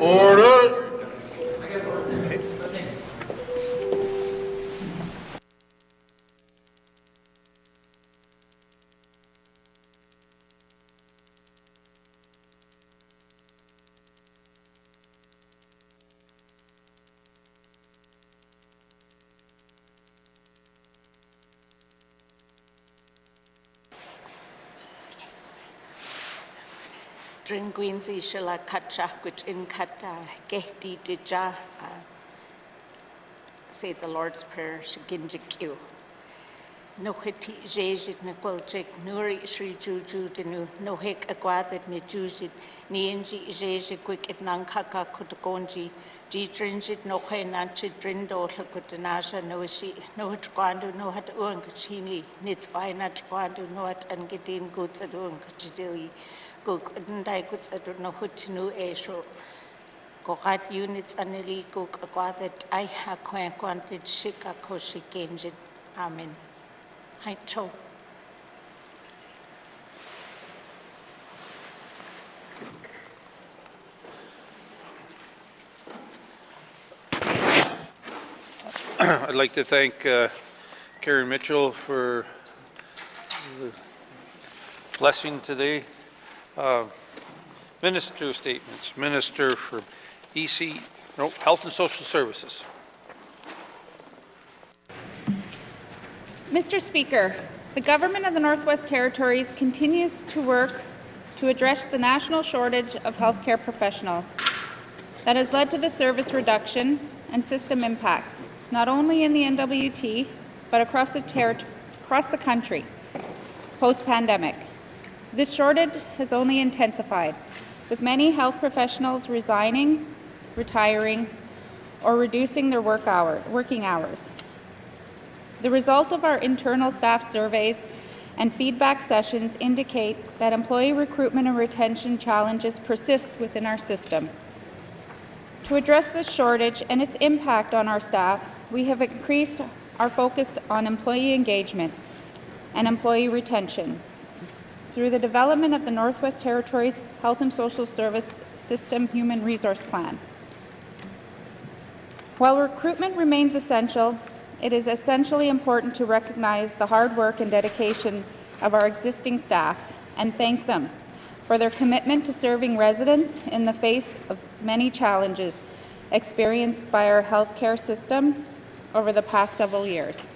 Order. Dringwinsi shila kacha which in kata gehti dija say the Lord's Prayer shiginjikyu. No hiti jejit na kwaljik nuri shri juju dinu no hek agwadat ni jujit ni inji jejit quick it nankaka kutugonji ji drinjit no he nanchi drindo lakutanaja no shi no hat gwandu no hat uang kachini nits aina gwandu no hat angedin goods at uang kachidili Guk ndai guts adurno hutinu esho. Gogat units anili guk agwadat I ha kwanted shika koshi genjin. Amen. Hai cho. I'd like to thank Karen Mitchell for the blessing today. Minister statements. Minister for Health and Social Services. Mr. Speaker, the Government of the Northwest Territories continues to work to address the national shortage of healthcare professionals that has led to the service reduction and system impacts, not only in the N.W.T, but across the country post-pandemic. This shortage has only intensified, with many health professionals resigning, retiring, or reducing their working hours. The result of our internal staff surveys and feedback sessions indicate that employee recruitment and retention challenges persist within our system. To address this shortage and its impact on our staff, we have increased our focus on employee engagement and employee retention through the development of the Northwest Territories Health and Social Service System Human Resource Plan. While recruitment remains essential, it is essentially important to recognize the hard work and dedication of our existing staff and thank them for their commitment to serving residents in the face of many challenges experienced by our healthcare system over the past several years.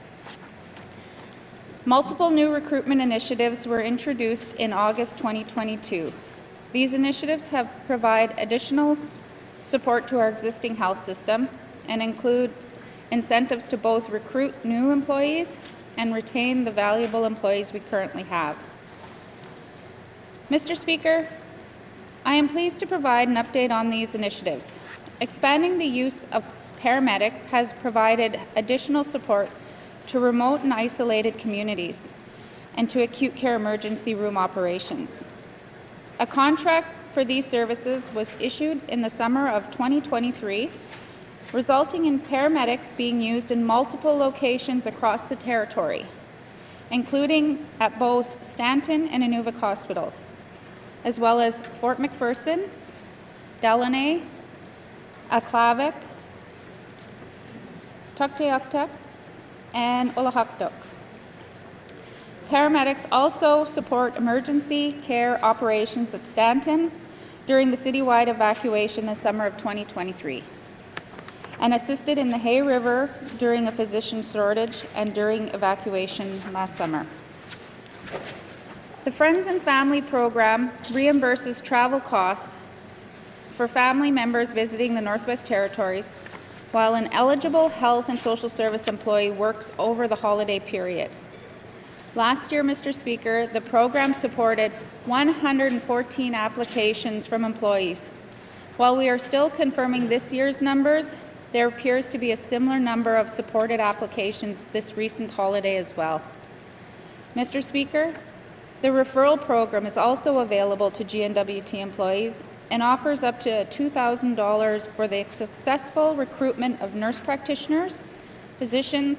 Multiple new recruitment initiatives were introduced in August 2022. These initiatives have provided additional support to our existing health system and include incentives to both recruit new employees and retain the valuable employees we currently have. Mr. Speaker, I am pleased to provide an update on these initiatives. Expanding the use of paramedics has provided additional support to remote and isolated communities and to acute care emergency room operations. A contract for these services was issued in the summer of 2023, resulting in paramedics being used in multiple locations across the territory, including at both Stanton and Inuvik hospitals, as well as Fort McPherson, Delaney, Aklavik, Tuktoyaktuk, and Olahaktuk. Paramedics also support emergency care operations at Stanton during the citywide evacuation in the summer of 2023, and assisted in the Hay River during a physician shortage and during evacuation last summer. The Friends and Family Program reimburses travel costs for family members visiting the Northwest Territories while an eligible health and social service employee works over the holiday period. Last year, Mr. Speaker, the program supported 114 applications from employees. While we are still confirming this year's numbers, there appears to be a similar number of supported applications this recent holiday as well. Mr. Speaker, the referral program is also available to N.W.T employees and offers up to $2,000 for the successful recruitment of nurse practitioners, physicians,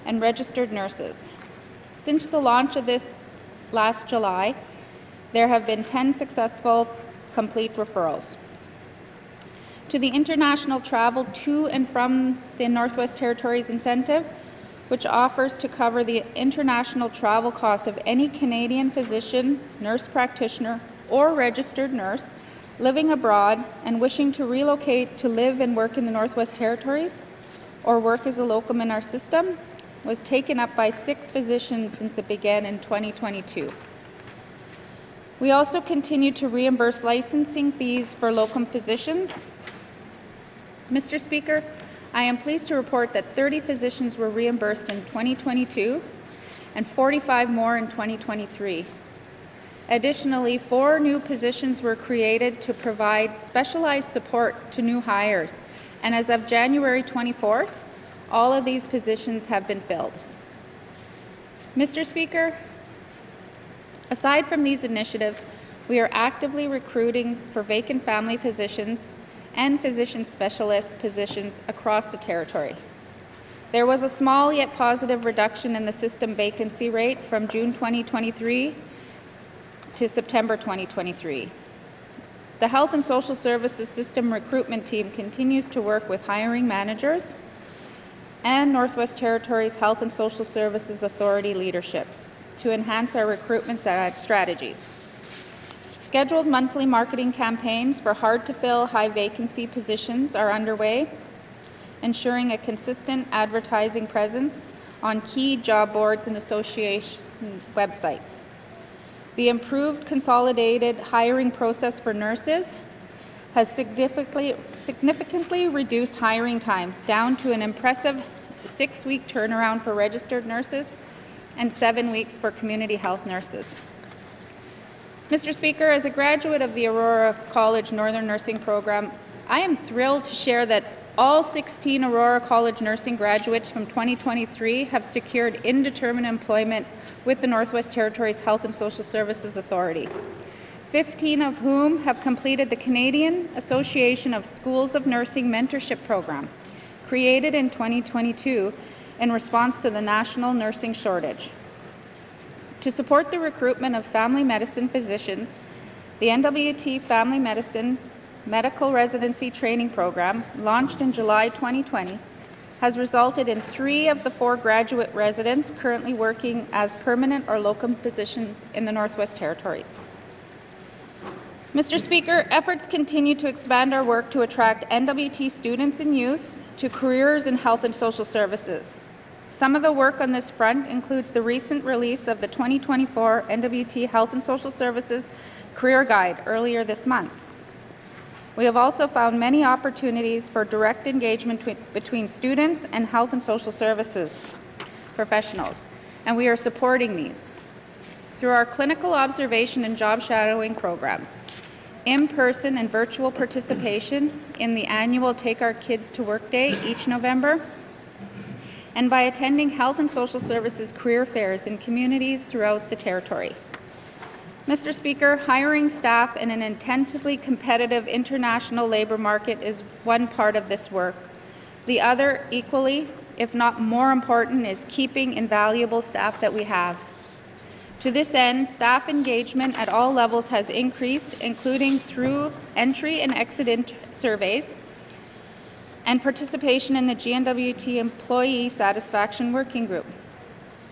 and registered nurses. Since the launch of this last July, there have been 10 successful complete referrals. to the international travel to and from the Northwest Territories incentive, which offers to cover the international travel costs of any Canadian physician, nurse practitioner, or registered nurse living abroad and wishing to relocate to live and work in the Northwest Territories or work as a locum in our system, was taken up by 6 physicians since it began in 2022. We also continue to reimburse licensing fees for locum physicians. Mr. Speaker, I am pleased to report that 30 physicians were reimbursed in 2022 and 45 more in 2023. Additionally, 4 new positions were created to provide specialized support to new hires, and as of January 24th, all of these positions have been filled. Mr. Speaker, aside from these initiatives, we are actively recruiting for vacant family physicians and physician specialist positions across the territory. There was a small yet positive reduction in the system vacancy rate from June 2023 to September 2023. The Health and Social Services System recruitment team continues to work with hiring managers and Northwest Territories Health and Social Services Authority leadership to enhance our recruitment strategies. Scheduled monthly marketing campaigns for hard-to-fill, high-vacancy positions are underway, ensuring a consistent advertising presence on key job boards and association websites. The improved consolidated hiring process for nurses has significantly reduced hiring times down to an impressive 6-week turnaround for registered nurses and 7 weeks for community health nurses. Mr. Speaker, as a graduate of the Aurora College Northern Nursing Program, I am thrilled to share that all 16 Aurora College nursing graduates from 2023 have secured indeterminate employment with the Northwest Territories Health and Social Services Authority, 15 of whom have completed the Canadian Association of Schools of Nursing Mentorship Program, created in 2022 in response to the national nursing shortage. To support the recruitment of family medicine physicians, the N.W.T. Family Medicine Medical Residency Training Program, launched in July 2020, has resulted in 3 of the 4 graduate residents currently working as permanent or locum positions in the Northwest Territories. Mr. Speaker, efforts continue to expand our work to attract N.W.T. students and youth to careers in health and social services. Some of the work on this front includes the recent release of the 2024 N.W.T. Health and Social Services Career Guide earlier this month. We have also found many opportunities for direct engagement between students and health and social services professionals, and we are supporting these through our clinical observation and job shadowing programs, in-person and virtual participation in the annual Take Our Kids to Work Day each November, and by attending health and social services career fairs in communities throughout the territory. Mr. Speaker, hiring staff in an intensively competitive international labour market is one part of this work. The other, equally, if not more important, is keeping invaluable staff that we have. To this end, staff engagement at all levels has increased, including through entry and exit surveys, and participation in the N.W.T. Employee Satisfaction Working Group.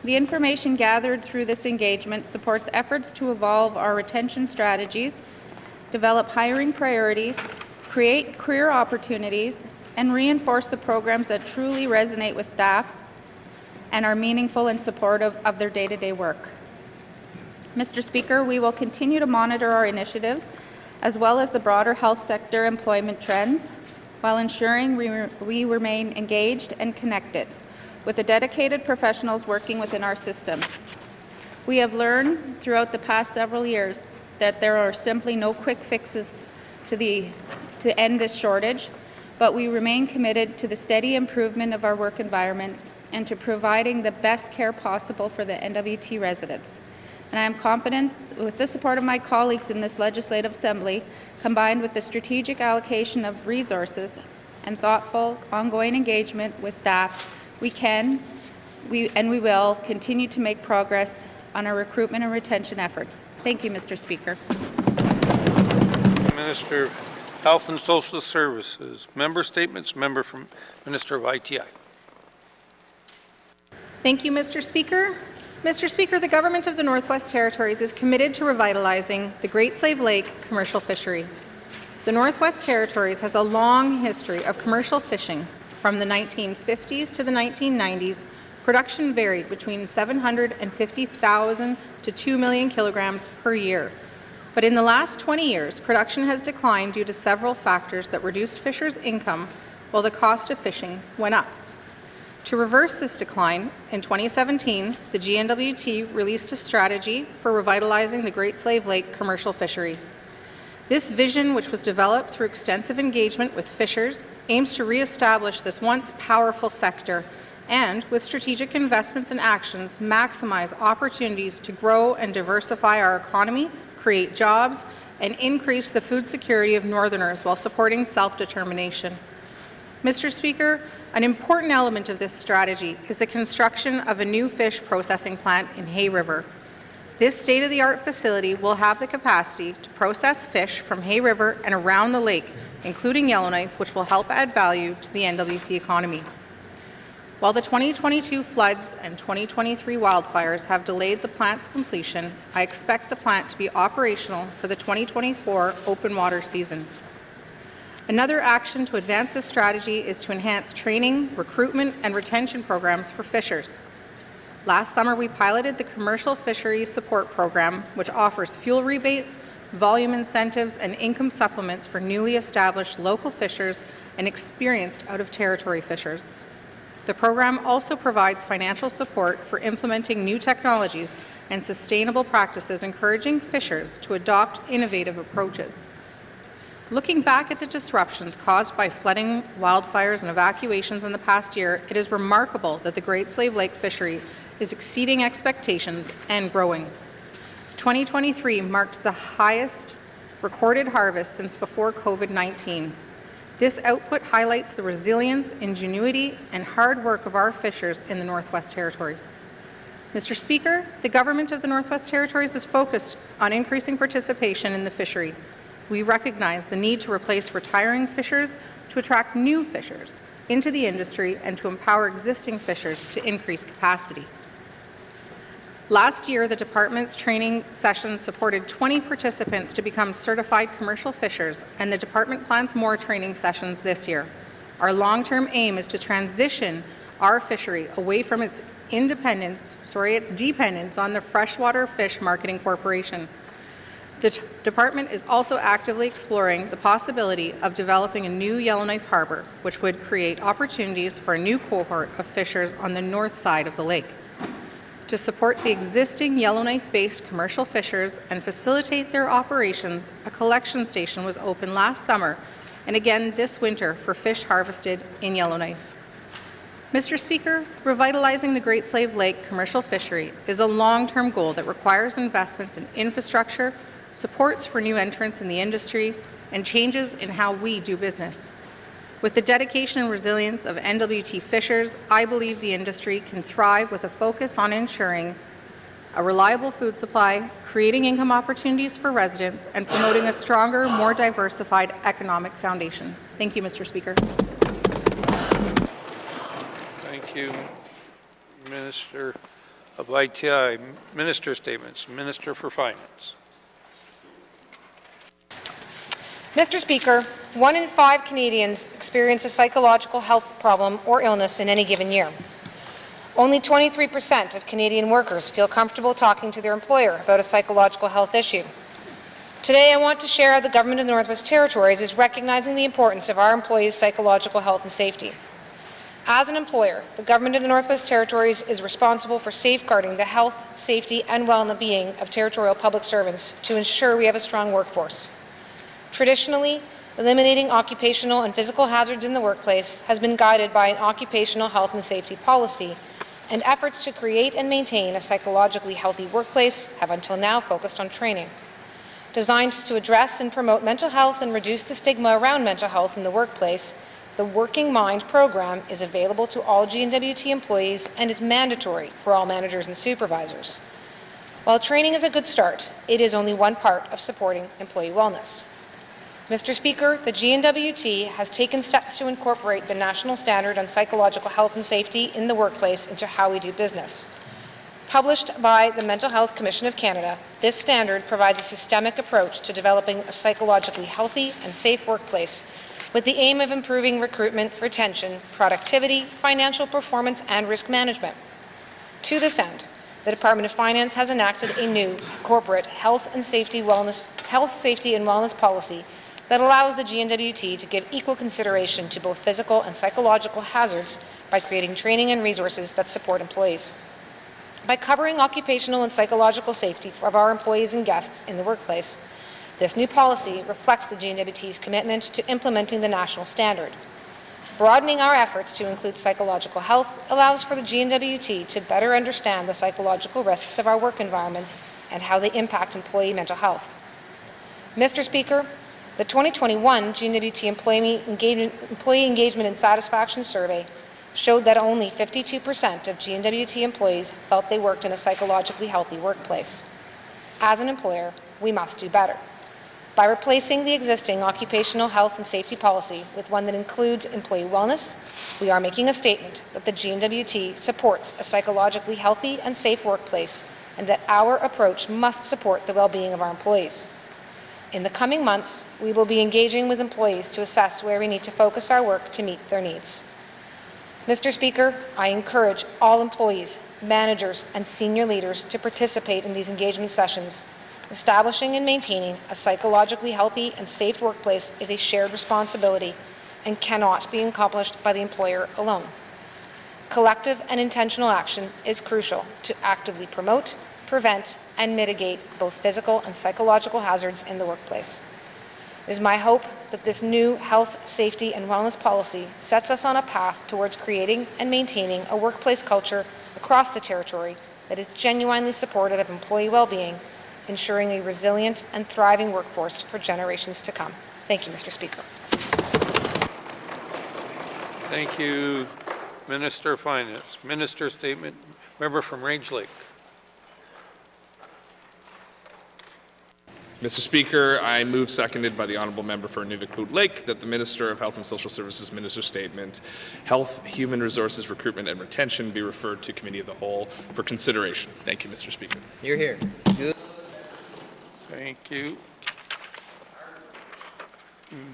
The information gathered through this engagement supports efforts to evolve our retention strategies, develop hiring priorities, create career opportunities, and reinforce the programs that truly resonate with staff and are meaningful and supportive of their day-to-day work. Mr. Speaker, we will continue to monitor our initiatives as well as the broader health sector employment trends, while ensuring we remain engaged and connected with the dedicated professionals working within our system. We have learned throughout the past several years that there are simply no quick fixes to end this shortage, but we remain committed to the steady improvement of our work environments and to providing the best care possible for the N.W.T. residents. And I am confident, with the support of my colleagues in this Legislative Assembly, combined with the strategic allocation of resources and thoughtful ongoing engagement with staff, we will continue to make progress on our recruitment and retention efforts. Thank you, Mr. Speaker. Minister, Health and Social Services. Member statements. Member from Minister of ITI. Thank you, Mr. Speaker. Mr. Speaker, the Government of the Northwest Territories is committed to revitalizing the Great Slave Lake commercial fishery. The Northwest Territories has a long history of commercial fishing. From the 1950s to the 1990s, production varied between 750,000 to 2 million kilograms per year. But in the last 20 years, production has declined due to several factors that reduced fishers' income while the cost of fishing went up. To reverse this decline, in 2017, the N.W.T released a strategy for revitalizing the Great Slave Lake commercial fishery. This vision, which was developed through extensive engagement with fishers, aims to re-establish this once powerful sector and, with strategic investments and actions, maximize opportunities to grow and diversify our economy, create jobs, and increase the food security of Northerners while supporting self-determination. Mr. Speaker, an important element of this strategy is the construction of a new fish processing plant in Hay River. This state-of-the-art facility will have the capacity to process fish from Hay River and around the lake, including Yellowknife, which will help add value to the N.W.T economy. While the 2022 floods and 2023 wildfires have delayed the plant's completion, I expect the plant to be operational for the 2024 open water season. Another action to advance this strategy is to enhance training, recruitment, and retention programs for fishers. Last summer, we piloted the Commercial Fisheries Support Program, which offers fuel rebates, volume incentives, and income supplements for newly established local fishers and experienced out-of-territory fishers. The program also provides financial support for implementing new technologies and sustainable practices, encouraging fishers to adopt innovative approaches. Looking back at the disruptions caused by flooding, wildfires, and evacuations in the past year, it is remarkable that the Great Slave Lake fishery is exceeding expectations and growing. 2023 marked the highest recorded harvest since before COVID-19. This output highlights the resilience, ingenuity, and hard work of our fishers in the Northwest Territories. Mr. Speaker, the Government of the Northwest Territories is focused on increasing participation in the fishery. We recognize the need to replace retiring fishers to attract new fishers into the industry and to empower existing fishers to increase capacity. Last year, the department's training sessions supported 20 participants to become certified commercial fishers, and the department plans more training sessions this year. Our long-term aim is to transition our fishery away from its dependence on the Freshwater Fish Marketing Corporation. The department is also actively exploring the possibility of developing a new Yellowknife harbor, which would create opportunities for a new cohort of fishers on the north side of the lake. To support the existing Yellowknife-based commercial fishers and facilitate their operations, a collection station was opened last summer and again this winter for fish harvested in Yellowknife. Mr. Speaker, revitalizing the Great Slave Lake commercial fishery is a long-term goal that requires investments in infrastructure, supports for new entrants in the industry, and changes in how we do business. With the dedication and resilience of N.W.T fishers, I believe the industry can thrive with a focus on ensuring a reliable food supply, creating income opportunities for residents, and promoting a stronger, more diversified economic foundation. Thank you, Mr. Speaker. Thank you, Minister of ITI. Minister statements. Minister for Finance. Mr. Speaker, 1 in 5 Canadians experience a psychological health problem or illness in any given year. Only 23% of Canadian workers feel comfortable talking to their employer about a psychological health issue. Today, I want to share how the Government of the Northwest Territories is recognizing the importance of our employees' psychological health and safety. As an employer, the Government of the Northwest Territories is responsible for safeguarding the health, safety, and well-being of territorial public servants to ensure we have a strong workforce. Traditionally, eliminating occupational and physical hazards in the workplace has been guided by an occupational health and safety policy, and efforts to create and maintain a psychologically healthy workplace have until now focused on training. Designed to address and promote mental health and reduce the stigma around mental health in the workplace, the Working Mind program is available to all N.W.T employees and is mandatory for all managers and supervisors. While training is a good start, it is only one part of supporting employee wellness. Mr. Speaker, the N.W.T has taken steps to incorporate the national standard on psychological health and safety in the workplace into how we do business. Published by the Mental Health Commission of Canada, this standard provides a systemic approach to developing a psychologically healthy and safe workplace with the aim of improving recruitment, retention, productivity, financial performance, and risk management. To this end, the Department of Finance has enacted a new corporate health, safety, and wellness policy that allows the N.W.T to give equal consideration to both physical and psychological hazards by creating training and resources that support employees. By covering occupational and psychological safety of our employees and guests in the workplace, this new policy reflects the N.W.T's commitment to implementing the national standard. Broadening our efforts to include psychological health allows for the N.W.T to better understand the psychological risks of our work environments and how they impact employee mental health. Mr. Speaker, the 2021 N.W.T Employee Engagement and Satisfaction Survey showed that only 52% of N.W.T employees felt they worked in a psychologically healthy workplace. As an employer, we must do better. By replacing the existing occupational health and safety policy with one that includes employee wellness, we are making a statement that the N.W.T supports a psychologically healthy and safe workplace and that our approach must support the well-being of our employees. In the coming months, we will be engaging with employees to assess where we need to focus our work to meet their needs. Mr. Speaker, I encourage all employees, managers, and senior leaders to participate in these engagement sessions. Establishing and maintaining a psychologically healthy and safe workplace is a shared responsibility and cannot be accomplished by the employer alone. Collective and intentional action is crucial to actively promote, prevent, and mitigate both physical and psychological hazards in the workplace. It is my hope that this new health, safety, and wellness policy sets us on a path towards creating and maintaining a workplace culture across the territory that is genuinely supportive of employee well-being, ensuring a resilient and thriving workforce for generations to come. Thank you, Mr. Speaker. Thank you, Minister of Finance. Minister statement. Member from Range Lake. Mr. Speaker, I move, seconded by the Honourable Member for Nunavut Lake, that the Minister of Health and Social Services Minister's Statement, Health, Human Resources, Recruitment and Retention, be referred to Committee of the Whole for consideration. Thank you, Mr. Speaker. You're here. Thank you.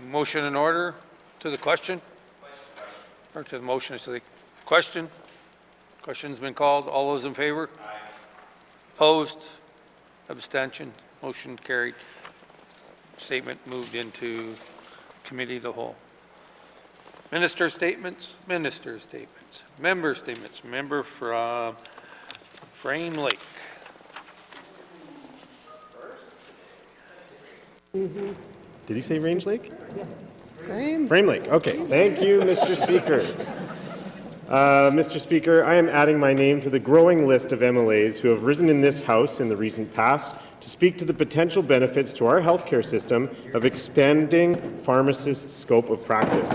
Motion in order to the question? Or to the motion to the question? Question's been called. All those in favor? Aye. Opposed? Abstention? Motion carried. Statement moved into Committee of the Whole. Minister statements. Minister statements. Member statements. Member from Frame Lake. Did he say Range Lake? Yeah. Frame Lake. Okay. Thank you, Mr. Speaker. Mr. Speaker, I am adding my name to the growing list of MLAs who have risen in this House in the recent past to speak to the potential benefits to our healthcare system of expanding pharmacists' scope of practice.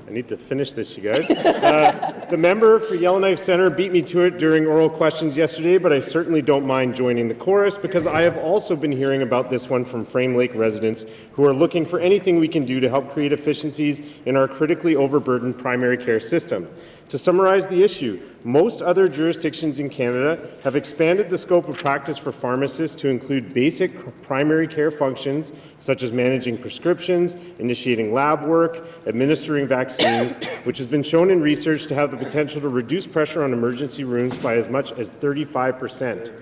I need to finish this, you guys. The member for Yellowknife Centre beat me to it during oral questions yesterday, but I certainly don't mind joining the chorus because I have also been hearing about this one from Frame Lake residents who are looking for anything we can do to help create efficiencies in our critically overburdened primary care system. To summarize the issue, most other jurisdictions in Canada have expanded the scope of practice for pharmacists to include basic primary care functions such as managing prescriptions, initiating lab work, administering vaccines, which has been shown in research to have the potential to reduce pressure on emergency rooms by as much as 35%.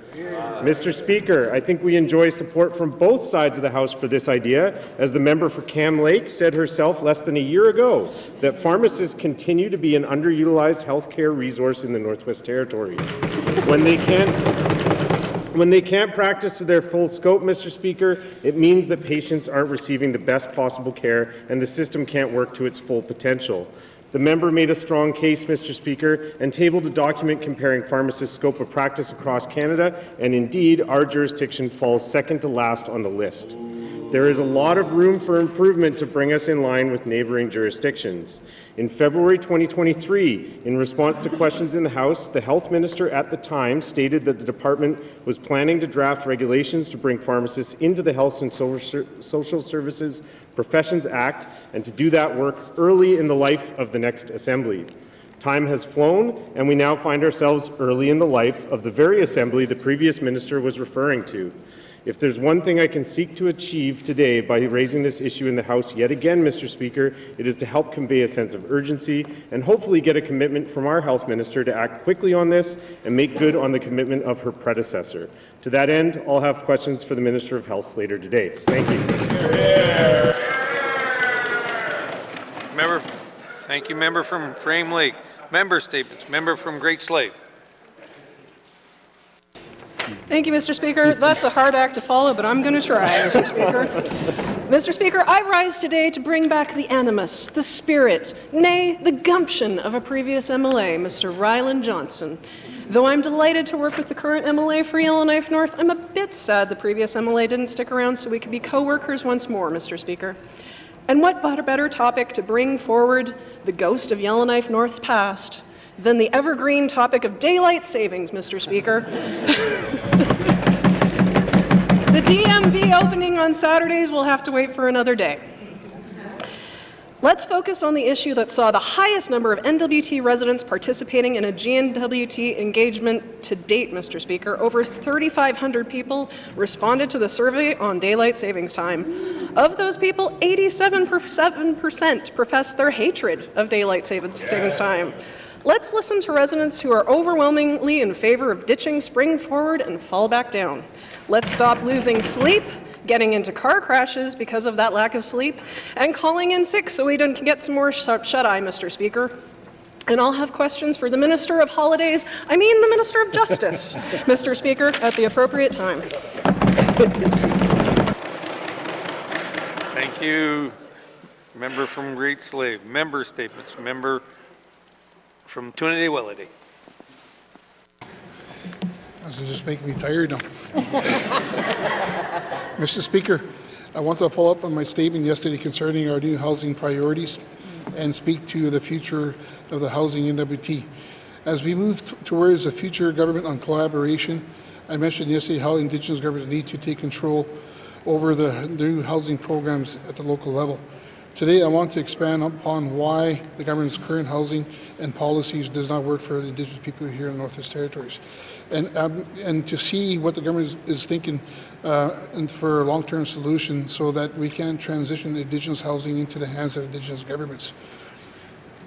Mr. Speaker, I think we enjoy support from both sides of the House for this idea, as the member for Cam Lake said herself less than a year ago that pharmacists continue to be an underutilized healthcare resource in the Northwest Territories. When they can't practice to their full scope, Mr. Speaker, it means that patients aren't receiving the best possible care and the system can't work to its full potential. The member made a strong case, Mr. Speaker, and tabled a document comparing pharmacists' scope of practice across Canada, and indeed, our jurisdiction falls second to last on the list. there is a lot of room for improvement to bring us in line with neighboring jurisdictions. In February 2023, in response to questions in the House, the Health Minister at the time stated that the department was planning to draft regulations to bring pharmacists into the Health and Social Services Professions Act, and to do that work early in the life of the next Assembly. Time has flown, and we now find ourselves early in the life of the very Assembly the previous minister was referring to. If there's one thing I can seek to achieve today by raising this issue in the House yet again, Mr. Speaker, it is to help convey a sense of urgency and hopefully get a commitment from our Health Minister to act quickly on this and make good on the commitment of her predecessor. To that end, I'll have questions for the Minister of Health later today. Thank you. Thank you, member from Frame Lake. Member statements. Member from Great Slave. Thank you, Mr. Speaker. That's a hard act to follow, but I'm going to try, Mr. Speaker. Mr. Speaker, I rise today to bring back the animus, the spirit, nay, the gumption of a previous MLA, Mr. Ryland Johnson. Though I'm delighted to work with the current MLA for Yellowknife North, I'm a bit sad the previous MLA didn't stick around so we could be co-workers once more, Mr. Speaker. And what better topic to bring forward the ghost of Yellowknife North's past than the evergreen topic of daylight savings, Mr. Speaker. The DMV opening on Saturdays will have to wait for another day. Let's focus on the issue that saw the highest number of N.W.T. residents participating in a N.W.T. engagement to date, Mr. Speaker. Over 3,500 people responded to the survey on daylight savings time. Of those people, 87% professed their hatred of daylight savings time. Let's listen to residents who are overwhelmingly in favor of ditching spring forward and fall back down. Let's stop losing sleep, getting into car crashes because of that lack of sleep, and calling in sick so we don't get some more shut-eye, Mr. Speaker. And I'll have questions for the Minister of Holidays, the Minister of Justice, Mr. Speaker, at the appropriate time. Thank you. Member from Great Slave. Member statements. Member from Trinity-Willity. This is just making me tired now. Mr. Speaker, I want to follow up on my statement yesterday concerning our new housing priorities and speak to the future of the housing N.W.T. As we move towards a future government on collaboration, I mentioned yesterday how Indigenous governments need to take control over the new housing programs at the local level. Today, I want to expand upon why the government's current housing and policies does not work for the Indigenous people here in the Northwest Territories, and to see what the government is thinking and for a long-term solution so that we can transition Indigenous housing into the hands of Indigenous governments.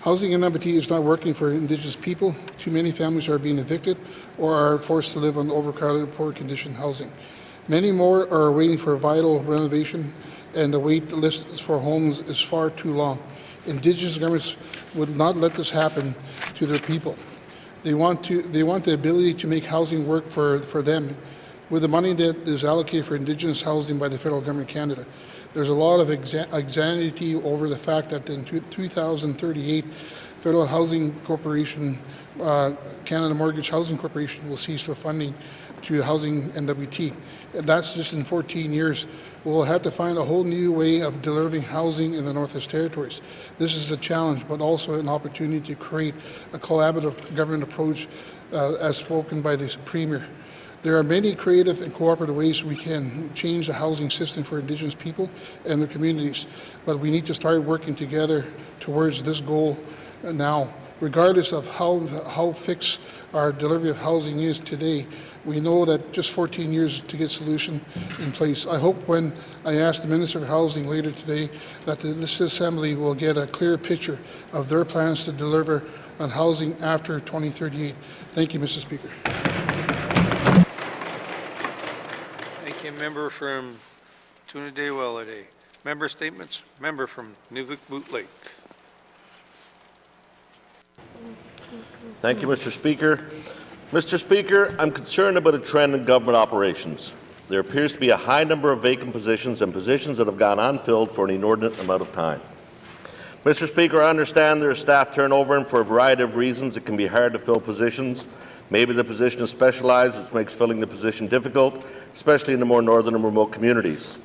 Housing in N.W.T. is not working for Indigenous people. Too many families are being evicted or are forced to live on overcrowded, poor condition housing. Many more are waiting for vital renovation, and the wait list for homes is far too long. Indigenous governments would not let this happen to their people. They want the ability to make housing work for them. With the money that is allocated for Indigenous housing by the federal government of Canada, there's a lot of anxiety over the fact that in 2038, Federal Housing Corporation, Canada Mortgage Housing Corporation will cease the funding to housing N.W.T. And that's just in 14 years. We'll have to find a whole new way of delivering housing in the Northwest Territories. This is a challenge, but also an opportunity to create a collaborative government approach as spoken by the Premier. There are many creative and cooperative ways we can change the housing system for Indigenous people and their communities, but we need to start working together towards this goal now. Regardless of how fixed our delivery of housing is today, we know that just 14 years to get solution in place. I hope when I ask the Minister of Housing later today that this Assembly will get a clear picture of their plans to deliver on housing after 2038. Thank you, Mr. Speaker. Thank you, member from Trinity-Willity. Member statements. Member from Nunavut Lake. Thank you, Mr. Speaker. Mr. Speaker, I'm concerned about a trend in government operations. There appears to be a high number of vacant positions and positions that have gone unfilled for an inordinate amount of time. Mr. Speaker, I understand there is staff turnover, and for a variety of reasons it can be hard to fill positions. Maybe the position is specialized, which makes filling the position difficult, especially in the more northern and remote communities.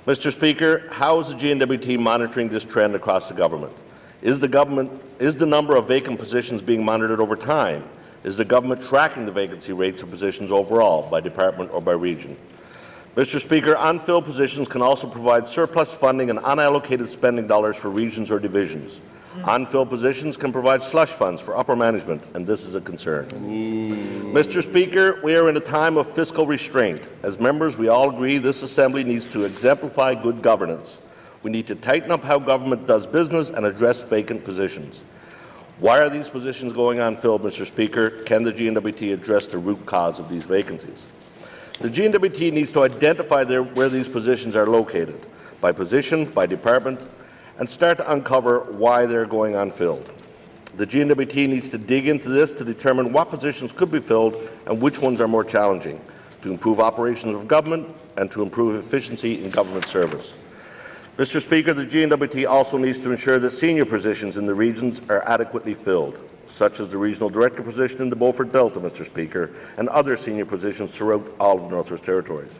Mr. Speaker, how is the N.W.T monitoring this trend across the government? Is the number of vacant positions being monitored over time? Is the government tracking the vacancy rates of positions overall, by department or by region? Mr. Speaker, unfilled positions can also provide surplus funding and unallocated spending dollars for regions or divisions. Unfilled positions can provide slush funds for upper management, and this is a concern. Mr. Speaker, we are in a time of fiscal restraint. As members, we all agree this Assembly needs to exemplify good governance. We need to tighten up how government does business and address vacant positions. Why are these positions going unfilled, Mr. Speaker? Can the N.W.T address the root cause of these vacancies? The N.W.T needs to identify where these positions are located, by position, by department, and start to uncover why they're going unfilled. The N.W.T needs to dig into this to determine what positions could be filled and which ones are more challenging, to improve operations of government and to improve efficiency in government service. Mr. Speaker, the N.W.T also needs to ensure that senior positions in the regions are adequately filled, such as the Regional Director position in the Beaufort Delta, Mr. Speaker, and other senior positions throughout all of the Northwest Territories.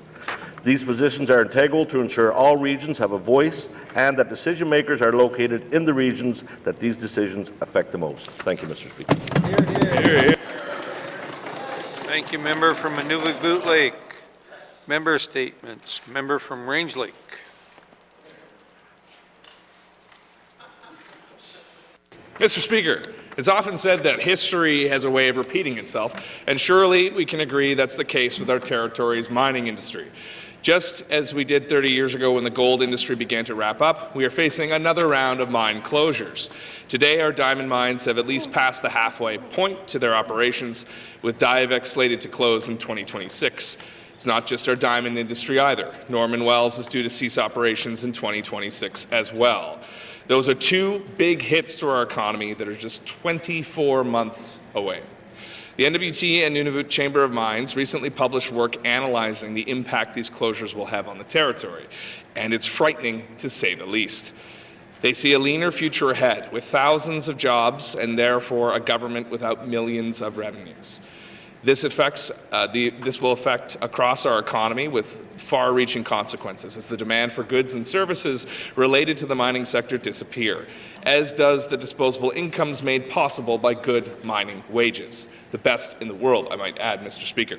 These positions are integral to ensure all regions have a voice and that decision makers are located in the regions that these decisions affect the most. Thank you, Mr. Speaker. Hear, hear. Thank you, member from Nunavut Lake. Member statements. Member from Range Lake. Mr. Speaker, it's often said that history has a way of repeating itself, and surely we can agree that's the case with our territory's mining industry. Just as we did 30 years ago when the gold industry began to wrap up, we are facing another round of mine closures. Today, our diamond mines have at least passed the halfway point to their operations, with Diavik slated to close in 2026. It's not just our diamond industry either. Norman Wells is due to cease operations in 2026 as well. Those are two big hits to our economy that are just 24 months away. The N.W.T and Nunavut Chamber of Mines recently published work analyzing the impact these closures will have on the territory, and it's frightening to say the least. They see a leaner future ahead, with thousands of jobs and therefore a government without millions of revenues. This will affect across our economy with far-reaching consequences as the demand for goods and services related to the mining sector disappear, as does the disposable incomes made possible by good mining wages. The best in the world, I might add, Mr. Speaker.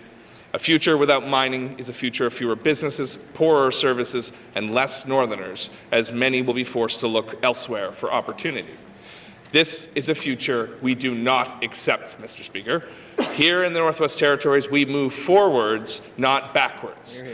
A future without mining is a future of fewer businesses, poorer services, and less Northerners, as many will be forced to look elsewhere for opportunity. This is a future we do not accept, Mr. Speaker. Here in the Northwest Territories, we move forwards, not backwards.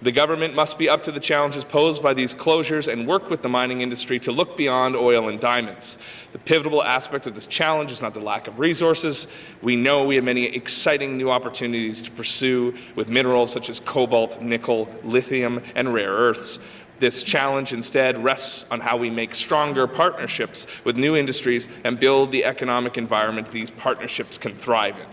The government must be up to the challenges posed by these closures and work with the mining industry to look beyond oil and diamonds. The pivotal aspect of this challenge is not the lack of resources. We know we have many exciting new opportunities to pursue with minerals such as cobalt, nickel, lithium, and rare earths. This challenge instead rests on how we make stronger partnerships with new industries and build the economic environment these partnerships can thrive in.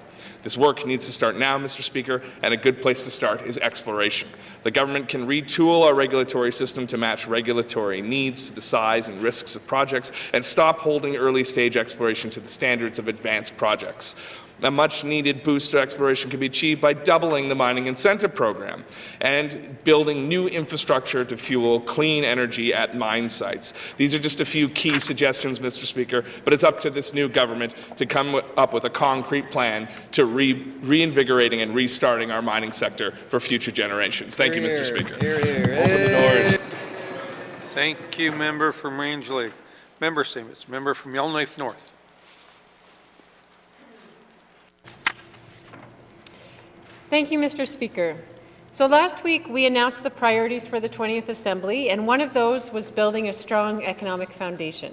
This work needs to start now, Mr. Speaker, and a good place to start is exploration. The government can retool our regulatory system to match regulatory needs to the size and risks of projects and stop holding early-stage exploration to the standards of advanced projects. A much-needed boost to exploration can be achieved by doubling the mining incentive program and building new infrastructure to fuel clean energy at mine sites. These are just a few key suggestions, Mr. Speaker, but it's up to this new government to come up with a concrete plan to reinvigorating and restarting our mining sector for future generations. Thank you, Mr. Speaker. Open the doors. Thank you, member from Range Lake. Member statements. Member from Yellowknife North. Thank you, Mr. Speaker. So last week we announced the priorities for the 20th Assembly, and one of those was building a strong economic foundation.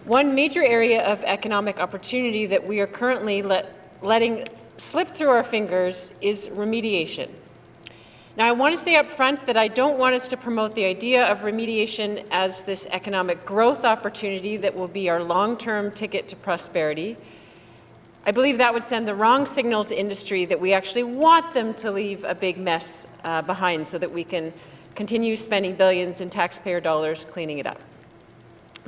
One major area of economic opportunity that we are currently letting slip through our fingers is remediation. Now, I want to say up front that I don't want us to promote the idea of remediation as this economic growth opportunity that will be our long-term ticket to prosperity. I believe that would send the wrong signal to industry that we actually want them to leave a big mess behind so that we can continue spending billions in taxpayer dollars cleaning it up.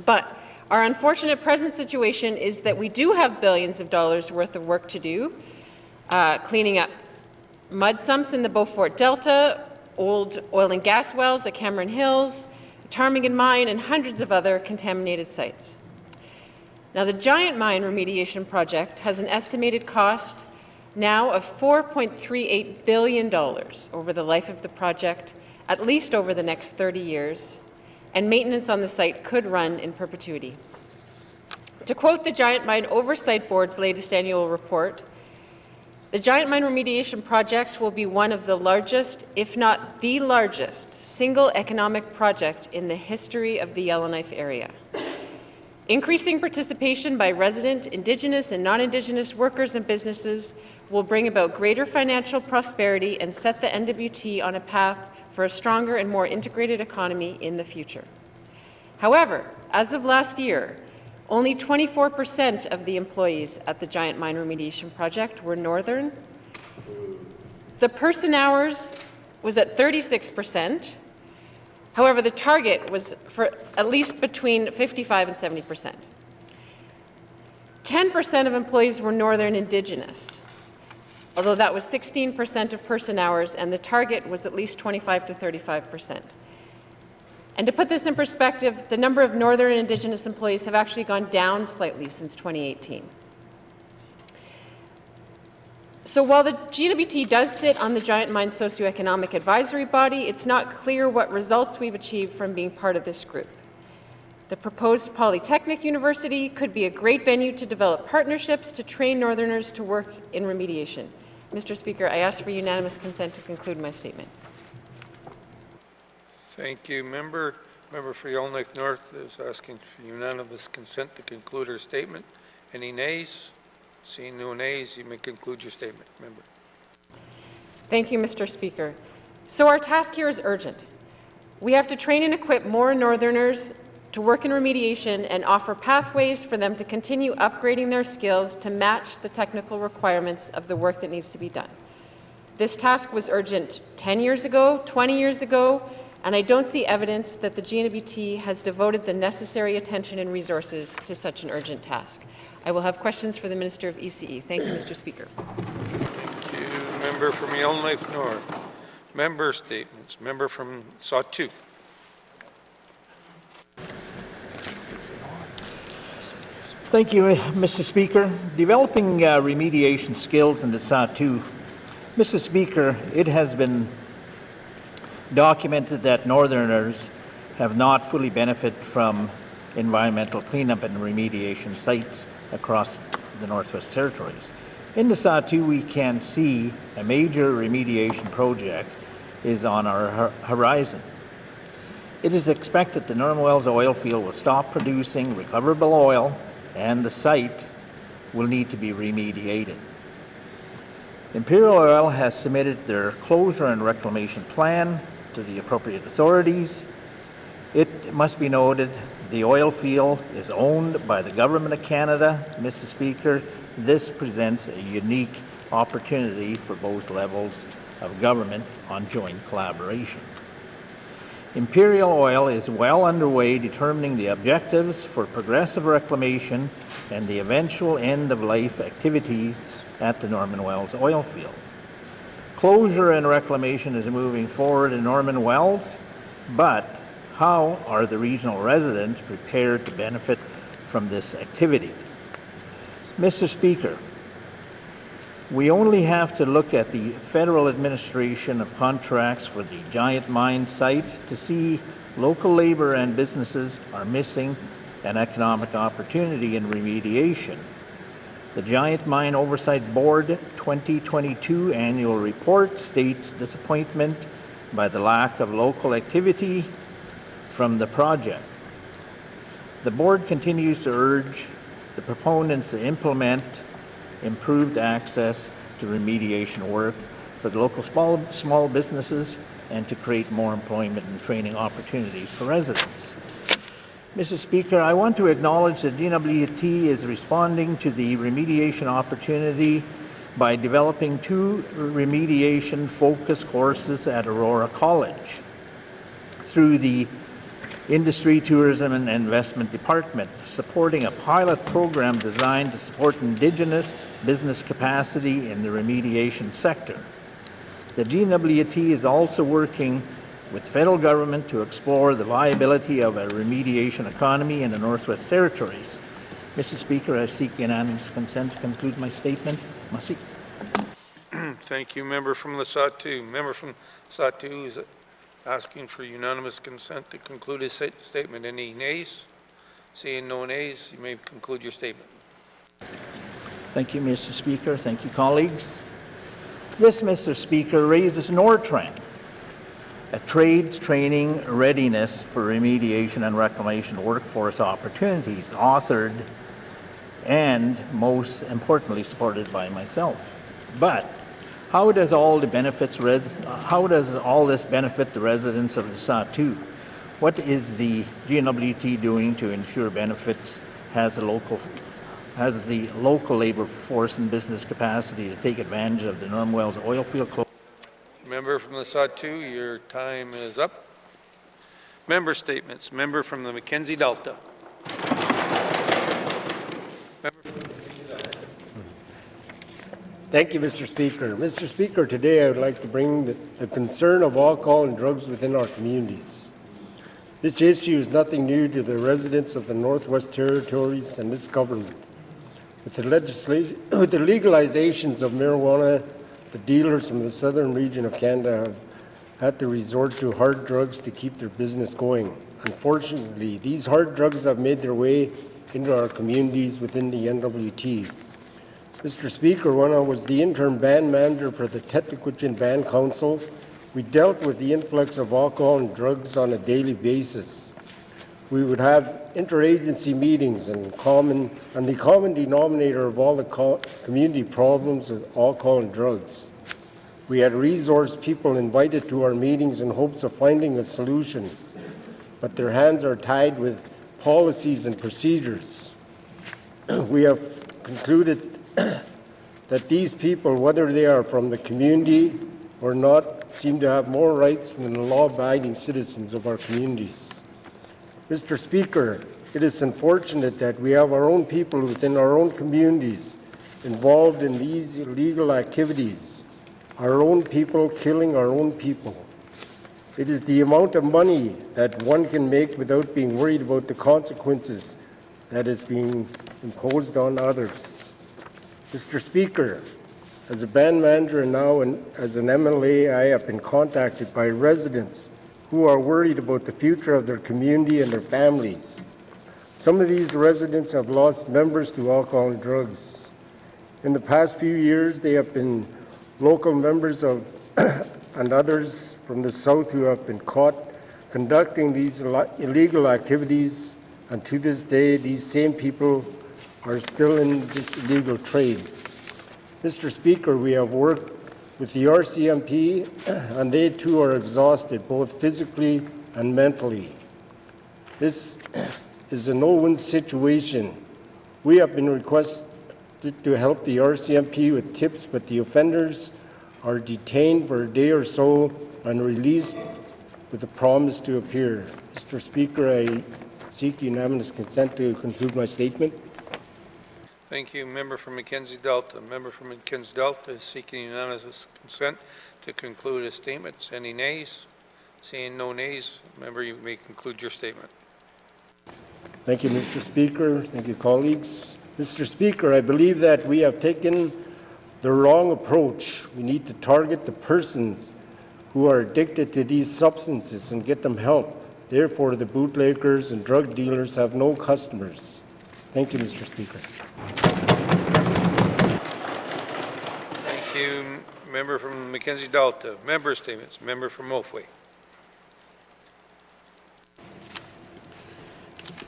But our unfortunate present situation is that we do have billions of dollars worth of work to do, cleaning up mud sumps in the Beaufort Delta, old oil and gas wells at Cameron Hills, Ptarmigan Mine, and hundreds of other contaminated sites. Now, the Giant Mine remediation project has an estimated cost now of $4.38 billion over the life of the project, at least over the next 30 years, and maintenance on the site could run in perpetuity. To quote the Giant Mine Oversight Board's latest annual report, the Giant Mine remediation project will be one of the largest, if not the largest, single economic project in the history of the Yellowknife area. Increasing participation by resident, Indigenous, and non-Indigenous workers and businesses will bring about greater financial prosperity and set the N.W.T. on a path for a stronger and more integrated economy in the future. However, as of last year, only 24% of the employees at the Giant Mine remediation project were Northern. The person hours was at 36%. However, the target was for at least between 55 and 70%. 10% of employees were Northern Indigenous, although that was 16% of person hours, and the target was at least 25 to 35%. And to put this in perspective, the number of Northern Indigenous employees have actually gone down slightly since 2018. So while the N.W.T. does sit on the Giant Mine Socioeconomic Advisory Body, it's not clear what results we've achieved from being part of this group. The proposed Polytechnic University could be a great venue to develop partnerships to train Northerners to work in remediation. Mr. Speaker, I ask for unanimous consent to conclude my statement. Thank you. Member for Yellowknife North is asking for unanimous consent to conclude her statement. Any nays? Seeing no nays, you may conclude your statement. Member. Thank you, Mr. Speaker. So our task here is urgent. We have to train and equip more Northerners to work in remediation and offer pathways for them to continue upgrading their skills to match the technical requirements of the work that needs to be done. This task was urgent 10 years ago, 20 years ago, and I don't see evidence that the N.W.T. has devoted the necessary attention and resources to such an urgent task. I will have questions for the Minister of ECE. Thank you, Mr. Speaker. Thank you. Member from Yellowknife North. Member statements. Member from Sawtooth. Thank you, Mr. Speaker. Developing remediation skills in the Sawtooth. Mr. Speaker, it has been documented that Northerners have not fully benefited from environmental cleanup and remediation sites across the Northwest Territories. In the Sawtooth, we can see a major remediation project is on our horizon. It is expected the Norman Wells oil field will stop producing recoverable oil and the site will need to be remediated. Imperial Oil has submitted their closure and reclamation plan to the appropriate authorities. It must be noted the oil field is owned by the Government of Canada. Mr. Speaker, this presents a unique opportunity for both levels of government on joint collaboration. Imperial Oil is well underway determining the objectives for progressive reclamation and the eventual end-of-life activities at the Norman Wells oil field. Closure and reclamation is moving forward in Norman Wells, but how are the regional residents prepared to benefit from this activity? Mr. Speaker, we only have to look at the federal administration of contracts for the Giant Mine site to see local labor and businesses are missing an economic opportunity in remediation. The Giant Mine Oversight Board 2022 annual report states disappointment by the lack of local activity from the project. The board continues to urge the proponents to implement improved access to remediation work for the local small businesses and to create more employment and training opportunities for residents. Mr. Speaker, I want to acknowledge that N.W.T. is responding to the remediation opportunity by developing 2 remediation focus courses at Aurora College through the Industry, Tourism and Investment Department, supporting a pilot program designed to support Indigenous business capacity in the remediation sector. The N.W.T is also working with the federal government to explore the viability of a remediation economy in the Northwest Territories. Mr. Speaker, I seek unanimous consent to conclude my statement. Merci. Thank you, member from Lasatu. Member from Lasatu is asking for unanimous consent to conclude his statement. Any nays? Seeing no nays, you may conclude your statement. Thank you, Mr. Speaker. Thank you, colleagues. This, Mr. Speaker, raises NORTRAN, a trades training readiness for remediation and reclamation workforce opportunities, authored and most importantly supported by myself. But how does all this benefit the residents of Lasatu? What is the N.W.T doing to ensure benefits has the local labor force and business capacity to take advantage of the Norm Wells oil field closure? Member from Lasatu, your time is up. Member statements. Member from the Mackenzie Delta. Thank you, Mr. Speaker. Mr. Speaker, today I would like to bring the concern of alcohol and drugs within our communities. This issue is nothing new to the residents of the Northwest Territories and this government. With the legalizations of marijuana, the dealers from the southern region of Canada have had to resort to hard drugs to keep their business going. Unfortunately, these hard drugs have made their way into our communities within the N.W.T. Mr. Speaker, when I was the interim band manager for the Tetlaquichin Band Council, we dealt with the influx of alcohol and drugs on a daily basis. We would have interagency meetings, and the common denominator of all the community problems is alcohol and drugs. We had resource people invited to our meetings in hopes of finding a solution, but their hands are tied with policies and procedures. We have concluded that these people, whether they are from the community or not, seem to have more rights than the law-abiding citizens of our communities. Mr. Speaker, it is unfortunate that we have our own people within our own communities involved in these illegal activities, our own people killing our own people. It is the amount of money that one can make without being worried about the consequences that is being imposed on others. Mr. Speaker, as a band manager and now as an MLA, I have been contacted by residents who are worried about the future of their community and their families. Some of these residents have lost members to alcohol and drugs. In the past few years, they have been local members of and others from the south who have been caught conducting these illegal activities, and to this day, these same people are still in this illegal trade. Mr. Speaker, we have worked with the RCMP, and they too are exhausted, both physically and mentally. This is a no-win situation. We have been requested to help the RCMP with tips, but the offenders are detained for a day or so and released with a promise to appear. Mr. Speaker, I seek unanimous consent to conclude my statement. Thank you. Member from Mackenzie Delta. Member from Mackenzie Delta is seeking unanimous consent to conclude his statements. Any nays? Seeing no nays, member, you may conclude your statement. Thank you, Mr. Speaker. Thank you, colleagues. Mr. Speaker, I believe that we have taken the wrong approach. We need to target the persons who are addicted to these substances and get them help. Therefore, the bootleggers and drug dealers have no customers. Thank you, Mr. Speaker. Thank you. Member from Mackenzie Delta. Member statements. Member from Wolfway.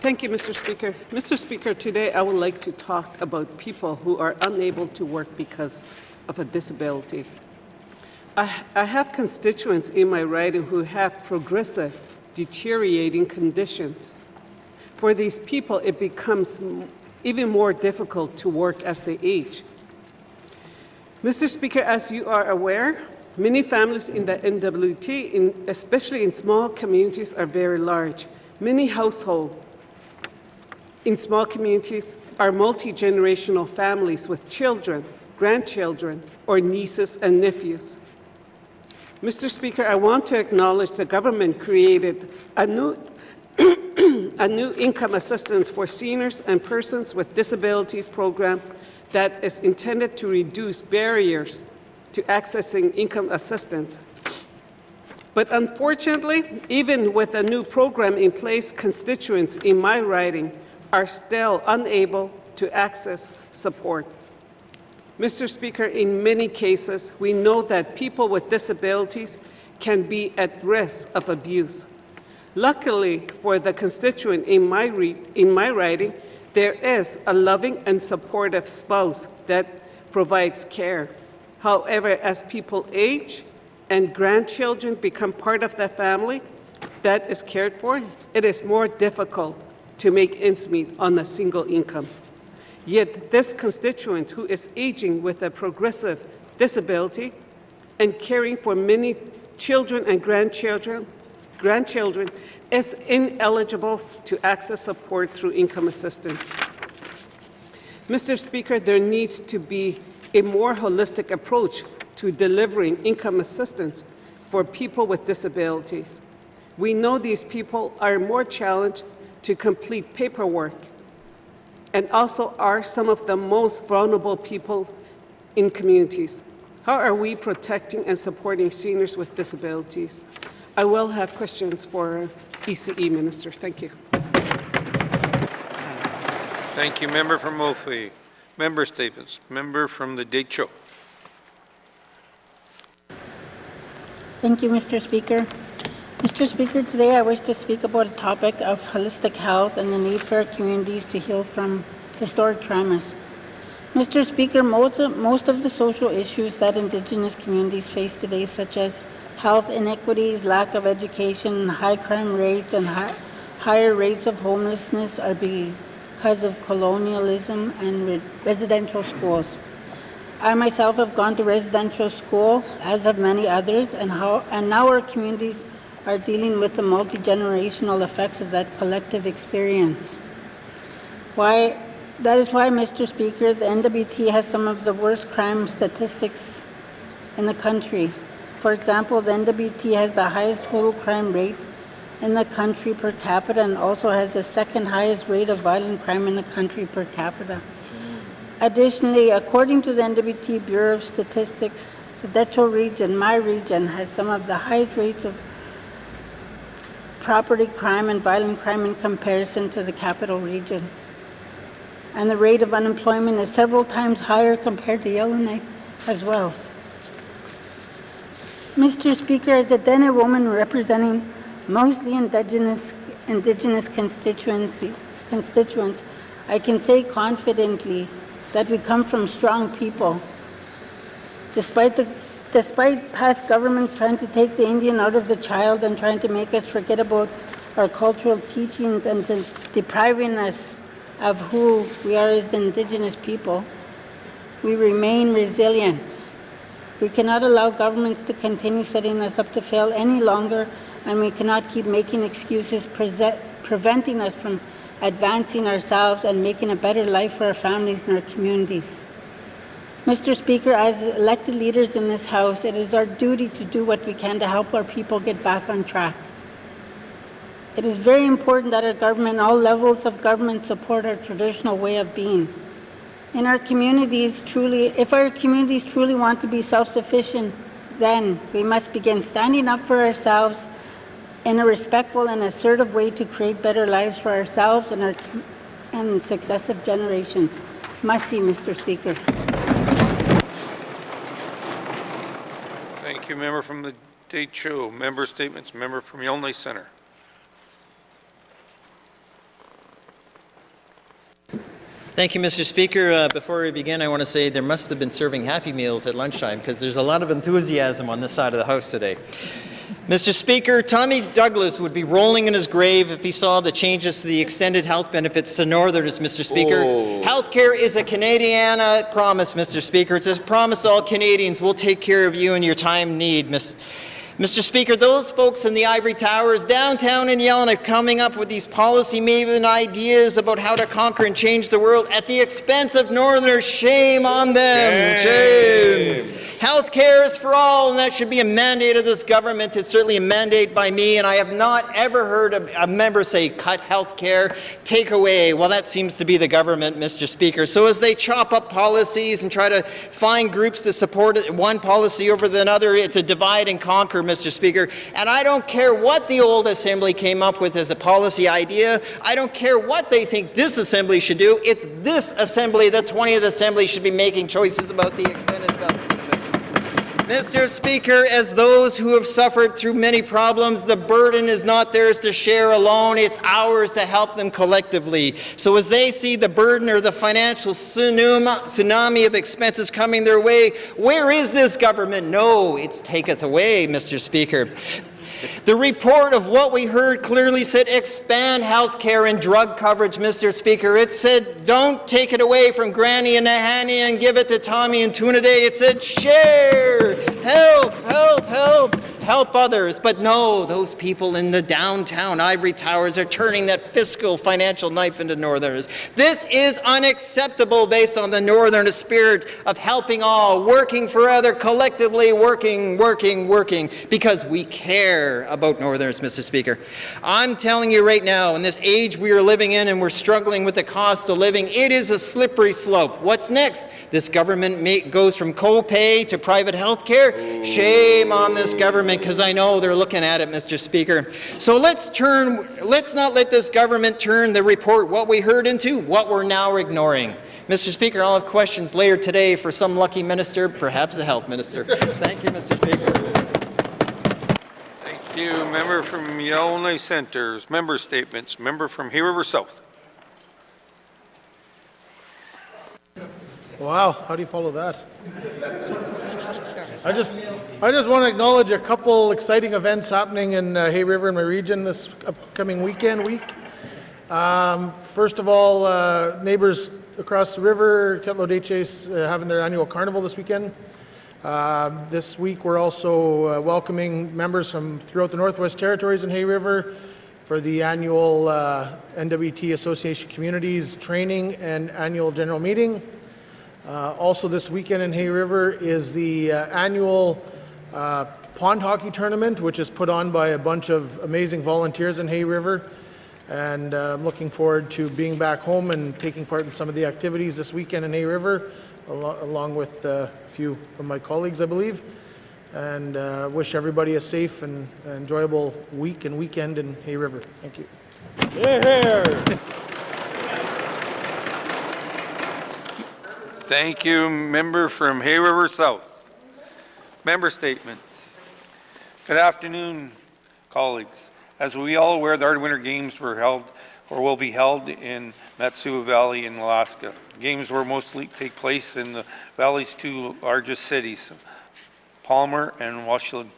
Thank you, Mr. Speaker. Mr. Speaker, today I would like to talk about people who are unable to work because of a disability. I have constituents in my riding who have progressive, deteriorating conditions. For these people, it becomes even more difficult to work as they age. Mr. Speaker, as you are aware, many families in the N.W.T, especially in small communities, are very large. Many households in small communities are multi-generational families with children, grandchildren, or nieces and nephews. Mr. Speaker, I want to acknowledge the government created a new a new income assistance for seniors and persons with disabilities program that is intended to reduce barriers to accessing income assistance. But unfortunately, even with a new program in place, constituents in my riding are still unable to access support. Mr. Speaker, in many cases, we know that people with disabilities can be at risk of abuse. Luckily for the constituent in my riding, there is a loving and supportive spouse that provides care. However, as people age and grandchildren become part of the family that is cared for, it is more difficult to make ends meet on a single income. Yet this constituent who is aging with a progressive disability and caring for many children and grandchildren is ineligible to access support through income assistance. Mr. Speaker, there needs to be a more holistic approach to delivering income assistance for people with disabilities. We know these people are more challenged to complete paperwork and also are some of the most vulnerable people in communities. How are we protecting and supporting seniors with disabilities? I will have questions for ECE Minister. Thank you. Thank you, Member from Mofi. Member statements. Member from the Decho. Thank you, Mr. Speaker. Mr. Speaker, today I wish to speak about a topic of holistic health and the need for our communities to heal from historic traumas. Mr. Speaker, most of the social issues that Indigenous communities face today, such as health inequities, lack of education, high crime rates, and higher rates of homelessness, are because of colonialism and residential schools. I myself have gone to residential school, as have many others, and now our communities are dealing with the multi-generational effects of that collective experience. That is why, Mr. Speaker, the N.W.T has some of the worst crime statistics in the country. For example, the N.W.T has the highest total crime rate in the country per capita and also has the second highest rate of violent crime in the country per capita. Additionally, according to the N.W.T Bureau of Statistics, the Decho region, my region, has some of the highest rates of property crime and violent crime in comparison to the capital region. And the rate of unemployment is several times higher compared to Yellowknife as well. Mr. Speaker, as a Dene woman representing mostly Indigenous constituents, I can say confidently that we come from strong people. Despite past governments trying to take the Indian out of the child and trying to make us forget about our cultural teachings and depriving us of who we are as the Indigenous people, we remain resilient. We cannot allow governments to continue setting us up to fail any longer, and we cannot keep making excuses preventing us from advancing ourselves and making a better life for our families and our communities. Mr. Speaker, as elected leaders in this House, it is our duty to do what we can to help our people get back on track. It is very important that our government, all levels of government, support our traditional way of being. In our communities, if our communities truly want to be self-sufficient, then we must begin standing up for ourselves in a respectful and assertive way to create better lives for ourselves and successive generations. Must see, Mr. Speaker. Thank you, Member from the Decho. Member statements. Member from Yellowknife Center. Thank you, Mr. Speaker. Before we begin, I want to say there must have been serving Happy Meals at lunchtime because there's a lot of enthusiasm on this side of the House today. Mr. Speaker, Tommy Douglas would be rolling in his grave if he saw the changes to the extended health benefits to Northerners, Mr. Speaker. Healthcare is a Canadiana promise, Mr. Speaker. It's a promise all Canadians will take care of you in your time of need, Mr. Speaker, those folks in the ivory towers downtown in Yellowknife coming up with these policy maven ideas about how to conquer and change the world at the expense of Northerners, shame on them. Shame. Health care is for all, and that should be a mandate of this government. It's certainly a mandate by me, and I have not ever heard a member say, cut health care, take away. Well, that seems to be the government, Mr. Speaker. So as they chop up policies and try to find groups to support one policy over another, it's a divide and conquer, Mr. Speaker. And I don't care what the old Assembly came up with as a policy idea. I don't care what they think this Assembly should do. It's this Assembly, the 20th Assembly, should be making choices about the extended health benefits. Mr. Speaker, as those who have suffered through many problems, the burden is not theirs to share alone. It's ours to help them collectively. So as they see the burden or the financial tsunami of expenses coming their way, where is this government? No, it's taketh away, Mr. Speaker. The report of what we heard clearly said expand health care and drug coverage, Mr. Speaker. It said don't take it away from Granny and Nahani and give it to Tommy and Tunaday. It said share, help, help, help, help others. But no, those people in the downtown ivory towers are turning that fiscal financial knife into Northerners. This is unacceptable based on the Northern spirit of helping all, working for other, collectively working, because we care about Northerners, Mr. Speaker. I'm telling you right now, in this age we are living in and we're struggling with the cost of living, it is a slippery slope. What's next? This government goes from co-pay to private health care? Shame on this government, because I know they're looking at it, Mr. Speaker. So let's not let this government turn the report, what we heard, into what we're now ignoring. Mr. Speaker, I'll have questions later today for some lucky minister, perhaps the health minister. Thank you, Mr. Speaker. Thank you. Member from Yellowknife Centers. Member statements. Member from Hay River South. Wow, how do you follow that? I just want to acknowledge a couple exciting events happening in Hay River and my region this upcoming week. First of all, neighbors across the river, N.W.T, having their annual carnival this weekend. This week we're also welcoming members from throughout the Northwest Territories and Hay River for the annual N.W.T Association Communities Training and Annual General Meeting. Also this weekend in Hay River is the annual pond hockey tournament, which is put on by a bunch of amazing volunteers in Hay River. And I'm looking forward to being back home and taking part in some of the activities this weekend in Hay River, along with a few of my colleagues, I believe. And wish everybody a safe and enjoyable week and weekend in Hay River. Thank you. Thank you. Member from Hay River South. Member statements. Good afternoon, colleagues. As we all aware, the Winter Games were held or will be held in Matsuwa Valley in Alaska. Games will mostly take place in the valley's two largest cities, Palmer and Washington,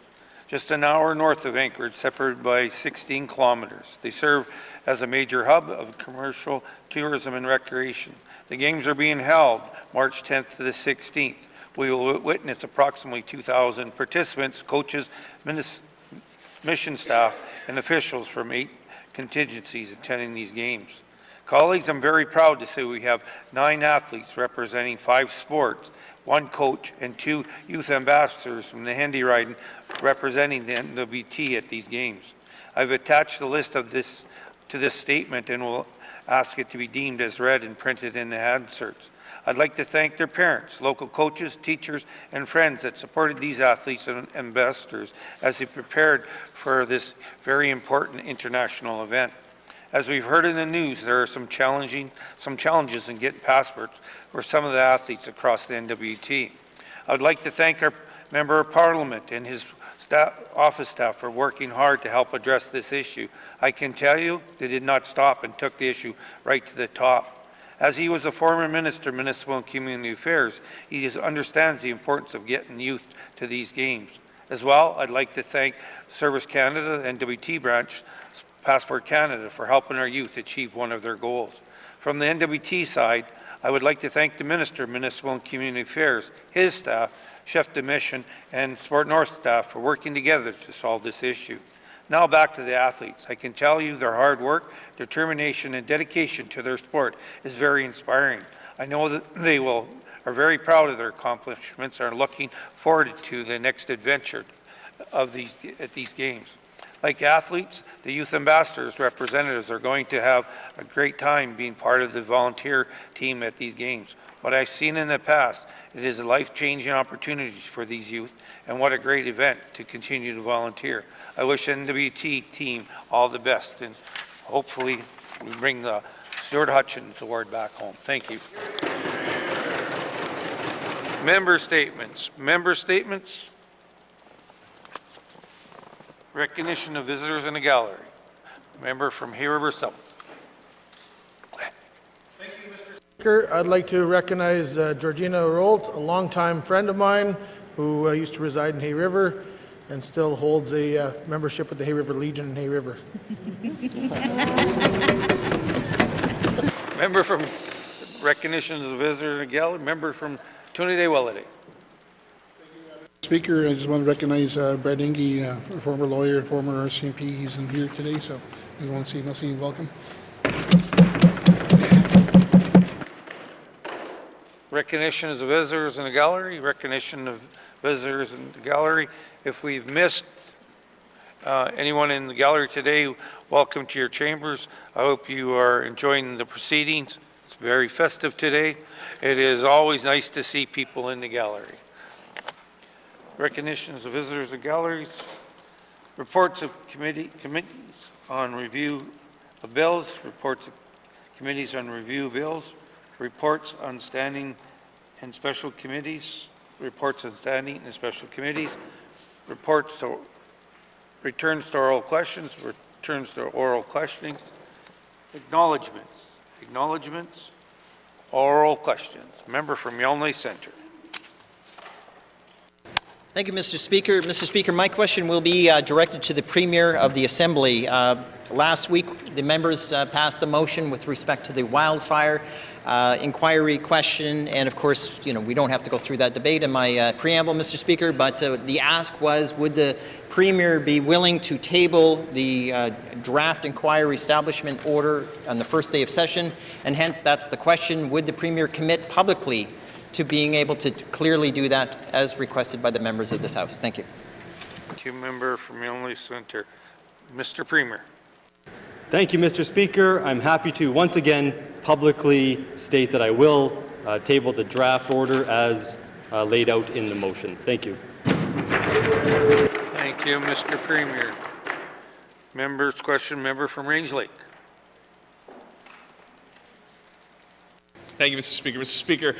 just an hour north of Anchorage, separated by 16 kilometers. They serve as a major hub of commercial tourism and recreation. The games are being held March 10th to the 16th. We will witness approximately 2,000 participants, coaches, mission staff, and officials from 8 contingencies attending these games. Colleagues, I'm very proud to say we have 9 athletes representing 5 sports, 1 coach, and 2 youth ambassadors from the handy riding representing the N.W.T at these games. I've attached the list of this to this statement and will ask it to be deemed as read and printed in the inserts. I'd like to thank their parents, local coaches, teachers, and friends that supported these athletes and ambassadors as they prepared for this very important international event. As we've heard in the news, there are some challenges in getting passports for some of the athletes across the N.W.T. I would like to thank our Member of Parliament and his office staff for working hard to help address this issue. I can tell you they did not stop and took the issue right to the top. As he was a former minister, Municipal and Community Affairs, he understands the importance of getting youth to these games. As well, I'd like to thank Service Canada and N.W.T branch, Passport Canada, for helping our youth achieve one of their goals. From the N.W.T side, I would like to thank the Minister of Municipal and Community Affairs, his staff, Chef de Mission, and Sport North staff for working together to solve this issue. Now back to the athletes. I can tell you their hard work, determination, and dedication to their sport is very inspiring. I know that they are very proud of their accomplishments and are looking forward to the next adventure of these games. Like athletes, the youth ambassadors representatives are going to have a great time being part of the volunteer team at these games. What I've seen in the past, it is a life-changing opportunity for these youth, and what a great event to continue to volunteer. I wish N.W.T. team all the best, and hopefully we bring the Stuart Hutchins Award back home. Thank you. Member statements. Member statements. Recognition of visitors in the gallery. Member from Hay River South. Thank you, Mr. Speaker. I'd like to recognize Georgina Rolt, a longtime friend of mine who used to reside in Hay River and still holds a membership with the Hay River Legion in Hay River. Member from recognition of the visitor in the gallery. Member from Trinidad Welladay. Speaker, I just want to recognize Brad Inge, former lawyer, former RCMP. He's in here today, so we want to see him. Welcome. Recognition of the visitors in the gallery. Recognition of visitors in the gallery. If we've missed anyone in the gallery today, welcome to your chambers. I hope you are enjoying the proceedings. It's very festive today. It is always nice to see people in the gallery. Recognitions of visitors and galleries. Reports of committees on review of bills. Reports of committees on review of bills. Reports on standing and special committees. Reports on standing and special committees. Reports to returns to oral questions. Returns to oral questioning. Acknowledgements. Acknowledgements. Oral questions. Member from Yellowknife Centre. Thank you, Mr. Speaker. Mr. Speaker, my question will be directed to the Premier of the Assembly. Last week, the members passed a motion with respect to the wildfire inquiry question, and of course, we don't have to go through that debate in my preamble, Mr. Speaker, but the ask was, would the Premier be willing to table the draft inquiry establishment order on the first day of session? And hence, that's the question, would the Premier commit publicly to being able to clearly do that as requested by the members of this House? Thank you. Thank you, Member from Yellowknife Centre. Mr. Premier. Thank you, Mr. Speaker. I'm happy to once again publicly state that I will table the draft order as laid out in the motion. Thank you. Thank you, Mr. Premier. Member's question, member from Range Lake. Thank you, Mr. Speaker. Mr. Speaker,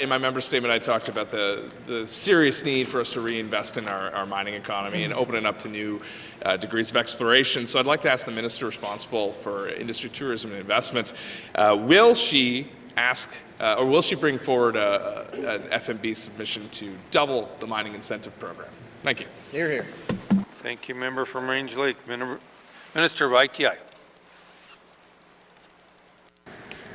in my member statement, I talked about the serious need for us to reinvest in our mining economy and open it up to new degrees of exploration. So I'd like to ask the minister responsible for industry, tourism, and investment, will she bring forward an FMB submission to double the mining incentive program? Thank you. Hear, hear. Thank you, member from Range Lake. Minister of ITI.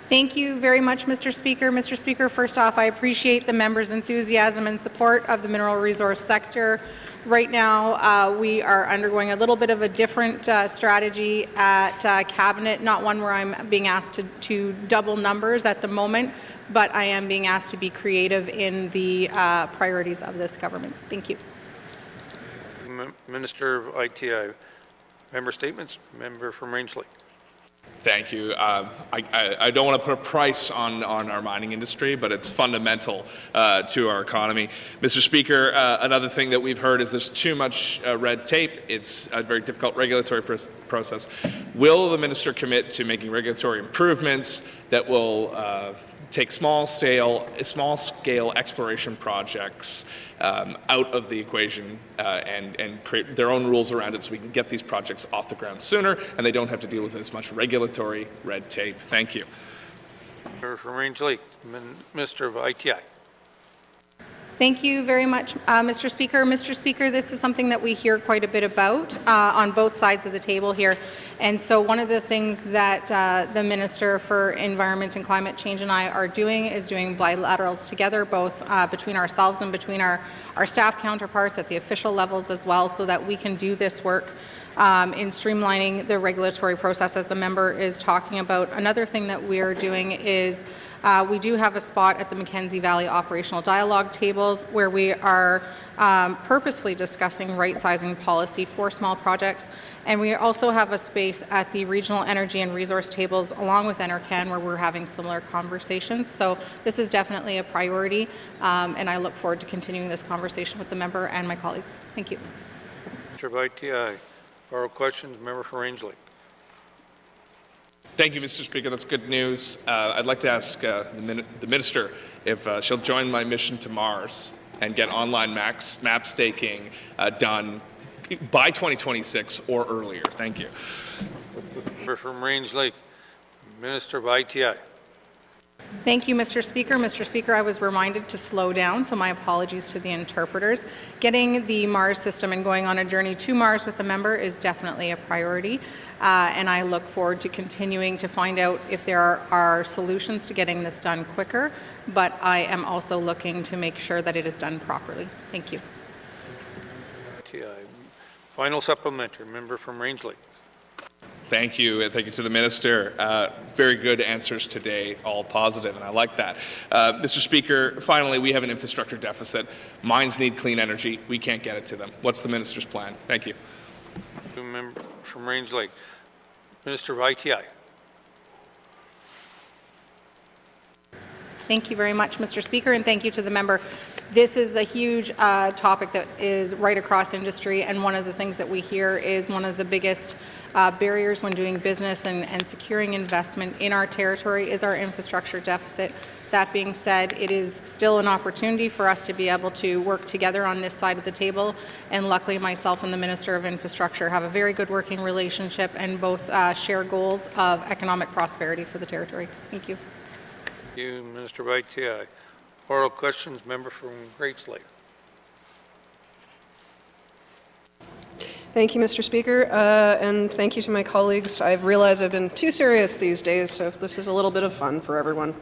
Thank you very much, Mr. Speaker. Mr. Speaker, first off, I appreciate the members' enthusiasm and support of the mineral resource sector. Right now, we are undergoing a little bit of a different strategy at Cabinet, not one where I'm being asked to double numbers at the moment, but I am being asked to be creative in the priorities of this government. Thank you. Minister of ITI. Member statements. Member from Range Lake. Thank you. I don't want to put a price on our mining industry, but it's fundamental to our economy. Mr. Speaker, another thing that we've heard is there's too much red tape. It's a very difficult regulatory process. Will the minister commit to making regulatory improvements that will take small-scale exploration projects out of the equation and create their own rules around it so we can get these projects off the ground sooner and they don't have to deal with as much regulatory red tape? Thank you. From Range Lake, Minister of ITI. Thank you very much, Mr. Speaker. Mr. Speaker, this is something that we hear quite a bit about on both sides of the table here. And so one of the things that the Minister for Environment and Climate Change and I are doing is doing bilaterals together, both between ourselves and between our staff counterparts at the official levels as well, so that we can do this work in streamlining the regulatory process as the member is talking about. Another thing that we are doing is we do have a spot at the Mackenzie Valley Operational Dialogue tables where we are purposefully discussing right-sizing policy for small projects. And we also have a space at the Regional Energy and Resource tables along with NRCan where we're having similar conversations. So this is definitely a priority, and I look forward to continuing this conversation with the member and my colleagues. Thank you. Mr. YTI. Oral questions, member for Range Lake. Thank you, Mr. Speaker. That's good news. I'd like to ask the Minister if she'll join my mission to Mars and get online map staking done by 2026 or earlier. Thank you. Member from Range Lake, Minister of ITI. Thank you, Mr. Speaker. Mr. Speaker, I was reminded to slow down, so my apologies to the interpreters. Getting the Mars system and going on a journey to Mars with the member is definitely a priority, and I look forward to continuing to find out if there are solutions to getting this done quicker, but I am also looking to make sure that it is done properly. Thank you. ITI. Final supplementary, member from Range Lake. Thank you, and thank you to the Minister. Very good answers today, all positive, and I like that. Mr. Speaker, finally, we have an infrastructure deficit. Mines need clean energy. We can't get it to them. What's the Minister's plan? Thank you. Member from Range Lake, Minister of ITI. Thank you very much, Mr. Speaker, and thank you to the member. This is a huge topic that is right across industry, and one of the things that we hear is one of the biggest barriers when doing business and securing investment in our territory is our infrastructure deficit. That being said, it is still an opportunity for us to be able to work together on this side of the table, and luckily myself and the Minister of Infrastructure have a very good working relationship and both share goals of economic prosperity for the territory. Thank you. Thank you, Minister of ITI. Oral questions, member from Great Slave. Thank you, Mr. Speaker, and thank you to my colleagues. I've realized I've been too serious these days, so this is a little bit of fun for everyone.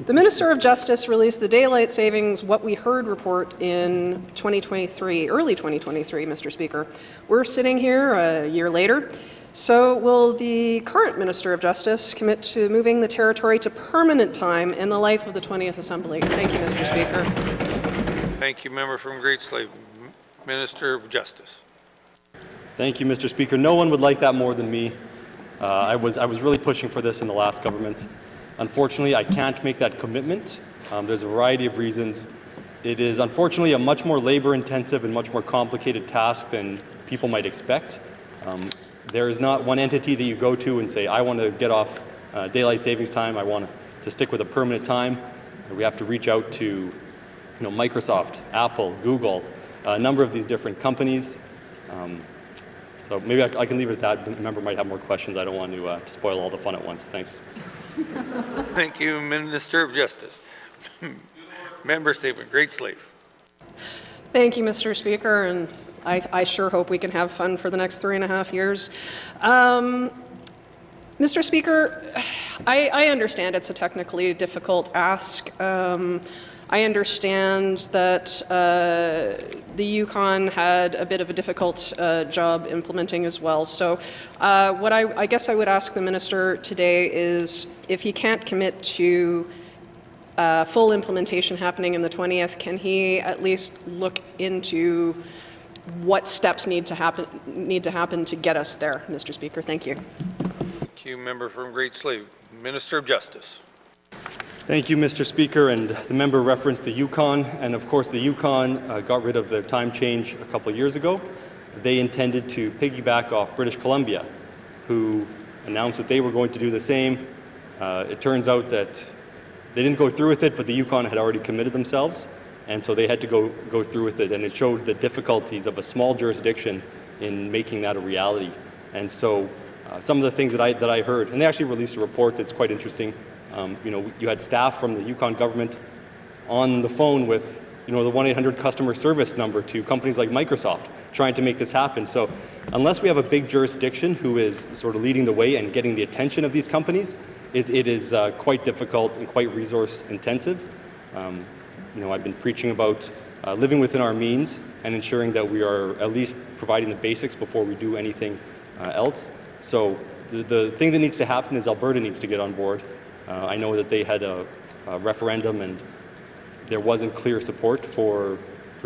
The Minister of Justice released the Daylight Savings What We Heard report in 2023, early 2023, Mr. Speaker. We're sitting here a year later. So will the current Minister of Justice commit to moving the territory to permanent time in the life of the 20th Assembly? Thank you, Mr. Speaker. Thank you, member from Great Slave. Minister of Justice. Thank you, Mr. Speaker. No one would like that more than me. I was really pushing for this in the last government. Unfortunately, I can't make that commitment. There's a variety of reasons. It is unfortunately a much more labor-intensive and much more complicated task than people might expect. There is not one entity that you go to and say, I want to get off daylight savings time, I want to stick with a permanent time. We have to reach out to Microsoft, Apple, Google, a number of these different companies. So maybe I can leave it at that. The member might have more questions. I don't want to spoil all the fun at once. Thanks. Thank you, Minister of Justice. Member statement, Great Slave. Thank you, Mr. Speaker, and I sure hope we can have fun for the next 3.5 years. Mr. Speaker, I understand it's a technically difficult ask. I understand that the Yukon had a bit of a difficult job implementing as well. So what I guess I would ask the Minister today is if he can't commit to full implementation happening in the 20th, can he at least look into what steps need to happen to get us there, Mr. Speaker? Thank you. Thank you, member from Great Slave. Minister of Justice. Thank you, Mr. Speaker, and the member referenced the Yukon, and of course the Yukon got rid of their time change a couple of years ago. They intended to piggyback off British Columbia, who announced that they were going to do the same. It turns out that they didn't go through with it, but the Yukon had already committed themselves, and so they had to go through with it, and it showed the difficulties of a small jurisdiction in making that a reality. And so some of the things that I heard, and they actually released a report that's quite interesting. You had staff from the Yukon government on the phone with, the 1-800 customer service number to companies like Microsoft trying to make this happen. So unless we have a big jurisdiction who is sort of leading the way and getting the attention of these companies, it is quite difficult and quite resource intensive. I've been preaching about living within our means, and ensuring that we are at least providing the basics before we do anything else. So the thing that needs to happen is Alberta needs to get on board. I know that they had a referendum and there wasn't clear support for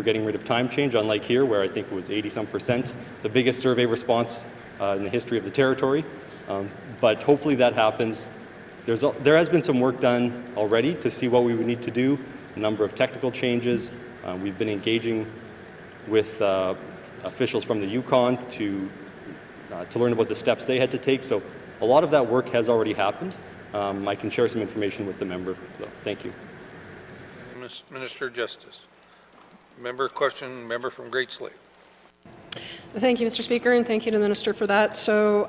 getting rid of time change, unlike here where I think it was 80-some%, the biggest survey response in the history of the territory. But hopefully that happens. There has been some work done already to see what we would need to do, a number of technical changes. We've been engaging with officials from the Yukon to learn about the steps they had to take. So a lot of that work has already happened. I can share some information with the member. So, thank you. Minister of Justice. Member question, member from Great Slave. Thank you, Mr. Speaker, and thank you to the Minister for that. So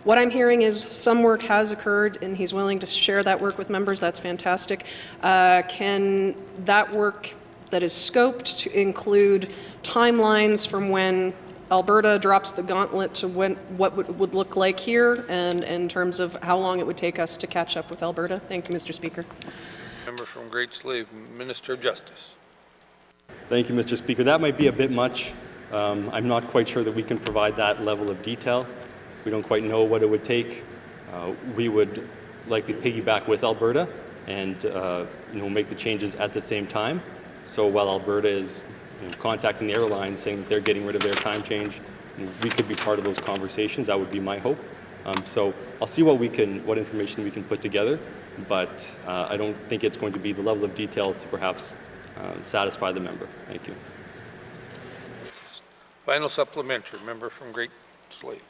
what I'm hearing is some work has occurred and he's willing to share that work with members. That's fantastic. Can that work that is scoped to include timelines from when Alberta drops the gauntlet to what would look like here, and in terms of how long it would take us to catch up with Alberta? Thank you, Mr. Speaker. Member from Great Slave, Minister of Justice. Thank you, Mr. Speaker. That might be a bit much. I'm not quite sure that we can provide that level of detail. We don't quite know what it would take. We would likely piggyback with Alberta and make the changes at the same time. So while Alberta is contacting the airlines saying that they're getting rid of their time change, we could be part of those conversations. That would be my hope. So I'll see what information we can put together, but I don't think it's going to be the level of detail to perhaps satisfy the member. Thank you. Final supplementary, member from Great Slave.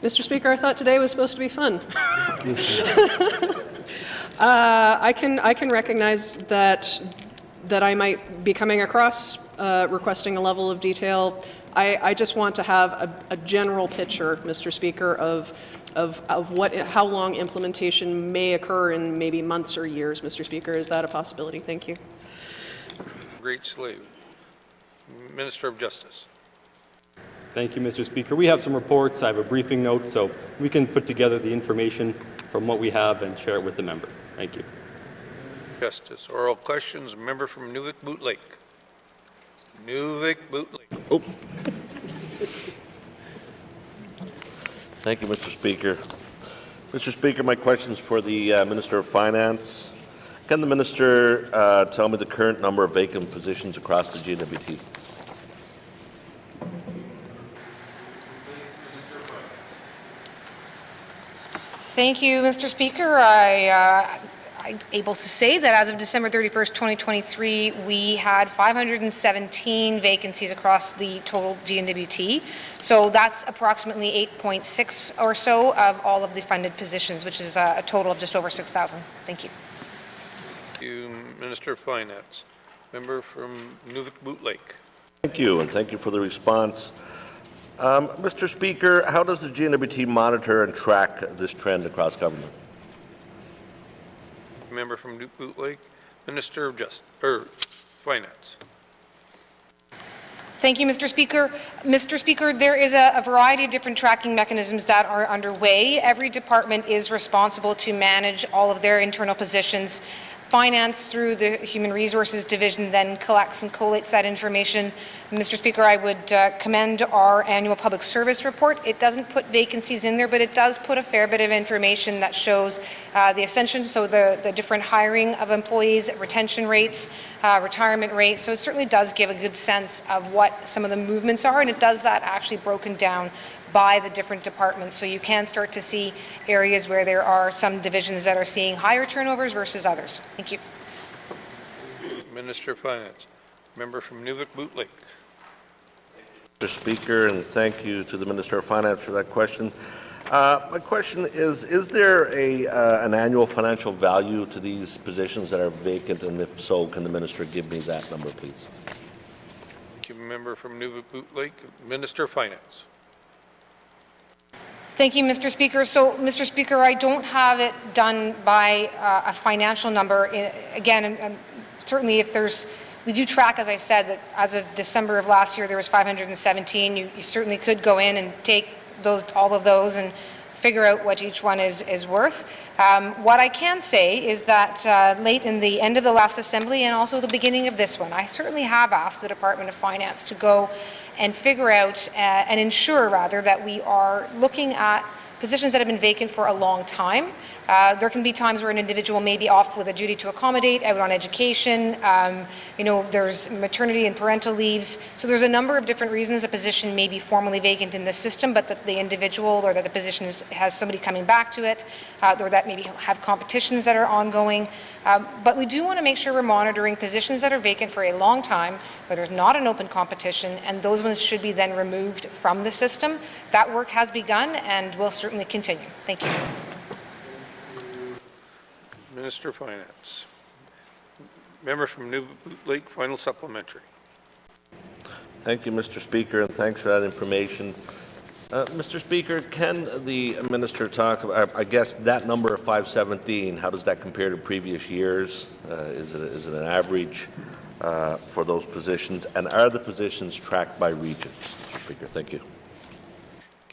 Mr. Speaker, I thought today was supposed to be fun. I can recognize that I might be coming across requesting a level of detail. I just want to have a general picture, Mr. Speaker, of how long implementation may occur in maybe months or years, Mr. Speaker. Is that a possibility? Thank you. Great Slave. Minister of Justice. Thank you, Mr. Speaker. We have some reports. I have a briefing note, so we can put together the information from what we have and share it with the member. Thank you. Justice. Oral questions. Member from Nunavut Lake. Nunavut Lake. Oh. Thank you, Mr. Speaker. Mr. Speaker, my question is for the Minister of Finance. Can the Minister tell me the current number of vacant positions across the N.W.T? Thank you, Mr. Speaker. I'm able to say that as of December 31st, 2023, we had 517 vacancies across the total N.W.T. So that's approximately 8.6 or so of all of the funded positions, which is a total of just over 6,000. Thank you. Thank you, Minister of Finance. Member from Nunavut Lake. Thank you, and thank you for the response. Mr. Speaker, how does the N.W.T monitor and track this trend across government? Member from Nunavut Lake, Minister of Finance. Thank you, Mr. Speaker. Mr. Speaker, there is a variety of different tracking mechanisms that are underway. Every department is responsible to manage all of their internal positions. Finance, through the Human Resources Division, then collects and collates that information. Mr. Speaker, I would commend our annual public service report. It doesn't put vacancies in there, but it does put a fair bit of information that shows the ascension, so the different hiring of employees, retention rates, retirement rates. So it certainly does give a good sense of what some of the movements are, and it does that actually broken down by the different departments. So you can start to see areas where there are some divisions that are seeing higher turnovers versus others. Thank you. Minister of Finance. Member from Nunavut Lake. Mr. Speaker, and thank you to the Minister of Finance for that question. My question is there an annual financial value to these positions that are vacant, and if so, can the Minister give me that number, please? Thank you, Member from Nunavut Lake. Minister of Finance. Thank you, Mr. Speaker. So, Mr. Speaker, I don't have it done by a financial number. Again, certainly if we do track, as I said, that as of December of last year, there was 517. You certainly could go in and take all of those and figure out what each one is worth. What I can say is that late in the end of the last Assembly and also the beginning of this one, I certainly have asked the Department of Finance to go and figure out and ensure, rather, that we are looking at positions that have been vacant for a long time. There can be times where an individual may be off with a duty to accommodate, out on education, there's maternity and parental leaves. So there's a number of different reasons a position may be formally vacant in the system, but that the individual or that the position has somebody coming back to it, or that maybe have competitions that are ongoing. But we do want to make sure we're monitoring positions that are vacant for a long time, where there's not an open competition, and those ones should be then removed from the system. That work has begun and will certainly continue. Thank you. Minister of Finance. Member from New Lake, final supplementary. Thank you, Mr. Speaker, and thanks for that information. Mr. Speaker, can the minister talk about, I guess, that number of 517, how does that compare to previous years? Is it an average for those positions? And are the positions tracked by region, Mr. Speaker? Thank you.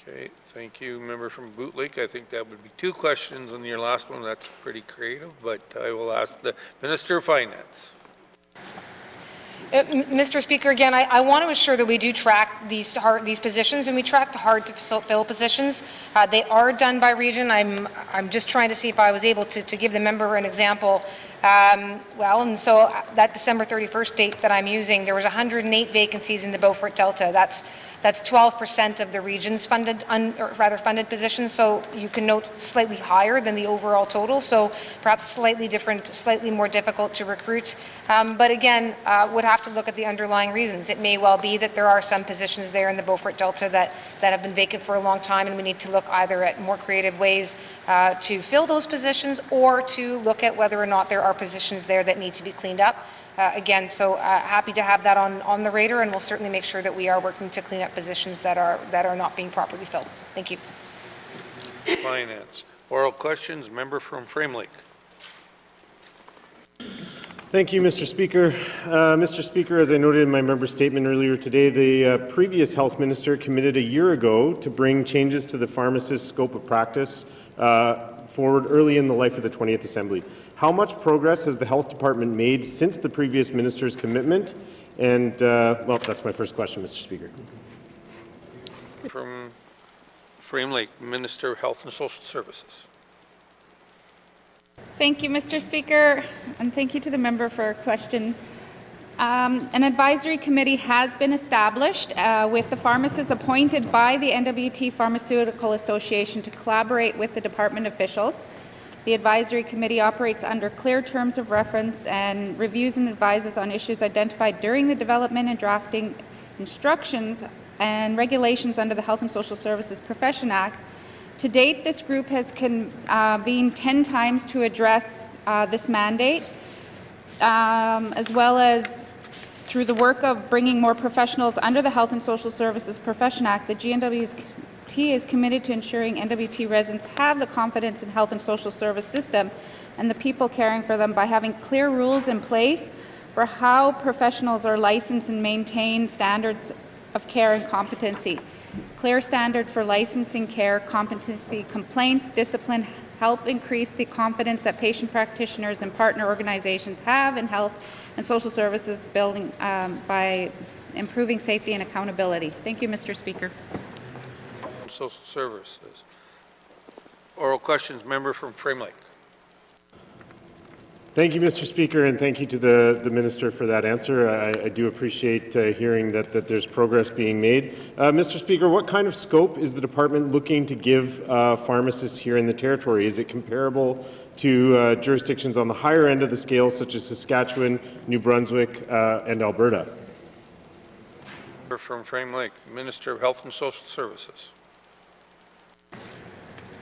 Okay, thank you. Member from Boot Lake. I think that would be 2 questions on your last one. That's pretty creative, but I will ask the Minister of Finance. Mr. Speaker, again, I want to assure that we do track these positions, and we track the hard to fill positions. They are done by region. I'm just trying to see if I was able to give the member an example. And so that December 31st date that I'm using, there was 108 vacancies in the Beaufort Delta. That's 12% of the region's funded positions. So you can note slightly higher than the overall total. So perhaps slightly different, slightly more difficult to recruit. But again, would have to look at the underlying reasons. It may well be that there are some positions there in the Beaufort Delta that have been vacant for a long time, and we need to look either at more creative ways to fill those positions, or to look at whether or not there are positions there that need to be cleaned up. Again, so happy to have that on the radar, and we'll certainly make sure that we are working to clean up positions that are not being properly filled. Thank you. Finance. Oral questions. Member from Frame Lake. Thank you, Mr. Speaker. Mr. Speaker, as I noted in my member statement earlier today, the previous health minister committed a year ago to bring changes to the pharmacist scope of practice forward early in the life of the 20th Assembly. How much progress has the health department made since the previous minister's commitment? And, well, that's my first question, Mr. Speaker. From Frame Lake, Minister of Health and Social Services. Thank you, Mr. Speaker, and thank you to the member for her question. An advisory committee has been established with the pharmacists appointed by the N.W.T. Pharmaceutical Association to collaborate with the department officials. The advisory committee operates under clear terms of reference and reviews and advises on issues identified during the development and drafting instructions and regulations under the Health and Social Services Profession Act. To date, this group has convened 10 times to address this mandate, as well as through the work of bringing more professionals under the Health and Social Services Profession Act. The N.W.T. is committed to ensuring N.W.T. residents have the confidence in health and social service system and the people caring for them by having clear rules in place for how professionals are licensed and maintain standards of care and competency. Clear standards for licensing, care, competency, complaints, discipline help increase the confidence that patient practitioners and partner organizations have in health and social services building by improving safety and accountability. Thank you, Mr. Speaker. Social Services. Oral questions. Member from Frame Lake. Thank you, Mr. Speaker, and thank you to the Minister for that answer. I do appreciate hearing that there's progress being made. Mr. Speaker, what kind of scope is the department looking to give pharmacists here in the territory? Is it comparable to jurisdictions on the higher end of the scale, such as Saskatchewan, New Brunswick, and Alberta? Member from Frame Lake, Minister of Health and Social Services.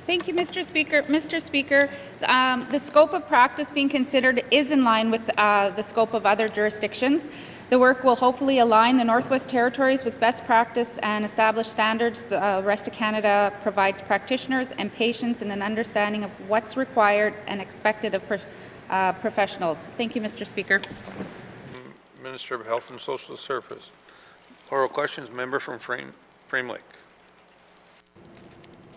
Thank you, Mr. Speaker. Mr. Speaker, the scope of practice being considered is in line with the scope of other jurisdictions. The work will hopefully align the Northwest Territories with best practice and establish standards. The rest of Canada provides practitioners and patients in an understanding of what's required and expected of professionals. Thank you, Mr. Speaker. Minister of Health and Social Services. Oral questions. Member from Frame Lake.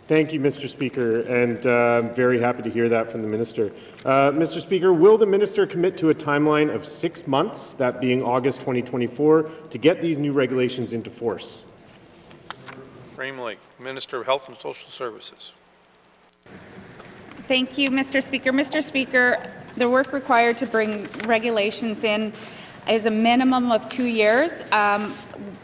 Thank you, Mr. Speaker, and I'm very happy to hear that from the Minister. Mr. Speaker, will the Minister commit to a timeline of 6 months, that being August 2024, to get these new regulations into force? Frame Lake, Minister of Health and Social Services. Thank you, Mr. Speaker. Mr. Speaker, the work required to bring regulations in is a minimum of 2 years.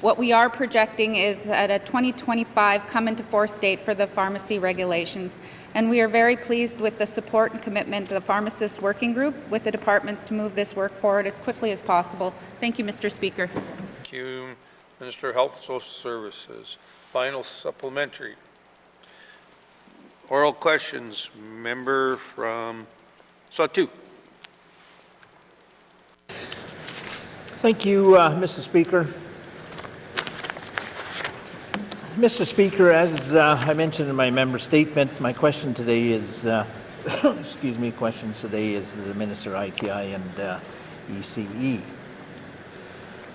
What we are projecting is at a 2025 come into force date for the pharmacy regulations. And we are very pleased with the support and commitment of the Pharmacists Working Group with the departments to move this work forward as quickly as possible. Thank you, Mr. Speaker. Thank you, Minister of Health and Social Services. Final supplementary. Oral questions. Member from Satu. Thank you, Mr. Speaker. Mr. Speaker, as I mentioned in my member statement, my question today is, questions today is the Minister ITI and ECE.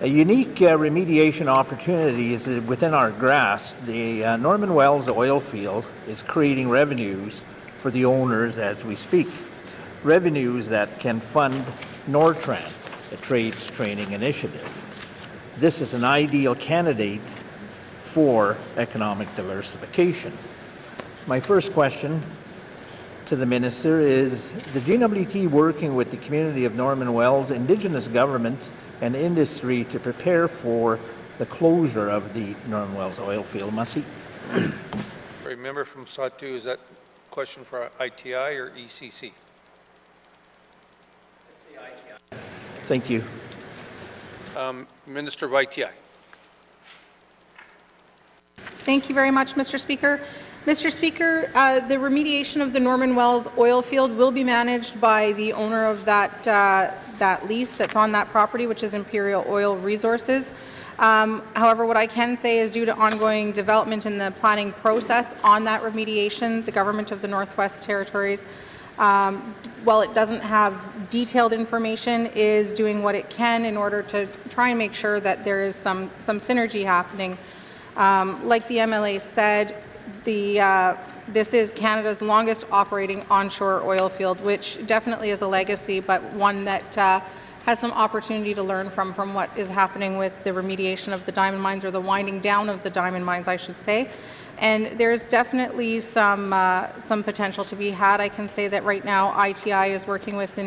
A unique remediation opportunity is within our grasp. The Norman Wells oil field is creating revenues for the owners as we speak. Revenues that can fund Nortran, a trades training initiative. This is an ideal candidate for economic diversification. My first question to the Minister is, the N.W.T working with the community of Norman Wells, Indigenous governments and industry to prepare for the closure of the Norman Wells oil field? Mussy. Sorry, member from Satu, is that question for ITI or ECC? Thank you. Minister of ITI. Thank you very much, Mr. Speaker. Mr. Speaker, the remediation of the Norman Wells oil field will be managed by the owner of that lease that's on that property, which is Imperial Oil Resources. However, what I can say is due to ongoing development in the planning process on that remediation, the Government of the Northwest Territories, while it doesn't have detailed information, is doing what it can in order to try and make sure that there is some synergy happening. Like the MLA said, this is Canada's longest operating onshore oil field, which definitely is a legacy, but one that has some opportunity to learn from what is happening with the remediation of the diamond mines, or the winding down of the diamond mines, I should say. And there's definitely some potential to be had. I can say that right now ITI is working with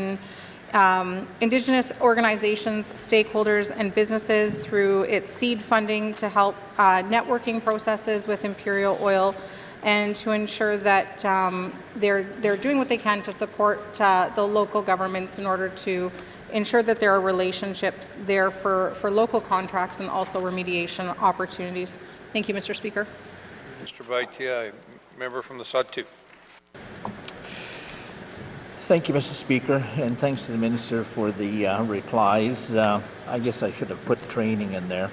Indigenous organizations, stakeholders, and businesses through its seed funding to help networking processes with Imperial Oil, and to ensure that they're doing what they can to support the local governments in order to ensure that there are relationships there for local contracts and also remediation opportunities. Thank you, Mr. Speaker. Mr. ITI, member from the Satu. Thank you, Mr. Speaker, and thanks to the Minister for the replies. I guess I should have put training in there.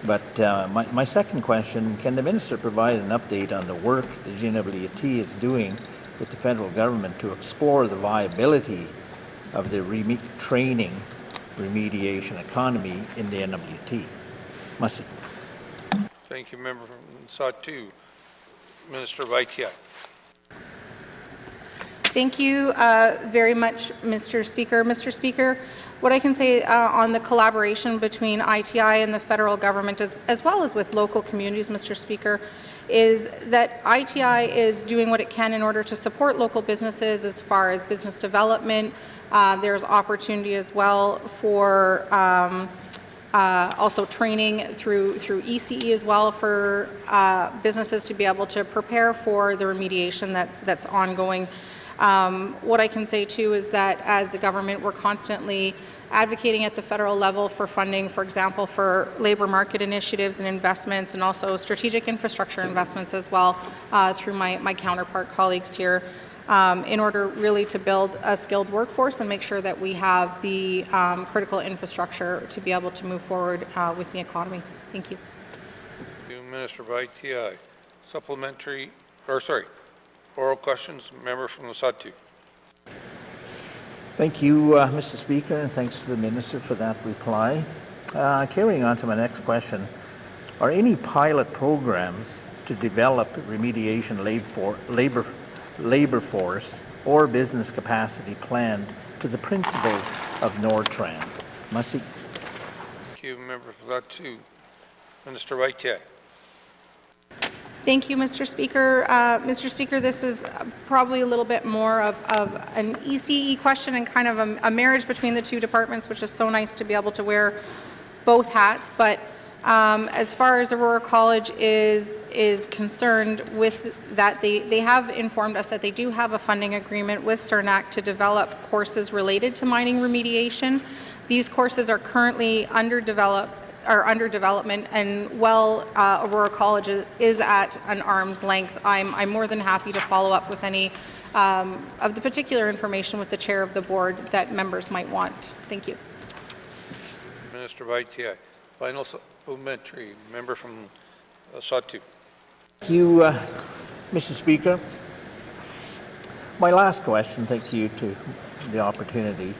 But my second question, can the Minister provide an update on the work the N.W.T is doing with the federal government to explore the viability of the training remediation economy in the N.W.T? Mussy. Thank you, member from Satu. Minister of ITI. Thank you very much, Mr. Speaker. Mr. Speaker, what I can say on the collaboration between ITI and the federal government, as well as with local communities, Mr. Speaker, is that ITI is doing what it can in order to support local businesses as far as business development. There's opportunity as well for also training through ECE as well for businesses to be able to prepare for the remediation that's ongoing. What I can say too is that as the government, we're constantly advocating at the federal level for funding, for example, for labor market initiatives and investments, and also strategic infrastructure investments as well through my counterpart colleagues here, in order really to build a skilled workforce and make sure that we have the critical infrastructure to be able to move forward with the economy. Thank you. Thank you, Minister of ITI. Supplementary, oral questions, member from the Satu. Thank you, Mr. Speaker, and thanks to the Minister for that reply. Carrying on to my next question, are any pilot programs to develop remediation labor force or business capacity planned to the principles of Nortran. Mussy. Thank you, Member for that too. Minister White. Thank you, Mr. Speaker. Mr. Speaker, this is probably a little bit more of an ECE question and kind of a marriage between the two departments, which is so nice to be able to wear both hats. But as far as Aurora College is concerned with that, they have informed us that they do have a funding agreement with CERNAC to develop courses related to mining remediation. These courses are currently under development, and while Aurora College is at an arm's length, I'm more than happy to follow up with any of the particular information with the chair of the board that members might want. Thank you. Minister White. Final supplementary, member from Satu. Thank you, Mr. Speaker. My last question, thank you to the opportunity.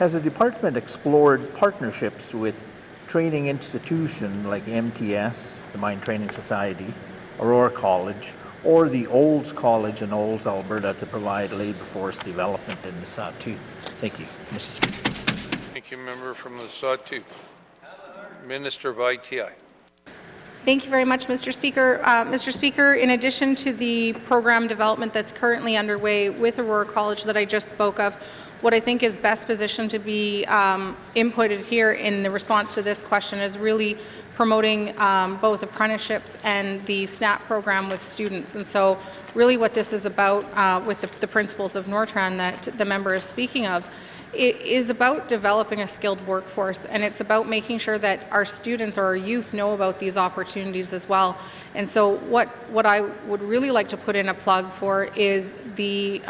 Has the department explored partnerships with training institution like MTS, the Mine Training Society, Aurora College, or the Olds College in Olds, Alberta to provide labor force development in the Satu? Thank you, Mr. Speaker. Thank you, member from the Satu. Minister White. Thank you very much, Mr. Speaker. Mr. Speaker, in addition to the program development that's currently underway with Aurora College that I just spoke of, what I think is best positioned to be inputted here in the response to this question is really promoting both apprenticeships and the SNAP program with students. And so really what this is about with the principles of Nortran that the member is speaking of, it is about developing a skilled workforce, and it's about making sure that our students or our youth know about these opportunities as well. And so what I would really like to put in a plug for is the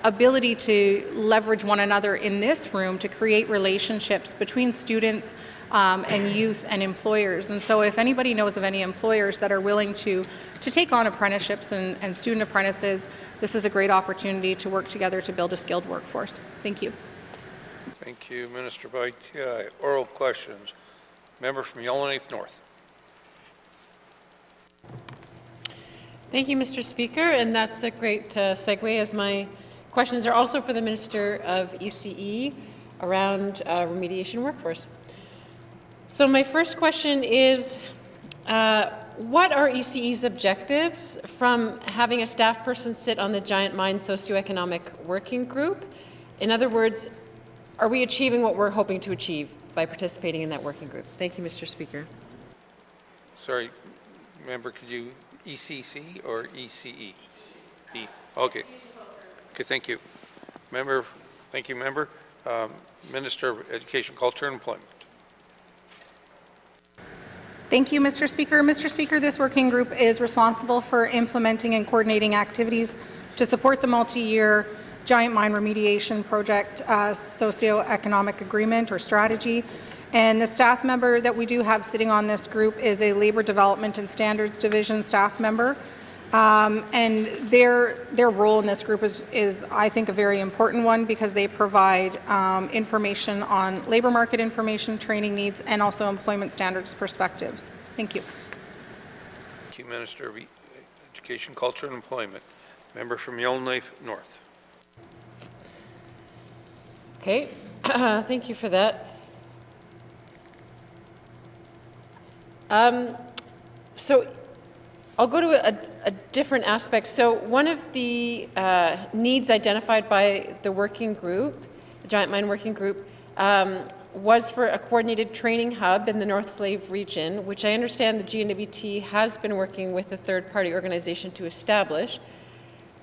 ability to leverage one another in this room to create relationships between students and youth and employers. And so if anybody knows of any employers that are willing to take on apprenticeships and student apprentices, this is a great opportunity to work together to build a skilled workforce. Thank you. Thank you, Minister White. Oral questions. Member from Yellowknife North. Thank you, Mr. Speaker, and that's a great segue, as my questions are also for the Minister of ECE around remediation workforce. So my first question is, what are ECE's objectives from having a staff person sit on the Giant Mine Socioeconomic Working Group? In other words, are we achieving what we're hoping to achieve by participating in that working group? Thank you, Mr. Speaker. Sorry, member, could you ECC or ECE? E. Okay. Okay, thank you. Member, thank you, member. Minister of Education, Culture and Employment. Thank you, Mr. Speaker. Mr. Speaker, this working group is responsible for implementing and coordinating activities to support the multi-year Giant Mine Remediation Project Socioeconomic Agreement or Strategy. And the staff member that we do have sitting on this group is a Labour Development and Standards Division staff member. And their role in this group is, I think, a very important one because they provide information on labour market information, training needs, and also employment standards perspectives. Thank you. Thank you, Minister of Education, Culture and Employment. Member from Yellowknife North. Okay, thank you for that. So I'll go to a different aspect. So one of the needs identified by the working group, the Giant Mine Working Group, was for a coordinated training hub in the North Slave region, which I understand the N.W.T has been working with a third-party organization to establish.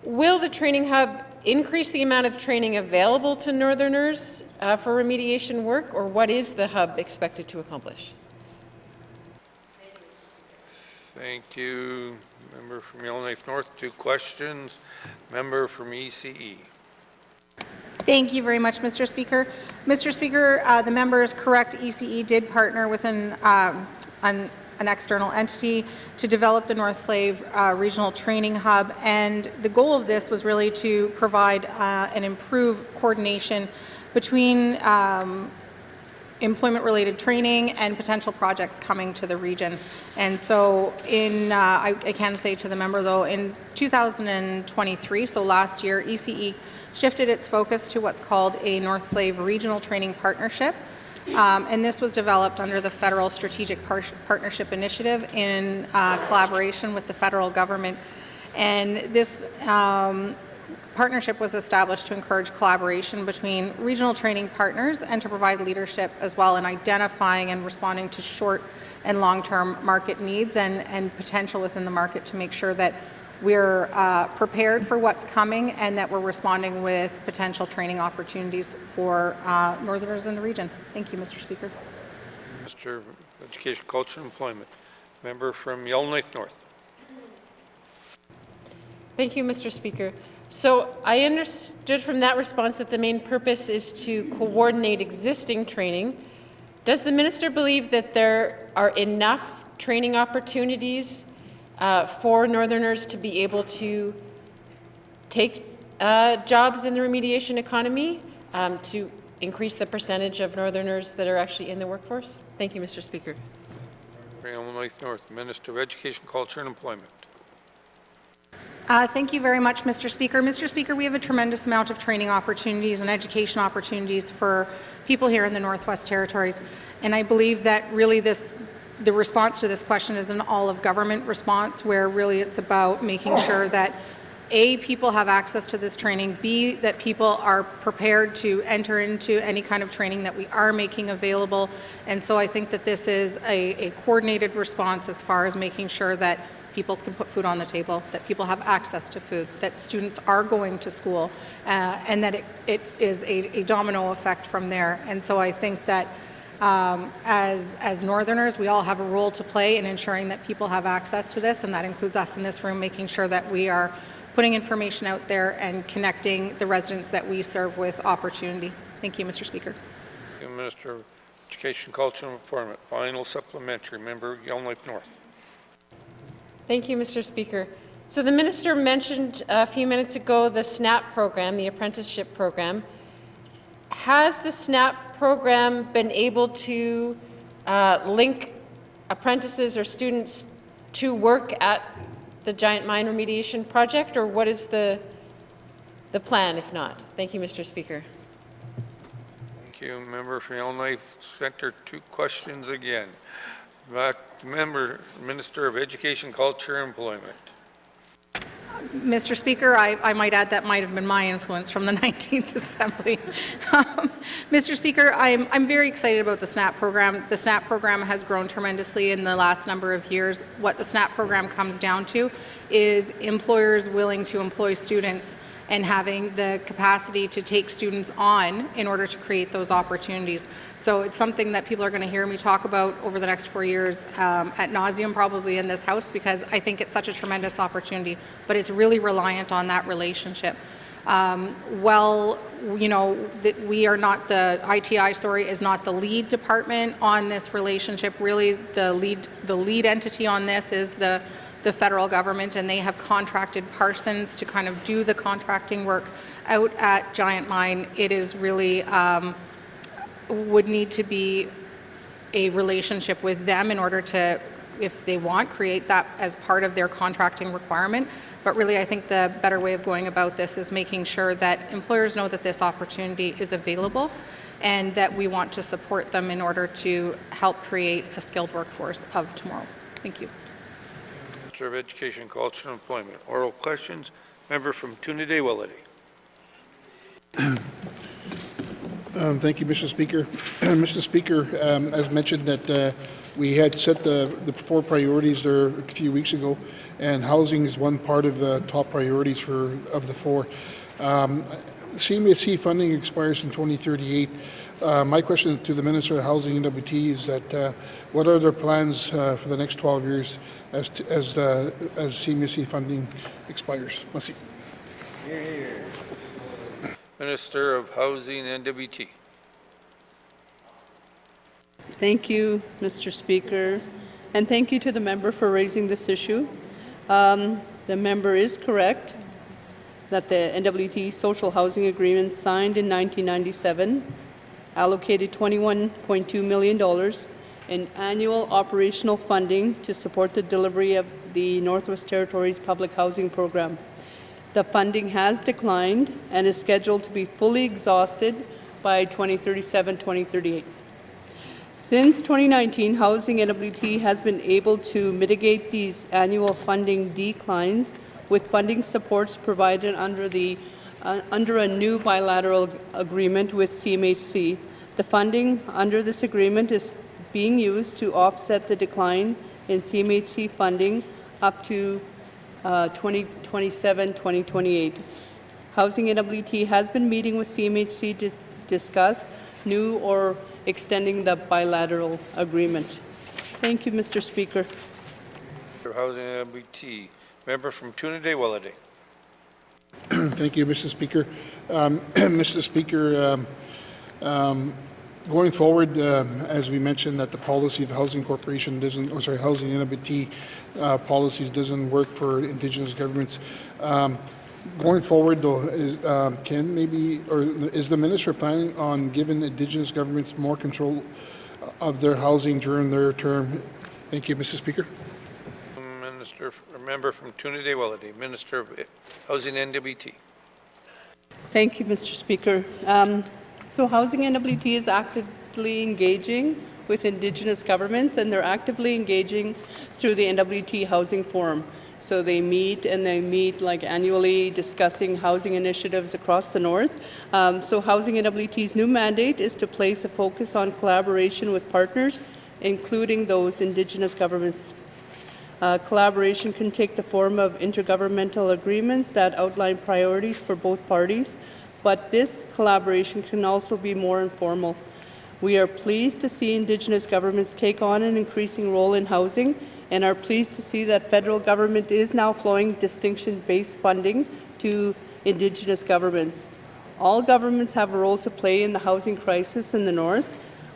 Will the training hub increase the amount of training available to Northerners for remediation work, or what is the hub expected to accomplish? Thank you. Member from Yellowknife North, 2 questions. Member from ECE. Thank you very much, Mr. Speaker. Mr. Speaker, the member is correct. ECE did partner with an external entity to develop the North Slave Regional Training Hub, and the goal of this was really to provide and improve coordination between employment-related training and potential projects coming to the region. And so I can say to the member, though, in 2023, so last year, ECE shifted its focus to what's called a North Slave Regional Training Partnership. And this was developed under the Federal Strategic Partnership Initiative in collaboration with the federal government. And this partnership was established to encourage collaboration between regional training partners and to provide leadership as well in identifying and responding to short and long-term market needs and potential within the market to make sure that we're prepared for what's coming and that we're responding with potential training opportunities for Northerners in the region. Thank you, Mr. Speaker. Mr. Education, Culture and Employment. Member from Yellowknife North. Thank you, Mr. Speaker. So I understood from that response that the main purpose is to coordinate existing training. Does the minister believe that there are enough training opportunities for Northerners to be able to take jobs in the remediation economy to increase the percentage of Northerners that are actually in the workforce? Thank you, Mr. Speaker. Yellowknife North, Minister of Education, Culture and Employment. Thank you very much, Mr. Speaker. Mr. Speaker, we have a tremendous amount of training opportunities and education opportunities for people here in the Northwest Territories. And I believe that really the response to this question is an all-of-government response, where really it's about making sure that A, people have access to this training, B, that people are prepared to enter into any kind of training that we are making available. And so I think that this is a coordinated response as far as making sure that people can put food on the table, that people have access to food, that students are going to school, and that it is a domino effect from there. And so I think that as Northerners, we all have a role to play in ensuring that people have access to this, and that includes us in this room making sure that we are putting information out there and connecting the residents that we serve with opportunity. Thank you, Mr. Speaker. Thank you, Minister of Education, Culture and Employment. Final supplementary, Member Yellowknife North. Thank you, Mr. Speaker. So the minister mentioned a few minutes ago the SNAP program, the apprenticeship program. Has the SNAP program been able to link apprentices or students to work at the Giant Mine remediation project, or what is the plan if not? Thank you, Mr. Speaker. Thank you, Member for Yellowknife Centre. 2 questions again. Back to Member, Minister of Education, Culture and Employment. Mr. Speaker, I might add that might have been my influence from the 19th Assembly. Mr. Speaker, I'm very excited about the SNAP program. The SNAP program has grown tremendously in the last number of years. What the SNAP program comes down to is employers willing to employ students and having the capacity to take students on in order to create those opportunities. So it's something that people are going to hear me talk about over the next 4 years ad nauseum, probably in this House, because I think it's such a tremendous opportunity, but it's really reliant on that relationship. Well, you know, we are not the ITI, sorry, is not the lead department on this relationship. Really, the lead entity on this is the federal government, and they have contracted Parsons to kind of do the contracting work out at Giant Mine. It is really would need to be a relationship with them in order to, if they want, create that as part of their contracting requirement. But really, I think the better way of going about this is making sure that employers know that this opportunity is available and that we want to support them in order to help create a skilled workforce of tomorrow. Thank you. Minister of Education, Culture and Employment. Oral questions. Member from Trinidad-Willity. Thank you, Mr. Speaker. Mr. Speaker, as mentioned that we had set the 4 priorities there a few weeks ago, and housing is one part of the top priorities of the 4. CMHC funding expires in 2038. My question to the Minister of Housing, N.W.T, is that what are their plans for the next 12 years as CMHC funding expires? Merci. Minister of Housing, N.W.T. Thank you, Mr. Speaker, and thank you to the member for raising this issue. The member is correct that the N.W.T social housing agreement signed in 1997 allocated $21.2 million in annual operational funding to support the delivery of the Northwest Territories Public Housing Program. The funding has declined and is scheduled to be fully exhausted by 2037-2038. Since 2019, Housing N.W.T has been able to mitigate these annual funding declines with funding supports provided under a new bilateral agreement with CMHC. The funding under this agreement is being used to offset the decline in CMHC funding up to 2027-2028. Housing N.W.T has been meeting with CMHC to discuss new or extending the bilateral agreement. Thank you, Mr. Speaker. Housing N.W.T. Member from Trinidad-Willowdale. Thank you, Mr. Speaker. Mr. Speaker, going forward, as we mentioned, that the policy of Housing Corporation doesn't, Housing N.W.T policies doesn't work for Indigenous governments. Going forward, though, is the minister planning on giving Indigenous governments more control of their housing during their term? Thank you, Mr. Speaker. Member from Trinidad-Willowdale, Minister of Housing N.W.T. Thank you, Mr. Speaker. So Housing N.W.T is actively engaging with Indigenous governments, and they're actively engaging through the N.W.T Housing Forum. So they meet like annually discussing housing initiatives across the north. So Housing N.W.T's new mandate is to place a focus on collaboration with partners, including those Indigenous governments. Collaboration can take the form of intergovernmental agreements that outline priorities for both parties, but this collaboration can also be more informal. We are pleased to see Indigenous governments take on an increasing role in housing, and are pleased to see that federal government is now flowing distinction-based funding to Indigenous governments. All governments have a role to play in the housing crisis in the north.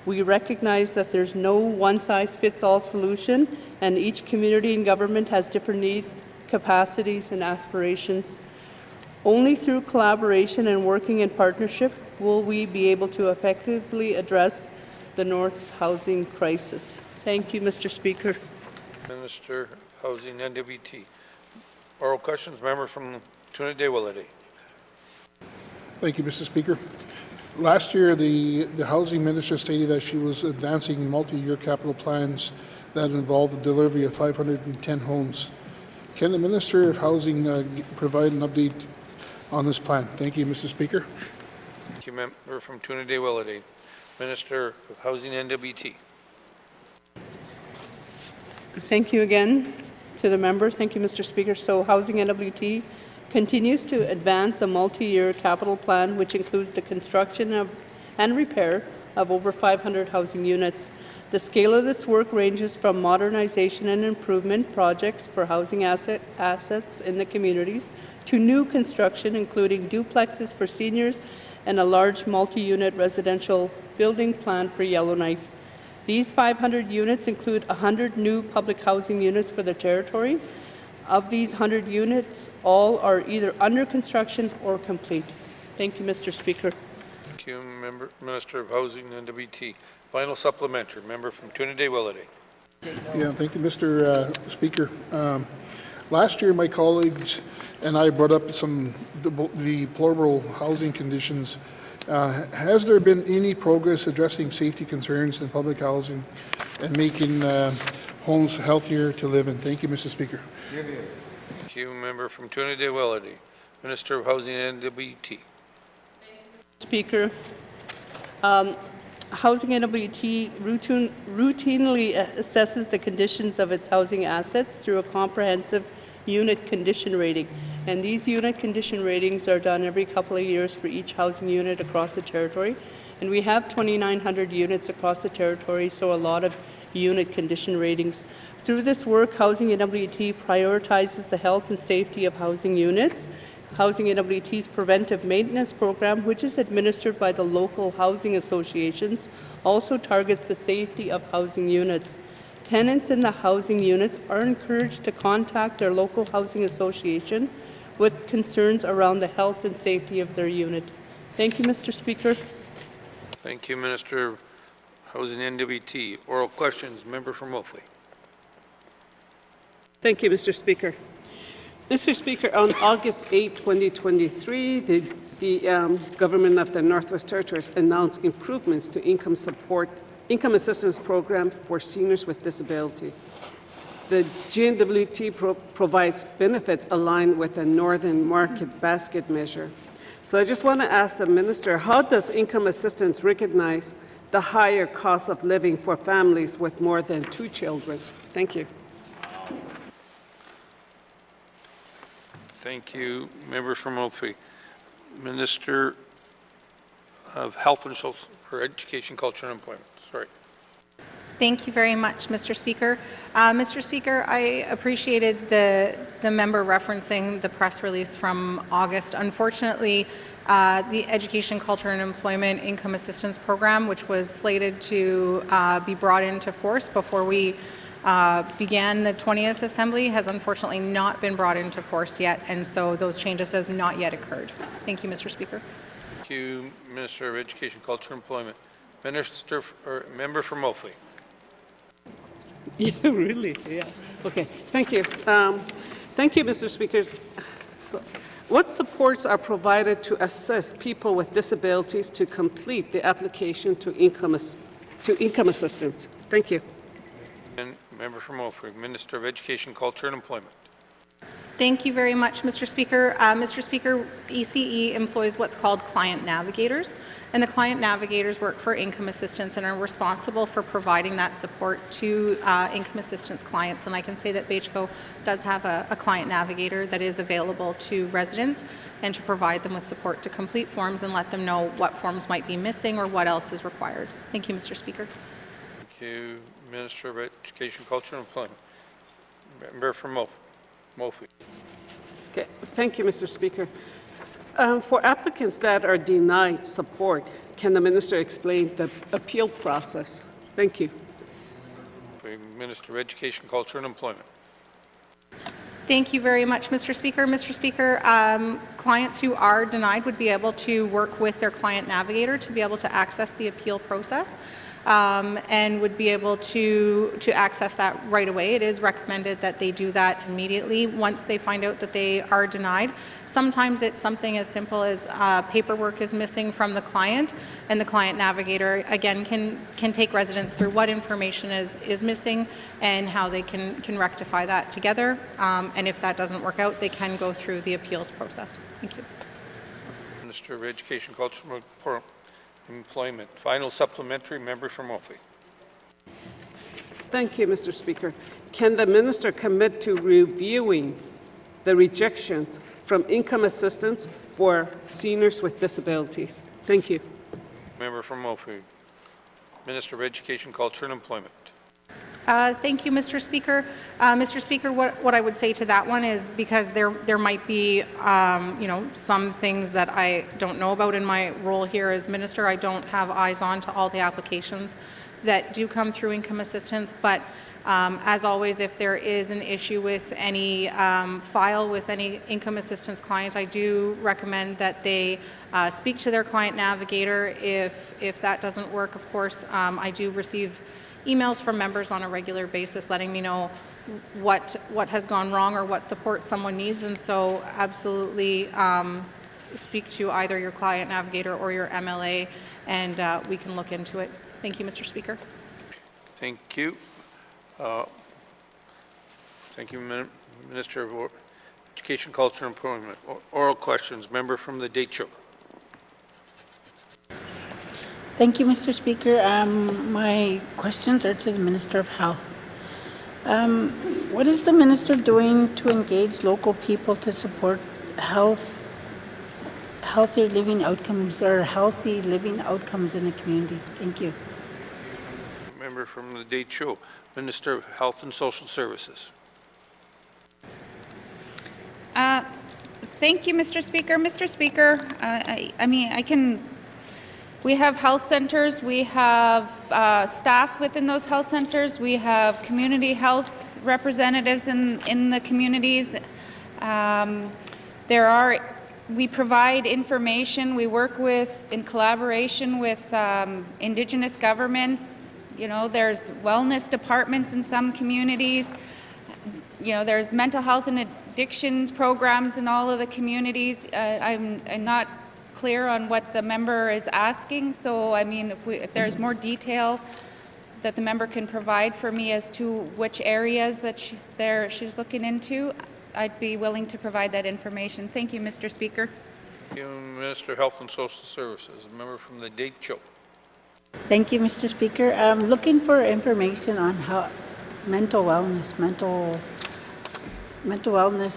We recognize that there's no one-size-fits-all solution, and each community and government has different needs, capacities, and aspirations. Only through collaboration and working in partnership will we be able to effectively address the North's housing crisis. Thank you, Mr. Speaker. Minister Housing N.W.T. Oral questions, member from Trinidad-Willowdale. Thank you, Mr. Speaker. Last year, the housing minister stated that she was advancing multi-year capital plans that involved the delivery of 510 homes. Can the Minister of Housing provide an update on this plan? Thank you, Mr. Speaker. Thank you, member from Trinidad-Willowdale. Minister of Housing N.W.T. Thank you again to the member. Thank you, Mr. Speaker. So Housing N.W.T continues to advance a multi-year capital plan which includes the construction of and repair of over 500 housing units. The scale of this work ranges from modernization and improvement projects for housing assets in the communities to new construction, including duplexes for seniors and a large multi-unit residential building plan for Yellowknife. These 500 units include 100 new public housing units for the territory. Of these 100 units, all are either under construction or complete. Thank you, Mr. Speaker. Thank you, Minister of Housing N.W.T. Final supplementary, member from Trinidad-Willowdale. Yeah, thank you, Mr. Speaker. Last year, my colleagues and I brought up some deplorable housing conditions. Has there been any progress addressing safety concerns in public housing and making homes healthier to live in? Thank you, Mr. Speaker. Thank you, member from Trinidad-Willowdale. Minister of Housing N.W.T. Speaker, Housing N.W.T routinely assesses the conditions of its housing assets through a comprehensive unit condition rating. And these unit condition ratings are done every couple of years for each housing unit across the territory. And we have 2,900 units across the territory, so a lot of unit condition ratings. Through this work, Housing N.W.T prioritizes the health and safety of housing units. Housing N.W.T's preventive maintenance program, which is administered by the local housing associations, also targets the safety of housing units. Tenants in the housing units are encouraged to contact their local housing association with concerns around the health and safety of their unit. Thank you, Mr. Speaker. Thank you, Minister of Housing N.W.T. Oral questions, member from Moultrie. Thank you, Mr. Speaker. Mr. Speaker, on August 8, 2023, the government of the Northwest Territories announced improvements to income assistance program for seniors with disability. The N.W.T. provides benefits aligned with the Northern Market Basket measure. So I just want to ask the minister, how does income assistance recognize the higher cost of living for families with more than 2 children? Thank you. Thank you, member from Moultrie. Minister of Health and Social, or Education, Culture, and Employment. Sorry. Thank you very much, Mr. Speaker. Mr. Speaker, I appreciated the member referencing the press release from August. Unfortunately, the Education, Culture, and Employment Income Assistance Program, which was slated to be brought into force before we began the 20th Assembly, has unfortunately not been brought into force yet, and so those changes have not yet occurred. Thank you, Mr. Speaker. Thank you, Minister of Education, Culture, and Employment. Minister, or member from Moultrie. Yeah, really? Yeah. Okay. Thank you. Thank you, Mr. Speaker. So, what supports are provided to assist people with disabilities to complete the application to income assistance? Thank you. And member from Moultrie, Minister of Education, Culture, and Employment. Thank you very much, Mr. Speaker. Mr. Speaker, ECE employs what's called client navigators, and the client navigators work for income assistance and are responsible for providing that support to income assistance clients. And I can say that BHCO does have a client navigator that is available to residents and to provide them with support to complete forms and let them know what forms might be missing or what else is required. Thank you, Mr. Speaker. Thank you, Minister of Education, Culture, and Employment. Member from Moultrie. Okay. Thank you, Mr. Speaker. For applicants that are denied support, can the minister explain the appeal process? Thank you. Minister of Education, Culture, and Employment. Thank you very much, Mr. Speaker. Mr. Speaker, clients who are denied would be able to work with their client navigator to be able to access the appeal process. And would be able to access that right away. It is recommended that they do that immediately once they find out that they are denied. Sometimes it's something as simple as paperwork is missing from the client, and the client navigator, again, can take residents through what information is missing and how they can rectify that together. And if that doesn't work out, they can go through the appeals process. Thank you. Minister of Education, Culture, and Employment. Final supplementary, member from Moultrie. Thank you, Mr. Speaker. Can the minister commit to reviewing the rejections from income assistance for seniors with disabilities? Thank you. Member from Moultrie. Minister of Education, Culture, and Employment. Thank you, Mr. Speaker. Mr. Speaker, what I would say to that one is, because there might be some things that I don't know about in my role here as minister. I don't have eyes on to all the applications that do come through income assistance, but as always, if there is an issue with any file with any income assistance client, I do recommend that they speak to their client navigator. If that doesn't work, of course, I do receive emails from members on a regular basis letting me know what has gone wrong or what support someone needs, and so absolutely speak to either your client navigator or your MLA, and we can look into it. Thank you, Mr. Speaker. Thank you. Thank you, Minister of Education, Culture, and Employment. Oral questions. Member from the Deitcho. Thank you, Mr. Speaker. My questions are to the Minister of Health. What is the minister doing to engage local people to support healthier living outcomes or healthy living outcomes in the community? Thank you. Member from the Deitcho. Minister of Health and Social Services. Thank you, Mr. Speaker. Mr. Speaker, we have health centers, we have staff within those health centers, we have community health representatives in the communities. There are we provide information. We work in collaboration with Indigenous governments. You know, there's wellness departments in some communities. You know, there's mental health and addictions programs in all of the communities. I'm not clear on what the member is asking, so I mean, if there's more detail that the member can provide for me as to which areas that she's looking into, I'd be willing to provide that information. Thank you, Mr. Speaker. Thank you, Minister of Health and Social Services. A member from the Decho. Thank you, Mr. Speaker. I'm looking for information on how mental wellness,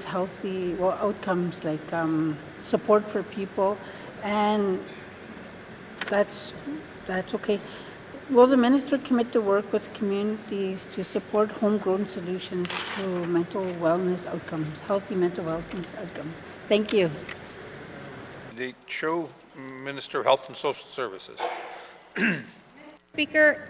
healthy outcomes, like support for people, and that's okay. Will the minister commit to work with communities to support homegrown solutions to mental wellness outcomes, healthy mental wellness outcomes? Thank you. Decho, Minister of Health and Social Services. Speaker,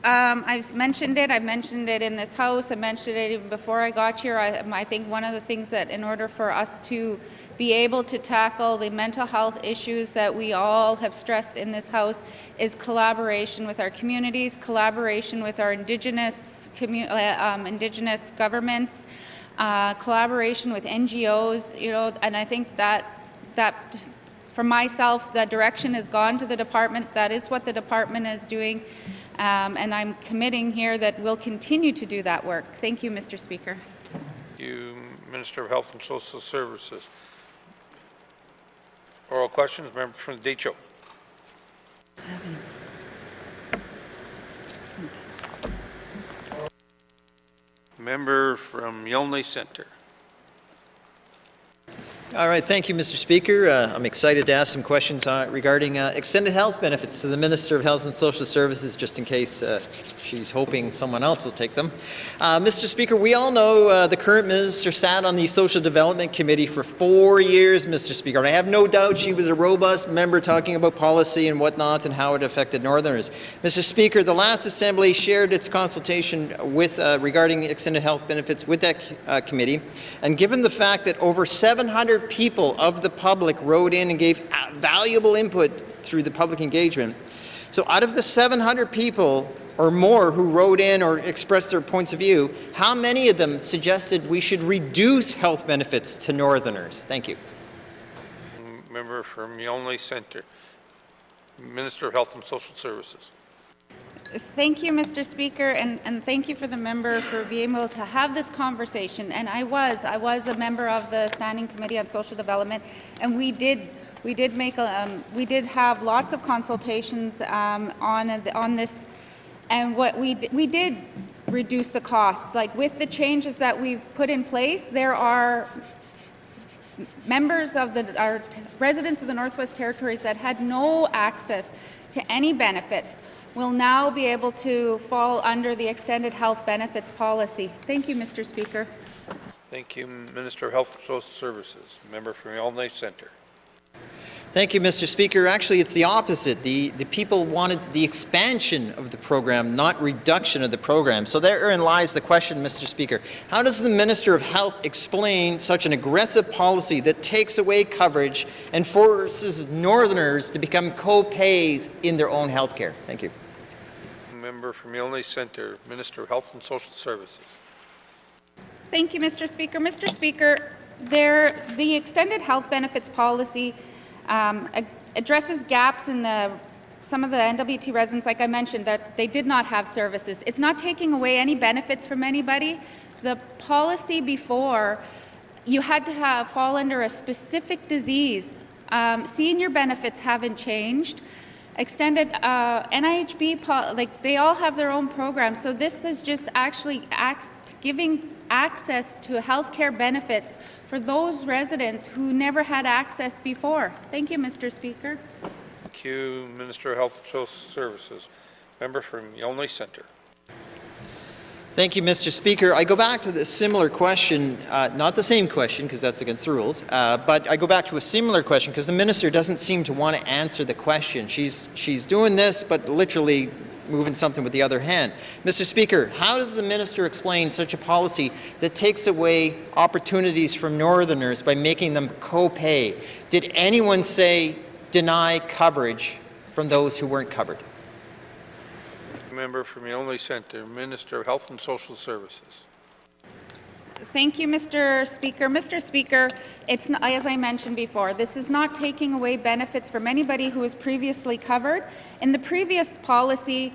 I've mentioned it in this House. I mentioned it even before I got here. I think one of the things that in order for us to be able to tackle the mental health issues that we all have stressed in this House is collaboration with our communities, collaboration with our Indigenous governments, collaboration with NGOs, you know, and I think that for myself, the direction has gone to the department. That is what the department is doing. And I'm committing here that we'll continue to do that work. Thank you, Mr. Speaker. Thank you, Minister of Health and Social Services. Oral questions, member from the Decho. Member from Yellowknife Center. All right, thank you, Mr. Speaker. I'm excited to ask some questions regarding extended health benefits to the Minister of Health and Social Services, just in case she's hoping someone else will take them. Mr. Speaker, we all know the current minister sat on the Social Development Committee for 4 years, Mr. Speaker, and I have no doubt she was a robust member talking about policy and whatnot and how it affected Northerners. Mr. Speaker, the last Assembly shared its consultation with regarding extended health benefits with that committee, and given the fact that over 700 people of the public wrote in and gave valuable input through the public engagement. So out of the 700 people or more who wrote in or expressed their points of view, how many of them suggested we should reduce health benefits to Northerners? Thank you. Member from Yellowknife Center. Minister of Health and Social Services. Thank you, Mr. Speaker, and thank you for the member for being able to have this conversation. And I was a member of the Standing Committee on Social Development, and we did have lots of consultations on this, and what we did reduce the costs. Like with the changes that we've put in place, there are members of our residents of the Northwest Territories that had no access to any benefits will now be able to fall under the extended health benefits policy. Thank you, Mr. Speaker. Thank you, Minister of Health and Social Services. Member from Yellowknife Center. Thank you, Mr. Speaker. Actually, it's the opposite. The people wanted the expansion of the program, not reduction of the program. So therein lies the question, Mr. Speaker. How does the Minister of Health explain such an aggressive policy that takes away coverage and forces Northerners to become co-pays in their own health care? Thank you. Member from Yellowknife Center, Minister of Health and Social Services. Thank you, Mr. Speaker. Mr. Speaker, the extended health benefits policy addresses gaps in some of the N.W.T. residents, like I mentioned, that they did not have services. It's not taking away any benefits from anybody. The policy before, you had to fall under a specific disease. Senior benefits haven't changed. Extended NIHB, they all have their own programs. So this is just actually giving access to healthcare benefits for those residents who never had access before. Thank you, Mr. Speaker. Thank you, Minister of Health and Social Services. Member from Yellowknife Center. Thank you, Mr. Speaker. I go back to the similar question, not the same question because that's against the rules, but I go back to a similar question because the minister doesn't seem to want to answer the question. She's doing this, but literally moving something with the other hand. Mr. Speaker, how does the minister explain such a policy that takes away opportunities from Northerners by making them co-pay? Did anyone say deny coverage from those who weren't covered? Member from Yellowknife Centre, Minister of Health and Social Services. Thank you, Mr. Speaker. Mr. Speaker, it's not, as I mentioned before, this is not taking away benefits from anybody who was previously covered. In the previous policy,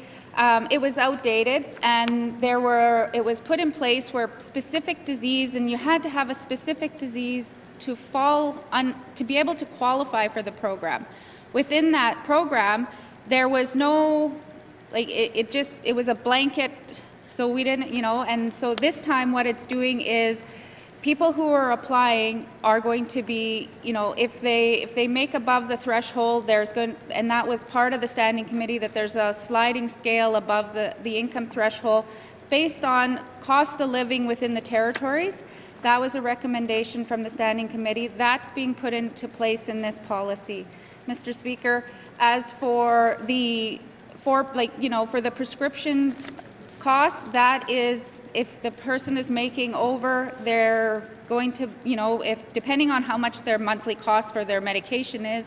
it was outdated, and it was put in place where specific disease, and you had to have a specific disease to be able to qualify for the program. Within that program, there was no, it was a blanket. So we didn't, and so this time what it's doing is people who are applying are going to be, if they make above the threshold, and that was part of the standing committee, that there's a sliding scale above the income threshold based on cost of living within the territories. That was a recommendation from the standing committee. That's being put into place in this policy. Mr. Speaker, as for the prescription cost, that is, if the person is making over, they're going to, if depending on how much their monthly cost for their medication is,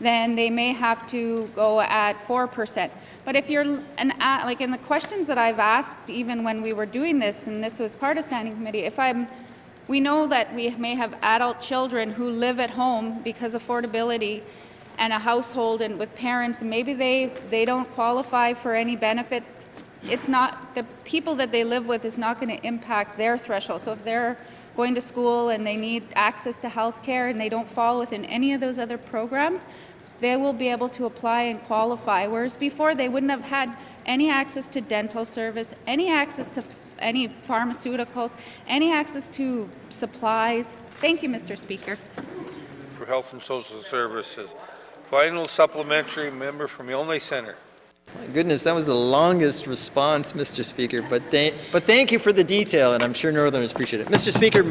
then they may have to go at 4%. But if you're, like in the questions that I've asked, even when we were doing this, and this was part of standing committee, we know that we may have adult children who live at home because affordability, and a household and with parents, and maybe they don't qualify for any benefits. It's not, the people that they live with is not going to impact their threshold. So if they're going to school and they need access to health care and they don't fall within any of those other programs, they will be able to apply and qualify. Whereas before, they wouldn't have had any access to dental service, any access to any pharmaceuticals, any access to supplies. Thank you, Mr. Speaker. For Health and Social Services. Final supplementary, member from Yellowknife Centre. My goodness, that was the longest response, Mr. Speaker, but thank you for the detail, and I'm sure Northerners appreciate it. Mr. Speaker,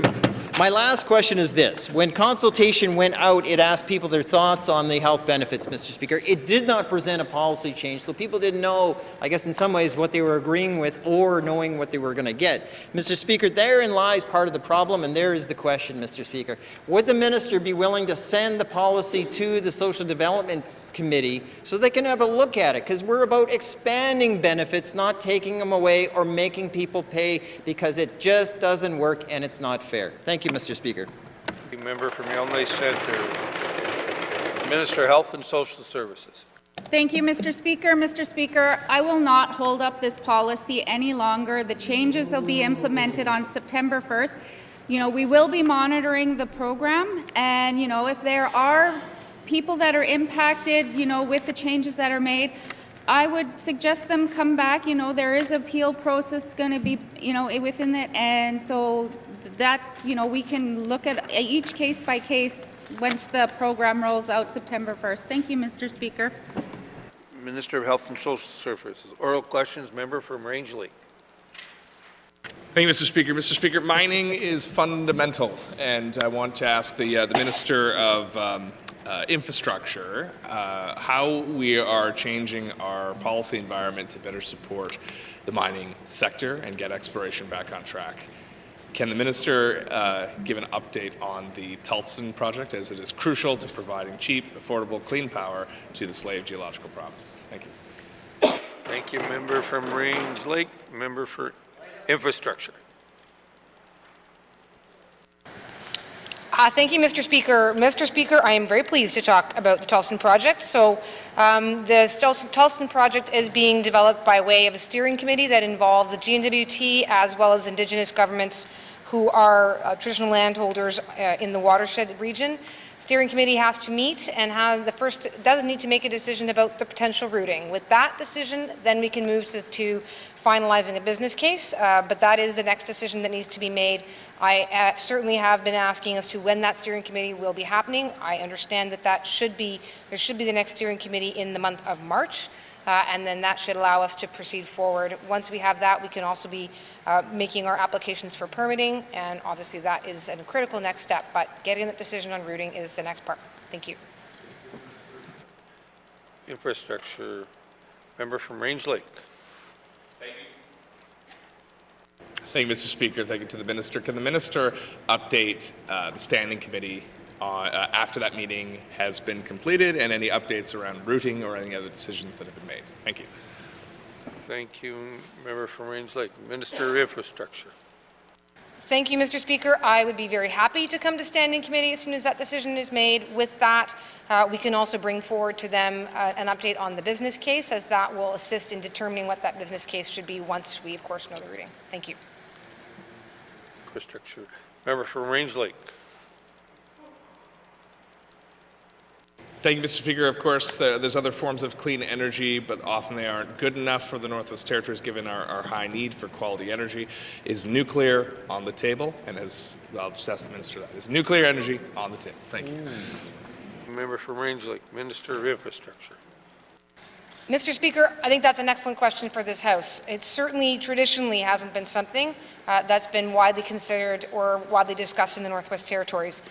my last question is this. When consultation went out, it asked people their thoughts on the health benefits, Mr. Speaker. It did not present a policy change, so people didn't know, I guess in some ways, what they were agreeing with or knowing what they were going to get. Mr. Speaker, therein lies part of the problem, and there is the question, Mr. Speaker. Would the minister be willing to send the policy to the Social Development Committee so they can have a look at it, because we're about expanding benefits, not taking them away or making people pay, because it just doesn't work and it's not fair. Thank you, Mr. Speaker. Member from Yellowknife Centre, Minister of Health and Social Services. Thank you, Mr. Speaker. Mr. Speaker, I will not hold up this policy any longer. The changes will be implemented on September 1st. We will be monitoring the program, and if there are people that are impacted, with the changes that are made, I would suggest them come back. There is an appeal process going to be, within it, and so that's, we can look at each case by case once the program rolls out September 1st. Thank you, Mr. Speaker. Minister of Health and Social Services. Oral questions, member from Range Lake. Thank you, Mr. Speaker. Mr. Speaker, mining is fundamental, and I want to ask the Minister of Infrastructure how we are changing our policy environment to better support the mining sector and get exploration back on track. Can the Minister give an update on the Tulson project, as it is crucial to providing cheap, affordable, clean power to the Slave Geological Province? Thank you. Thank you, member from Range Lake. Member for Infrastructure. Thank you, Mr. Speaker. Mr. Speaker, I am very pleased to talk about the Tulson project. So the Tulson project is being developed by way of a steering committee that involves the N.W.T. as well as Indigenous governments who are traditional landholders in the watershed region. Steering committee has to meet and doesn't need to make a decision about the potential routing. With that decision, then we can move to finalizing a business case, but that is the next decision that needs to be made. I certainly have been asking as to when that steering committee will be happening. I understand that there should be the next steering committee in the month of March, and then that should allow us to proceed forward. Once we have that, we can also be making our applications for permitting, and obviously that is a critical next step, but getting that decision on routing is the next part. Thank you. Infrastructure, member from Range Lake. Thank you, Mr. Speaker. Thank you to the Minister. Can the Minister update the Standing Committee after that meeting has been completed and any updates around routing or any other decisions that have been made? Thank you. Thank you, member from Range Lake. Minister of Infrastructure. Thank you, Mr. Speaker. I would be very happy to come to Standing Committee as soon as that decision is made. With that, we can also bring forward to them an update on the business case, as that will assist in determining what that business case should be once we, of course, know the routing. Thank you. Infrastructure. Member from Range Lake. Thank you, Mr. Speaker. Of course, there's other forms of clean energy, but often they aren't good enough for the Northwest Territories given our high need for quality energy. Is nuclear on the table? And I'll just ask the Minister that. Is nuclear energy on the table? Thank you. Member from Range Lake, Minister of Infrastructure. Mr. Speaker, I think that's an excellent question for this House. It certainly traditionally hasn't been something that's been widely considered or widely discussed in the Northwest Territories.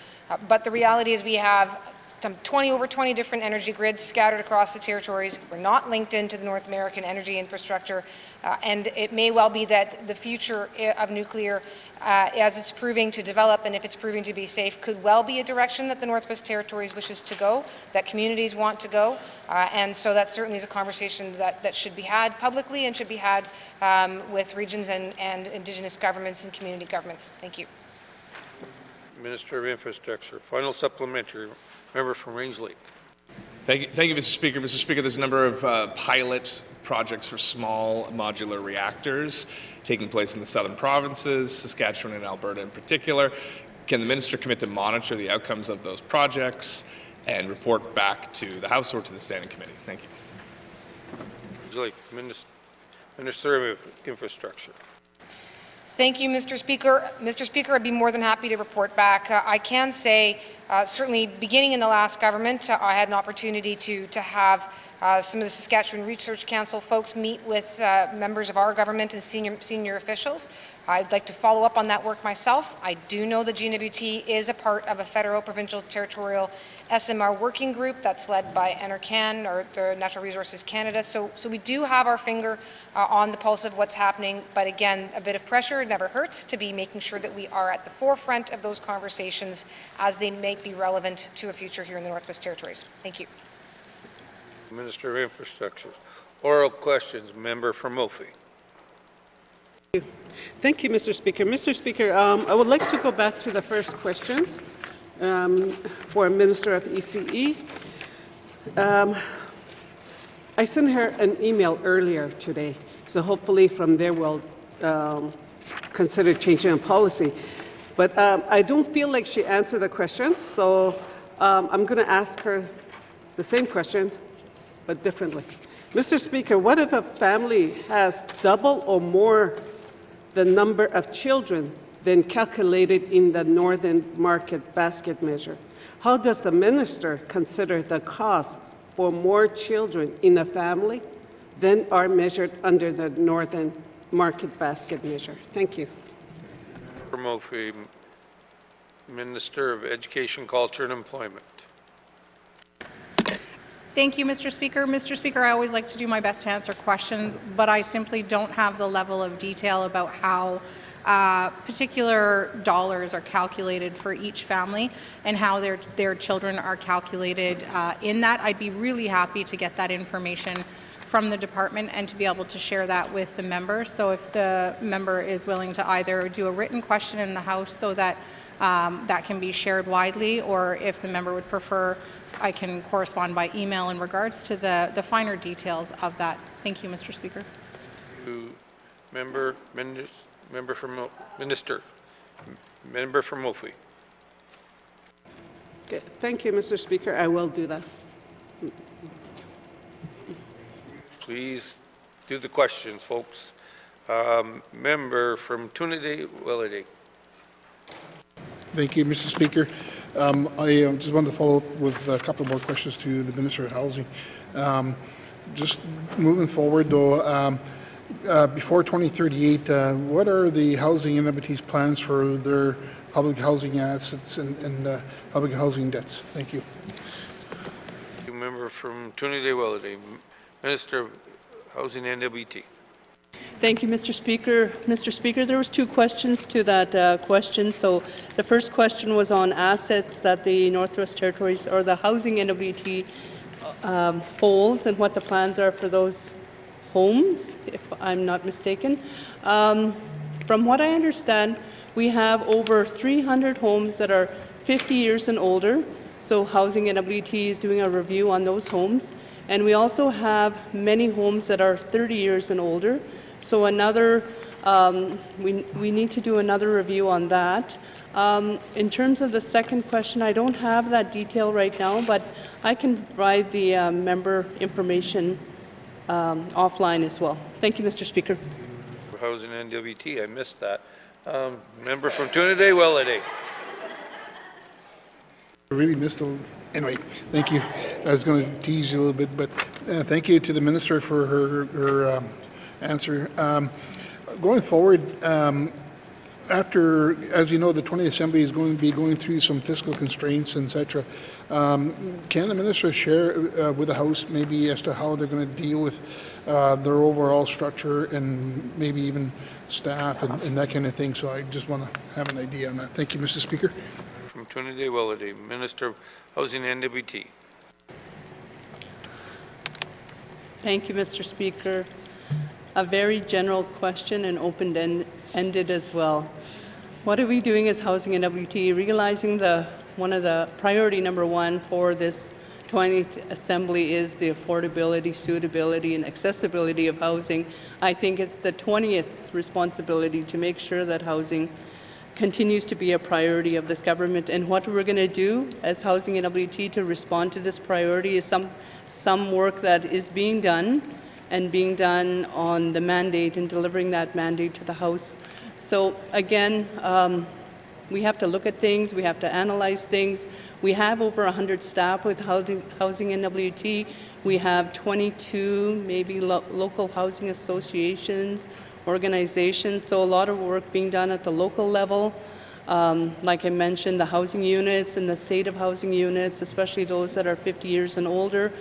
But the reality is we have over 20 different energy grids scattered across the territories. We're not linked into the North American energy infrastructure, and it may well be that the future of nuclear, as it's proving to develop and if it's proving to be safe, could well be a direction that the Northwest Territories wishes to go, that communities want to go, and so that certainly is a conversation that should be had publicly and should be had with regions and Indigenous governments and community governments. Thank you. Minister of Infrastructure. Final supplementary. Member from Range Lake. Thank you, Mr. Speaker. Mr. Speaker, there's a number of pilot projects for small modular reactors taking place in the southern provinces, Saskatchewan and Alberta in particular. Can the Minister commit to monitor the outcomes of those projects and report back to the House or to the Standing Committee? Thank you. Range Lake, Minister of Infrastructure. Thank you, Mr. Speaker. Mr. Speaker, I'd be more than happy to report back. I can say, certainly beginning in the last government, I had an opportunity to have some of the Saskatchewan Research Council folks meet with members of our government and senior officials. I'd like to follow up on that work myself. I do know the N.W.T is a part of a federal, provincial, territorial SMR working group that's led by NRCan, or the Natural Resources Canada. So we do have our finger on the pulse of what's happening. But again, a bit of pressure never hurts to be making sure that we are at the forefront of those conversations as they may be relevant to a future here in the Northwest Territories. Thank you. Minister of Infrastructure. Oral questions. Member from Mophie. Thank you, Mr. Speaker. Mr. Speaker, I would like to go back to the first questions for Minister of ECE. I sent her an email earlier today, so hopefully from there we'll consider changing a policy. But I don't feel like she answered the questions, so I'm going to ask her the same questions, but differently. Mr. Speaker, what if a family has double or more the number of children than calculated in the Northern Market Basket Measure? How does the Minister consider the cost for more children in a family than are measured under the Northern Market Basket Measure? Thank you. From Mophie, Minister of Education, Culture and Employment. Thank you, Mr. Speaker. Mr. Speaker, I always like to do my best to answer questions, but I simply don't have the level of detail about how particular dollars are calculated for each family and how their children are calculated in that. I'd be really happy to get that information from the department and to be able to share that with the member. So if the member is willing to either do a written question in the House so that that can be shared widely, or if the member would prefer, I can correspond by email in regards to the finer details of that. Thank you, Mr. Speaker. Member from Minister. Member from Mophie. Okay. Thank you, Mr. Speaker. I will do that. Please do the questions, folks. Member from Trinity-Willowdale. Thank you, Mr. Speaker. I just wanted to follow up with a couple more questions to the Minister of Housing. Just moving forward, though, before 2038, what are the Housing N.W.T's plans for their public housing assets and public housing debts? Thank you. Member from Trinity-Willowdale, Minister of Housing N.W.T. Thank you, Mr. Speaker. Mr. Speaker, there was two questions to that question. So the first question was on assets that the Northwest Territories or the Housing N.W.T. holds and what the plans are for those homes, if I'm not mistaken. From what I understand, we have over 300 homes that are 50 years and older. So Housing N.W.T. is doing a review on those homes. And we also have many homes that are 30 years and older. So another, we need to do another review on that. In terms of the second question, I don't have that detail right now, but I can provide the member information offline as well. Thank you, Mr. Speaker. Housing N.W.T. I missed that. Member from Trinidad-Welleday. I really missed the. Anyway, thank you. I was going to tease you a little bit, but thank you to the minister for her answer. Going forward, after, as you know, the 20th Assembly is going to be going through some fiscal constraints, etc. Can the minister share with the House maybe as to how they're going to deal with their overall structure and maybe even staff and that kind of thing? So I just want to have an idea on that. Thank you, Mr. Speaker. From Trinidad-Welleday, Minister of Housing N.W.T. Thank you, Mr. Speaker. A very general question and open-ended as well. What are we doing as Housing N.W.T. realizing one of the priority number one for this 20th Assembly is the affordability, suitability, and accessibility of housing. I think it's the 20th's responsibility to make sure that housing continues to be a priority of this government. And what we're going to do as Housing N.W.T. to respond to this priority is some work that is being done and being done on the mandate and delivering that mandate to the House. So again, we have to look at things, we have to analyze things. We have over 100 staff with Housing N.W.T. We have 22 maybe local housing associations, organizations, so a lot of work being done at the local level. Like I mentioned, the housing units and the state of housing units, especially those that are 50 years and older.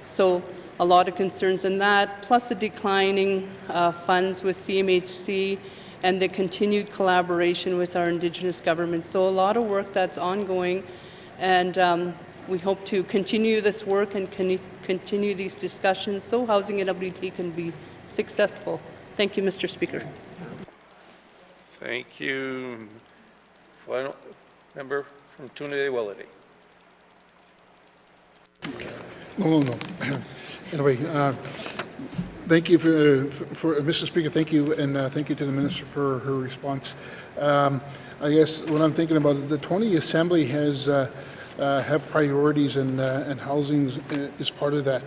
So a lot of concerns in that, plus the declining funds with CMHC and the continued collaboration with our Indigenous governments. So a lot of work that's ongoing, and we hope to continue this work and continue these discussions so Housing N.W.T. can be successful. Thank you, Mr. Speaker. Thank you. Final member from Trinidad-Welleday. No. Anyway, thank you for Mr. Speaker. Thank you, and thank you to the minister for her response. I guess what I'm thinking about is the 20th Assembly has have priorities, and housing is part of that.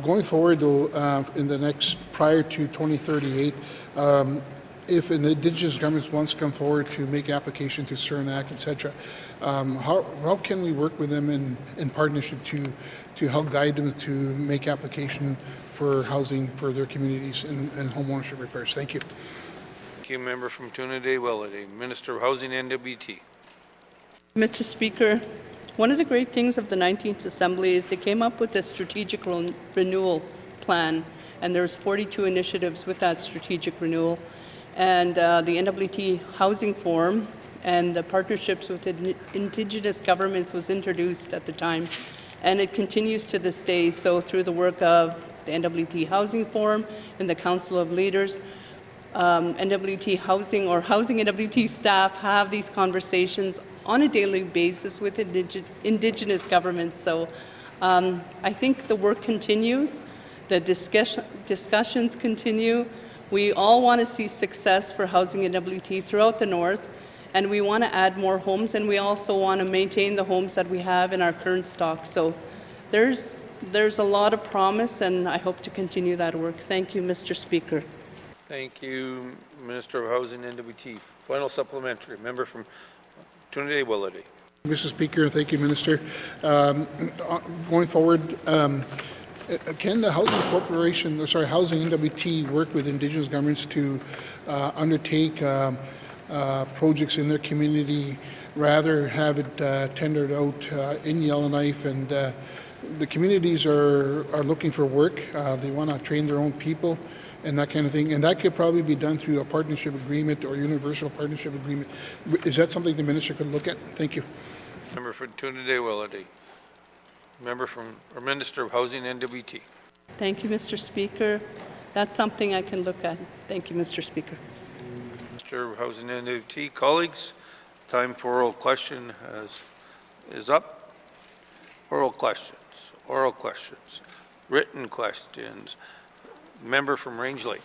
Going forward, though, in the next prior to 2038. If an Indigenous government wants to come forward to make application to CERNAC, etc., how can we work with them in partnership to help guide them to make application for housing for their communities and home ownership repairs? Thank you. Thank you, member from Trinidad-Welleday, Minister of Housing N.W.T. Mr. Speaker, one of the great things of the 19th Assembly is they came up with a strategic renewal plan, and there's 42 initiatives with that strategic renewal. And the N.W.T. Housing Forum and the partnerships with Indigenous governments was introduced at the time, and it continues to this day. So through the work of the N.W.T. Housing Forum and the Council of Leaders, N.W.T. Housing or Housing N.W.T. staff have these conversations on a daily basis with Indigenous governments. So I think the work continues, the discussions continue. We all want to see success for Housing N.W.T. throughout the North, and we want to add more homes, and we also want to maintain the homes that we have in our current stock. So there's a lot of promise, and I hope to continue that work. Thank you, Mr. Speaker. Thank you, Minister of Housing N.W.T. Final supplementary, member from Trinidad-Welleday. Mr. Speaker, thank you, Minister. Going forward, can the Housing Corporation, Housing N.W.T. work with Indigenous governments to undertake projects in their community, rather have it tendered out in Yellowknife and the communities are looking for work. They want to train their own people and that kind of thing. And that could probably be done through a partnership agreement or universal partnership agreement. Is that something the minister could look at? Thank you. Member for Trinidad-Willowdale. Member from, or Minister of Housing, N.W.T. Thank you, Mr. Speaker. That's something I can look at. Thank you, Mr. Speaker. Minister of Housing, N.W.T. Colleagues, time for oral question is up. Oral questions, written questions. Member from Range Lake.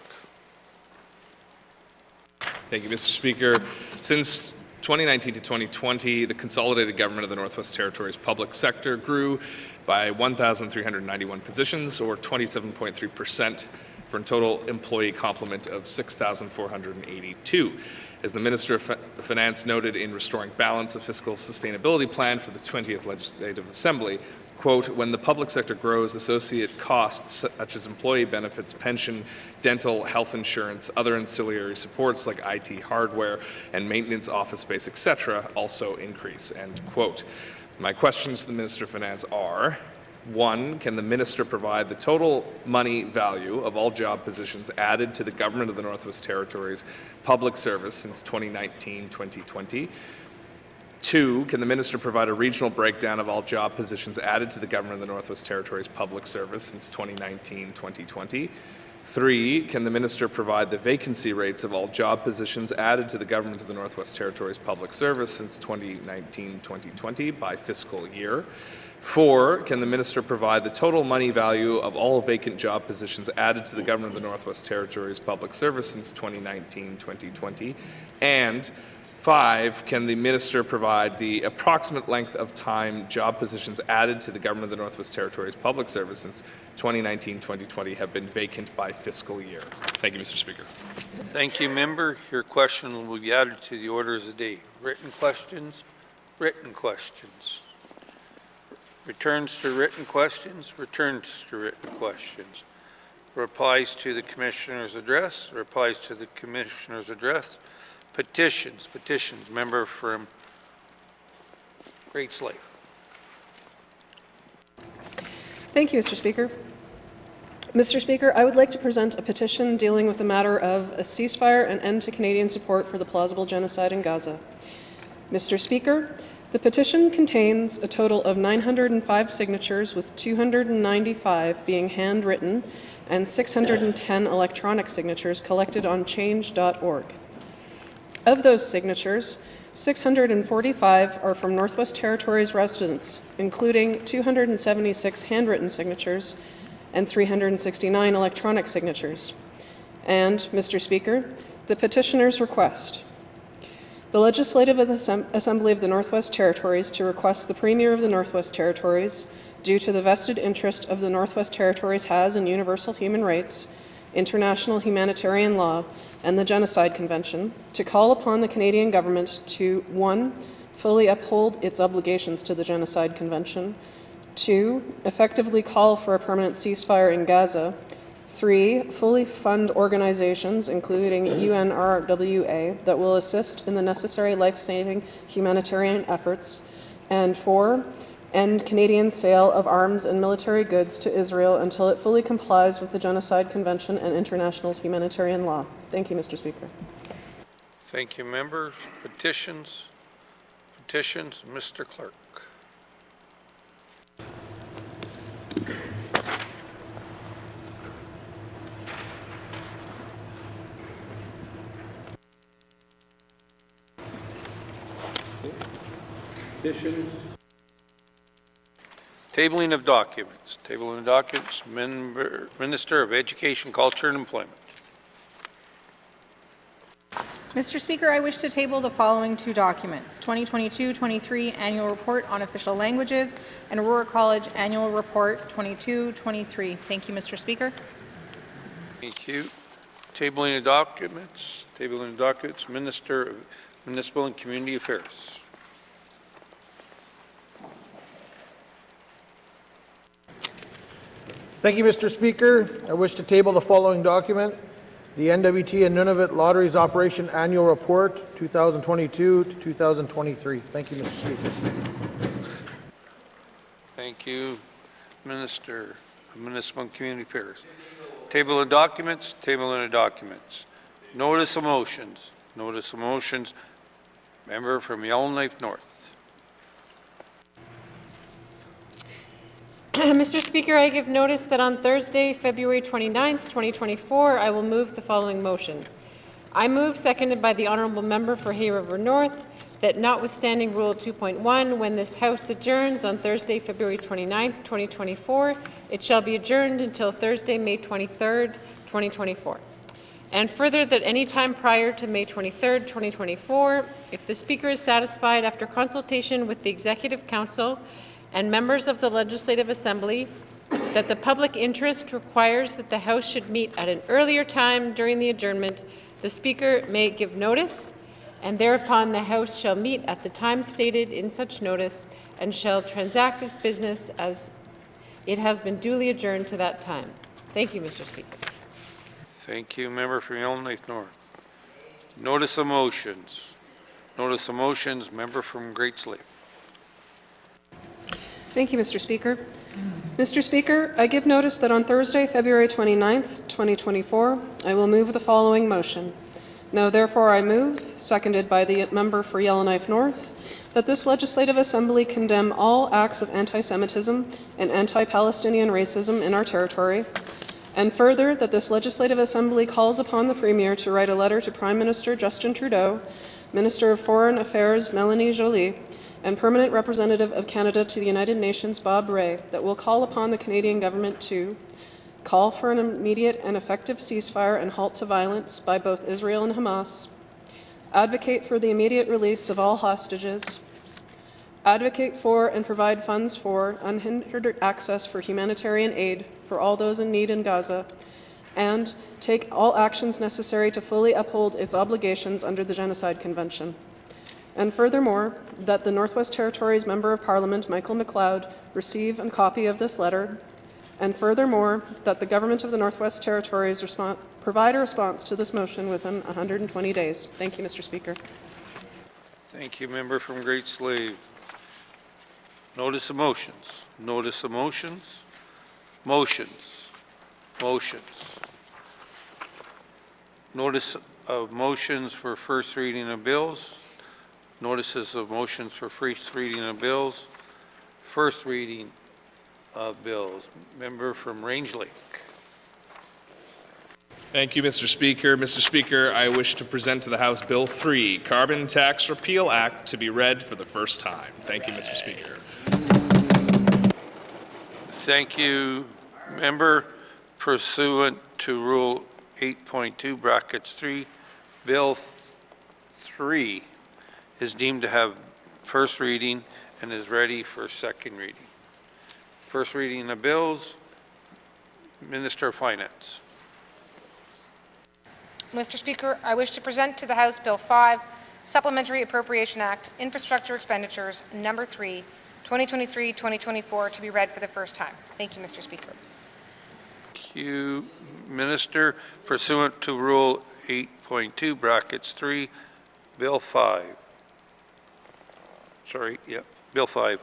Thank you, Mr. Speaker. Since 2019 to 2020, the consolidated government of the Northwest Territories public sector grew by 1,391 positions, or 27.3%, for a total employee complement of 6,482. As the Minister of Finance noted in Restoring Balance, a fiscal sustainability plan for the 20th Legislative Assembly, quote, when the public sector grows, associate costs such as employee benefits, pension, dental, health insurance, other ancillary supports like IT hardware and maintenance, office space, etc., also increase, end quote. My questions to the Minister of Finance are, 1, can the Minister provide the total money value of all job positions added to the Government of the Northwest Territories public service since 2019-2020? 2, can the Minister provide a regional breakdown of all job positions added to the Government of the Northwest Territories public service since 2019-2020? 3, can the Minister provide the vacancy rates of all job positions added to the Government of the Northwest Territories public service since 2019-2020 by fiscal year? 4, can the Minister provide the total money value of all vacant job positions added to the Government of the Northwest Territories public service since 2019-2020? And 5, can the Minister provide the approximate length of time job positions added to the Government of the Northwest Territories public service since 2019-2020 have been vacant by fiscal year? Thank you, Mr. Speaker. Thank you, member. Your question will be added to the orders of the day. Written questions, returns to written questions, replies to the Commissioner's address, petitions, member from Great Slave. Thank you, Mr. Speaker. Mr. Speaker, I would like to present a petition dealing with the matter of a ceasefire and end to Canadian support for the plausible genocide in Gaza. Mr. Speaker, the petition contains a total of 905 signatures, with 295 being handwritten and 610 electronic signatures collected on change.org. Of those signatures, 645 are from Northwest Territories residents, including 276 handwritten signatures and 369 electronic signatures. And, Mr. Speaker, the petitioners request the Legislative Assembly of the Northwest Territories to request the Premier of the Northwest Territories, due to the vested interest of the Northwest Territories has in universal human rights, international humanitarian law, and the Genocide Convention, to call upon the Canadian government to 1, fully uphold its obligations to the Genocide Convention, 2, effectively call for a permanent ceasefire in Gaza, 3, fully fund organizations, including UNRWA, that will assist in the necessary life-saving humanitarian efforts, and 4, end Canadian sale of arms and military goods to Israel until it fully complies with the Genocide Convention and international humanitarian law. Thank you, Mr. Speaker. Thank you, members. Petitions, Mr. Clerk. Petitions. Tabling of documents. Minister of Education, Culture and Employment. Mr. Speaker, I wish to table the following two documents: 2022-23 Annual Report on Official Languages and Aurora College Annual Report 22-23. Thank you, Mr. Speaker. Thank you. Tabling of documents. Minister of Municipal and Community Affairs. Thank you, Mr. Speaker. I wish to table the following document: the N.W.T and Nunavut Lotteries Operation Annual Report 2022 to 2023. Thank you, Mr. Speaker. Thank you. Minister of Municipal and Community Affairs. Table of documents, table of documents. Notice of motions, notice of motions. Member from Yellowknife North. Mr. Speaker, I give notice that on Thursday, February 29th, 2024, I will move the following motion. I move, seconded by the Honourable Member for Hay River North, that notwithstanding Rule 2.1, when this House adjourns on Thursday, February 29th, 2024, it shall be adjourned until Thursday, May 23rd, 2024. And further, that any time prior to May 23rd, 2024, if the Speaker is satisfied after consultation with the Executive Council and members of the Legislative Assembly that the public interest requires that the House should meet at an earlier time during the adjournment, the Speaker may give notice, and thereupon the House shall meet at the time stated in such notice and shall transact its business as it has been duly adjourned to that time. Thank you, Mr. Speaker. Thank you, member from Yellowknife North. Notice of motions. Notice of motions, member from Great Slave. Thank you, Mr. Speaker. Mr. Speaker, I give notice that on Thursday, February 29th, 2024, I will move the following motion. Now, therefore, I move, seconded by the member for Yellowknife North, that this Legislative Assembly condemn all acts of anti-Semitism and anti-Palestinian racism in our territory, and further, that this Legislative Assembly calls upon the Premier to write a letter to Prime Minister Justin Trudeau, Minister of Foreign Affairs Melanie Joly, and Permanent Representative of Canada to the United Nations Bob Rae that will call upon the Canadian government to call for an immediate and effective ceasefire and halt to violence by both Israel and Hamas, advocate for the immediate release of all hostages, advocate for and provide funds for unhindered access for humanitarian aid for all those in need in Gaza, and take all actions necessary to fully uphold its obligations under the Genocide Convention. And furthermore, that the Northwest Territories Member of Parliament, Michael McLeod, receive a copy of this letter. And furthermore, that the Government of the Northwest Territories provide a response to this motion within 120 days. Thank you, Mr. Speaker. Thank you, member from Great Slave. Notice of motions. Notice of motions. Motions. Motions. Notice of motions for first reading of bills. Notices of motions for first reading of bills. First reading of bills. Member from Range Lake. Thank you, Mr. Speaker. Mr. Speaker, I wish to present to the House Bill 3, Carbon Tax Repeal Act, to be read for the first time. Thank you, Mr. Speaker. Thank you, member. Pursuant to Rule 8.2, brackets 3, Bill 3 is deemed to have first reading and is ready for second reading. First reading of bills, Minister of Finance. Mr. Speaker, I wish to present to the House Bill 5, Supplementary Appropriation Act, Infrastructure Expenditures, Number 3, 2023-2024, to be read for the first time. Thank you, Mr. Speaker. Thank you, Minister. Pursuant to Rule 8.2, brackets 3, Bill 5. Bill 5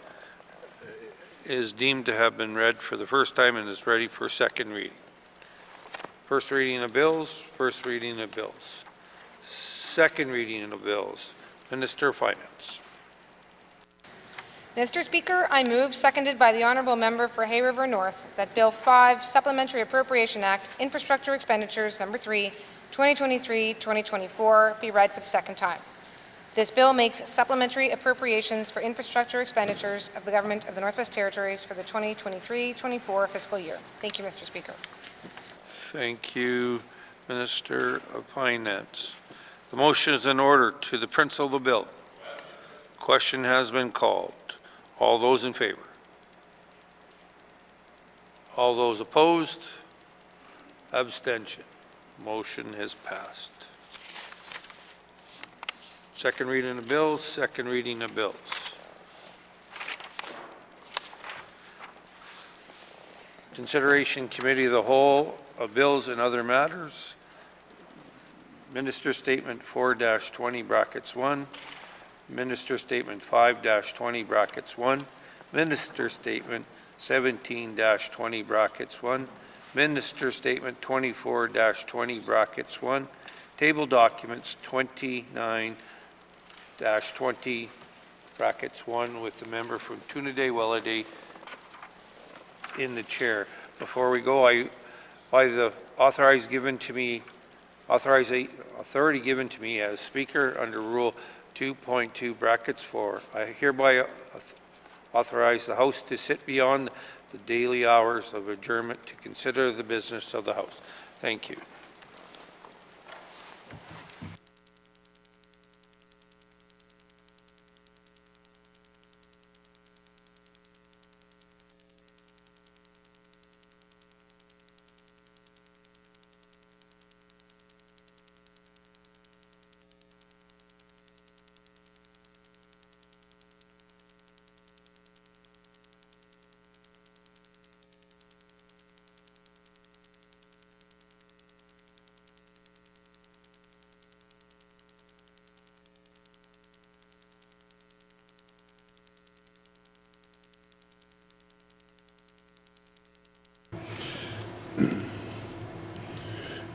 is deemed to have been read for the first time and is ready for second reading. First reading of bills, first reading of bills. Second reading of bills, Minister of Finance. Mr. Speaker, I move, seconded by the Honourable Member for Hay River North, that Bill 5, Supplementary Appropriation Act, Infrastructure Expenditures, Number 3, 2023-2024, be read for the second time. This bill makes supplementary appropriations for infrastructure expenditures of the Government of the Northwest Territories for the 2023-24 fiscal year. Thank you, Mr. Speaker. Thank you, Minister of Finance. The motion is in order to the principle of the bill. Question has been called. All those in favor? All those opposed? Abstention. Motion has passed. Second reading of bills, second reading of bills. Consideration Committee of the Whole of bills and other matters. Minister Statement 4-20 brackets 1. Minister Statement 5-20 brackets 1. Minister Statement 17-20 brackets 1, Minister Statement 24-20 brackets 1, Table Documents 29-20 brackets 1 with the member from Trinidad-Welliday in the chair. Before we go, by the authority given to me as Speaker under Rule 2.2 brackets 4, I hereby authorize the House to sit beyond the daily hours of adjournment to consider the business of the House. Thank you.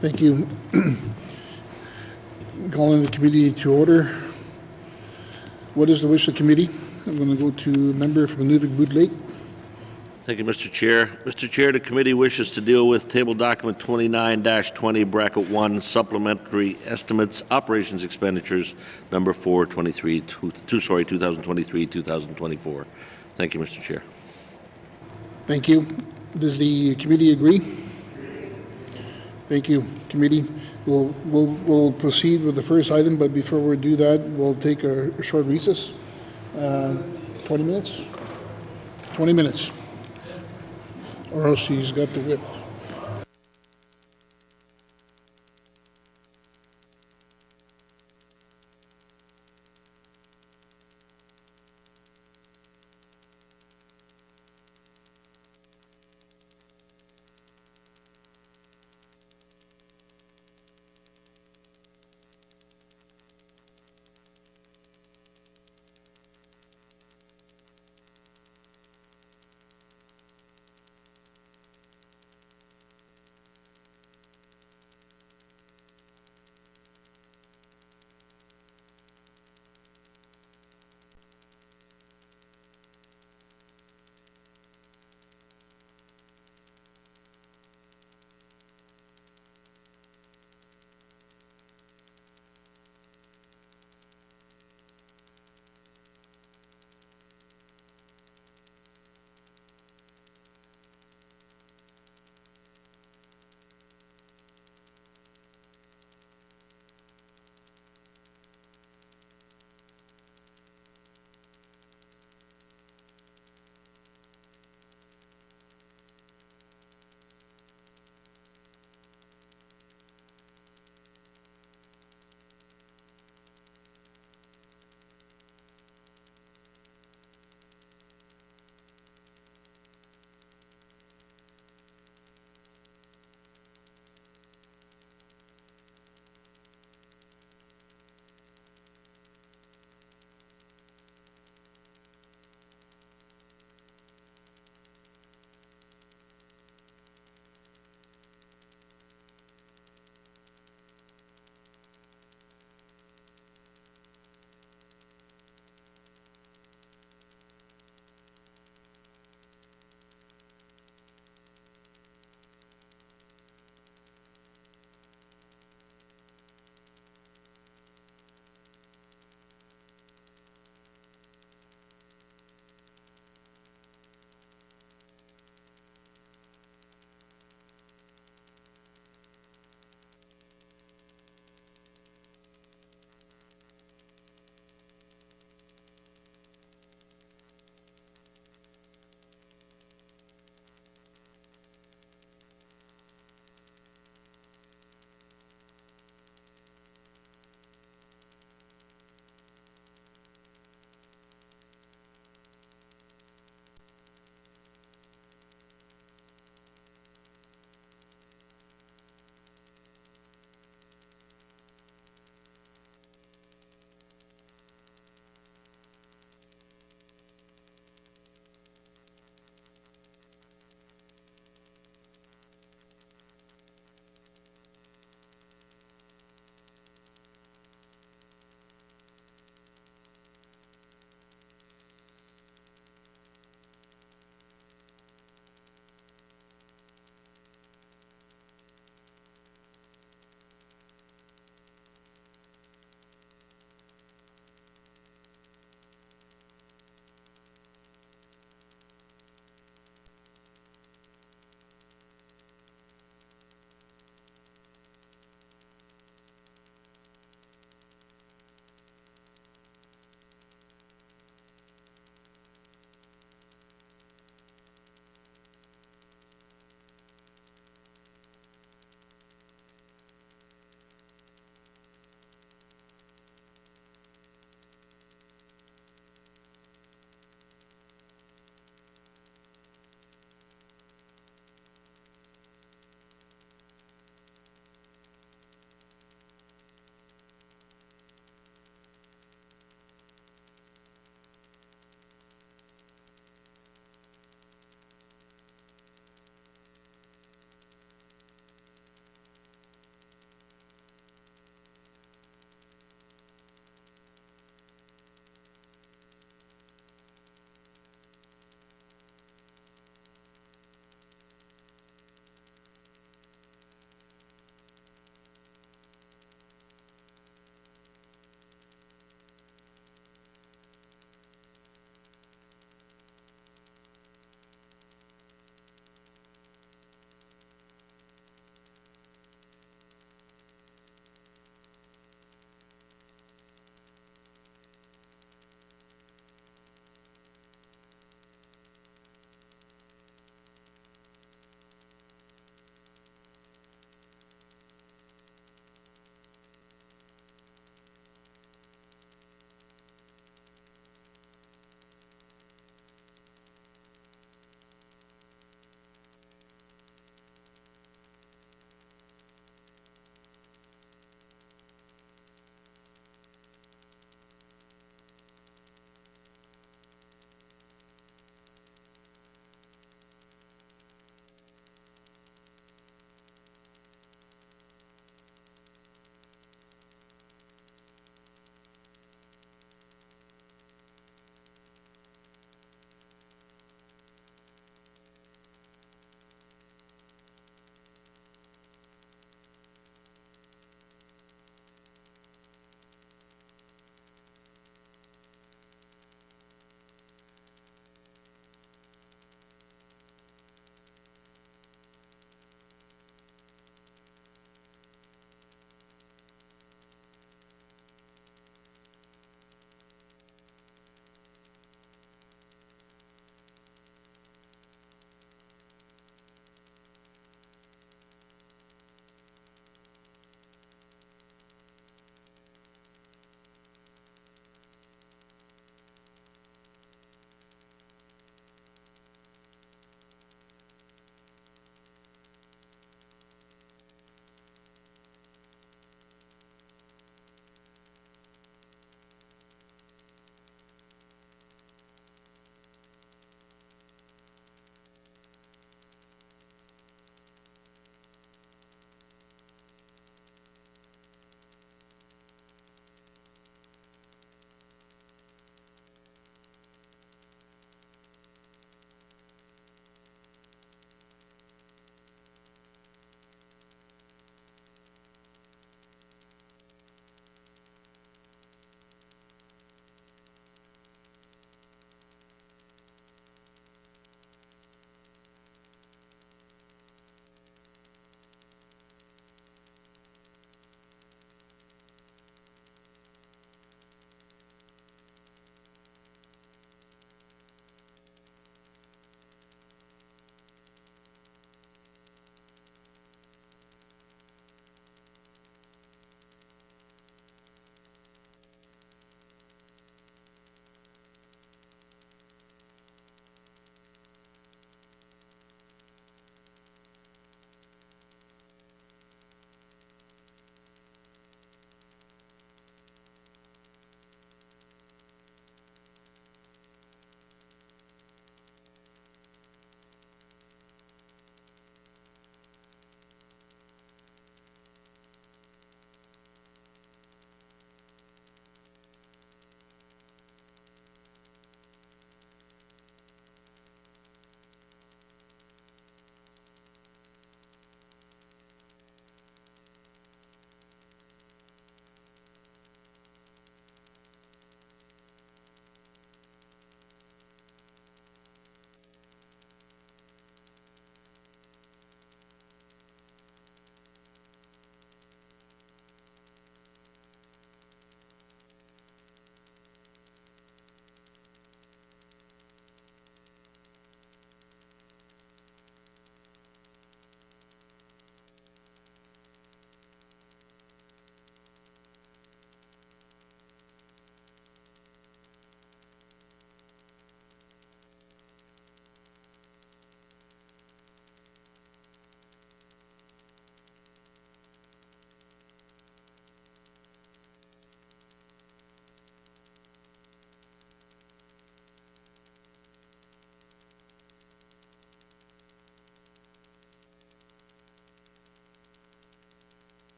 Thank you. Calling the committee to order. What is the wish of the committee? I'm going to go to a member from Nunavut Lake. Thank you, Mr. Chair. Mr. Chair, the committee wishes to deal with Table Document 29-20 bracket 1 Supplementary Estimates Operations Expenditures number 2023-2024. Thank you, Mr. Chair. Thank you. Does the committee agree? Thank you, committee. We'll proceed with the first item, but before we do that, we'll take a short recess. 20 minutes? 20 minutes. Or else he's got the whip.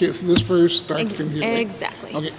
Okay, so this first starts from here, right? Exactly. Okay.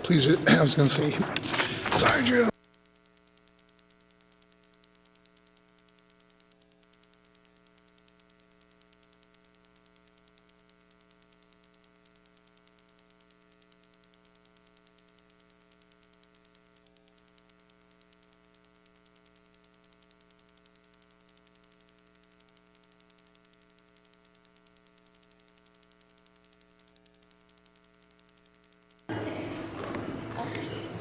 Please, I was going to say, sorry, Drew.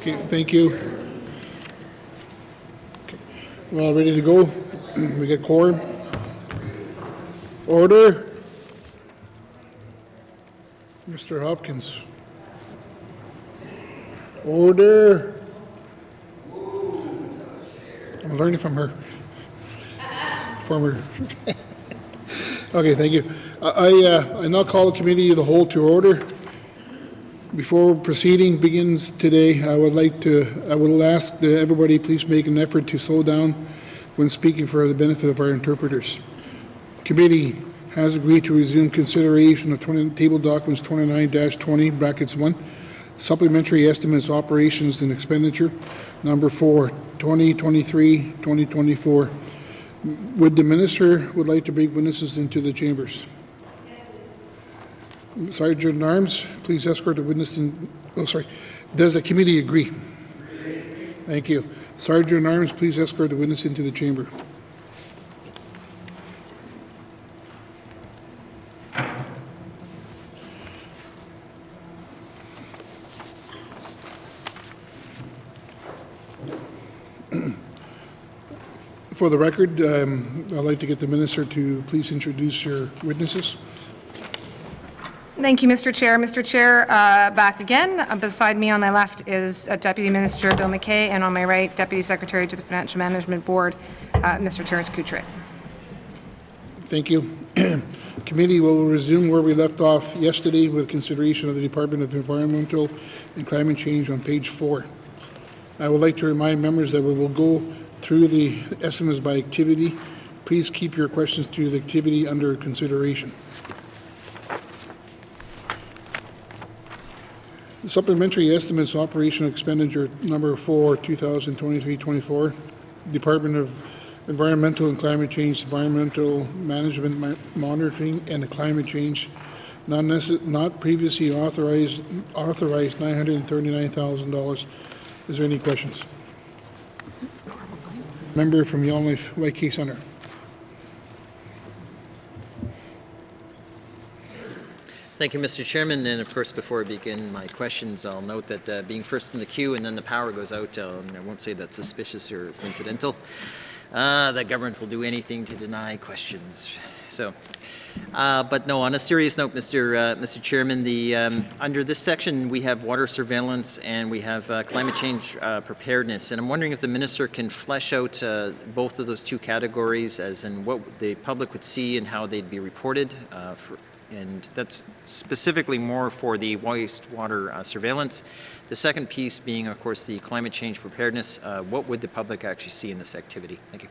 Okay, thank you. Okay. We're all ready to go. We get quorum. Order. Mr. Hopkins. Order. I'm learning from her. Former. Okay, thank you. I now call the committee of the whole to order. Before proceeding begins today, I will ask that everybody please make an effort to slow down when speaking for the benefit of our interpreters. Committee has agreed to resume consideration of table documents 29-20 brackets 1, supplementary estimates, operations and expenditure, number 4, 2023-2024. Would the minister would like to bring witnesses into the chambers? Sergeant at Arms, please escort the witness in. Oh, sorry. Does the committee agree? Thank you. Sergeant at Arms, please escort the witness into the chamber. For the record, I'd like to get the minister to please introduce your witnesses. Thank you, Mr. Chair. Mr. Chair, back again. Beside me on my left is Deputy Minister Bill McKay, and on my right, Deputy Secretary to the Financial Management Board, Mr. Terence Coutre. Thank you. Committee will resume where we left off yesterday with consideration of the Department of Environmental and Climate Change on page 4. I would like to remind members that we will go through the estimates by activity. Please keep your questions to the activity under consideration. Supplementary estimates, operational expenditure number 4, 2023-24, Department of Environmental and Climate Change, Environmental Management Monitoring and Climate Change, not previously authorized $939,000. Is there any questions? Member from Yellowknife, YK Center. Thank you, Mr. Chairman. And of course, before I begin my questions, I'll note that being first in the queue and then the power goes out, I won't say that's suspicious or coincidental. The government will do anything to deny questions. So, but no, on a serious note, Mr. Chairman, under this section we have water surveillance and we have climate change preparedness, and I'm wondering if the minister can flesh out both of those two categories, as in what the public would see and how they'd be reported. And that's specifically more for the wastewater surveillance. The second piece being, of course, the climate change preparedness. What would the public actually see in this activity? Thank you.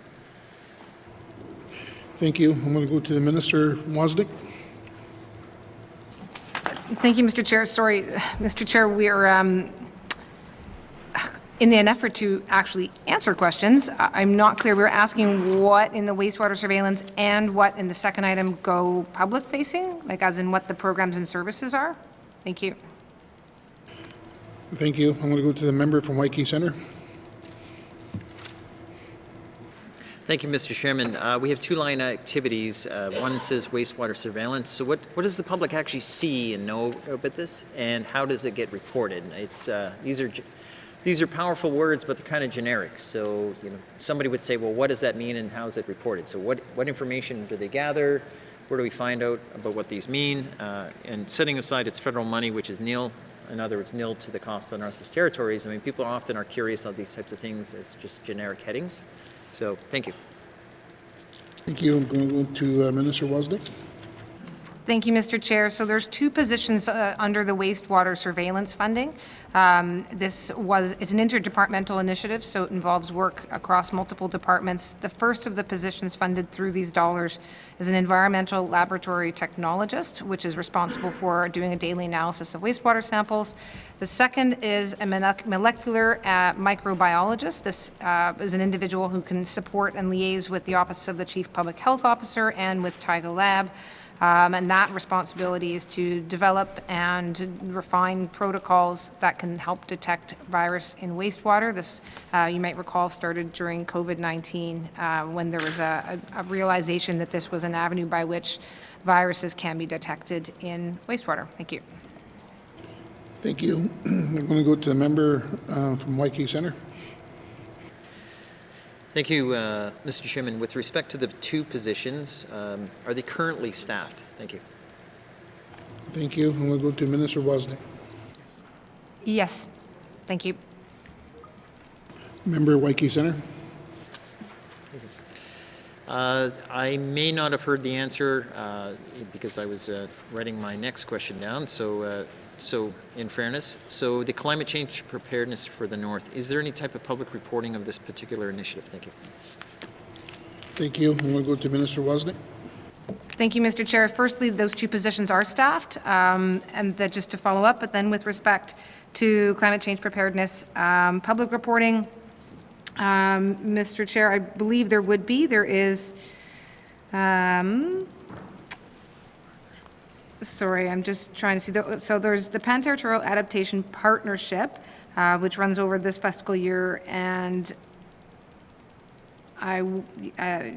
Thank you. I'm going to go to the Minister Wozniak. Thank you, Mr. Chair. Sorry, Mr. Chair, we're in an effort to actually answer questions. I'm not clear. We're asking what in the wastewater surveillance and what in the second item go public facing, like as in what the programs and services are. Thank you. Thank you. I'm going to go to the member from YK Center. Thank you, Mr. Chairman. We have two line activities. One says wastewater surveillance. So what does the public actually see and know about this, and how does it get reported? It's these are powerful words, but they're kind of generic. So, somebody would say, well, what does that mean and how is it reported? So what information do they gather? Where do we find out about what these mean? And setting aside it's federal money, which is nil, in other words, nil to the cost of the Northwest Territories. I mean, people often are curious of these types of things as just generic headings. So, thank you. Thank you. I'm going to go to Minister Wozniak. Thank you, Mr. Chair. So there's two positions under the wastewater surveillance funding. It's an interdepartmental initiative, so it involves work across multiple departments. The first of the positions funded through these dollars is an environmental laboratory technologist, which is responsible for doing a daily analysis of wastewater samples. The second is a molecular microbiologist. This is an individual who can support and liaise with the Office of the Chief Public Health Officer and with Taiga Lab. And that responsibility is to develop and refine protocols that can help detect virus in wastewater. This, you might recall, started during COVID-19 when there was a realization that this was an avenue by which viruses can be detected in wastewater. Thank you. Thank you. I'm going to go to the member from Waikiki Centre. Thank you, Mr. Chairman. With respect to the two positions, are they currently staffed? Thank you. Thank you. I'm going to go to Minister Wozniak. Yes. Thank you. Member Waikiki Centre. I may not have heard the answer because I was writing my next question down. So in fairness, so the climate change preparedness for the North, is there any type of public reporting of this particular initiative? Thank you. Thank you. I'm going to go to Minister Wozniak. Thank you, Mr. Chair. Firstly, those two positions are staffed, and that just to follow up, but then with respect to climate change preparedness, public reporting, Mr. Chair, I believe there would be. There is, sorry, I'm just trying to see. So there's the Pan-Territorial Adaptation Partnership, which runs over this fiscal year, and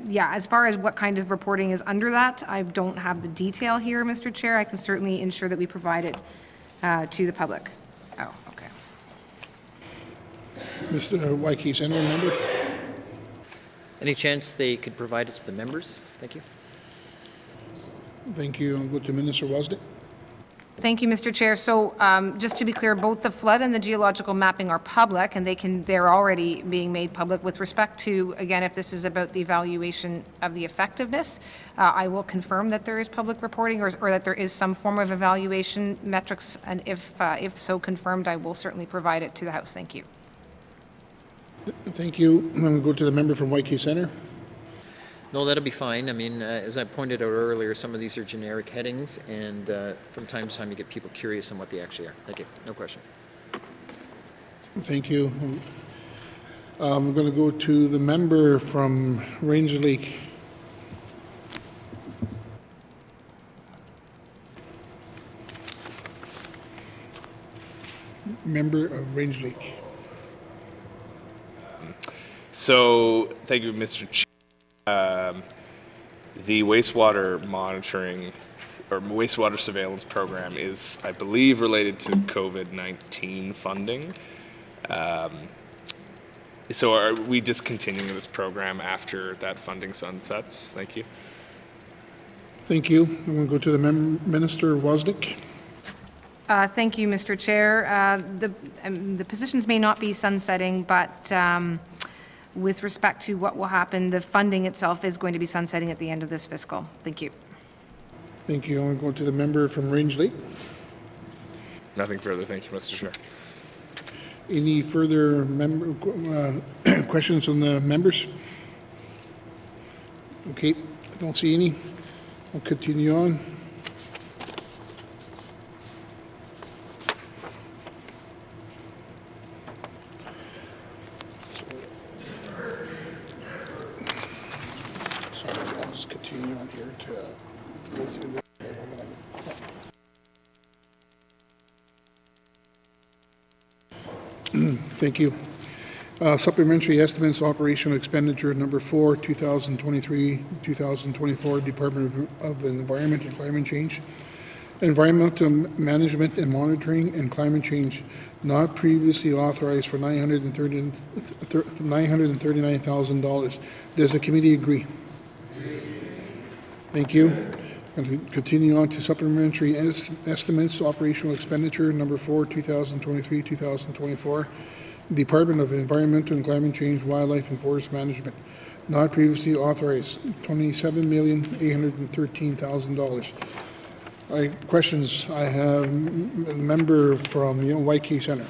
yeah, as far as what kind of reporting is under that, I don't have the detail here, Mr. Chair. I can certainly ensure that we provide it to the public. Oh, okay. Mr. Waikiki Centre, member. Any chance they could provide it to the members? Thank you. Thank you. I'll go to Minister Wozniak. Thank you, Mr. Chair. So just to be clear, both the flood and the geological mapping are public, and they're already being made public. With respect to, again, if this is about the evaluation of the effectiveness, I will confirm that there is public reporting or that there is some form of evaluation metrics, and if so confirmed, I will certainly provide it to the House. Thank you. Thank you. I'm going to go to the member from Waikiki Centre. No, that'll be fine. I mean, as I pointed out earlier, some of these are generic headings, and from time to time you get people curious on what they actually are. Thank you. No question. Thank you. We're going to go to the member from Range Lake. Member of Range Lake. So, thank you, Mr. Chair. The wastewater monitoring or wastewater surveillance program is, I believe, related to COVID-19 funding. So are we discontinuing this program after that funding sunsets? Thank you. Thank you. I'm going to go to the Minister Wozniak. Thank you, Mr. Chair. The positions may not be sunsetting, but with respect to what will happen, the funding itself is going to be sunsetting at the end of this fiscal. Thank you. Thank you. I'm going to go to the member from Range Lake. Nothing further. Thank you, Mr. Chair. Any further questions from the members? Okay, I don't see any. I'll continue on. Thank you. Supplementary estimates, operational expenditure number 4, 2023-2024, Department of Environment and Climate Change. Environmental Management and Monitoring and Climate Change, not previously authorized for $939,000. Does the committee agree? Thank you. And continue on to supplementary estimates, operational expenditure number 4, 2023-2024, Department of Environmental and Climate Change, Wildlife and Forest Management, not previously authorized, $27,813,000. Questions. I have a member from YK Centre.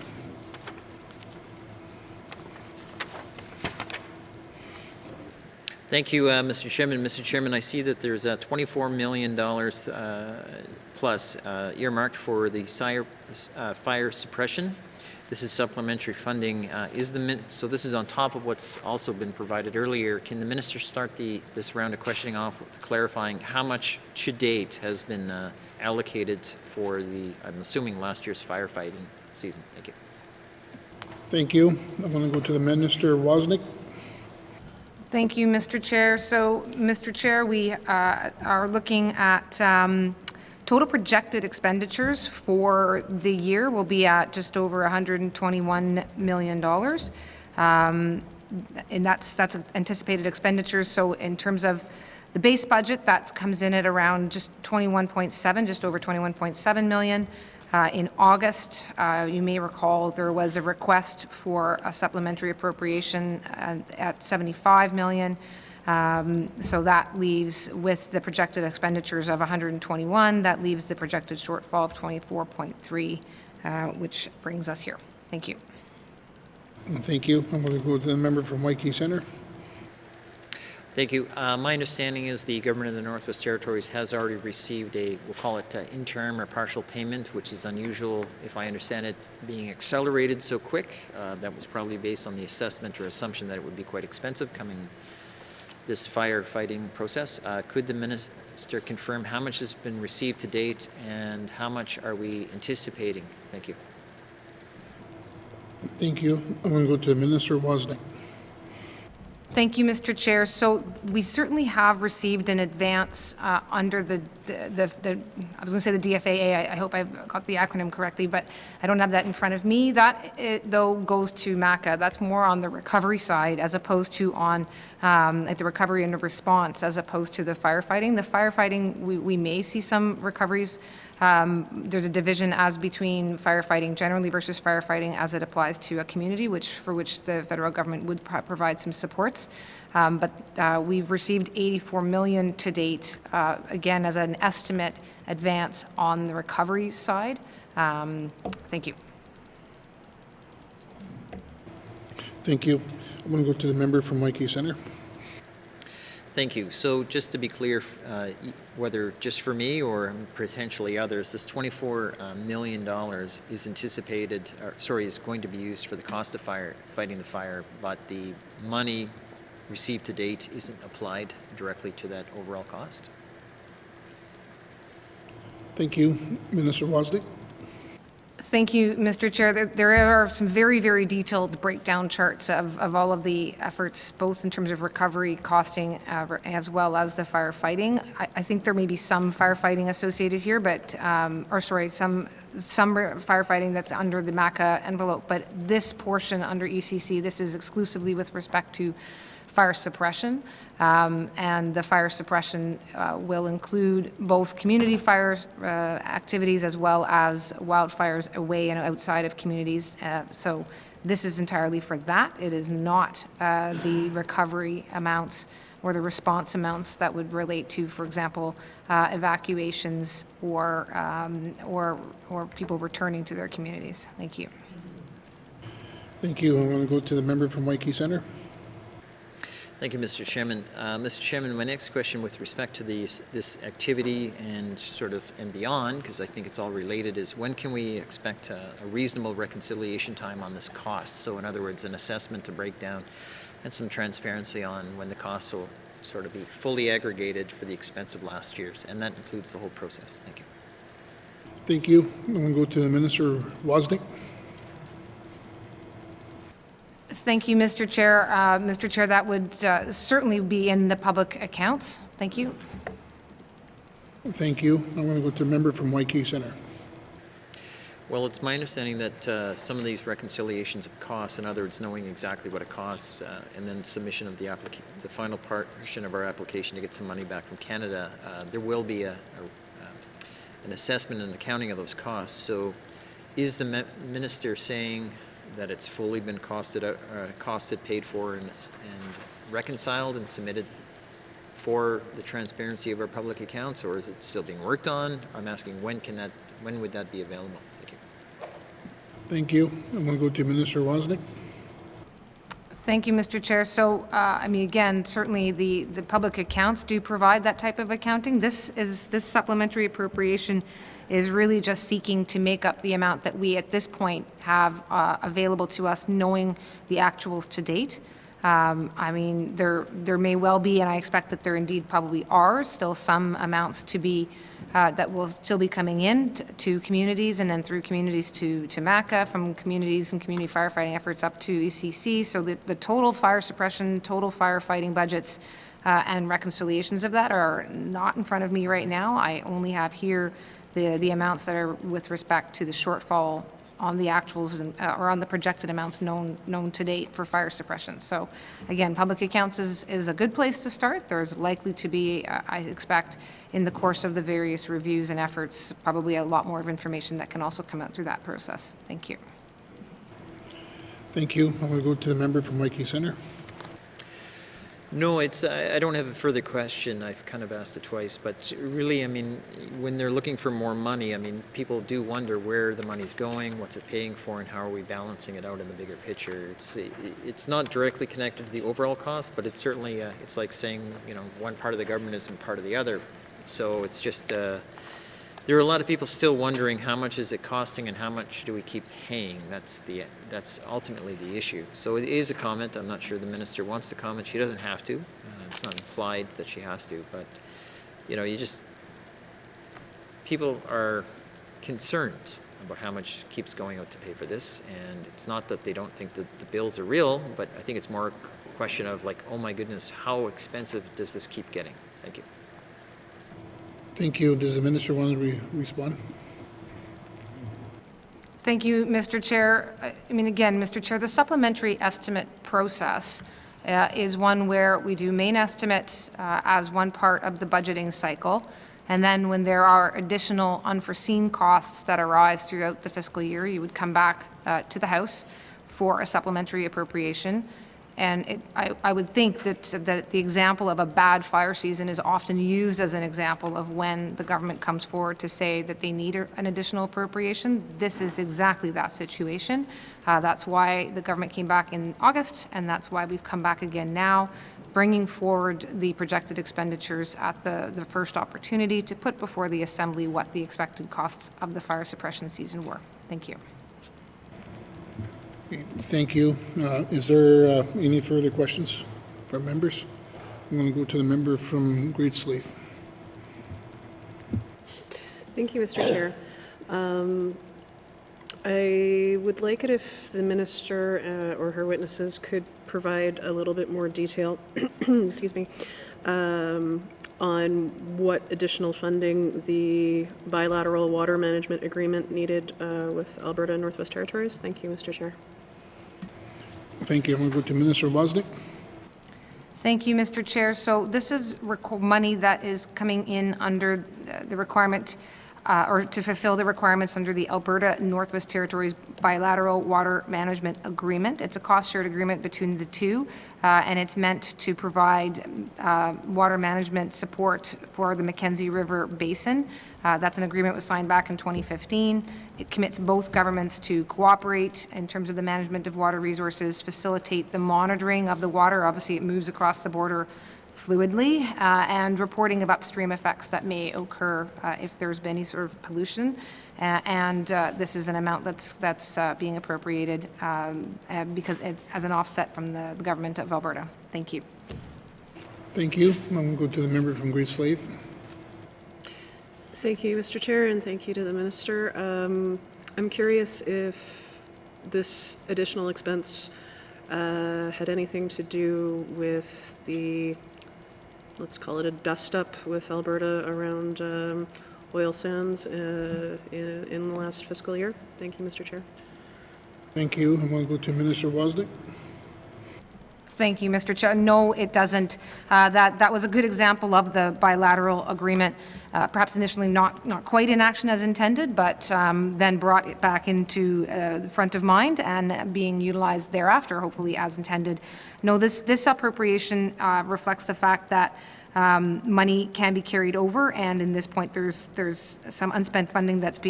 Thank you, Mr. Chairman. Mr. Chairman, I see that there's $24 million plus earmarked for the fire suppression. This is supplementary funding. So this is on top of what's also been provided earlier. Can the minister start this round of questioning off with clarifying how much to date has been allocated for I'm assuming, last year's firefighting season? Thank you. Thank you. I'm going to go to the Minister Wozniak. Thank you, Mr. Chair. So, Mr. Chair, we are looking at total projected expenditures for the year will be at just over $121 million. And that's anticipated expenditures. So in terms of the base budget, that comes in at around just over 21.7 million. In August, you may recall there was a request for a supplementary appropriation at 75 million. So that leaves, with the projected expenditures of 121, that leaves the projected shortfall of 24.3, which brings us here. Thank you. Thank you. I'm going to go to the member from YK Centre. Thank you. My understanding is the government of the Northwest Territories has already received we'll call it interim or partial payment, which is unusual, if I understand it, being accelerated so quick. That was probably based on the assessment or assumption that it would be quite expensive coming this firefighting process. Could the minister confirm how much has been received to date and how much are we anticipating? Thank you. Thank you. I'm going to go to Minister Wozniak. Thank you, Mr. Chair. So we certainly have received an advance under I was going to say the DFAA. I hope I've got the acronym correctly, but I don't have that in front of me. That, though, goes to MACA. That's more on the recovery side as opposed to on like the recovery and the response as opposed to the firefighting. The firefighting, we may see some recoveries. There's a division as between firefighting generally versus firefighting as it applies to a community, for which the federal government would provide some supports. But we've received 84 million to date, again as an estimate advance on the recovery side. Thank you. Thank you. I'm going to go to the member from YK Centre. Thank you. So just to be clear, whether just for me or potentially others, this $24 million is anticipated, is going to be used for the cost of fighting the fire, but the money received to date isn't applied directly to that overall cost? Thank you. Minister Wozniak. Thank you, Mr. Chair. There are some very, very detailed breakdown charts of all of the efforts, both in terms of recovery, costing, as well as the firefighting. I think there may be some firefighting associated here, but, some firefighting that's under the MACA envelope, but this portion under ECC, this is exclusively with respect to fire suppression. And the fire suppression will include both community fires activities as well as wildfires away and outside of communities. So this is entirely for that. It is not the recovery amounts or the response amounts that would relate to, for example, evacuations or people returning to their communities. Thank you. Thank you. I'm going to go to the member from YK Centre. Thank you, Mr. Chairman. Mr. Chairman, my next question with respect to this activity and beyond, because I think it's all related, is when can we expect a reasonable reconciliation time on this cost? So in other words, an assessment to break down and some transparency on when the costs will be fully aggregated for the expense of last year's, and that includes the whole process. Thank you. Thank you. I'm going to go to Minister Wozniak. Thank you, Mr. Chair. Mr. Chair, that would certainly be in the public accounts. Thank you. Thank you. I'm going to go to a member from YK Centre. Well, it's my understanding that some of these reconciliations of costs, in other words, knowing exactly what it costs, and then submission of the final portion of our application to get some money back from Canada, there will be an assessment and accounting of those costs. So is the minister saying that it's fully been costed, paid for, and reconciled and submitted for the transparency of our public accounts, or is it still being worked on? I'm asking when would that be available? Thank you. Thank you. I'm going to go to Minister Wozniak. Thank you, Mr. Chair. So, I mean, again, certainly the public accounts do provide that type of accounting. This supplementary appropriation is really just seeking to make up the amount that we at this point have available to us, knowing the actuals to date. I mean, there may well be, and I expect that there indeed probably are still some amounts to be that will still be coming in to communities, and then through communities to MACA, from communities and community firefighting efforts up to ECC. So the total fire suppression, total firefighting budgets and reconciliations of that are not in front of me right now. I only have here the amounts that are with respect to the shortfall on the actuals or on the projected amounts known to date for fire suppression. So again, public accounts is a good place to start. There's likely to be, I expect, in the course of the various reviews and efforts, probably a lot more of information that can also come out through that process. Thank you. Thank you. I'm going to go to the member from Waikiki Centre. No, I don't have a further question. I've kind of asked it twice, but really, I mean, when they're looking for more money, I mean, people do wonder where the money's going, what's it paying for, and how are we balancing it out in the bigger picture. It's not directly connected to the overall cost, but it's certainly, it's like saying, you know, one part of the government isn't part of the other. So it's just, there are a lot of people still wondering how much is it costing and how much do we keep paying. That's ultimately the issue. So it is a comment. I'm not sure the minister wants to comment. She doesn't have to. It's not implied that she has to, but you know, people are concerned about how much keeps going out to pay for this, and it's not that they don't think that the bills are real, but I think it's more a question of like, oh my goodness, how expensive does this keep getting? Thank you. Thank you. Does the minister want to respond? Thank you, Mr. Chair. I mean, again, Mr. Chair, the supplementary estimate process is one where we do main estimates as one part of the budgeting cycle. And then when there are additional unforeseen costs that arise throughout the fiscal year, you would come back to the House for a supplementary appropriation. And I would think that the example of a bad fire season is often used as an example of when the government comes forward to say that they need an additional appropriation. This is exactly that situation. That's why the government came back in August, and that's why we've come back again now, bringing forward the projected expenditures at the first opportunity to put before the Assembly what the expected costs of the fire suppression season were. Thank you. Thank you. Is there any further questions from members? I'm going to go to the member from Great Slave. Thank you, Mr. Chair. I would like it if the minister or her witnesses could provide a little bit more detail, excuse me, on what additional funding the bilateral water management agreement needed with Alberta and Northwest Territories. Thank you, Mr. Chair. Thank you. I'm going to go to Minister Wozniak. Thank you, Mr. Chair. So this is money that is coming in under the requirement or to fulfill the requirements under the Alberta and Northwest Territories bilateral water management agreement. It's a cost-shared agreement between the two, and it's meant to provide water management support for the Mackenzie River Basin. That's an agreement that was signed back in 2015. It commits both governments to cooperate in terms of the management of water resources, facilitate the monitoring of the water. Obviously, it moves across the border fluidly, and reporting of upstream effects that may occur if there's been any sort of pollution. This is an amount that's being appropriated because as an offset from the government of Alberta. Thank you. Thank you. I'm going to go to the member from Great Slave. Thank you, Mr. Chair, and thank you to the minister. I'm curious if this additional expense had anything to do with the, let's call it a dust-up with Alberta around oil sands in the last fiscal year. Thank you, Mr. Chair. Thank you. I'm going to go to Minister Wozniak. Thank you, Mr. Chair. No, it doesn't. That was a good example of the bilateral agreement, perhaps initially not quite in action as intended, but then brought it back into the front of mind and being utilized thereafter, hopefully as intended. No, this appropriation reflects the fact that money can be carried over, and in this point, there's some unspent funding that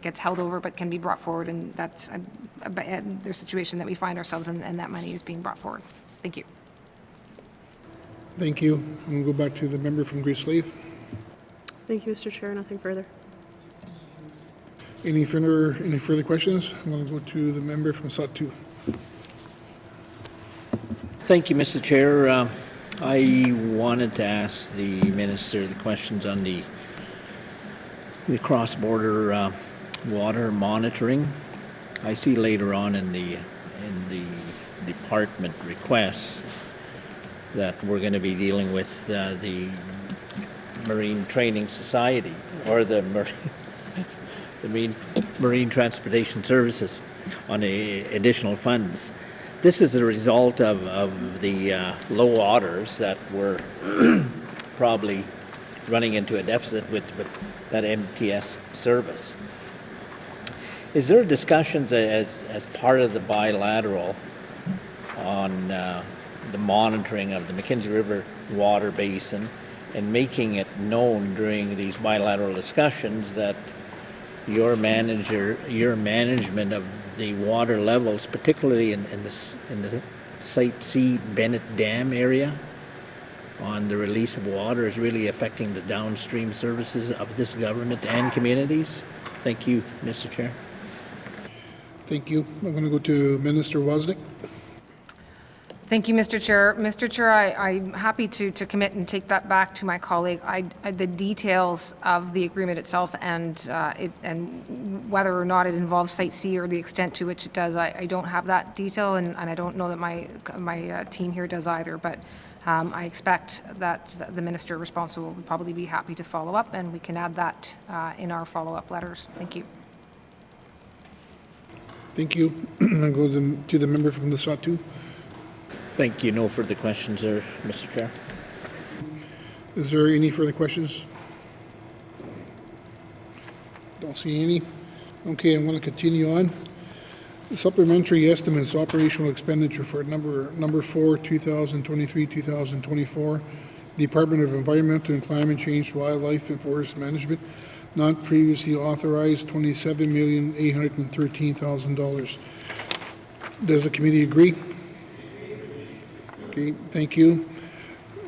gets held over but can be brought forward, and that's the situation that we find ourselves in, and that money is being brought forward. Thank you. Thank you. I'm going to go back to the member from Grace Slave. Thank you, Mr. Chair. Nothing further. Any further questions? I'm going to go to the member from Sault 2. Thank you, Mr. Chair. I wanted to ask the minister the questions on the cross-border water monitoring. I see later on in the department request that we're going to be dealing with the Marine Training Society, or the Marine Transportation Services on additional funds. This is a result of the low waters that were probably running into a deficit with that MTS service. Is there discussions as part of the bilateral on the monitoring of the McKenzie River water basin and making it known during these bilateral discussions that your management of the water levels, particularly in the Site C Bennett Dam area, on the release of water is really affecting the downstream services of this government and communities? Thank you, Mr. Chair. Thank you. I'm going to go to Minister Wozniak. Thank you, Mr. Chair. Mr. Chair, I'm happy to commit and take that back to my colleague. The details of the agreement itself and whether or not it involves Site C or the extent to which it does, I don't have that detail, and I don't know that my team here does either. But I expect that the minister responsible would probably be happy to follow up, and we can add that in our follow-up letters. Thank you. Thank you. I'll go to the member from the Sault 2. Thank you. No further questions there, Mr. Chair. Is there any further questions? Don't see any. Okay, I'm going to continue on. Supplementary estimates, operational expenditure for number 4, 2023-2024, Department of Environmental and Climate Change, Wildlife and Forest Management, not previously authorized, $27,813,000. Does the committee agree? Okay, thank you.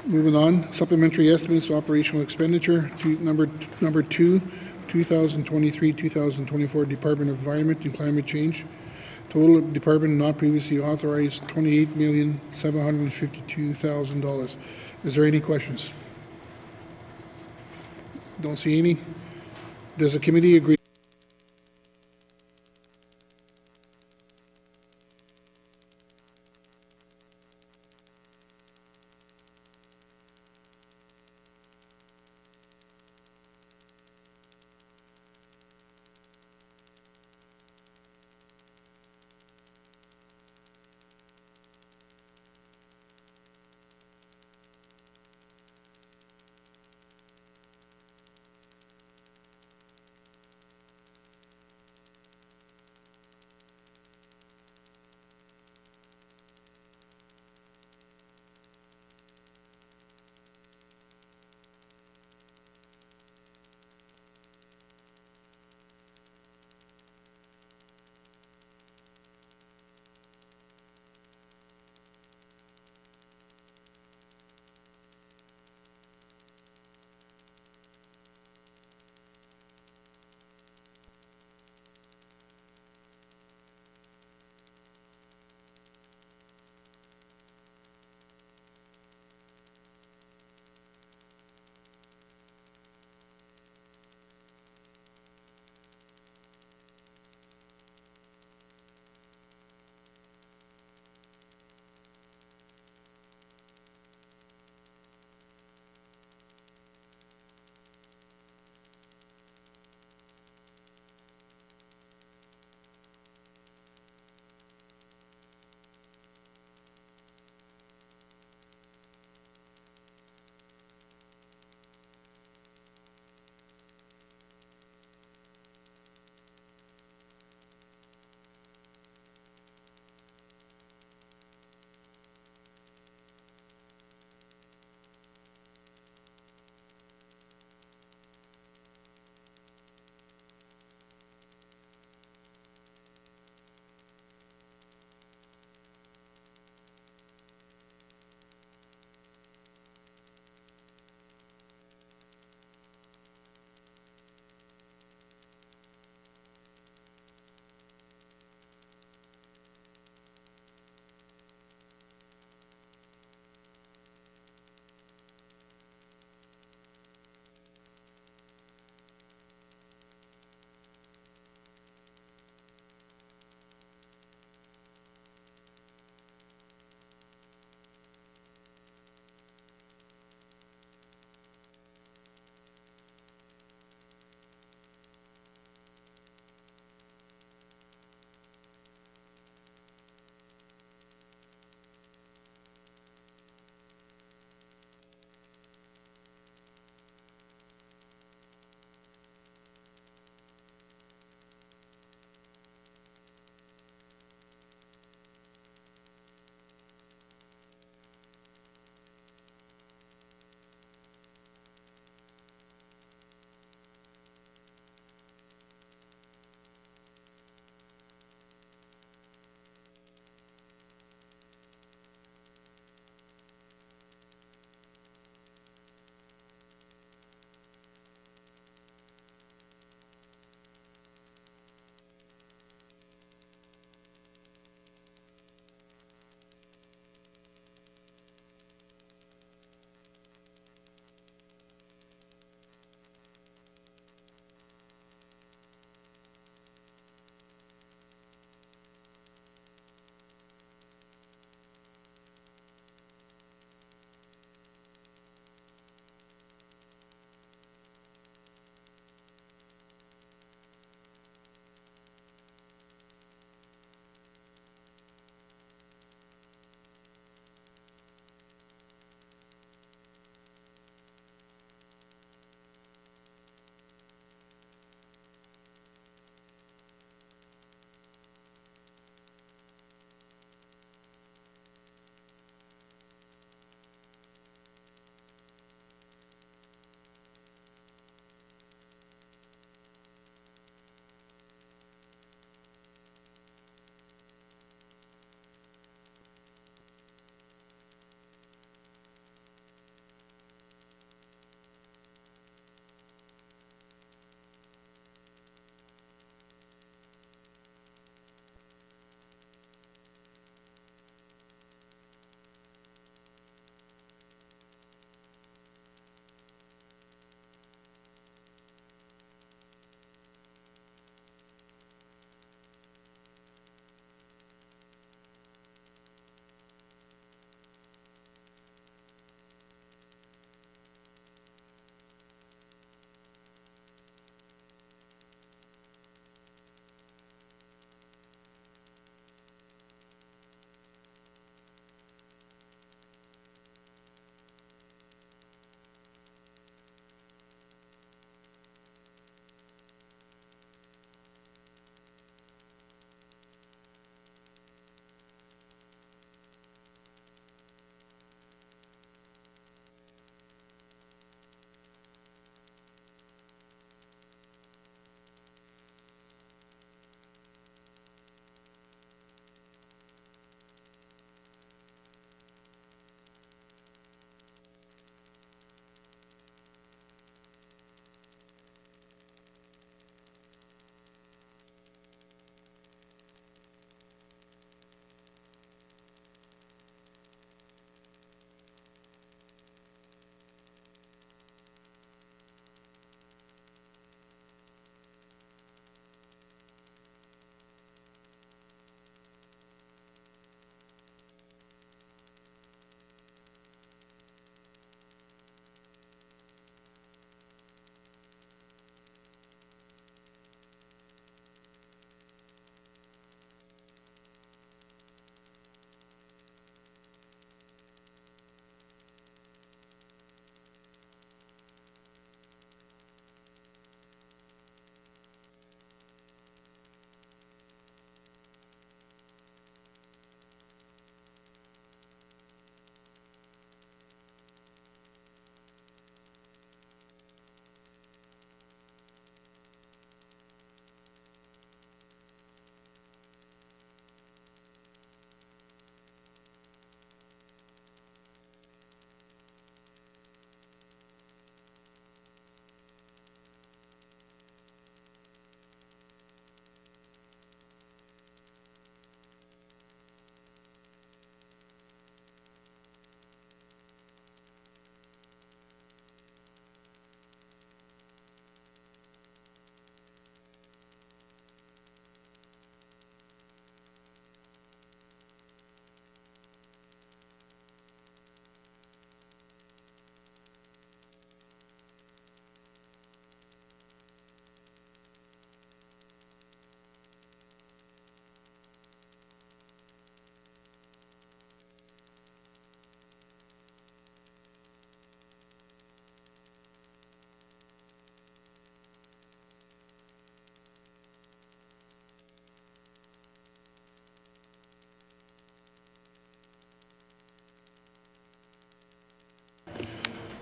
Moving on, supplementary estimates, operational expenditure, number 2, 2023-2024, Department of Environment and Climate Change. Total department not previously authorized, $28,752,000. Is there any questions? Don't see any. Does the committee agree?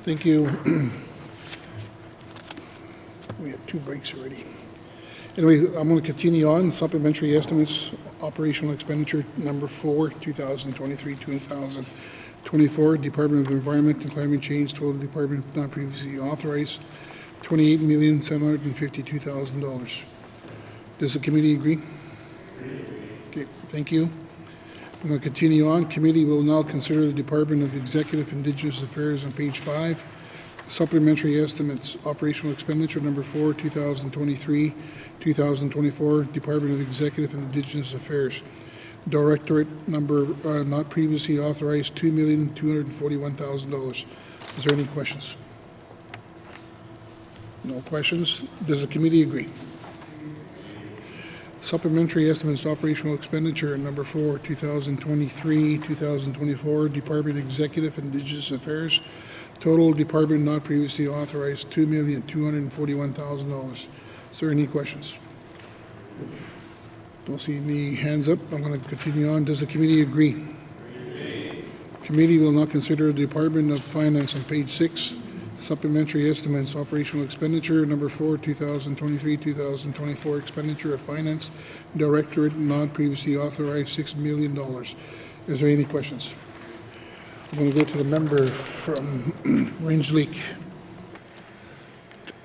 Thank you. We had 2 breaks already. Anyway, I'm going to continue on. Supplementary estimates, operational expenditure number 4, 2023-2024, Department of Environment and Climate Change, total department not previously authorized, $28,752,000. Does the committee agree? Okay, thank you. I'm going to continue on. Committee will now consider the Department of Executive Indigenous Affairs on page 5. Supplementary estimates, operational expenditure number 4, 2023-2024, Department of Executive and Indigenous Affairs. Directorate number not previously authorized, $2,241,000. Is there any questions? No questions. Does the committee agree? Supplementary estimates, operational expenditure number 4, 2023-2024, Department Executive and Indigenous Affairs. Total department not previously authorized, $2,241,000. Is there any questions? Don't see any hands up. I'm going to continue on. Does the committee agree? Committee will now consider the Department of Finance on page 6. Supplementary estimates, operational expenditure number 4, 2023-2024, expenditure of finance, directorate not previously authorized, $6 million. Is there any questions? I'm going to go to the member from Range-Leak.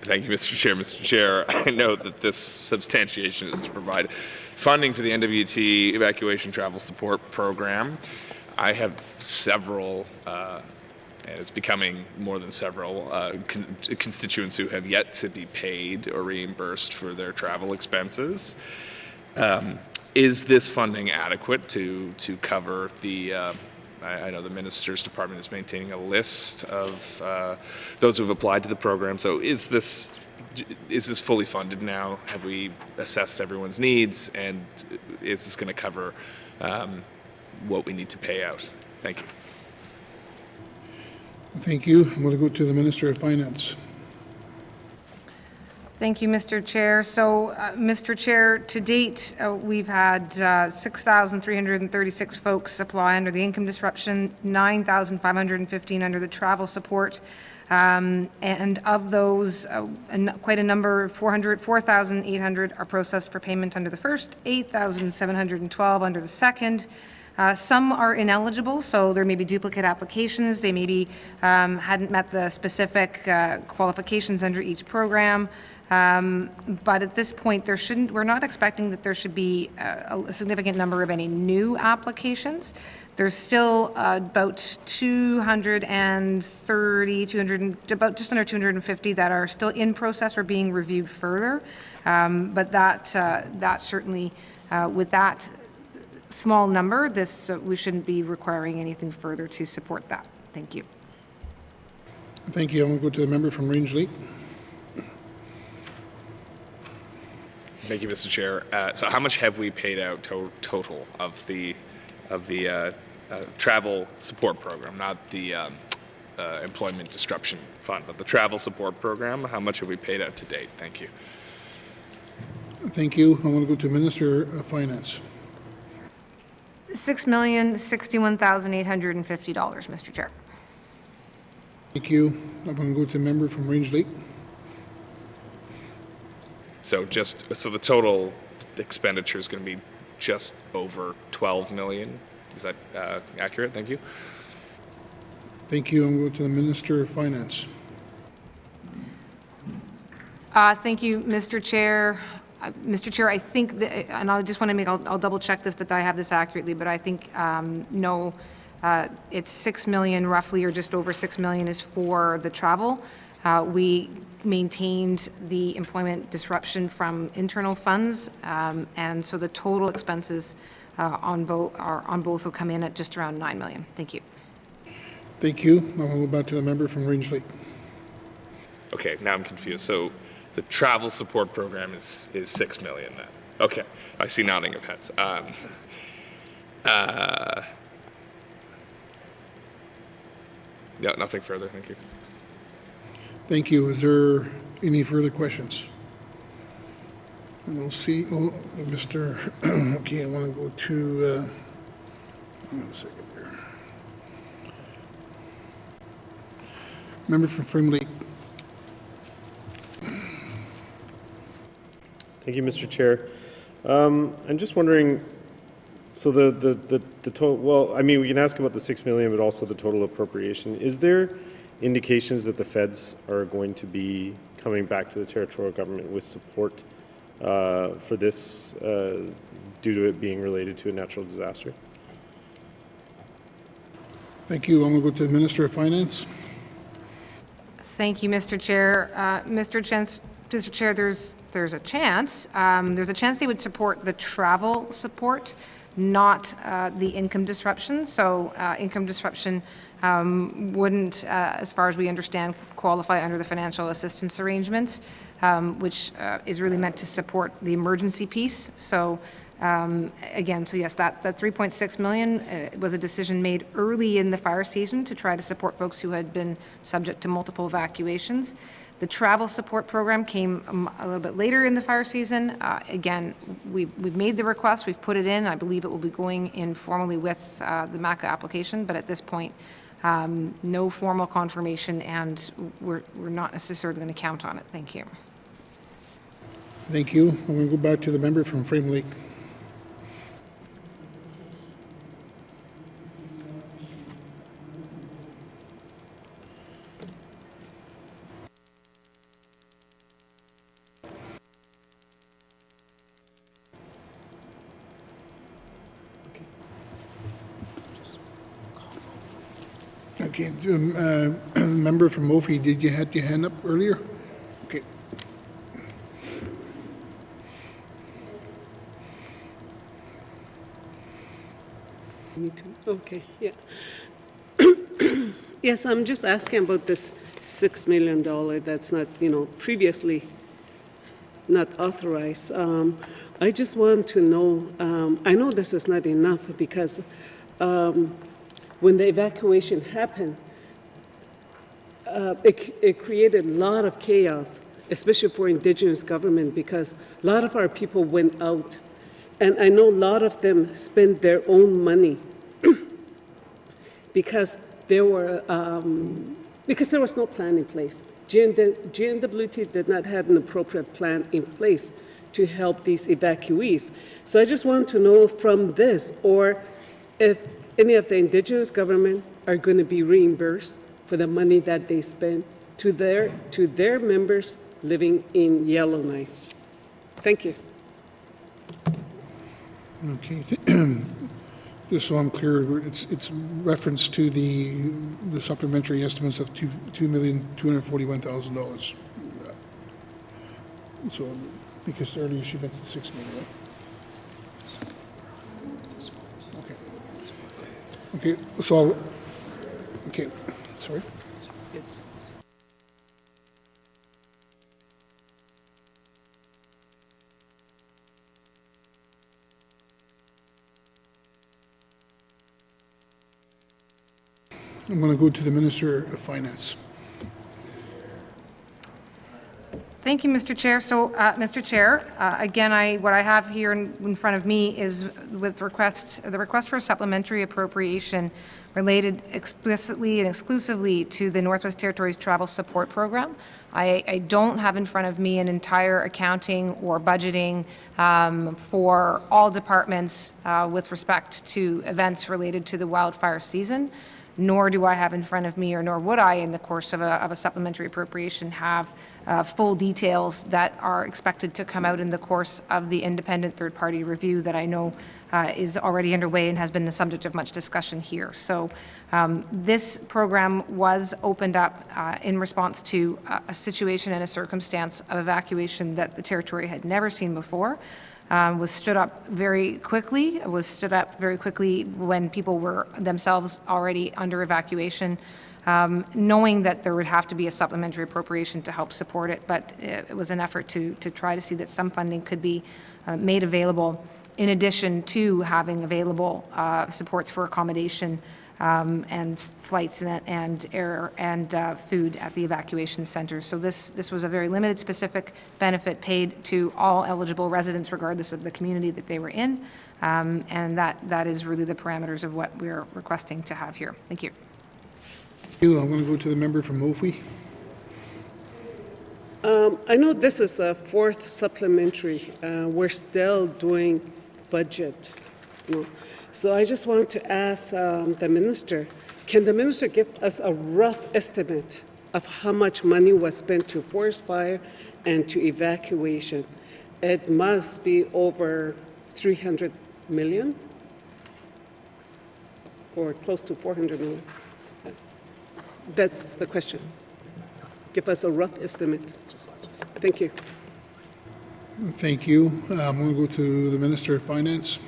Thank you, Mr. Chair. Mr. Chair, I note that this substantiation is to provide funding for the N.W.T. evacuation travel support program. I have several, and it's becoming more than several, constituents who have yet to be paid or reimbursed for their travel expenses. Is this funding adequate to cover the I know the Minister's Department is maintaining a list of those who have applied to the program. So is this fully funded now? Have we assessed everyone's needs? And is this going to cover what we need to pay out? Thank you. Thank you. I'm going to go to the Minister of Finance. Thank you, Mr. Chair. So, Mr. Chair, to date, we've had 6,336 folks apply under the income disruption, 9,515 under the travel support, and of those, quite a number, 4,800 are processed for payment under the first, 8,712 under the second. Some are ineligible, so there may be duplicate applications. They maybe hadn't met the specific qualifications under each program. But at this point, we're not expecting that there should be a significant number of any new applications. There's still about 230, about just under 250 that are still in process or being reviewed further. But that certainly, with that small number, we shouldn't be requiring anything further to support that. Thank you. Thank you. I'm going to go to the member from Range-Leak. Thank you, Mr. Chair. So how much have we paid out total of the travel support program, not the employment disruption fund, but the travel support program? How much have we paid out to date? Thank you. Thank you. I want to go to Minister of Finance. $6,061,850, Mr. Chair. Thank you. I'm going to go to a member from Range-Leak. So the total expenditure is going to be just over 12 million. Is that accurate? Thank you. Thank you. I'm going to the Minister of Finance. Thank you, Mr. Chair. Mr. Chair, I think, and I just want to make, I'll double check this, that I have this accurately, but I think, no, it's 6 million roughly, or just over 6 million is for the travel. We maintained the employment disruption from internal funds, and so the total expenses on both will come in at just around 9 million. Thank you. Thank you. I'll go back to the member from Range-Leak. Okay, now I'm confused. So the travel support program is 6 million then. Okay, I see nodding of heads. Yeah, nothing further. Thank you. Thank you. Is there any further questions? We'll see. Oh, Mr. Okay, I want to go to. Hang on a second here. Member from Frame Lake. Thank you, Mr. Chair. I'm just wondering, so the total, well, I mean, we can ask about the 6 million, but also the total appropriation. Is there indications that the feds are going to be coming back to the territorial government with support for this due to it being related to a natural disaster? Thank you. I'm going to go to the Minister of Finance. Thank you, Mr. Chair. Mr. Chair, there's a chance. There's a chance they would support the travel support, not the income disruption. So income disruption wouldn't, as far as we understand, qualify under the financial assistance arrangements, which is really meant to support the emergency piece. So again, so yes, that 3.6 million was a decision made early in the fire season to try to support folks who had been subject to multiple evacuations. The travel support program came a little bit later in the fire season. Again, we've made the request, we've put it in. I believe it will be going in formally with the MACA application, but at this point, no formal confirmation, and we're not necessarily going to count on it. Thank you. Thank you. I'm going to go back to the member from Frame Lake. Okay, member from Mophie, did you have your hand up earlier? Okay. Me too. Okay, yeah. Yes, I'm just asking about this $6 million that's not, previously not authorized. I just want to know, I know this is not enough because when the evacuation happened, it created a lot of chaos, especially for Indigenous government, because a lot of our people went out. And I know a lot of them spent their own money because there was no plan in place. N.W.T did not have an appropriate plan in place to help these evacuees. So I just want to know from this, or if any of the Indigenous government are going to be reimbursed for the money that they spend to their members living in Yellowknife. Thank you. Okay. Just so I'm clear, it's reference to the supplementary estimates of $2,241,000. So because earlier she meant the 6 million, right? Okay, so, okay, sorry. I'm going to go to the Minister of Finance. Thank you, Mr. Chair. So, Mr. Chair, again, what I have here in front of me is with the request for a supplementary appropriation related explicitly and exclusively to the Northwest Territories Travel Support Program. I don't have in front of me an entire accounting or budgeting for all departments with respect to events related to the wildfire season, nor do I have in front of me, or nor would I in the course of a supplementary appropriation have full details that are expected to come out in the course of the independent third-party review that I know is already underway and has been the subject of much discussion here. So this program was opened up in response to a situation and a circumstance of evacuation that the territory had never seen before. Was stood up very quickly. It was stood up very quickly when people were themselves already under evacuation, knowing that there would have to be a supplementary appropriation to help support it. But it was an effort to try to see that some funding could be made available in addition to having available supports for accommodation and flights and air and food at the evacuation centers. So this was a very limited specific benefit paid to all eligible residents regardless of the community that they were in, and that is really the parameters of what we're requesting to have here. Thank you. I'm going to go to the member from Mophie. I know this is a fourth supplementary. We're still doing budget. So I just want to ask the minister, can the minister give us a rough estimate of how much money was spent to forest fire and to evacuation? It must be over 300 million or close to 400 million. That's the question. Give us a rough estimate. Thank you. Thank you. I'm going to go to the Minister of Finance.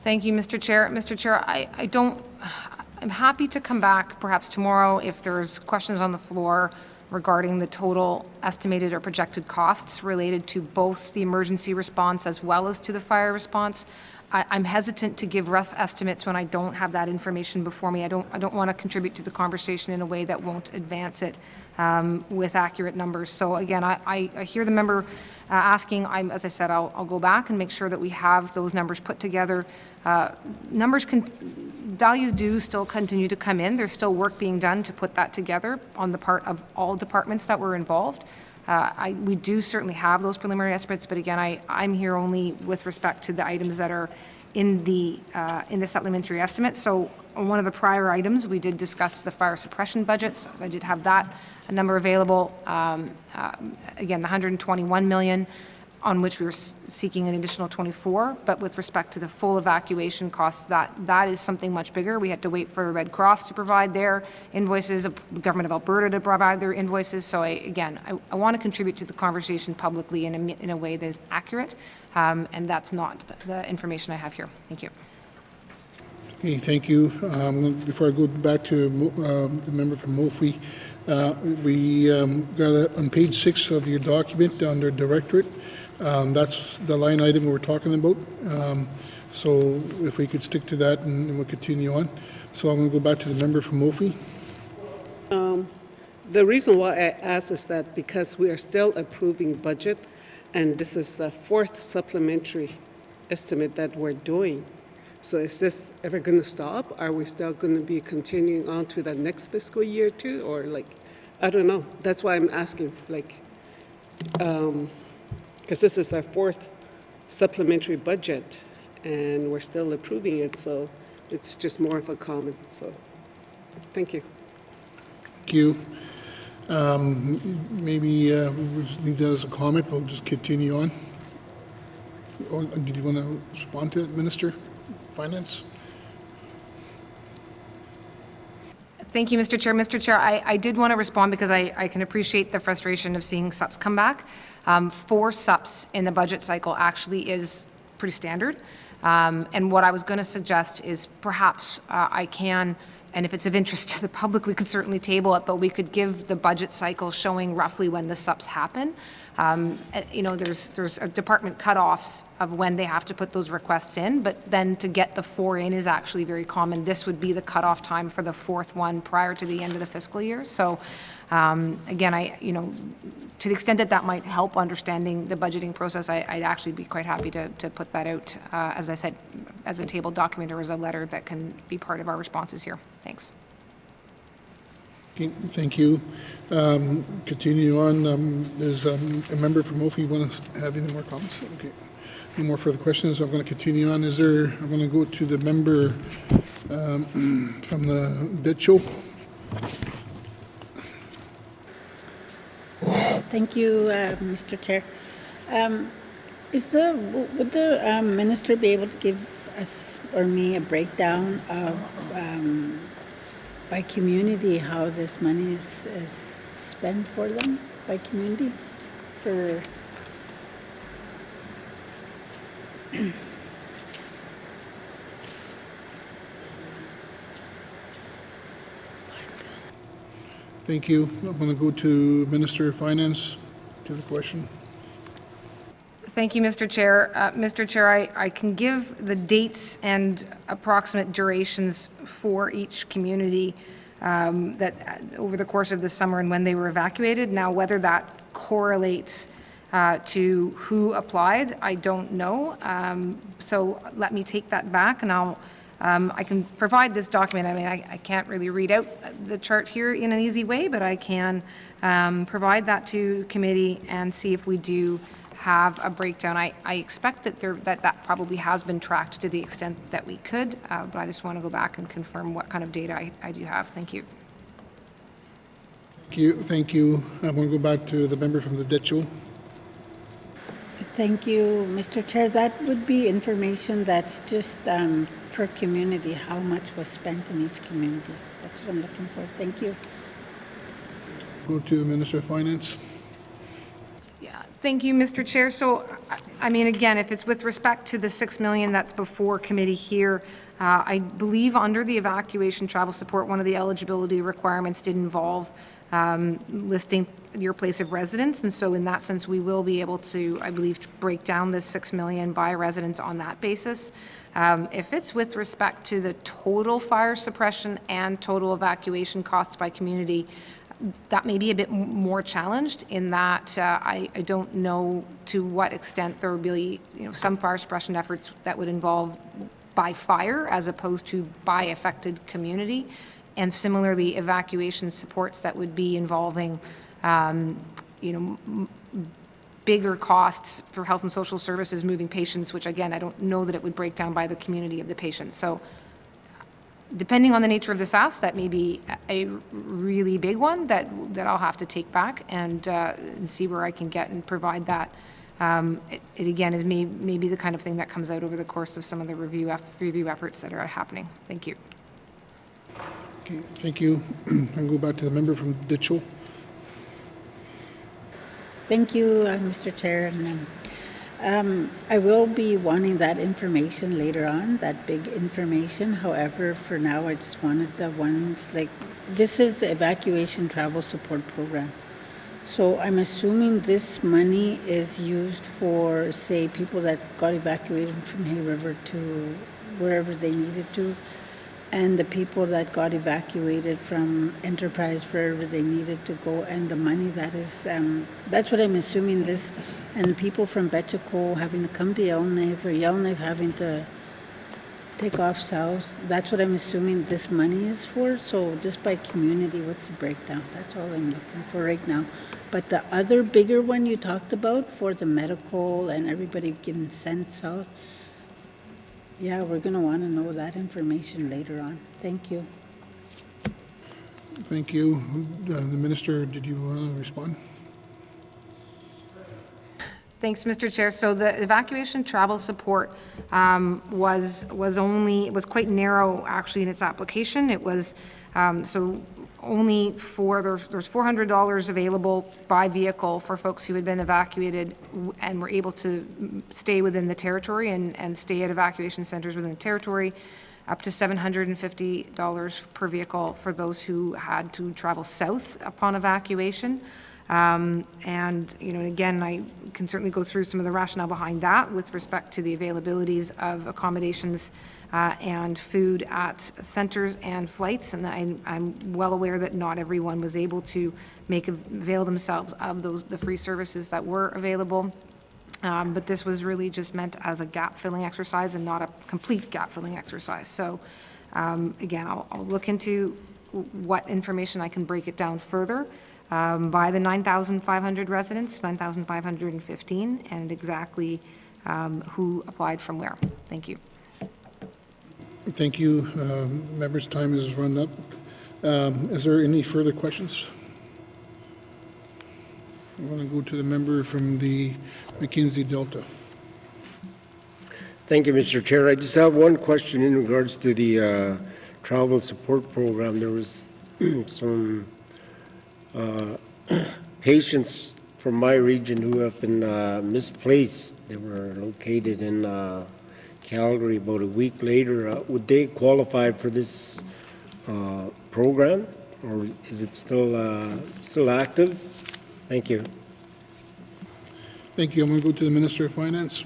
Thank you, Mr. Chair. Mr. Chair, I'm happy to come back perhaps tomorrow if there's questions on the floor regarding the total estimated or projected costs related to both the emergency response as well as to the fire response. I'm hesitant to give rough estimates when I don't have that information before me. I don't want to contribute to the conversation in a way that won't advance it with accurate numbers. So again, I hear the member asking. As I said, I'll go back and make sure that we have those numbers put together. Values do still continue to come in. There's still work being done to put that together on the part of all departments that were involved. We do certainly have those preliminary estimates, but again, I'm here only with respect to the items that are in the supplementary estimate. So on one of the prior items, we did discuss the fire suppression budgets. I did have that a number available. Again, the 121 million, on which we were seeking an additional 24, but with respect to the full evacuation costs, that is something much bigger. We had to wait for the Red Cross to provide their invoices, the Government of Alberta to provide their invoices. So I want to contribute to the conversation publicly in a way that is accurate, and that's not the information I have here. Thank you. Okay, thank you. Before I go back to the member from Mophie, we got on page 6 of your document under Directorate. That's the line item we're talking about. So if we could stick to that and we'll continue on. So I'm going to go back to the member from Mophie. The reason why I ask is that because we are still approving budget, and this is the fourth supplementary estimate that we're doing. So is this ever going to stop? Are we still going to be continuing on to the next fiscal year too? Or I don't know. That's why I'm asking, because this is our fourth supplementary budget and we're still approving it, so it's just more of a comment. So thank you. Thank you. Maybe we'll just leave that as a comment. We'll just continue on. Or did you want to respond to that, Minister? Finance? Thank you, Mr. Chair. Mr. Chair, I did want to respond because I can appreciate the frustration of seeing SUPs come back. 4 SUPs in the budget cycle actually is pretty standard. And what I was going to suggest is perhaps I can, and if it's of interest to the public, we could certainly table it, but we could give the budget cycle showing roughly when the SUPs happen. There's a department cutoffs of when they have to put those requests in, but then to get the 4 in is actually very common. This would be the cutoff time for the 4th one prior to the end of the fiscal year. So again, to the extent that that might help understanding the budgeting process, I'd actually be quite happy to put that out, as I said, as a table document or as a letter that can be part of our responses here. Thanks. Okay, thank you. Continue on. There's a member from Mophie want to have any more comments? Okay. No more further questions. I'm going to continue on. I'm going to go to the member from the debt show. Thank you, Mr. Chair. Would the minister be able to give us or me a breakdown of by community how this money is spent for them by community? Thank you. I'm going to go to Minister of Finance to the question. Thank you, Mr. Chair. Mr. Chair, I can give the dates and approximate durations for each community that over the course of the summer and when they were evacuated. Now, whether that correlates to who applied, I don't know. So let me take that back, and I'll I can provide this document. I mean, I can't really read out the chart here in an easy way, but I can provide that to committee and see if we do have a breakdown. I expect that that probably has been tracked to the extent that we could, but I just want to go back and confirm what kind of data I do have. Thank you. Thank you. I'm going to go back to the member from the Decho. Thank you, Mr. Chair. That would be information that's just per community, how much was spent in each community. That's what I'm looking for. Thank you. Go to Minister of Finance. Yeah, thank you, Mr. Chair. So, I mean, again, if it's with respect to the $6 million that's before committee here, I believe under the evacuation travel support, one of the eligibility requirements did involve listing your place of residence, and so in that sense, we will be able to, I believe, break down this $6 million by residence on that basis. If it's with respect to the total fire suppression and total evacuation costs by community, that may be a bit more challenged in that I don't know to what extent there would be some fire suppression efforts that would involve by fire as opposed to by affected community, and similarly evacuation supports that would be involving bigger costs for health and social services moving patients, which again I don't know that it would break down by the community of the patient. So depending on the nature of this ask, that may be a really big one that I'll have to take back and see where I can get and provide that. It again is maybe the kind of thing that comes out over the course of some of the review efforts that are happening. Thank you. Okay, thank you. I'll go back to the member from Decho. Thank you, Mr. Chair. And, I will be wanting that information later on, that big information. However, for now, I just wanted the ones like, this is the evacuation travel support program. So I'm assuming this money is used for, say, people that got evacuated from Hay River to wherever they needed to, and the people that got evacuated from Enterprise wherever they needed to go, and the money that is, that's what I'm assuming this, and people from Betchaco having to come to Yellowknife, or Yellowknife having to take off south. That's what I'm assuming this money is for. So just by community, what's the breakdown? That's all I'm looking for right now. But the other bigger one you talked about for the medical and everybody getting sent south, yeah, we're going to want to know that information later on. Thank you. Thank you. The Minister, did you want to respond? Thanks, Mr. Chair. So the evacuation travel support was quite narrow actually in its application. It was so only for there's $400 available by vehicle for folks who had been evacuated and were able to stay within the territory and stay at evacuation centers within the territory, up to $750 per vehicle for those who had to travel south upon evacuation. And again, I can certainly go through some of the rationale behind that with respect to the availabilities of accommodations and food at centers and flights. And I'm well aware that not everyone was able to avail themselves of the free services that were available. But this was really just meant as a gap-filling exercise and not a complete gap-filling exercise. So again, I'll look into what information I can break it down further. By the 9,500 residents, 9,515, and exactly who applied from where. Thank you. Thank you. Members' time is run up. Is there any further questions? I want to go to the member from the Mackenzie Delta. Thank you, Mr. Chair. I just have one question in regards to the travel support program. There was some patients from my region who have been misplaced. They were located in Calgary about a week later. Would they qualify for this program, or is it still active? Thank you. Thank you. I'm going to go to the Minister of Finance.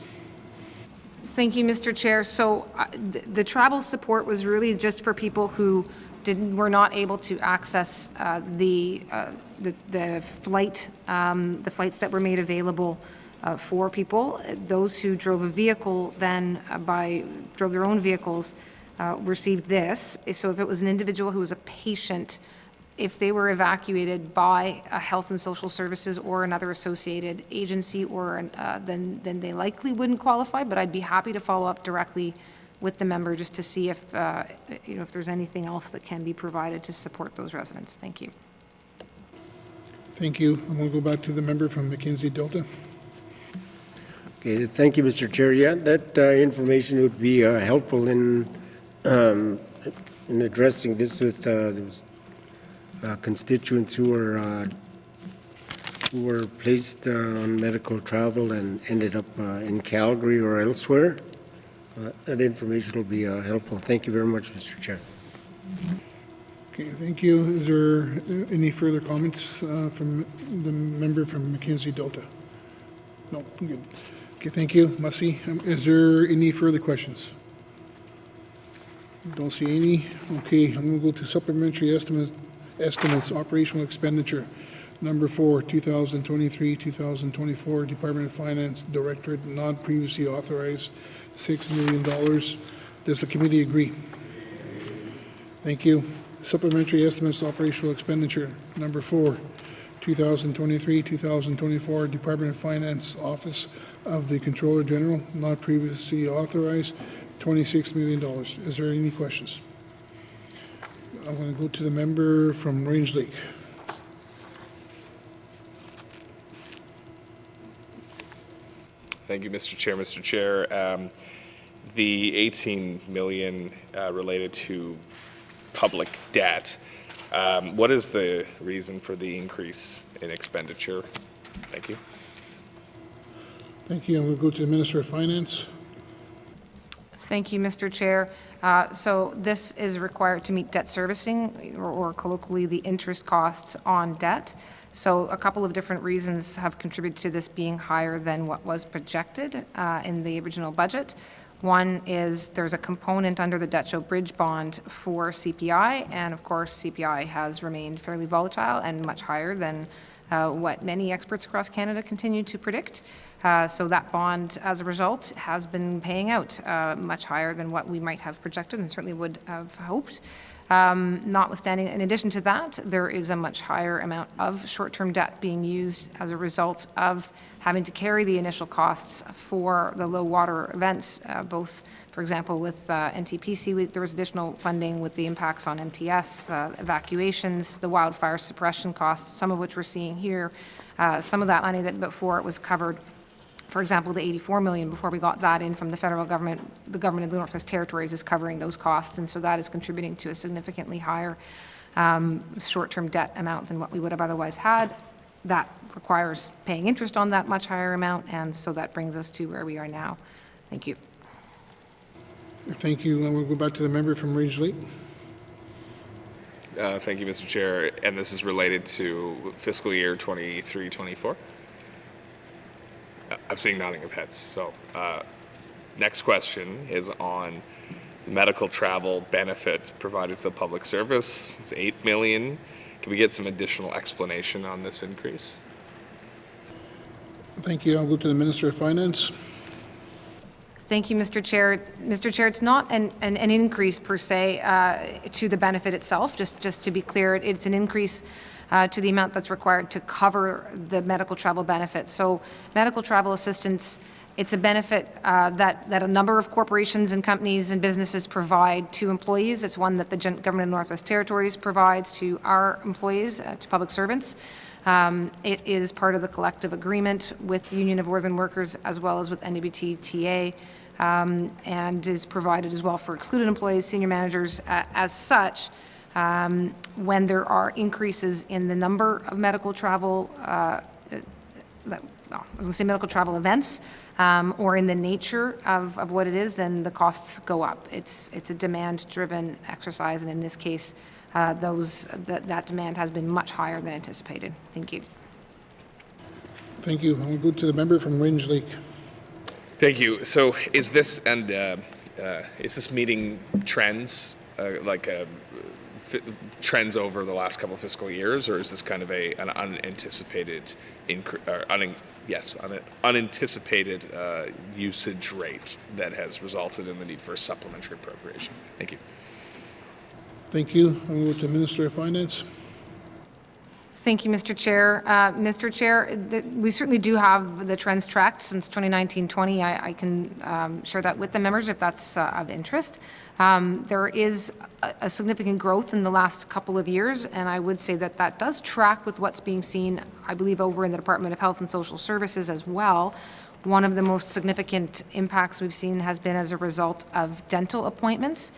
Thank you, Mr. Chair. So the travel support was really just for people who were not able to access the flights that were made available for people. Those who drove a vehicle then drove their own vehicles received this. So if it was an individual who was a patient, if they were evacuated by a health and social services or another associated agency, or then they likely wouldn't qualify. But I'd be happy to follow up directly with the member just to see if if there's anything else that can be provided to support those residents. Thank you. Thank you. I'm going to go back to the member from Mackenzie Delta. Okay, thank you, Mr. Chair. Yeah, that information would be helpful in addressing this with those constituents who were placed on medical travel and ended up in Calgary or elsewhere. That information will be helpful. Thank you very much, Mr. Chair. Okay, thank you. Is there any further comments from the member from Mackenzie Delta? No, good. Okay, thank you. Mussy, is there any further questions? Don't see any. Okay, I'm going to go to supplementary estimates, operational expenditure. Number 4, 2023-2024, Department of Finance Directorate, not previously authorized, $6 million. Does the committee agree? Thank you. Supplementary estimates, operational expenditure. Number 4, 2023-2024, Department of Finance, Office of the Controller General, not previously authorized, $26 million. Is there any questions? I'm going to go to the member from Range Lake. Thank you, Mr. Chair. Mr. Chair, the $18 million related to public debt, what is the reason for the increase in expenditure? Thank you. Thank you. I'm going to go to the Minister of Finance. Thank you, Mr. Chair. So this is required to meet debt servicing, or colloquially the interest costs on debt. So a couple of different reasons have contributed to this being higher than what was projected in the original budget. One is there's a component under the debt show bridge bond for CPI, and of course CPI has remained fairly volatile and much higher than what many experts across Canada continue to predict. So that bond, as a result, has been paying out much higher than what we might have projected and certainly would have hoped. Notwithstanding, in addition to that, there is a much higher amount of short-term debt being used as a result of having to carry the initial costs for the low water events, both, for example, with NTPC, there was additional funding with the impacts on MTS, evacuations, the wildfire suppression costs, some of which we're seeing here. Some of that money that before it was covered, for example, the $84 million, before we got that in from the federal government, the government of the Northwest Territories is covering those costs, and so that is contributing to a significantly higher short-term debt amount than what we would have otherwise had. That requires paying interest on that much higher amount, and so that brings us to where we are now. Thank you. Thank you. And we'll go back to the member from Range Lake. Thank you, Mr. Chair. And this is related to fiscal year 23-24. I'm seeing nodding of heads. So next question is on medical travel benefit provided to the public service. It's $8 million. Can we get some additional explanation on this increase? Thank you. I'll go to the Minister of Finance. Thank you, Mr. Chair. Mr. Chair, it's not an increase per se to the benefit itself. Just to be clear, it's an increase to the amount that's required to cover the medical travel benefits. So medical travel assistance, it's a benefit that a number of corporations and companies and businesses provide to employees. It's one that the government of Northwest Territories provides to our employees, to public servants. It is part of the collective agreement with the Union of Northern Workers as well as with N.W.T. TA, and is provided as well for excluded employees, senior managers. As such, when there are increases in the number of medical travel, medical travel events, or in the nature of what it is, then the costs go up. It's a demand-driven exercise, and in this case, that demand has been much higher than anticipated. Thank you. Thank you. I'll go to the member from Range Lake. Thank you. So is this meeting trends trends over the last couple of fiscal years, or is this kind of an unanticipated unanticipated usage rate that has resulted in the need for a supplementary appropriation? Thank you. Thank you. I'll move to Minister of Finance. Thank you, Mr. Chair. Mr. Chair, we certainly do have the trends tracked since 2019-20. I can share that with the members if that's of interest. There is a significant growth in the last couple of years, and I would say that that does track with what's being seen, I believe, over in the Department of Health and Social Services as well. One of the most significant impacts we've seen has been as a result of dental appointments,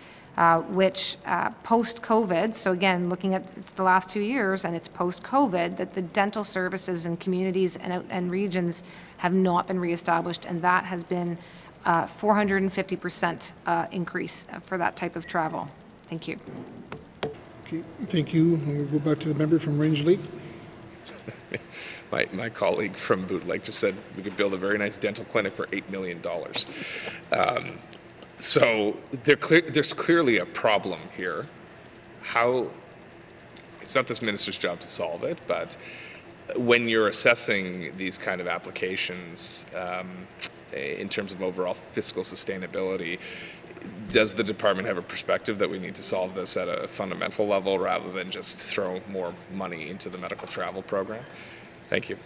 which post-COVID, so again, looking at the last 2 years, and it's post-COVID, that the dental services in communities and regions have not been reestablished, and that has been 450% increase for that type of travel. Thank you. Okay, thank you. And we'll go back to the member from Range Lake. My colleague from Boot Lake just said we could build a very nice dental clinic for $8 million. So there's clearly a problem here. It's not this minister's job to solve it, but when you're assessing these kind of applications in terms of overall fiscal sustainability, does the department have a perspective that we need to solve this at a fundamental level rather than just throw more money into the medical travel program? Thank you.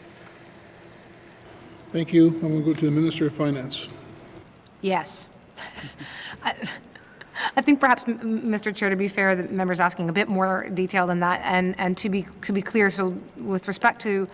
Thank you. I'm going to go to the Minister of Finance. Yes. I think perhaps, Mr. Chair, to be fair, the member's asking a bit more detail than that, and to be clear, so with respect to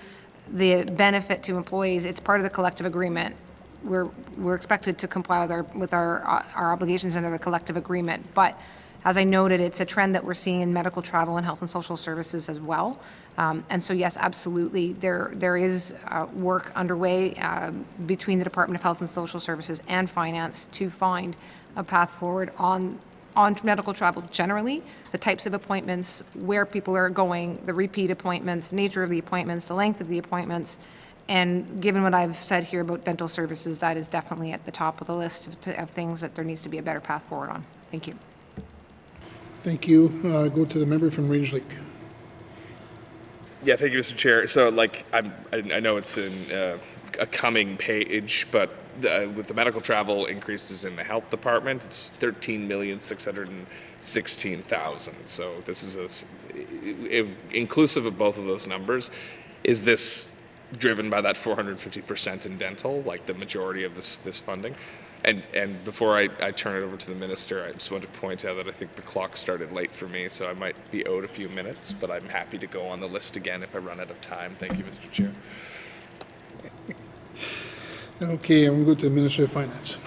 the benefit to employees, it's part of the collective agreement. We're expected to comply with our obligations under the collective agreement, but as I noted, it's a trend that we're seeing in medical travel and health and social services as well. And so yes, absolutely, there is work underway between the Department of Health and Social Services and Finance to find a path forward on medical travel generally, the types of appointments, where people are going, the repeat appointments, nature of the appointments, the length of the appointments. And given what I've said here about dental services, that is definitely at the top of the list of things that there needs to be a better path forward on. Thank you. Thank you. Go to the member from Range Lake. Yeah, thank you, Mr. Chair. So, I know it's in a coming page, but with the medical travel increases in the health department, it's 13,616,000. So this is inclusive of both of those numbers. Is this driven by that 450% in dental, like the majority of this funding? And before I turn it over to the minister, I just want to point out that I think the clock started late for me, so I might be owed a few minutes, but I'm happy to go on the list again if I run out of time. Thank you, Mr. Chair. Okay, I'm going to go to the Minister of Finance.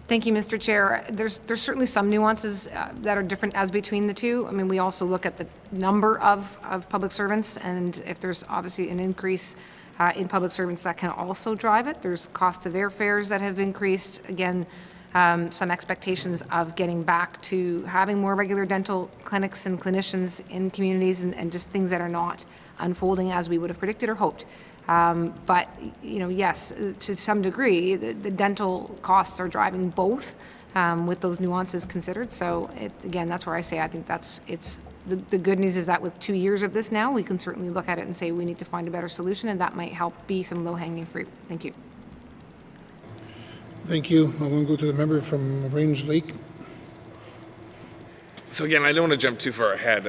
Thank you, Mr. Chair. There's certainly some nuances that are different as between the two. I mean, we also look at the number of public servants, and if there's obviously an increase in public servants, that can also drive it. There's cost of airfares that have increased. Again, some expectations of getting back to having more regular dental clinics and clinicians in communities, and just things that are not unfolding as we would have predicted or hoped. But, yes, to some degree, the dental costs are driving both with those nuances considered. So, again, that's where I say I think the good news is that with 2 years of this now, we can certainly look at it and say we need to find a better solution, and that might help be some low-hanging fruit. Thank you. Thank you. I'm going to go to the member from Range Lake. So again, I don't want to jump too far ahead,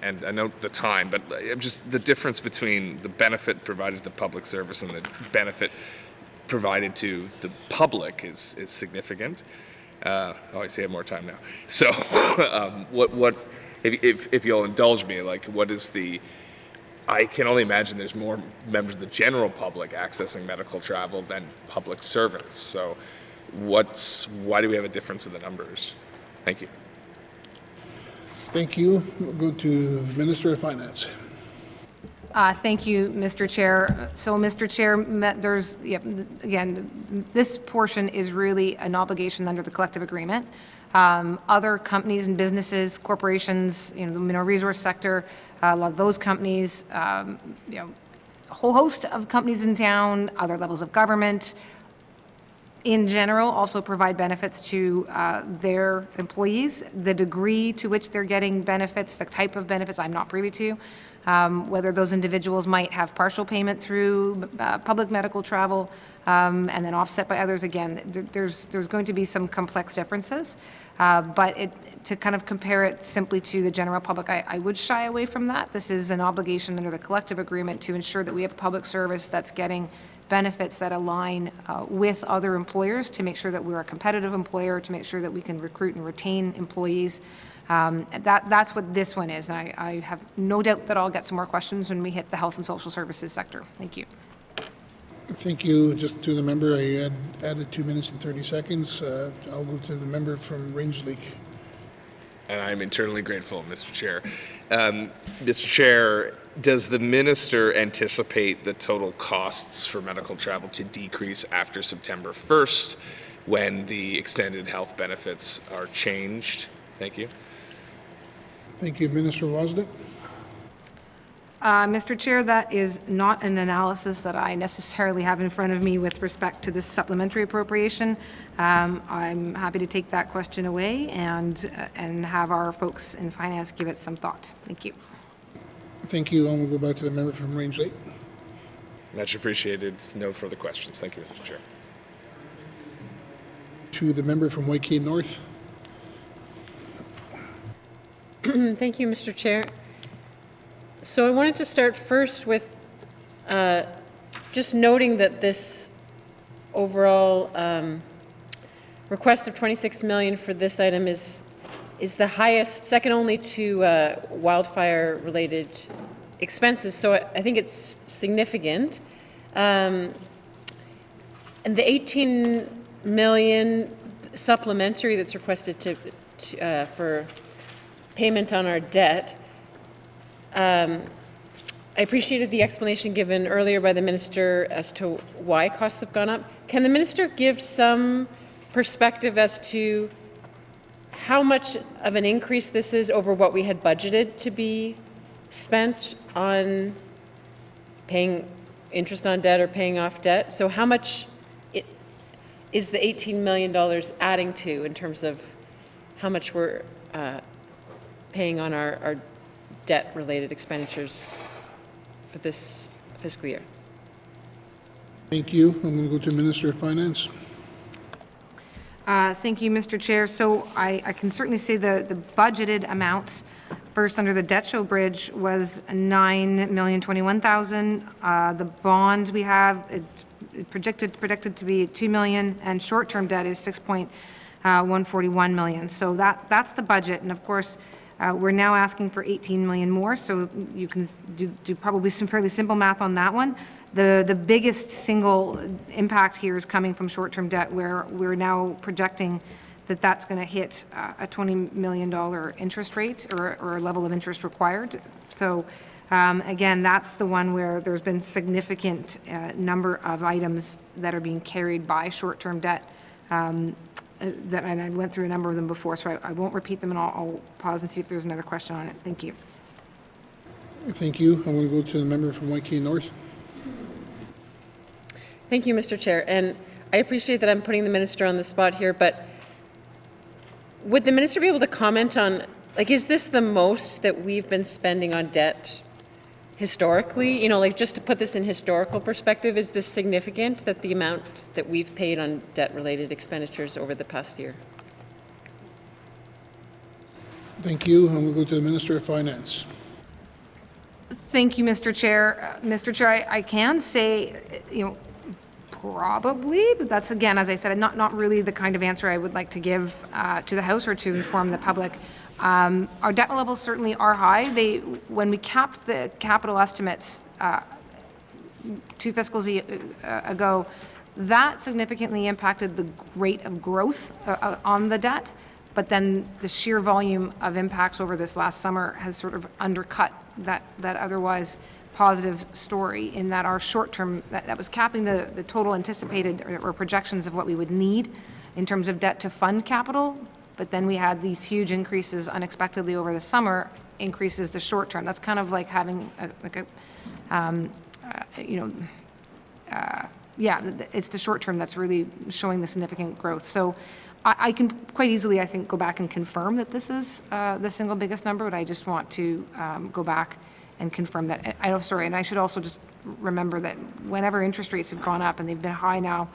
and I know the time, but just the difference between the benefit provided to the public service and the benefit provided to the public is significant. I see I have more time now. So, if you'll indulge me, what is I can only imagine there's more members of the general public accessing medical travel than public servants. So, why do we have a difference in the numbers? Thank you. Thank you. We'll go to Minister of Finance. Thank you, Mr. Chair. So, Mr. Chair, again, this portion is really an obligation under the collective agreement. Other companies and businesses, corporations, the mineral resource sector, a lot of those companies, a whole host of companies in town, other levels of government, in general, also provide benefits to their employees. The degree to which they're getting benefits, the type of benefits, I'm not privy to. Whether those individuals might have partial payment through public medical travel and then offset by others. Again, there's going to be some complex differences, but to kind of compare it simply to the general public, I would shy away from that. This is an obligation under the collective agreement to ensure that we have a public service that's getting benefits that align with other employers, to make sure that we're a competitive employer, to make sure that we can recruit and retain employees. That's what this one is, and I have no doubt that I'll get some more questions when we hit the health and social services sector. Thank you. Thank you. Just to the member, I added 2 minutes and 30 seconds. I'll go to the member from Range Lake. And I'm eternally grateful, Mr. Chair. Mr. Chair, does the minister anticipate the total costs for medical travel to decrease after September 1st when the extended health benefits are changed? Thank you. Thank you. Minister Wasda. Mr. Chair, that is not an analysis that I necessarily have in front of me with respect to this supplementary appropriation. I'm happy to take that question away and have our folks in finance give it some thought. Thank you. Thank you. And we'll go back to the member from Range Lake. Much appreciated. No further questions. Thank you, Mr. Chair. To the member from YK North. Thank you, Mr. Chair. So I wanted to start first with just noting that this overall request of $26 million for this item is the highest, second only to wildfire-related expenses. So I think it's significant. And the $18 million supplementary that's requested for payment on our debt. I appreciated the explanation given earlier by the minister as to why costs have gone up. Can the minister give some perspective as to how much of an increase this is over what we had budgeted to be spent on paying interest on debt or paying off debt? So how much is the $18 million adding to in terms of how much we're paying on our debt-related expenditures for this fiscal year? Thank you. I'm going to go to Minister of Finance. Thank you, Mr. Chair. So I can certainly say the budgeted amount first under the debt show bridge was $9,021,000. The bond we have predicted to be $2 million, and short-term debt is $6.141 million. So that's the budget, and of course we're now asking for $18 million more. So you can do probably some fairly simple math on that one. The biggest single impact here is coming from short-term debt, where we're now projecting that that's going to hit a $20 million interest rate or a level of interest required. So again, that's the one where there's been significant number of items that are being carried by short-term debt. And I went through a number of them before, so I won't repeat them, and I'll pause and see if there's another question on it. Thank you. Thank you. I'm going to go to the member from YK North. Thank you, Mr. Chair. And I appreciate that I'm putting the minister on the spot here, but would the minister be able to comment on, like, is this the most that we've been spending on debt historically? You know, like, just to put this in historical perspective, is this significant, that the amount that we've paid on debt-related expenditures over the past year? Thank you. I'm going to go to the Minister of Finance. Thank you, Mr. Chair. Mr. Chair, I can say, probably, but that's, again, as I said, not really the kind of answer I would like to give to the House or to inform the public. Our debt levels certainly are high. When we capped the capital estimates 2 fiscals ago, that significantly impacted the rate of growth on the debt, but then the sheer volume of impacts over this last summer has sort of undercut that otherwise positive story, in that our short-term, that was capping the total anticipated or projections of what we would need in terms of debt to fund capital, but then we had these huge increases unexpectedly over the summer, increases the short-term. That's it's the short term that's really showing the significant growth. So I can quite easily, I think, go back and confirm that this is the single biggest number, but I just want to go back and confirm that. And I should also just remember that whenever interest rates have gone up, and they've been high now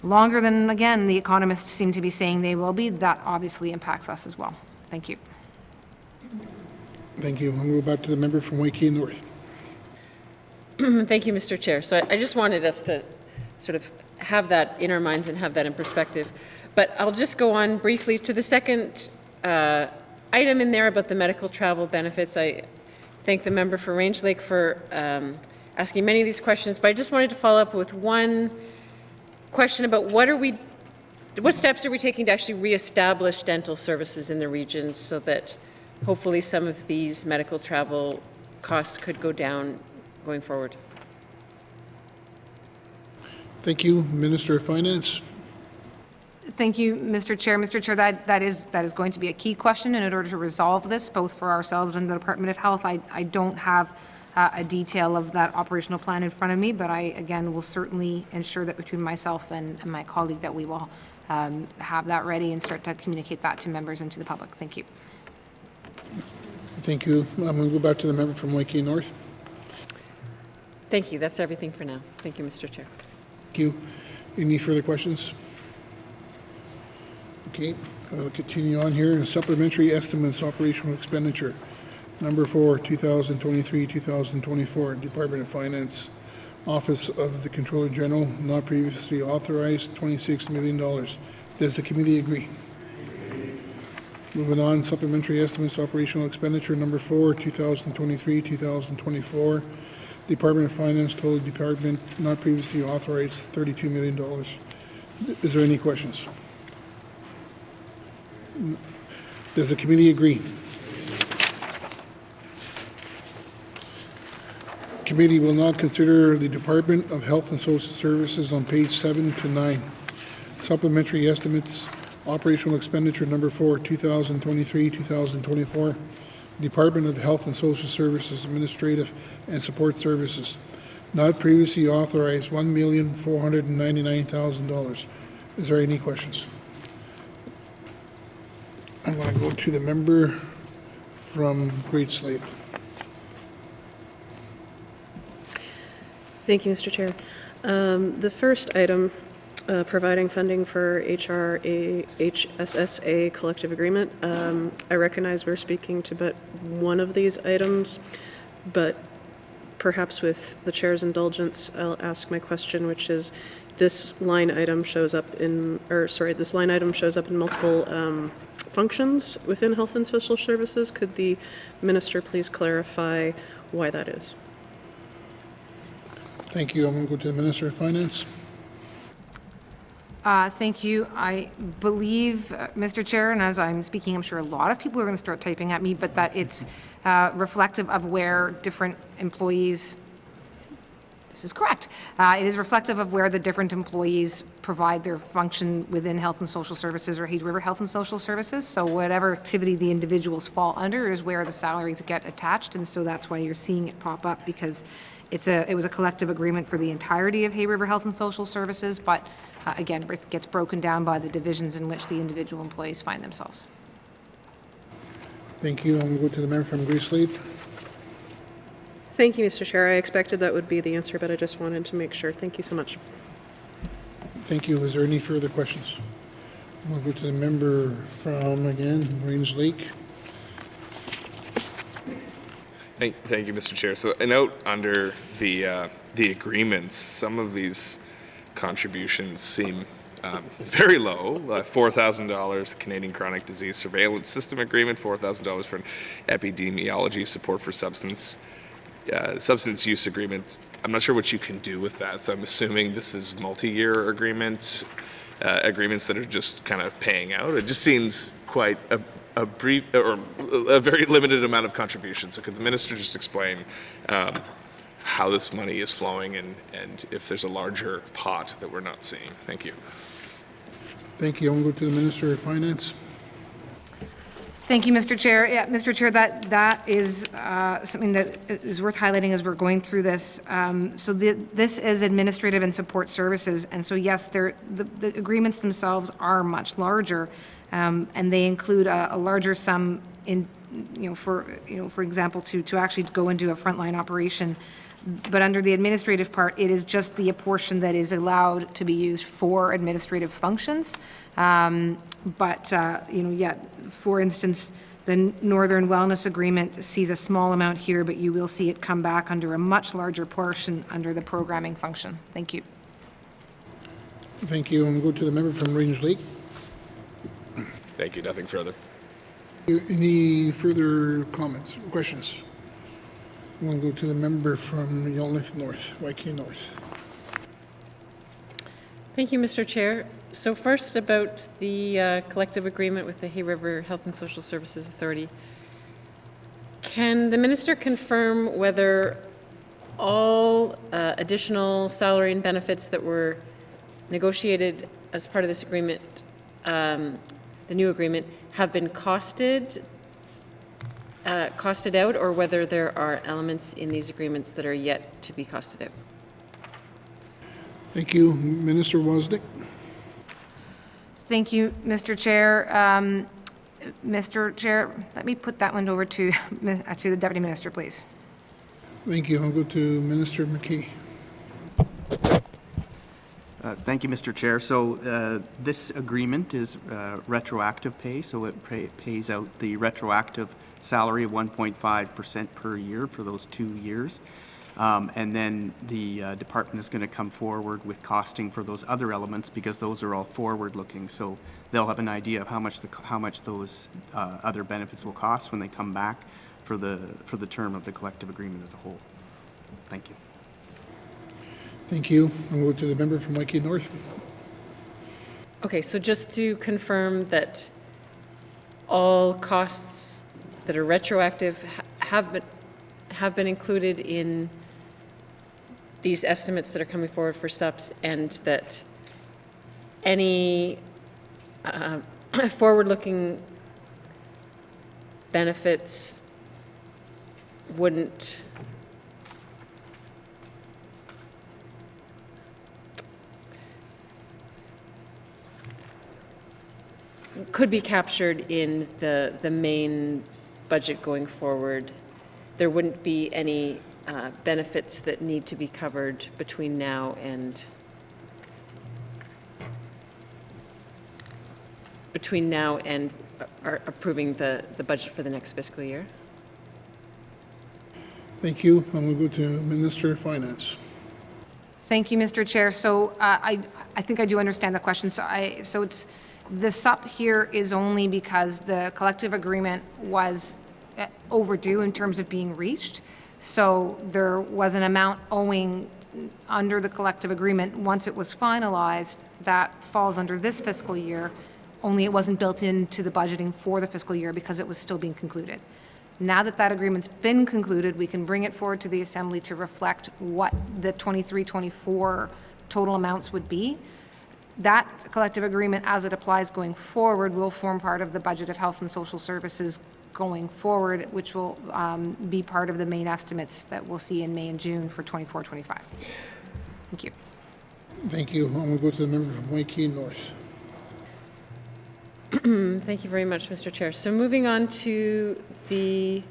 longer than, again, the economists seem to be saying they will be, that obviously impacts us as well. Thank you. Thank you. I'll move back to the member from YK North. Thank you, Mr. Chair. So I just wanted us to sort of have that in our minds and have that in perspective. But I'll just go on briefly to the second item in there about the medical travel benefits. I thank the member for Range Lake for asking many of these questions, but I just wanted to follow up with one question about what steps are we taking to actually reestablish dental services in the region so that hopefully some of these medical travel costs could go down going forward. Thank you. Minister of Finance. Thank you, Mr. Chair. Mr. Chair, that is going to be a key question in order to resolve this, both for ourselves and the Department of Health. I don't have a detail of that operational plan in front of me, but I, again, will certainly ensure that between myself and my colleague that we will have that ready and start to communicate that to members and to the public. Thank you. Thank you. I'm going to go back to the member from YK North. Thank you. That's everything for now. Thank you, Mr. Chair. Thank you. Any further questions? Okay, I'll continue on here. Supplementary estimates, operational expenditure. Number 4, 2023-2024, Department of Finance, Office of the Comptroller General, not previously authorized, $26 million. Does the committee agree? Moving on, supplementary estimates, operational expenditure. Number 4, 2023-2024, Department of Finance, total department, not previously authorized, $32 million. Is there any questions? Does the committee agree? Committee will now consider the Department of Health and Social Services on page 7 to 9. Supplementary estimates, operational expenditure number 4, 2023-2024, Department of Health and Social Services Administrative and Support Services, not previously authorized, $1,499,000. Is there any questions? I'm going to go to the member from Great Slave. Thank you, Mr. Chair. The first item, providing funding for HSSA collective agreement. I recognize we're speaking to but one of these items, but perhaps with the chair's indulgence, I'll ask my question, which is this line item shows up in, this line item shows up in multiple functions within Health and Social Services. Could the minister please clarify why that is? Thank you. I'm going to go to the Minister of Finance. Thank you. I believe, Mr. Chair, and as I'm speaking, I'm sure a lot of people are going to start typing at me, but that it's reflective of where different employees, this is correct, it is reflective of where the different employees provide their function within Health and Social Services or Hayes River Health and Social Services. So whatever activity the individuals fall under is where the salaries get attached, and so that's why you're seeing it pop up, because it was a collective agreement for the entirety of Hay River Health and Social Services, but again, it gets broken down by the divisions in which the individual employees find themselves. Thank you. I'm going to go to the member from Great Slave. Thank you, Mr. Chair. I expected that would be the answer, but I just wanted to make sure. Thank you so much. Thank you. Is there any further questions? I'll go to the member from, again, Range Lake. Thank you, Mr. Chair. So a note under the agreements, some of these contributions seem very low. $4,000 Canadian Chronic Disease Surveillance System Agreement, $4,000 for an epidemiology support for substance use agreement. I'm not sure what you can do with that, so I'm assuming this is multi-year agreements that are just kind of paying out. It just seems quite a brief or a very limited amount of contributions. So could the minister just explain how this money is flowing and if there's a larger pot that we're not seeing? Thank you. Thank you. I'm going to go to the Minister of Finance. Thank you, Mr. Chair. Yeah, Mr. Chair, that is something that is worth highlighting as we're going through this. This is administrative and support services, and so yes, the agreements themselves are much larger, and they include a larger sum in, for example, to actually go into a frontline operation. But under the administrative part, it is just the portion that is allowed to be used for administrative functions. For instance, the Northern Wellness Agreement sees a small amount here, but you will see it come back under a much larger portion under the programming function. Thank you. Thank you. And we'll go to the member from Range Lake. Thank you. Nothing further. Any further comments or questions? We'll go to the member from Yellowknife North, YK North. Thank you, Mr. Chair. So first about the collective agreement with the Hay River Health and Social Services Authority. Can the minister confirm whether all additional salary and benefits that were negotiated as part of this agreement, the new agreement, have been costed out, or whether there are elements in these agreements that are yet to be costed out? Thank you. Minister Wozniak. Thank you, Mr. Chair. Mr. Chair, let me put that one over to the Deputy Minister, please. Thank you. I'll go to Minister McKay. Thank you, Mr. Chair. So this agreement is retroactive pay, so it pays out the retroactive salary of 1.5% per year for those 2 years. And then the department is going to come forward with costing for those other elements because those are all forward-looking. So they'll have an idea of how much those other benefits will cost when they come back for the term of the collective agreement as a whole. Thank you. Thank you. I'll go to the member from YK North. Okay, so just to confirm that all costs that are retroactive have been included in these estimates that are coming forward for SUPs, and that any forward-looking benefits could be captured in the main budget going forward. There wouldn't be any benefits that need to be covered between now and approving the budget for the next fiscal year. Thank you. And we'll go to Minister of Finance. Thank you, Mr. Chair. So I think I do understand the question. So it's the SUP here is only because the collective agreement was overdue in terms of being reached. So there was an amount owing under the collective agreement. Once it was finalized, that falls under this fiscal year, only it wasn't built into the budgeting for the fiscal year because it was still being concluded. Now that that agreement's been concluded, we can bring it forward to the Assembly to reflect what the 23-24 total amounts would be. That collective agreement, as it applies going forward, will form part of the budget of health and social services going forward, which will be part of the main estimates that we'll see in May and June for 24-25. Thank you. Thank you. I'm going to go to the member from YK North. Thank you very much, Mr. Chair. So moving on to the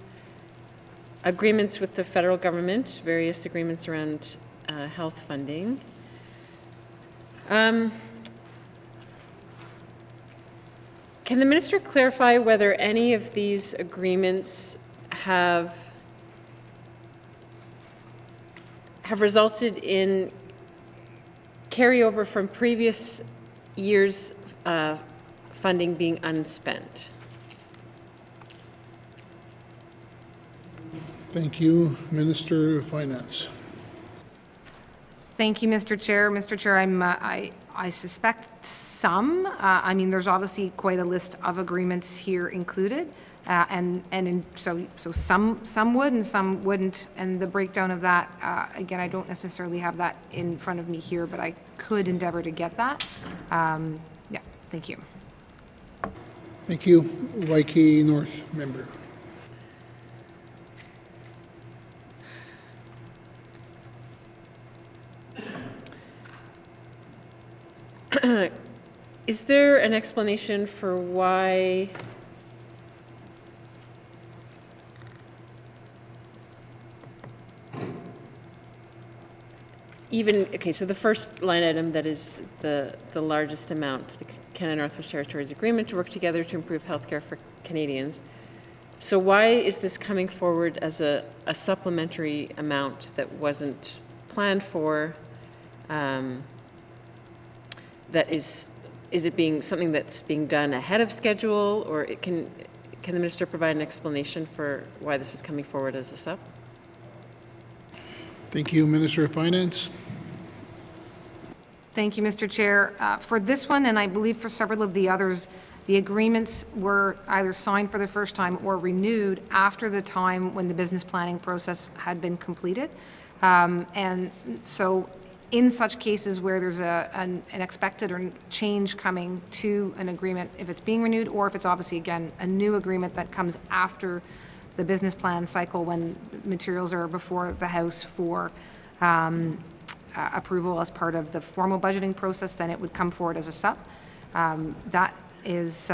agreements with the federal government, various agreements around health funding. Can the minister clarify whether any of these agreements have resulted in carryover from previous years' funding being unspent? Thank you. Minister of Finance. Thank you, Mr. Chair. Mr. Chair, I suspect some. I mean, there's obviously quite a list of agreements here included, so some would and some wouldn't. And the breakdown of that, again, I don't necessarily have that in front of me here, but I could endeavor to get that. Yeah, thank you. Thank you. YK North member. Is there an explanation for why okay, so the first line item that is the largest amount, the Canada Northwest Territories Agreement to work together to improve healthcare for Canadians. So why is this coming forward as a supplementary amount that wasn't planned for? That is it being something that's being done ahead of schedule, or can the minister provide an explanation for why this is coming forward as a sub? Thank you, Minister of Finance. Thank you, Mr. Chair. For this one, and I believe for several of the others, the agreements were either signed for the first time or renewed after the time when the business planning process had been completed. And so in such cases where there's an expected or change coming to an agreement, if it's being renewed, or if it's obviously, again, a new agreement that comes after the business plan cycle when materials are before the House for approval as part of the formal budgeting process, then it would come forward as a SUP. That is,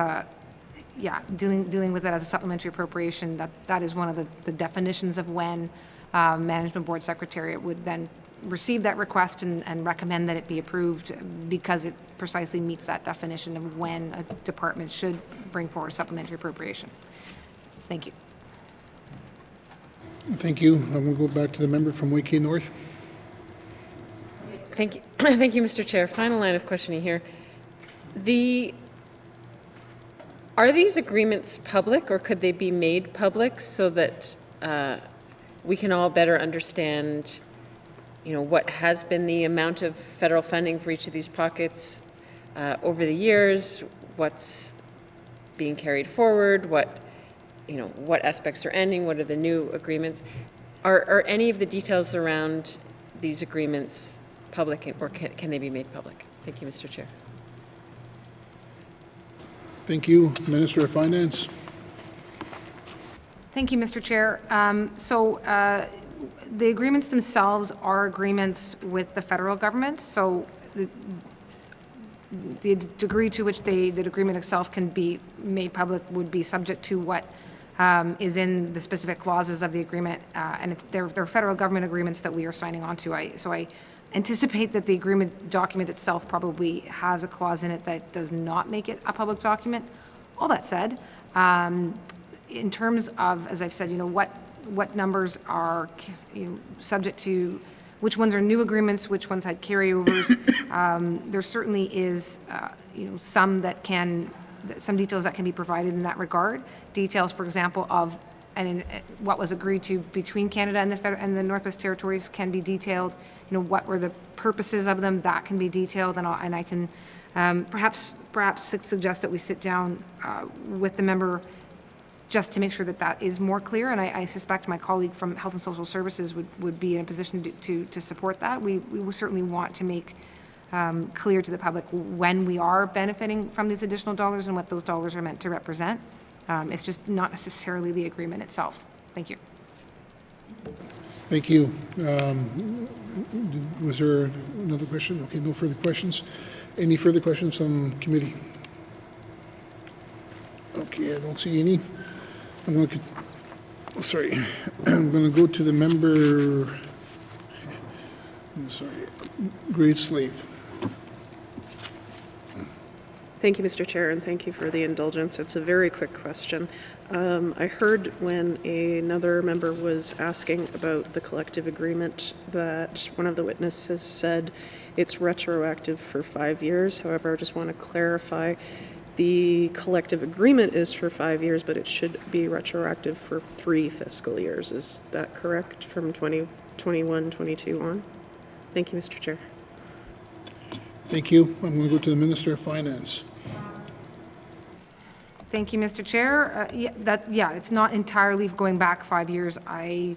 dealing with it as a supplementary appropriation, that is one of the definitions of when Management Board Secretariat would then receive that request and recommend that it be approved, because it precisely meets that definition of when a department should bring forward supplementary appropriation. Thank you. Thank you. I'm going to go back to the member from YK North. Thank you. Thank you, Mr. Chair. Final line of questioning here. Are these agreements public, or could they be made public so that we can all better understand, what has been the amount of federal funding for each of these pockets over the years, what's being carried forward, what aspects are ending, what are the new agreements? Are any of the details around these agreements public, or can they be made public? Thank you, Mr. Chair. Thank you. Minister of Finance. Thank you, Mr. Chair. The agreements themselves are agreements with the federal government. So the degree to which the agreement itself can be made public would be subject to what is in the specific clauses of the agreement, and they're federal government agreements that we are signing on to. So I anticipate that the agreement document itself probably has a clause in it that does not make it a public document. All that said, in terms of, as I've said, what numbers are subject to, which ones are new agreements, which ones had carryovers, there certainly is some details that can be provided in that regard. Details, for example, of what was agreed to between Canada and the Northwest Territories can be detailed. What were the purposes of them, that can be detailed, and I can perhaps suggest that we sit down with the member just to make sure that is more clear, and I suspect my colleague from Health and Social Services would be in a position to support that. We will certainly want to make clear to the public when we are benefiting from these additional dollars and what those dollars are meant to represent. It's just not necessarily the agreement itself. Thank you. Thank you. Was there another question? Okay, no further questions. Any further questions from committee? Okay, I don't see any. I'm going to go to the member. Great Slave. Thank you, Mr. Chair, and thank you for the indulgence. It's a very quick question. I heard when another member was asking about the collective agreement that one of the witnesses said it's retroactive for 5 years. However, I just want to clarify, the collective agreement is for 5 years, but it should be retroactive for 3 fiscal years. Is that correct, from 2021-22 on? Thank you, Mr. Chair. Thank you. I'm going to go to the Minister of Finance. Thank you, Mr. Chair. It's not entirely going back 5 years. I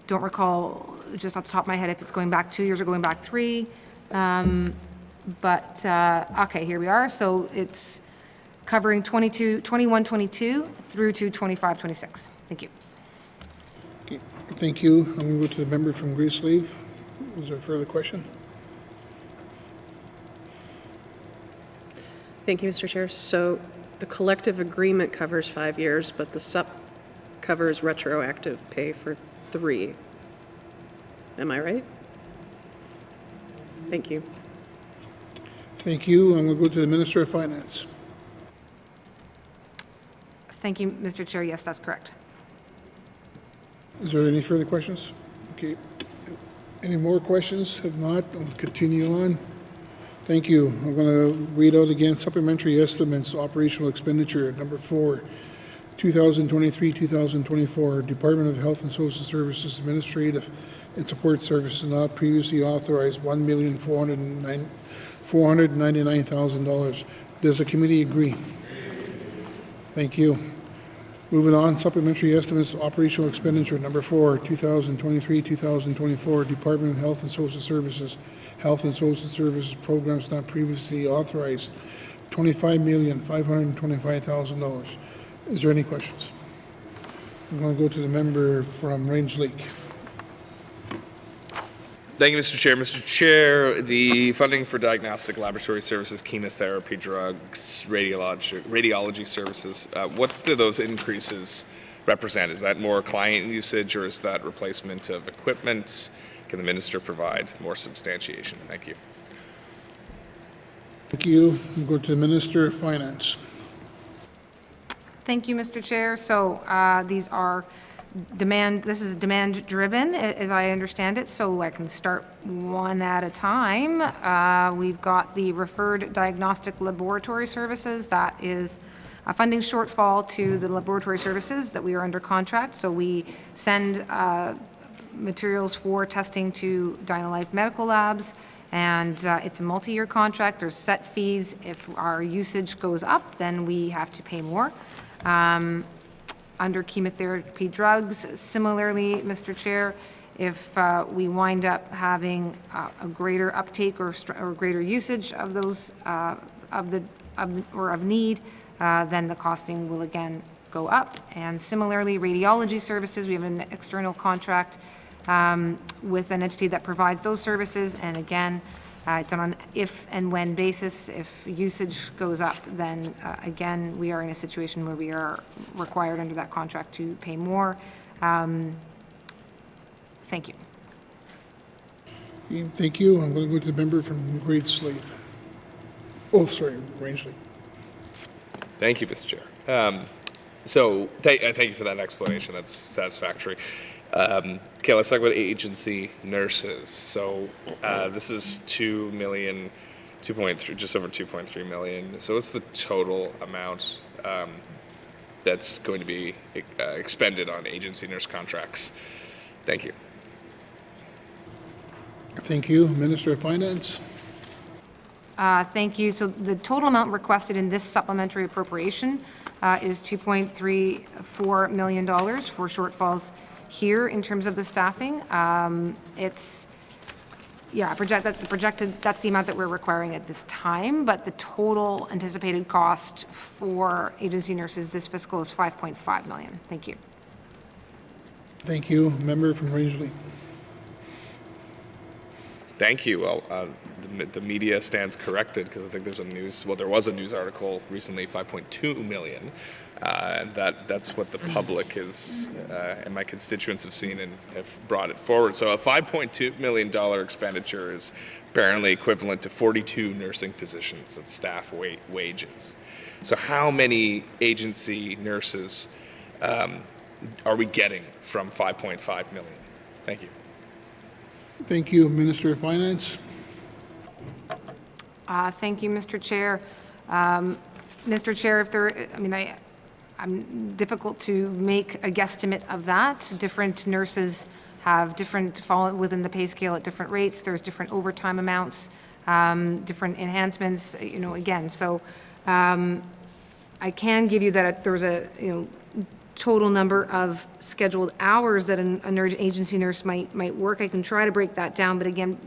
don't recall just off the top of my head if it's going back 2 years or going back 3. Okay, here we are. So it's covering 21-22 through to 25-26. Thank you. Okay, thank you. I'm going to go to the member from Grace Slave. Is there a further question? Thank you, Mr. Chair. So the collective agreement covers 5 years, but the SUP covers retroactive pay for 3. Am I right? Thank you. Thank you. I'm going to go to the Minister of Finance. Thank you, Mr. Chair. Yes, that's correct. Is there any further questions? Okay. Any more questions? If not, I'll continue on. Thank you. I'm going to read out again supplementary estimates, operational expenditure, number 4, 2023-2024, Department of Health and Social Services Administrative and Support Services not previously authorized $1,499,000. Does the committee agree? Thank you. Moving on, supplementary estimates, operational expenditure, number 4, 2023-2024, Department of Health and Social Services programs not previously authorized, $25,525,000. Is there any questions? I'm going to go to the member from Range Lake. Thank you, Mr. Chair. Mr. Chair, the funding for diagnostic laboratory services, chemotherapy, drugs, radiology services, what do those increases represent? Is that more client usage or is that replacement of equipment? Can the minister provide more substantiation? Thank you. Thank you. We'll go to the Minister of Finance. Thank you, Mr. Chair. So these are this is demand driven, as I understand it, so I can start one at a time. We've got the referred diagnostic laboratory services. That is a funding shortfall to the laboratory services that we are under contract. So we send materials for testing to Dynalife Medical Labs, and it's a multi-year contract. There's set fees. If our usage goes up, then we have to pay more. Under chemotherapy drugs, similarly, Mr. Chair, if we wind up having a greater uptake or greater usage of those of need, then the costing will again go up. And similarly, radiology services, we have an external contract with an entity that provides those services, and again, it's on an if and when basis. If usage goes up, then again, we are in a situation where we are required under that contract to pay more. Thank you. Thank you. I'm going to go to the member from Great Slave. Oh, sorry, Range Lake. Thank you, Mr. Chair. Thank you for that explanation. That's satisfactory. Okay, let's talk about agency nurses. So this is just over 2.3 million. So what's the total amount that's going to be expended on agency nurse contracts? Thank you. Thank you. Minister of Finance. Thank you. So the total amount requested in this supplementary appropriation is $2.34 million for shortfalls here in terms of the staffing. It's projected, that's the amount that we're requiring at this time, but the total anticipated cost for agency nurses this fiscal is $5.5 million. Thank you. Thank you. Member from Rangeley. Thank you. Well, the media stands corrected because I think there was a news article recently, 5.2 million. And that's what the public is and my constituents have seen and have brought it forward. So a $5.2 million expenditure is apparently equivalent to 42 nursing positions and staff wages. So how many agency nurses are we getting from 5.5 million? Thank you. Thank you. Minister of Finance. Thank you, Mr. Chair. Mr. Chair, I'm difficult to make a guesstimate of that. Different nurses have fall within the pay scale at different rates. There's different overtime amounts, different enhancements, again. So I can give you that there's a, total number of scheduled hours that an agency nurse might work. I can try to break that down, but again,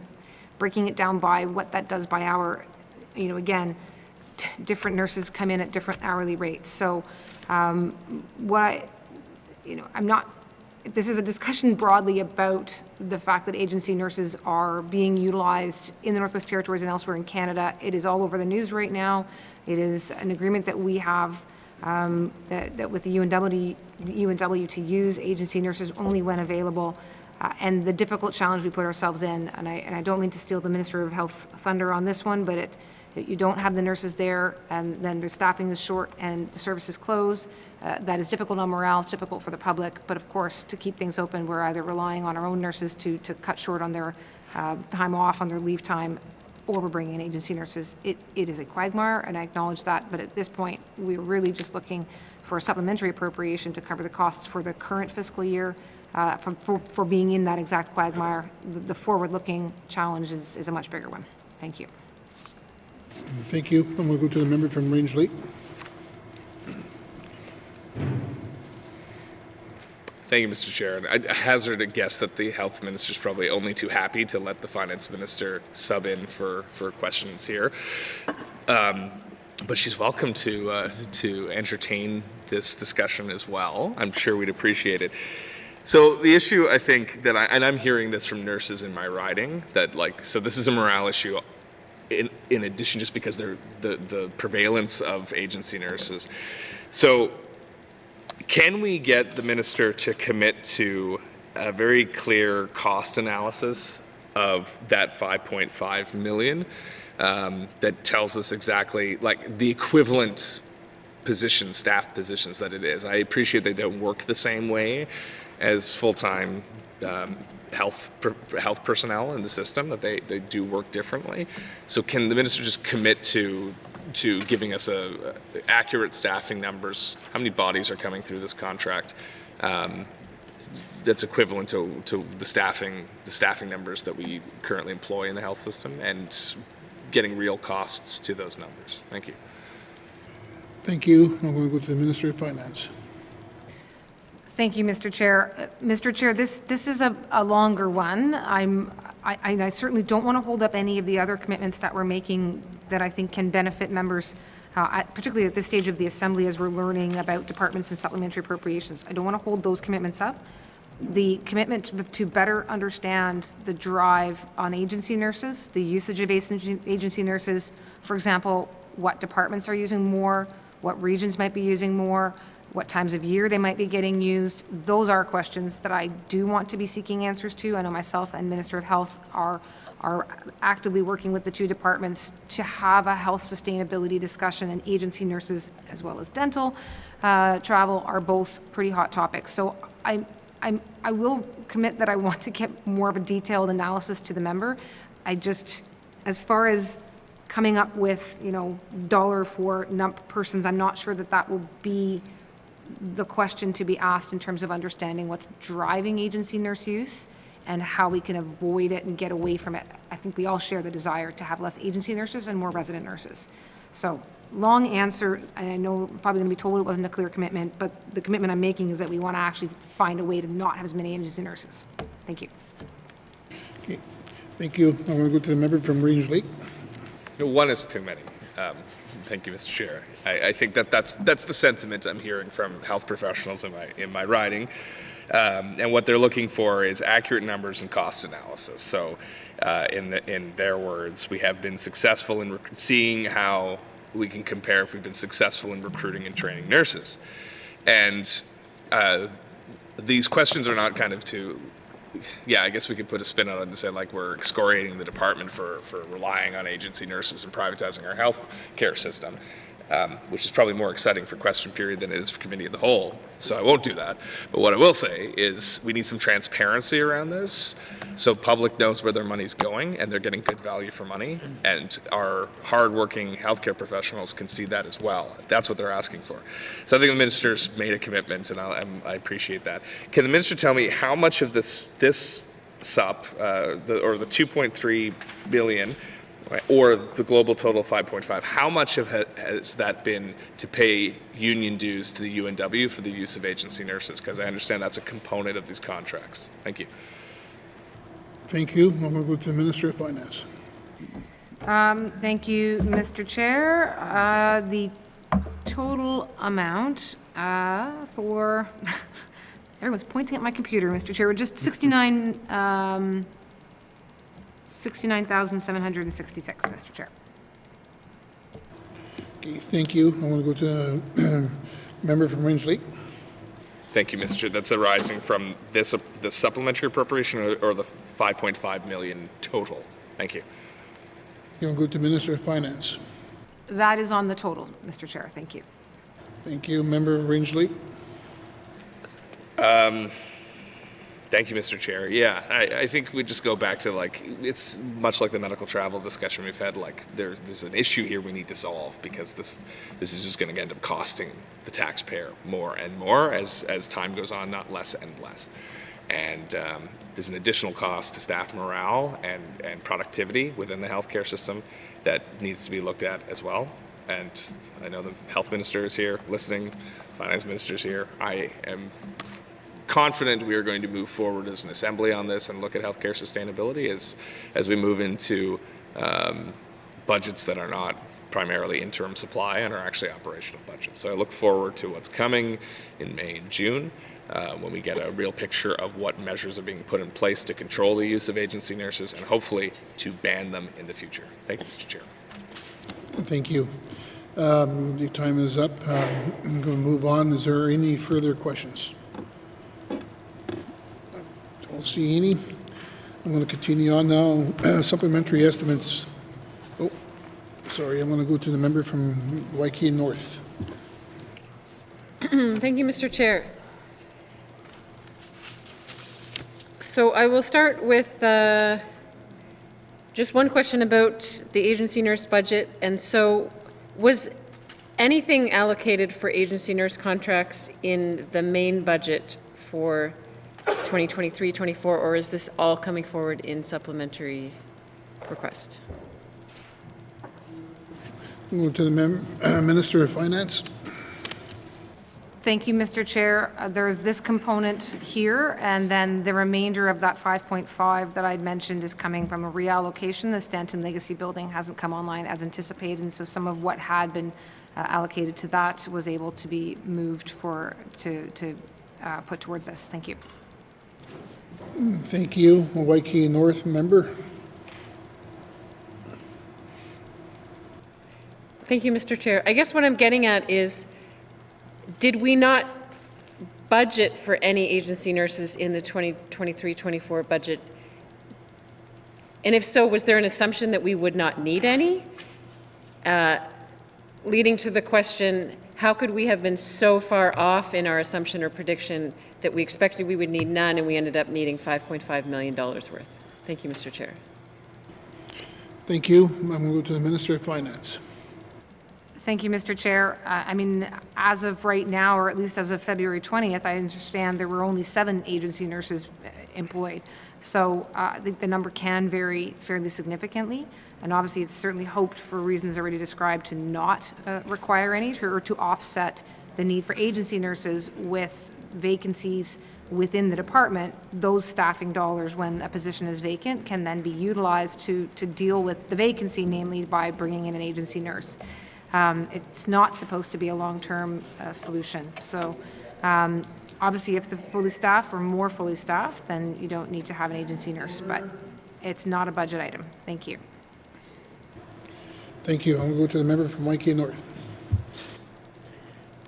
breaking it down by what that does by hour, again, different nurses come in at different hourly rates. So this is a discussion broadly about the fact that agency nurses are being utilized in the Northwest Territories and elsewhere in Canada. It is all over the news right now. It is an agreement that we have that with the UNW to use agency nurses only when available, and the difficult challenge we put ourselves in. And I don't mean to steal the Minister of Health thunder on this one, but you don't have the nurses there, and then the staffing is short and the services close. That is difficult on morale, it's difficult for the public, but of course, to keep things open, we're either relying on our own nurses to cut short on their time off, on their leave time, or we're bringing in agency nurses. It is a quagmire, and I acknowledge that, but at this point, we're really just looking for a supplementary appropriation to cover the costs for the current fiscal year for being in that exact quagmire. The forward-looking challenge is a much bigger one. Thank you. Thank you. And we'll go to the member from Range Lake. Thank you, Mr. Chair. I hazard a guess that the health minister is probably only too happy to let the finance minister sub in for questions here. But she's welcome to entertain this discussion as well. I'm sure we'd appreciate it. So the issue, I think, and I'm hearing this from nurses in my riding, so this is a morale issue in addition, just because they're the prevalence of agency nurses. So can we get the minister to commit to a very clear cost analysis of that 5.5 million that tells us exactly the equivalent positions, staff positions that it is? I appreciate they don't work the same way as full-time health personnel in the system, that they do work differently. So can the minister just commit to giving us accurate staffing numbers? How many bodies are coming through this contract that's equivalent to the staffing numbers that we currently employ in the health system, and getting real costs to those numbers? Thank you. Thank you. I'm going to go to the Minister of Finance. Thank you, Mr. Chair. Mr. Chair, this is a longer one. I certainly don't want to hold up any of the other commitments that we're making that I think can benefit members, particularly at this stage of the Assembly as we're learning about departments and supplementary appropriations. I don't want to hold those commitments up. The commitment to better understand the drive on agency nurses, the usage of agency nurses, for example, what departments are using more, what regions might be using more, what times of year they might be getting used. Those are questions that I do want to be seeking answers to. I know myself and Minister of Health are actively working with the two departments to have a health sustainability discussion, and agency nurses as well as dental travel are both pretty hot topics. So I will commit that I want to get more of a detailed analysis to the member. As far as coming up with, dollar for persons, I'm not sure that will be the question to be asked in terms of understanding what's driving agency nurse use and how we can avoid it and get away from it. I think we all share the desire to have less agency nurses and more resident nurses. So long answer, and I know I'm probably going to be told it wasn't a clear commitment, but the commitment I'm making is that we want to actually find a way to not have as many agency nurses. Thank you. Okay. Thank you. I'm going to go to the member from Range Lake. One is too many. Thank you, Mr. Chair. I think that's the sentiment I'm hearing from health professionals in my riding, and what they're looking for is accurate numbers and cost analysis. So, in their words, we have been successful in seeing how we can compare if we've been successful in recruiting and training nurses, and these questions are not kind of to. Yeah, I guess we could put a spin on it and say we're excoriating the department for relying on agency nurses and privatizing our health care system, which is probably more exciting for question period than it is for committee of the whole. So I won't do that. But what I will say is we need some transparency around this so public knows where their money's going and they're getting good value for money, and our hardworking healthcare professionals can see that as well. That's what they're asking for. So I think the minister's made a commitment, and I appreciate that. Can the minister tell me how much of this SUP, or the 2.3 billion, or the global total 5.5, how much has that been to pay union dues to the UNW for the use of agency nurses? Because I understand that's a component of these contracts. Thank you. Thank you. I'm going to go to the Minister of Finance. Thank you, Mr. Chair. The total amount for, everyone's pointing at my computer, Mr. Chair, just 69,766, Mr. Chair. Okay, thank you. I want to go to member from Range Lake. Thank you, Mr. Chair. That's arising from this the supplementary appropriation or the 5.5 million total. Thank you. You want to go to Minister of Finance. That is on the total, Mr. Chair. Thank you. Thank you. Member of Range Lake. Thank you, Mr. Chair. Yeah, I think we just go back to like, it's much like the medical travel discussion we've had, like there's an issue here we need to solve because this is just going to end up costing the taxpayer more and more as time goes on, not less and less. And there's an additional cost to staff morale and productivity within the healthcare system that needs to be looked at as well. And I know the health minister is here listening, finance minister is here. I am confident we are going to move forward as an assembly on this and look at healthcare sustainability as we move into budgets that are not primarily interim supply and are actually operational budgets. So I look forward to what's coming in May and June when we get a real picture of what measures are being put in place to control the use of agency nurses and hopefully to ban them in the future. Thank you, Mr. Chair. Thank you. The time is up. I'm going to move on. Is there any further questions? Don't see any. I'm going to continue on now. Supplementary estimates. Oh, sorry. I'm going to go to the member from YK North. Thank you, Mr. Chair. So I will start with just one question about the agency nurse budget. And so was anything allocated for agency nurse contracts in the main budget for 2023-24, or is this all coming forward in supplementary request? We'll go to the Minister of Finance. Thank you, Mr. Chair. There's this component here, and then the remainder of that 5.5 that I'd mentioned is coming from a reallocation. The Stanton Legacy Building hasn't come online as anticipated, and so some of what had been allocated to that was able to be moved to put towards this. Thank you. Thank you. YK North member. Thank you, Mr. Chair. I guess what I'm getting at is, did we not budget for any agency nurses in the 2023-24 budget? And if so, was there an assumption that we would not need any? Leading to the question, how could we have been so far off in our assumption or prediction that we expected we would need none and we ended up needing $5.5 million worth? Thank you, Mr. Chair. Thank you. I'm going to go to the Minister of Finance. Thank you, Mr. Chair. I mean, as of right now, or at least as of February 20th, I understand there were only 7 agency nurses employed. So I think the number can vary fairly significantly. And obviously, it's certainly hoped, for reasons already described, to not require any or to offset the need for agency nurses with vacancies within the department. Those staffing dollars, when a position is vacant, can then be utilized to deal with the vacancy, namely by bringing in an agency nurse. It's not supposed to be a long-term solution. So obviously, if they're fully staffed or more fully staffed, then you don't need to have an agency nurse, but it's not a budget item. Thank you. Thank you. I'll go to the member from YK North.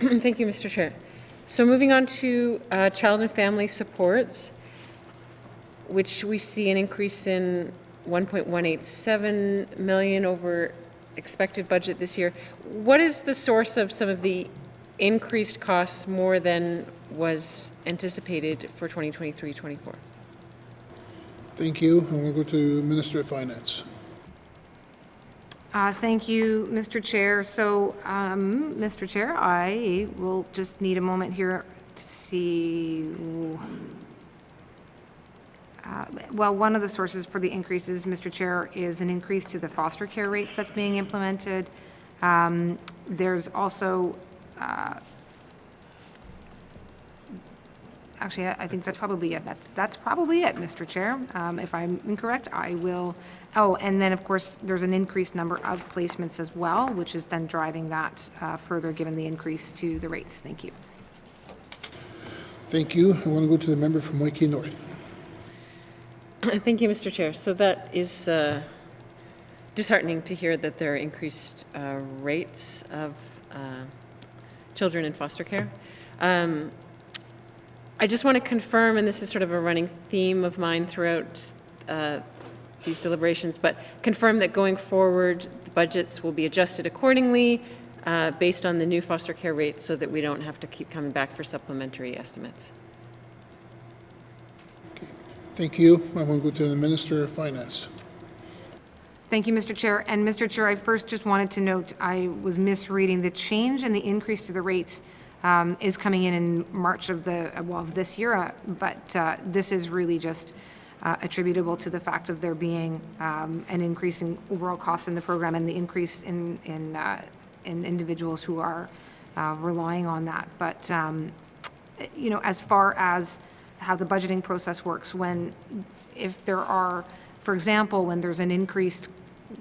Thank you, Mr. Chair. So moving on to child and family supports, which we see an increase in 1.187 million over expected budget this year. What is the source of some of the increased costs more than was anticipated for 2023-24? Thank you. I'm going to go to Minister of Finance. Thank you, Mr. Chair. So, Mr. Chair, I will just need a moment here to see. Well, one of the sources for the increases, Mr. Chair, is an increase to the foster care rates that's being implemented. There's also actually, I think that's probably it. That's probably it, Mr. Chair. If I'm incorrect, I will. Oh, and then, of course, there's an increased number of placements as well, which is then driving that further, given the increase to the rates. Thank you. Thank you. I want to go to the member from Waikiki North. Thank you, Mr. Chair. So that is disheartening to hear that there are increased rates of children in foster care. I just want to confirm, and this is sort of a running theme of mine throughout these deliberations, but confirm that going forward, the budgets will be adjusted accordingly based on the new foster care rates so that we don't have to keep coming back for supplementary estimates. Thank you. I want to go to the Minister of Finance. Thank you, Mr. Chair. And Mr. Chair, I first just wanted to note I was misreading. The change in the increase to the rates is coming in March of this year, but this is really just attributable to the fact of there being an increase in overall cost in the program and the increase in individuals who are relying on that. But you know, as far as how the budgeting process works, if there are, for example, when there's an increase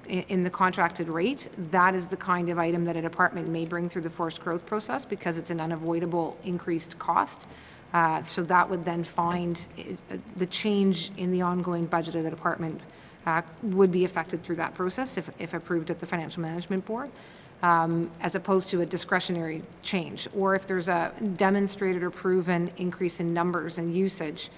in the contracted rate, that is the kind of item that a department may bring through the forced growth process because it's an unavoidable increased cost. So that would then find the change in the ongoing budget of the department would be affected through that process if approved at the Financial Management Board, as opposed to a discretionary change. Or if there's a demonstrated or proven increase in numbers and usage,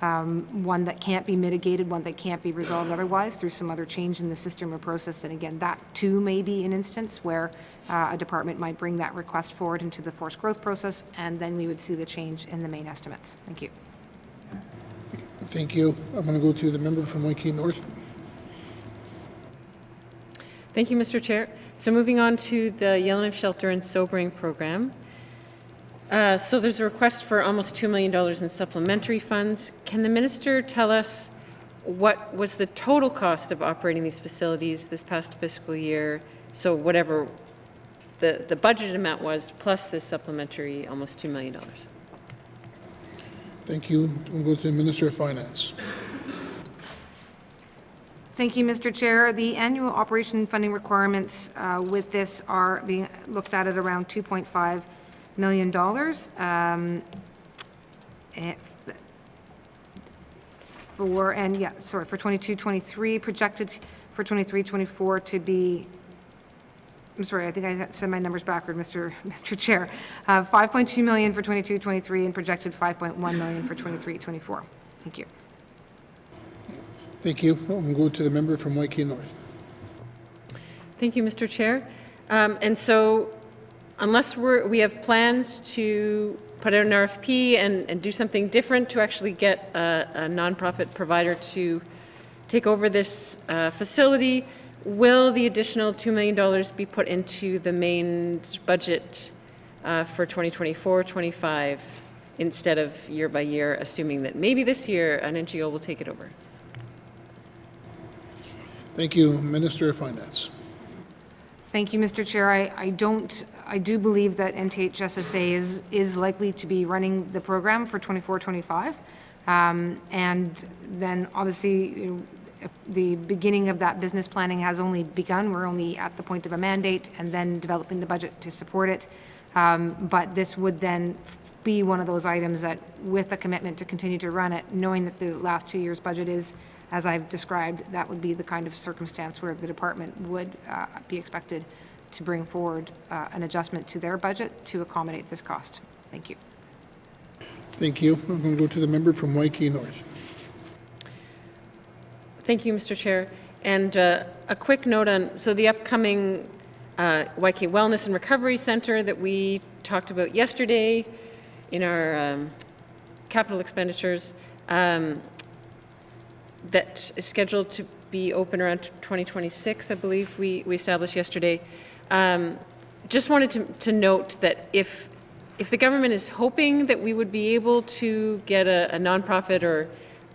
one that can't be mitigated, one that can't be resolved otherwise through some other change in the system or process. And again, that too may be an instance where a department might bring that request forward into the forced growth process, and then we would see the change in the main estimates. Thank you. Thank you. I'm going to go to the member from Waikiki North. Thank you, Mr. Chair. So moving on to the Yellowknife Shelter and Sobering Program. So there's a request for almost $2 million in supplementary funds. Can the minister tell us what was the total cost of operating these facilities this past fiscal year? So whatever the budgeted amount was, plus this supplementary almost $2 million. Thank you. We'll go to the Minister of Finance. Thank you, Mr. Chair. The annual operation funding requirements with this are being looked at around $2.5 million. For 22-23, projected for 23-24 to be, I'm sorry, I think I said my numbers backward, Mr. Chair. 5.2 million for 22-23 and projected 5.1 million for 23-24. Thank you. Thank you. We'll go to the member from Waikiki North. Thank you, Mr. Chair. And so, unless we have plans to put out an RFP and do something different to actually get a nonprofit provider to take over this facility, will the additional $2 million be put into the main budget for 2024-25 instead of year by year, assuming that maybe this year an NGO will take it over? Thank you, Minister of Finance. Thank you, Mr. Chair. I do believe that NTHSSA is likely to be running the program for 24-25, and then obviously the beginning of that business planning has only begun. We're only at the point of a mandate and then developing the budget to support it. But this would then be one of those items that, with a commitment to continue to run it, knowing that the last 2 years' budget is, as I've described, that would be the kind of circumstance where the department would be expected to bring forward an adjustment to their budget to accommodate this cost. Thank you. Thank you. I'm going to go to the member from Waikiki North. Thank you, Mr. Chair. And a quick note on, so the upcoming Waikiki Wellness and Recovery Center that we talked about yesterday in our capital expenditures, that is scheduled to be open around 2026, I believe we established yesterday. Just wanted to note that if the government is hoping that we would be able to get a nonprofit or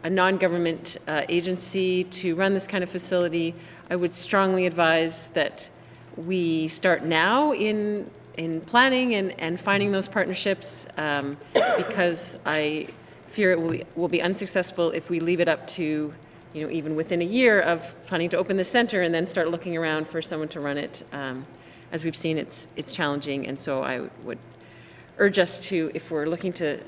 a non-government agency to run this kind of facility, I would strongly advise that we start now in planning and finding those partnerships, because I fear it will be unsuccessful if we leave it up to, even within a year of planning to open the center and then start looking around for someone to run it. As we've seen, it's challenging, and so I would urge us to, if we're looking to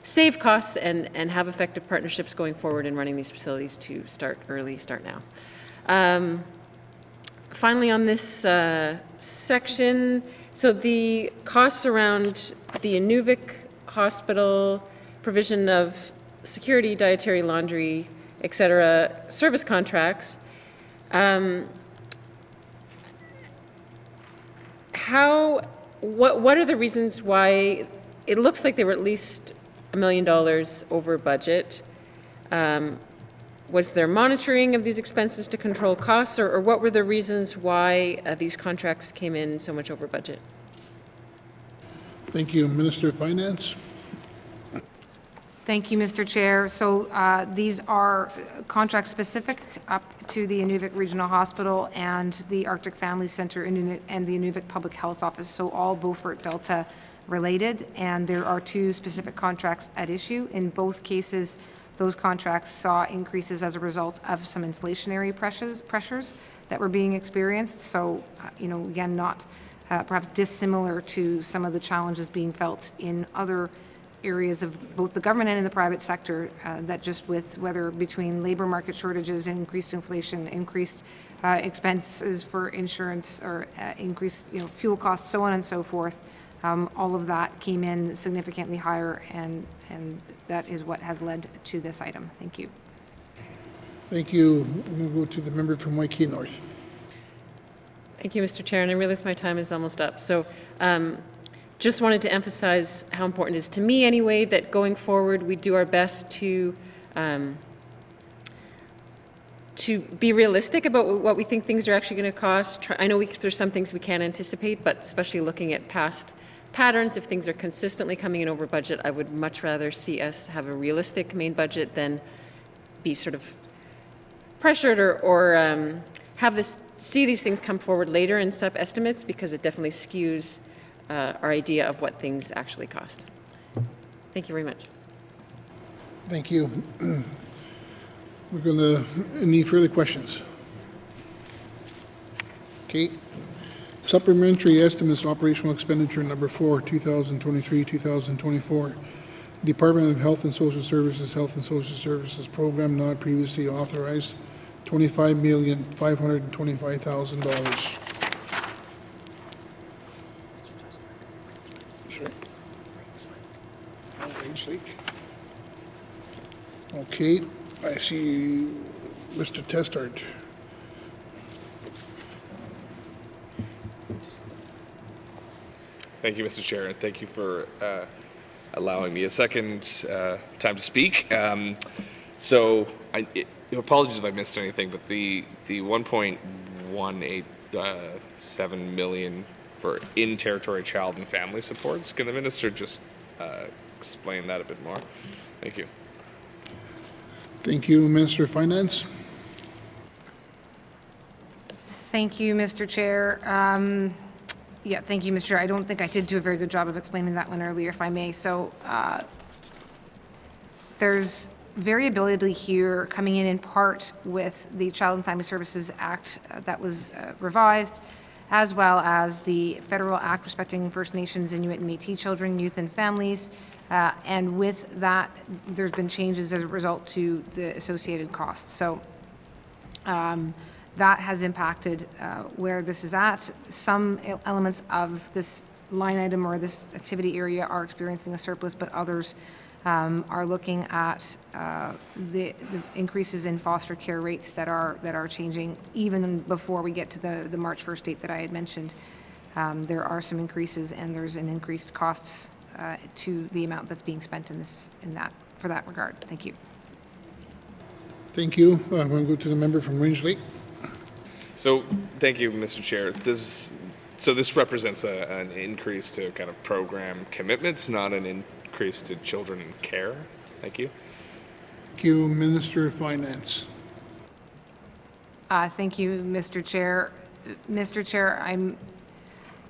save costs and have effective partnerships going forward in running these facilities, to start early, start now. Finally, on this section, so the costs around the N.W.T hospital, provision of security, dietary, laundry, et cetera, service contracts, what are the reasons why it looks like they were at least $1 million over budget? Was there monitoring of these expenses to control costs, or what were the reasons why these contracts came in so much over budget? Thank you. Minister of Finance. Thank you, Mr. Chair. So these are contracts specific up to the N.W.T Regional Hospital and the Arctic Family Center and the N.W.T Public Health Office, so all Beaufort Delta related, and there are 2 specific contracts at issue. In both cases, those contracts saw increases as a result of some inflationary pressures that were being experienced. So, again, not perhaps dissimilar to some of the challenges being felt in other areas of both the government and in the private sector, that just with whether between labor market shortages, increased inflation, increased expenses for insurance, or increased fuel costs, so on and so forth, all of that came in significantly higher, and that is what has led to this item. Thank you. Thank you. We'll go to the member from YK North. Thank you, Mr. Chair, and I realize my time is almost up. So just wanted to emphasize how important it is to me anyway that going forward we do our best to be realistic about what we think things are actually going to cost. I know there's some things we can't anticipate, but especially looking at past patterns, if things are consistently coming in over budget, I would much rather see us have a realistic main budget than be sort of pressured or see these things come forward later in sub-estimates, because it definitely skews our idea of what things actually cost. Thank you very much. Thank you. We're going to need further questions. Okay. Supplementary estimates, operational expenditure number 4, 2023-2024. Department of Health and Social Services program not previously authorized, $25,525,000. Okay, I see Mr. Testart. Thank you, Mr. Chair, and thank you for allowing me a second time to speak. Apologies if I missed anything, but the 1.187 million for in-territory child and family supports, can the minister just explain that a bit more? Thank you. Thank you, Minister of Finance. Thank you, Mr. Chair. Thank you, Mr. Chair. I don't think I did do a very good job of explaining that one earlier, if I may. So there's variability here coming in part with the Child and Family Services Act that was revised, as well as the Federal Act respecting First Nations, Inuit, and Métis children, youth, and families. And with that, there's been changes as a result to the associated costs. So that has impacted where this is at. Some elements of this line item or this activity area are experiencing a surplus, but others are looking at the increases in foster care rates that are changing even before we get to the March 1st date that I had mentioned. There are some increases, and there's an increased costs to the amount that's being spent for that regard. Thank you. Thank you. I'm going to go to the member from Rangeley. So, thank you, Mr. Chair. So this represents an increase to kind of program commitments, not an increase to children in care. Thank you. Thank you, Minister of Finance. Thank you, Mr. Chair. Mr. Chair,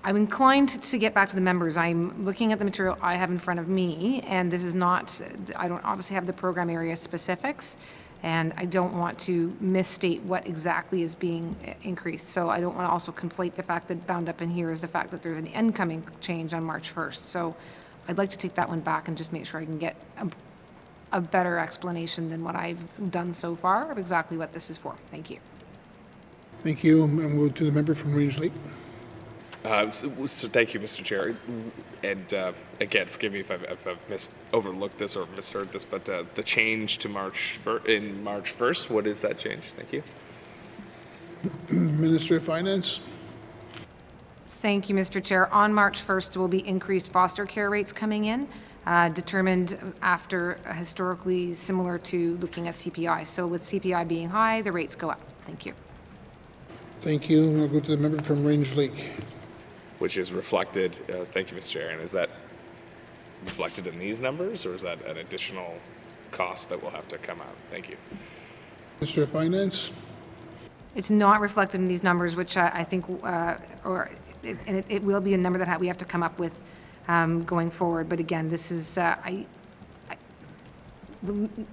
I'm inclined to get back to the members. I'm looking at the material I have in front of me, and this is not, I don't obviously have the program area specifics, and I don't want to misstate what exactly is being increased. So I don't want to also conflate the fact that bound up in here is the fact that there's an incoming change on March 1st. So I'd like to take that one back and just make sure I can get a better explanation than what I've done so far of exactly what this is for. Thank you. Thank you. And we'll to the member from Range Lake. So thank you, Mr. Chair. And again, forgive me if I've overlooked this or misheard this, but the change to March 1st, what is that change? Thank you. Minister of Finance. Thank you, Mr. Chair. On March 1st will be increased foster care rates coming in, determined after historically similar to looking at CPI. So with CPI being high, the rates go up. Thank you. Thank you. We'll go to the member from Range Lake. Which is reflected, thank you, Mr. Chair, and is that reflected in these numbers, or is that an additional cost that will have to come out? Thank you. Minister of Finance. It's not reflected in these numbers, which I think, it will be a number that we have to come up with going forward. But again, this is, the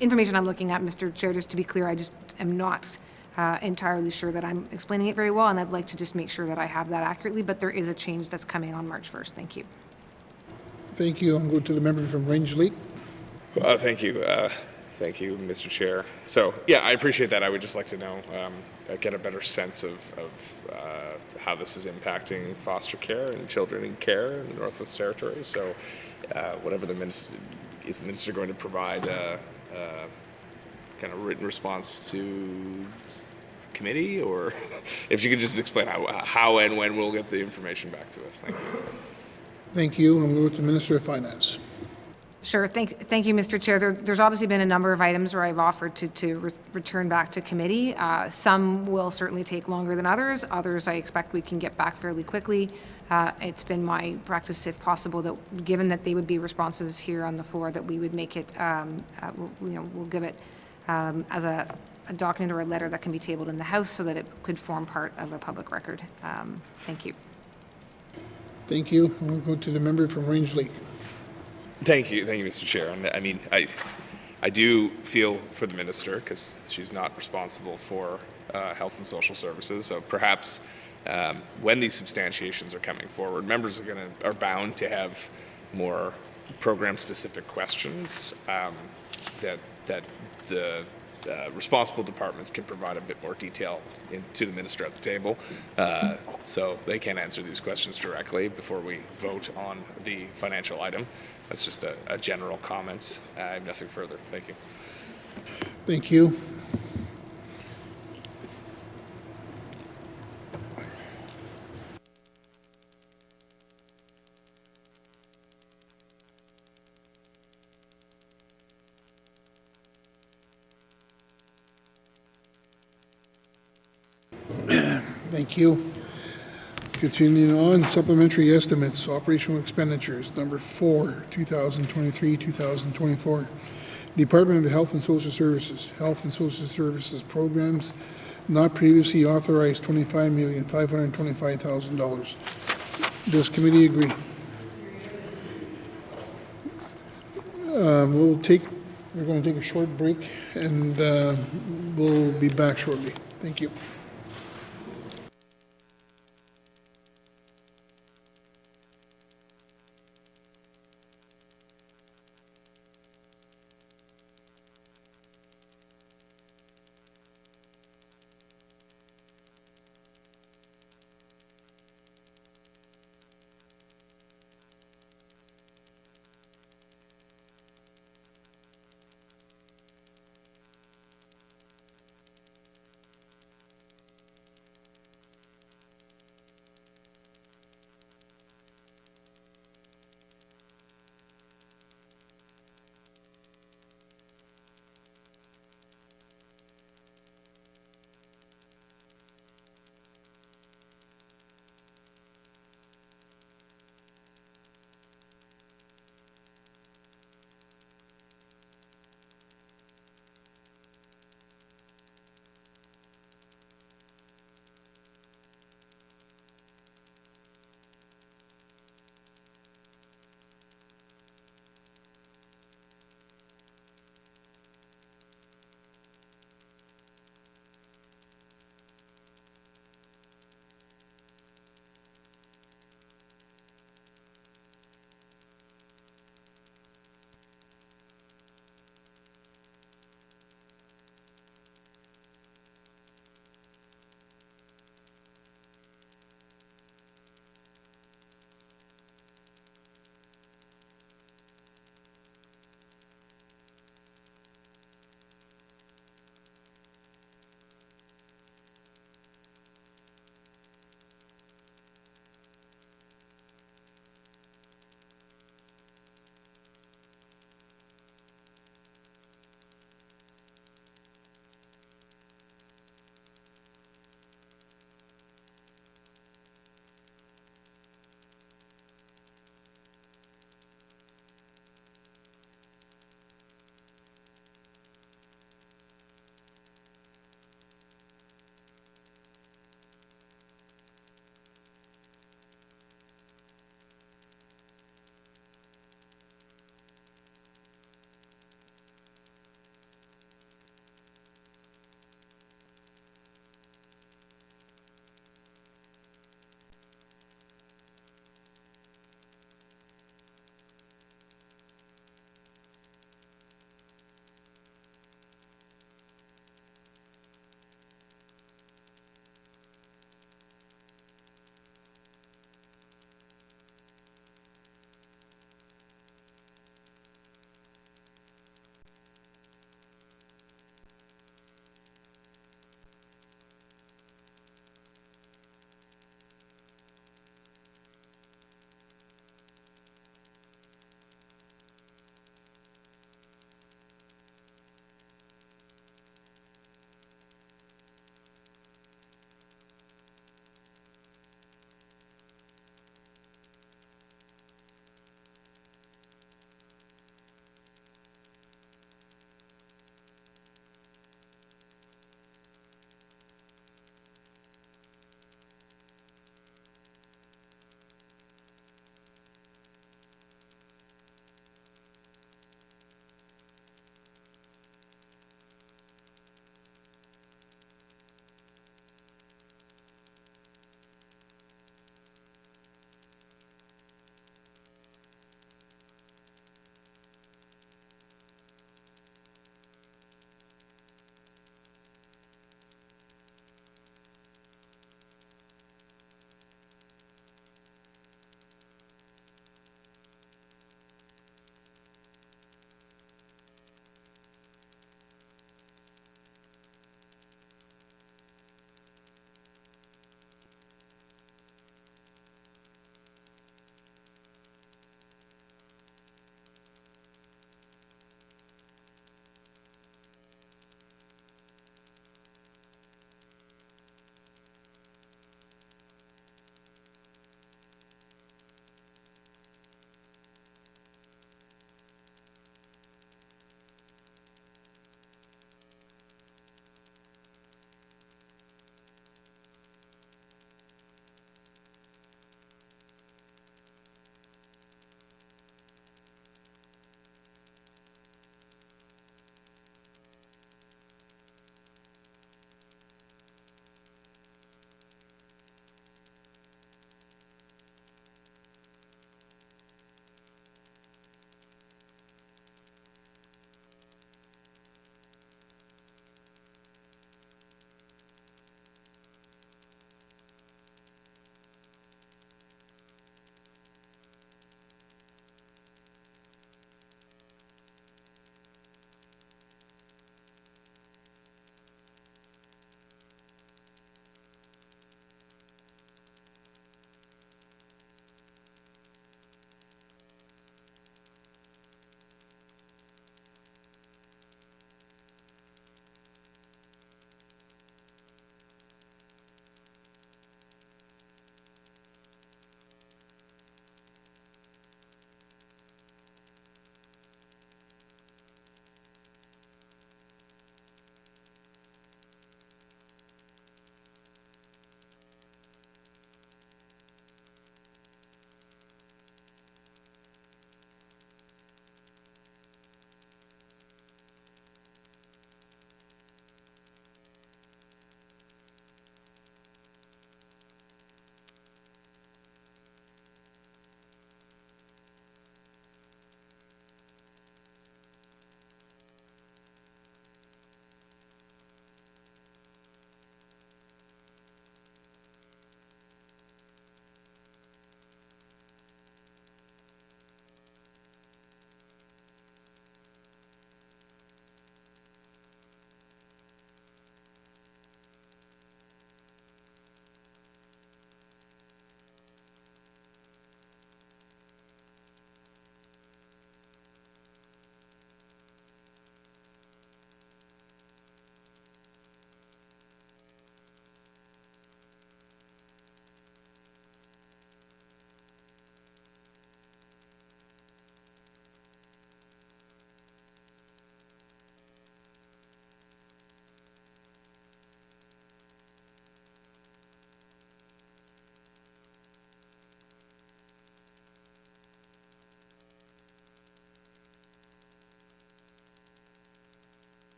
information I'm looking at, Mr. Chair, just to be clear, I just am not entirely sure that I'm explaining it very well, and I'd like to just make sure that I have that accurately, but there is a change that's coming on March 1st. Thank you. Thank you. I'll go to the member from Range Lake. Thank you. Thank you, Mr. Chair. So, yeah, I appreciate that. I would just like to know, get a better sense of how this is impacting foster care and children in care in the Northwest Territories. So, whatever the minister going to provide kind of written response to committee, or if you could just explain how and when we'll get the information back to us. Thank you. Thank you. And we'll go to the Minister of Finance. Sure. Thank you, Mr. Chair. There's obviously been a number of items where I've offered to return back to committee. Some will certainly take longer than others. Others I expect we can get back fairly quickly. It's been my practice, if possible, that given that they would be responses here on the floor, that we would make it, we'll give it as a document or a letter that can be tabled in the House so that it could form part of a public record. Thank you. Thank you. We'll go to the member from Range Lake. Thank you, Mr. Chair. And I mean, I do feel for the minister because she's not responsible for health and social services. So perhaps when these substantiations are coming forward, members are bound to have more program-specific questions that the responsible departments can provide a bit more detail to the minister at the table, so they can answer these questions directly before we vote on the financial item. That's just a general comment. I have nothing further. Thank you. Thank you. Thank you. Continuing on, supplementary estimates, operational expenditures, number 4, 2023-2024. Department of Health and Social Services, Health and Social Services programs not previously authorized, $25,525,000. Does committee agree? We're going to take a short break, and we'll be back shortly. Thank you.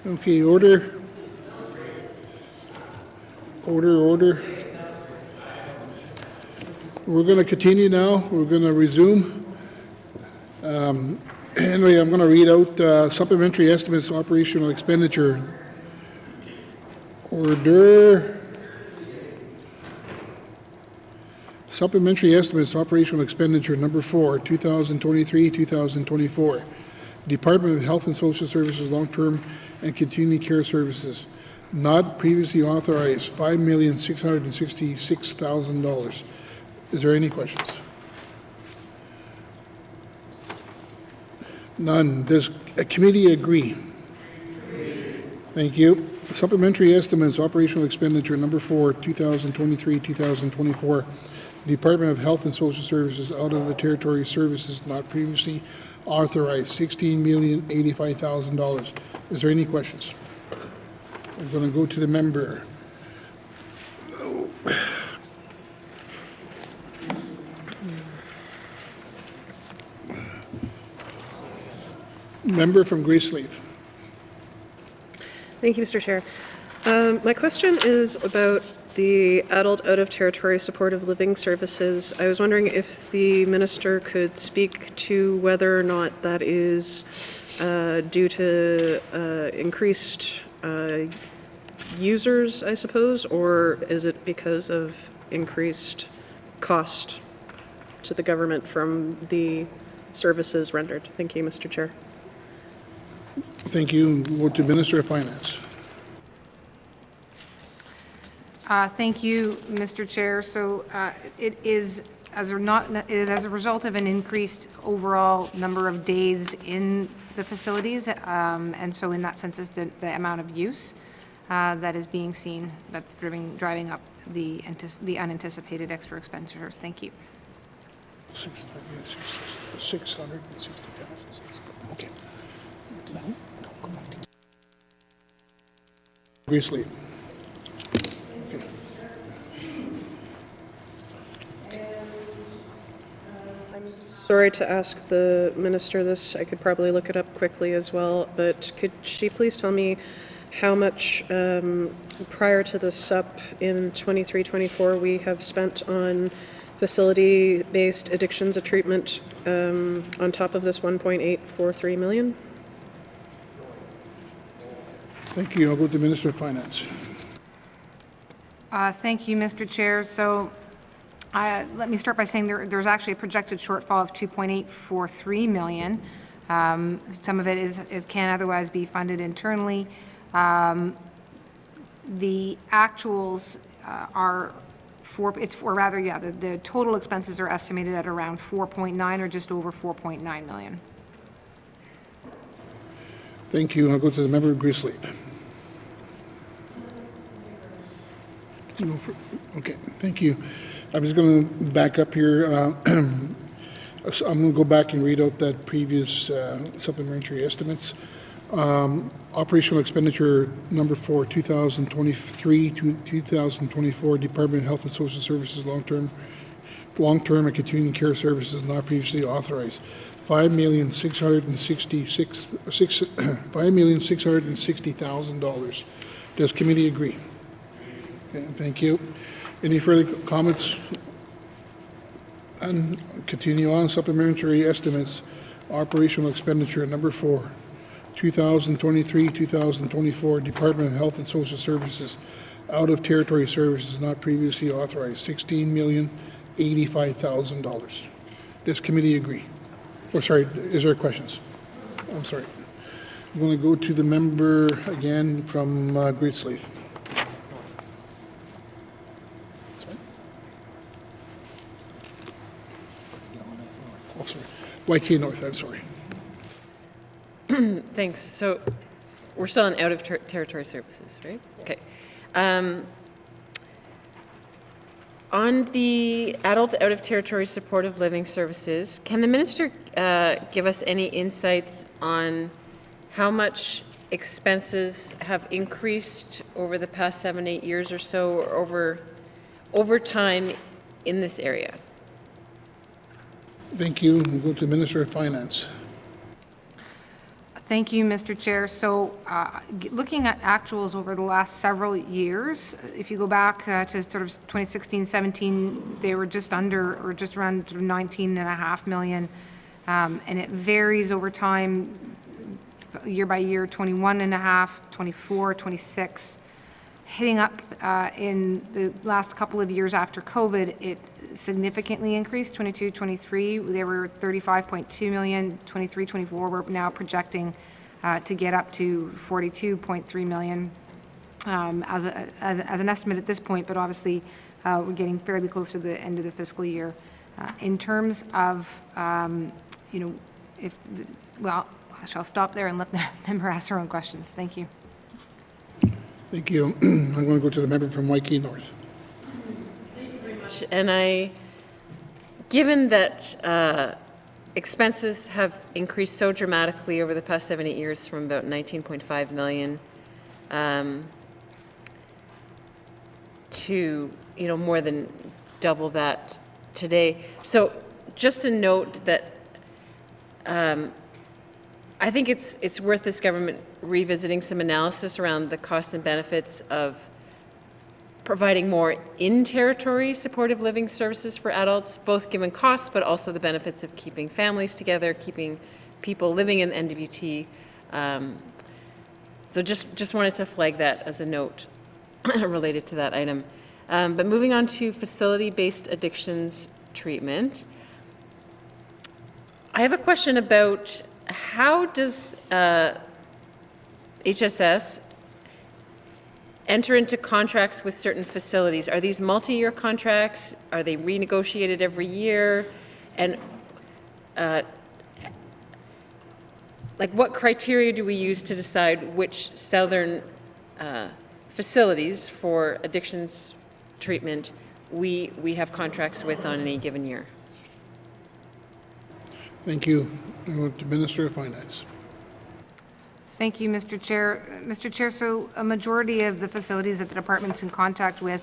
Okay, order. Order. We're going to continue now. We're going to resume. Anyway, I'm going to read out supplementary estimates operational expenditure. Order. Supplementary estimates operational expenditure number 4, 2023-2024. Department of Health and Social Services Long-Term and Continuing Care Services. Not previously authorized, $5,666,000. Is there any questions? None. Does a committee agree? Thank you. Supplementary estimates operational expenditure number 4, 2023-2024. Department of Health and Social Services out of the territory services not previously authorized, $16,085,000. Is there any questions? I'm going to go to the member. Member from Graceleaf. Thank you, Mr. Chair. My question is about the adult out-of-territory supportive living services. I was wondering if the minister could speak to whether or not that is due to increased users, I suppose, or is it because of increased cost to the government from the services rendered? Thank you, Mr. Chair. Thank you. We'll go to Minister of Finance. Thank you, Mr. Chair. So it is as a result of an increased overall number of days in the facilities, and so in that sense is the amount of use that is being seen that's driving up the unanticipated extra expenditures. Thank you. 660,000. Okay. Graceleaf. I'm sorry to ask the minister this. I could probably look it up quickly as well, but could she please tell me how much prior to the SUP in 23-24 we have spent on facility-based addictions of treatment on top of this 1.843 million? Thank you. I'll go to the Minister of Finance. Thank you, Mr. Chair. So let me start by saying there's actually a projected shortfall of 2.843 million. Some of it can otherwise be funded internally. The actuals the total expenses are estimated at around 4.9 or just over 4.9 million. Thank you. I'll go to the member of Graceleaf. Okay, thank you. I was going to back up here. I'm going to go back and read out that previous supplementary estimates. Operational expenditure number 4, 2023 to 2024, Department of Health and Social Services long-term and continuing care services not previously authorized. $5,660,000. Does committee agree? Okay, thank you. Any further comments? And continue on. Supplementary estimates. Operational expenditure number 4, 2023-2024, Department of Health and Social Services out of territory services not previously authorized. $16,085,000. Does committee agree? Oh, sorry, is there questions? I'm sorry. I'm going to go to the member again from Graceleaf. Oh, sorry. YK North, I'm sorry. Thanks. So we're still on out of territory services, right? Okay. On the adult out of territory supportive living services, can the minister give us any insights on how much expenses have increased over the past 7-8 years or so, or over time in this area? Thank you. We'll go to the Minister of Finance. Thank you, Mr. Chair. So looking at actuals over the last several years, if you go back to sort of 2016-17, they were just under or just around 19.5 million. And it varies over time, year by year, 21.5, 24, 26. Hitting up in the last couple of years after COVID, it significantly increased. 22, 23, they were 35.2 million. 23, 24, we're now projecting to get up to 42.3 million as an estimate at this point, but obviously we're getting fairly close to the end of the fiscal year. In terms of, well, I shall stop there and let the member ask her own questions. Thank you. Thank you. I'm going to go to the member from Waikiki North. Thank you very much. And given that expenses have increased so dramatically over the past 7, 8 years from about 19.5 million to, more than double that today. So just to note that I think it's worth this government revisiting some analysis around the costs and benefits of providing more in-territory supportive living services for adults, both given costs, but also the benefits of keeping families together, keeping people living in N.W.T. So just wanted to flag that as a note related to that item. But moving on to facility-based addictions treatment, I have a question about how does HSS enter into contracts with certain facilities? Are these multi-year contracts? Are they renegotiated every year? And what criteria do we use to decide which southern facilities for addictions treatment we have contracts with on any given year? Thank you. I go to Minister of Finance. Thank you, Mr. Chair. Mr. Chair, so a majority of the facilities that the department's in contact with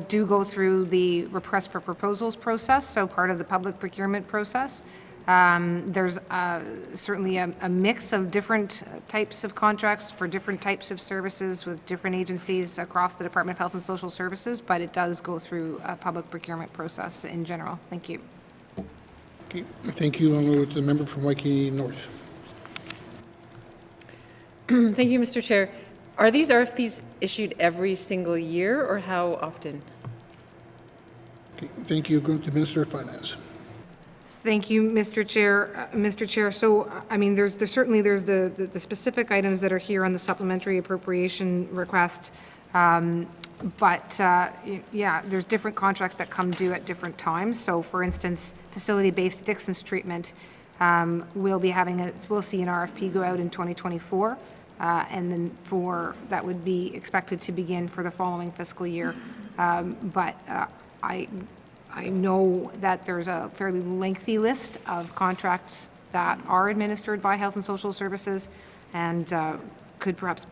do go through the request for proposals process, so part of the public procurement process. There's certainly a mix of different types of contracts for different types of services with different agencies across the Department of Health and Social Services, but it does go through a public procurement process in general. Thank you. Okay. Thank you. I'll go to the member from Waikiki North. Thank you, Mr. Chair. Are these RFPs issued every single year, or how often? Okay. Thank you. Going to the Minister of Finance. Thank you, Mr. Chair. Mr. Chair, so I mean, there's the specific items that are here on the supplementary appropriation request, but yeah, there's different contracts that come due at different times. So, for instance, facility-based addictions treatment, we'll see an RFP go out in 2024, and then that would be expected to begin for the following fiscal year. But I know that there's a fairly lengthy list of contracts that are administered by Health and Social Services, and could perhaps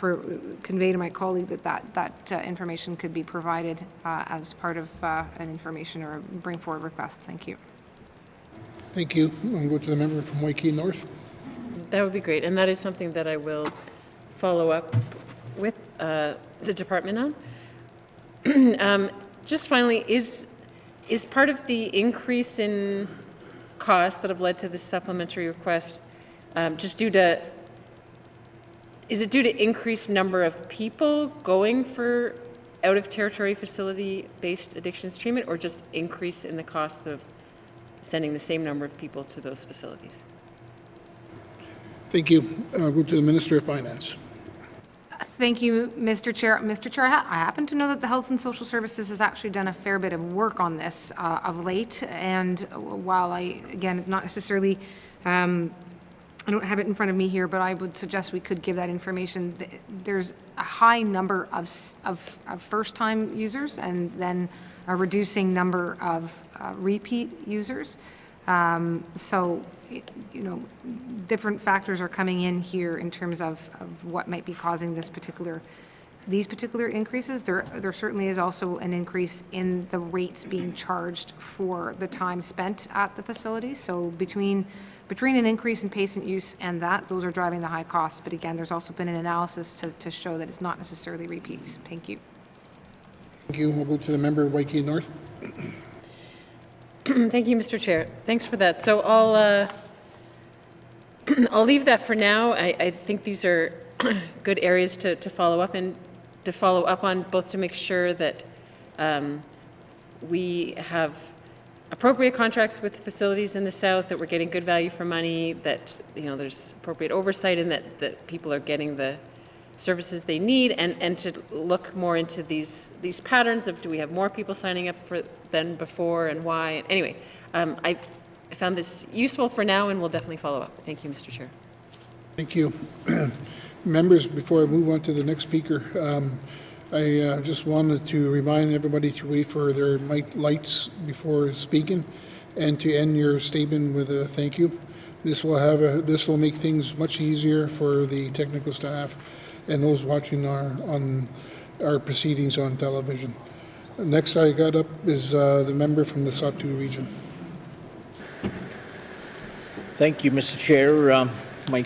convey to my colleague that information could be provided as part of an information or a bring forward request. Thank you. Thank you. I'll go to the member from Waikiki North. That would be great, and that is something that I will follow up with the department on. Just finally, is part of the increase in costs that have led to this supplementary request just due to, is it due to increased number of people going for out-of-territory facility-based addictions treatment, or just increase in the cost of sending the same number of people to those facilities? Thank you. I'll go to the Minister of Finance. Thank you, Mr. Chair. Mr. Chair, I happen to know that the Health and Social Services has actually done a fair bit of work on this of late, and while again, not necessarily, I don't have it in front of me here, but I would suggest we could give that information. There's a high number of first-time users, and then a reducing number of repeat users. So, different factors are coming in here in terms of what might be causing this particular these particular increases. There certainly is also an increase in the rates being charged for the time spent at the facility. So between an increase in patient use and that, those are driving the high costs. But again, there's also been an analysis to show that it's not necessarily repeats. Thank you. Thank you. We'll go to the member Waikiki North. Thank you, Mr. Chair. Thanks for that. So I'll leave that for now. I think these are good areas to follow up on, both to make sure that we have appropriate contracts with facilities in the south, that we're getting good value for money, that there's appropriate oversight, and that people are getting the services they need, and to look more into these patterns of, do we have more people signing up than before, and why? Anyway, I found this useful for now, and we'll definitely follow up. Thank you, Mr. Chair. Thank you. Members, before I move on to the next speaker, I just wanted to remind everybody to wait for their mic lights before speaking, and to end your statement with a thank you. This will make things much easier for the technical staff and those watching our proceedings on television. Next I got up is the member from the Satu region. Thank you, Mr. Chair. My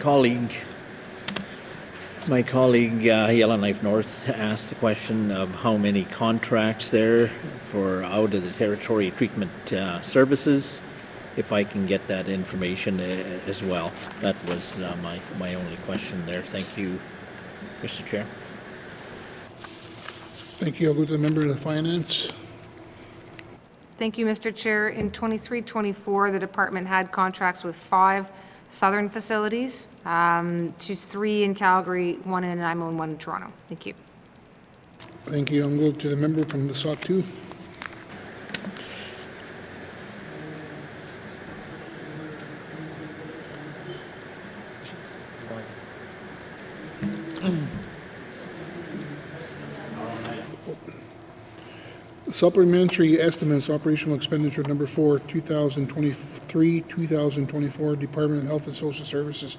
colleague, Yellowknife North, asked the question of how many contracts there for out of the territory treatment services. If I can get that information as well. That was my only question there. Thank you, Mr. Chair. Thank you. I'll go to the member of the Finance. Thank you, Mr. Chair. In 23-24, the department had contracts with 5 southern facilities, 3 in Calgary, 1 in Nanaimo, and 1 in Toronto. Thank you. Thank you. I'll go to the member from the Satu. Supplementary estimates, operational expenditure number 4, 2023-2024, Department of Health and Social Services,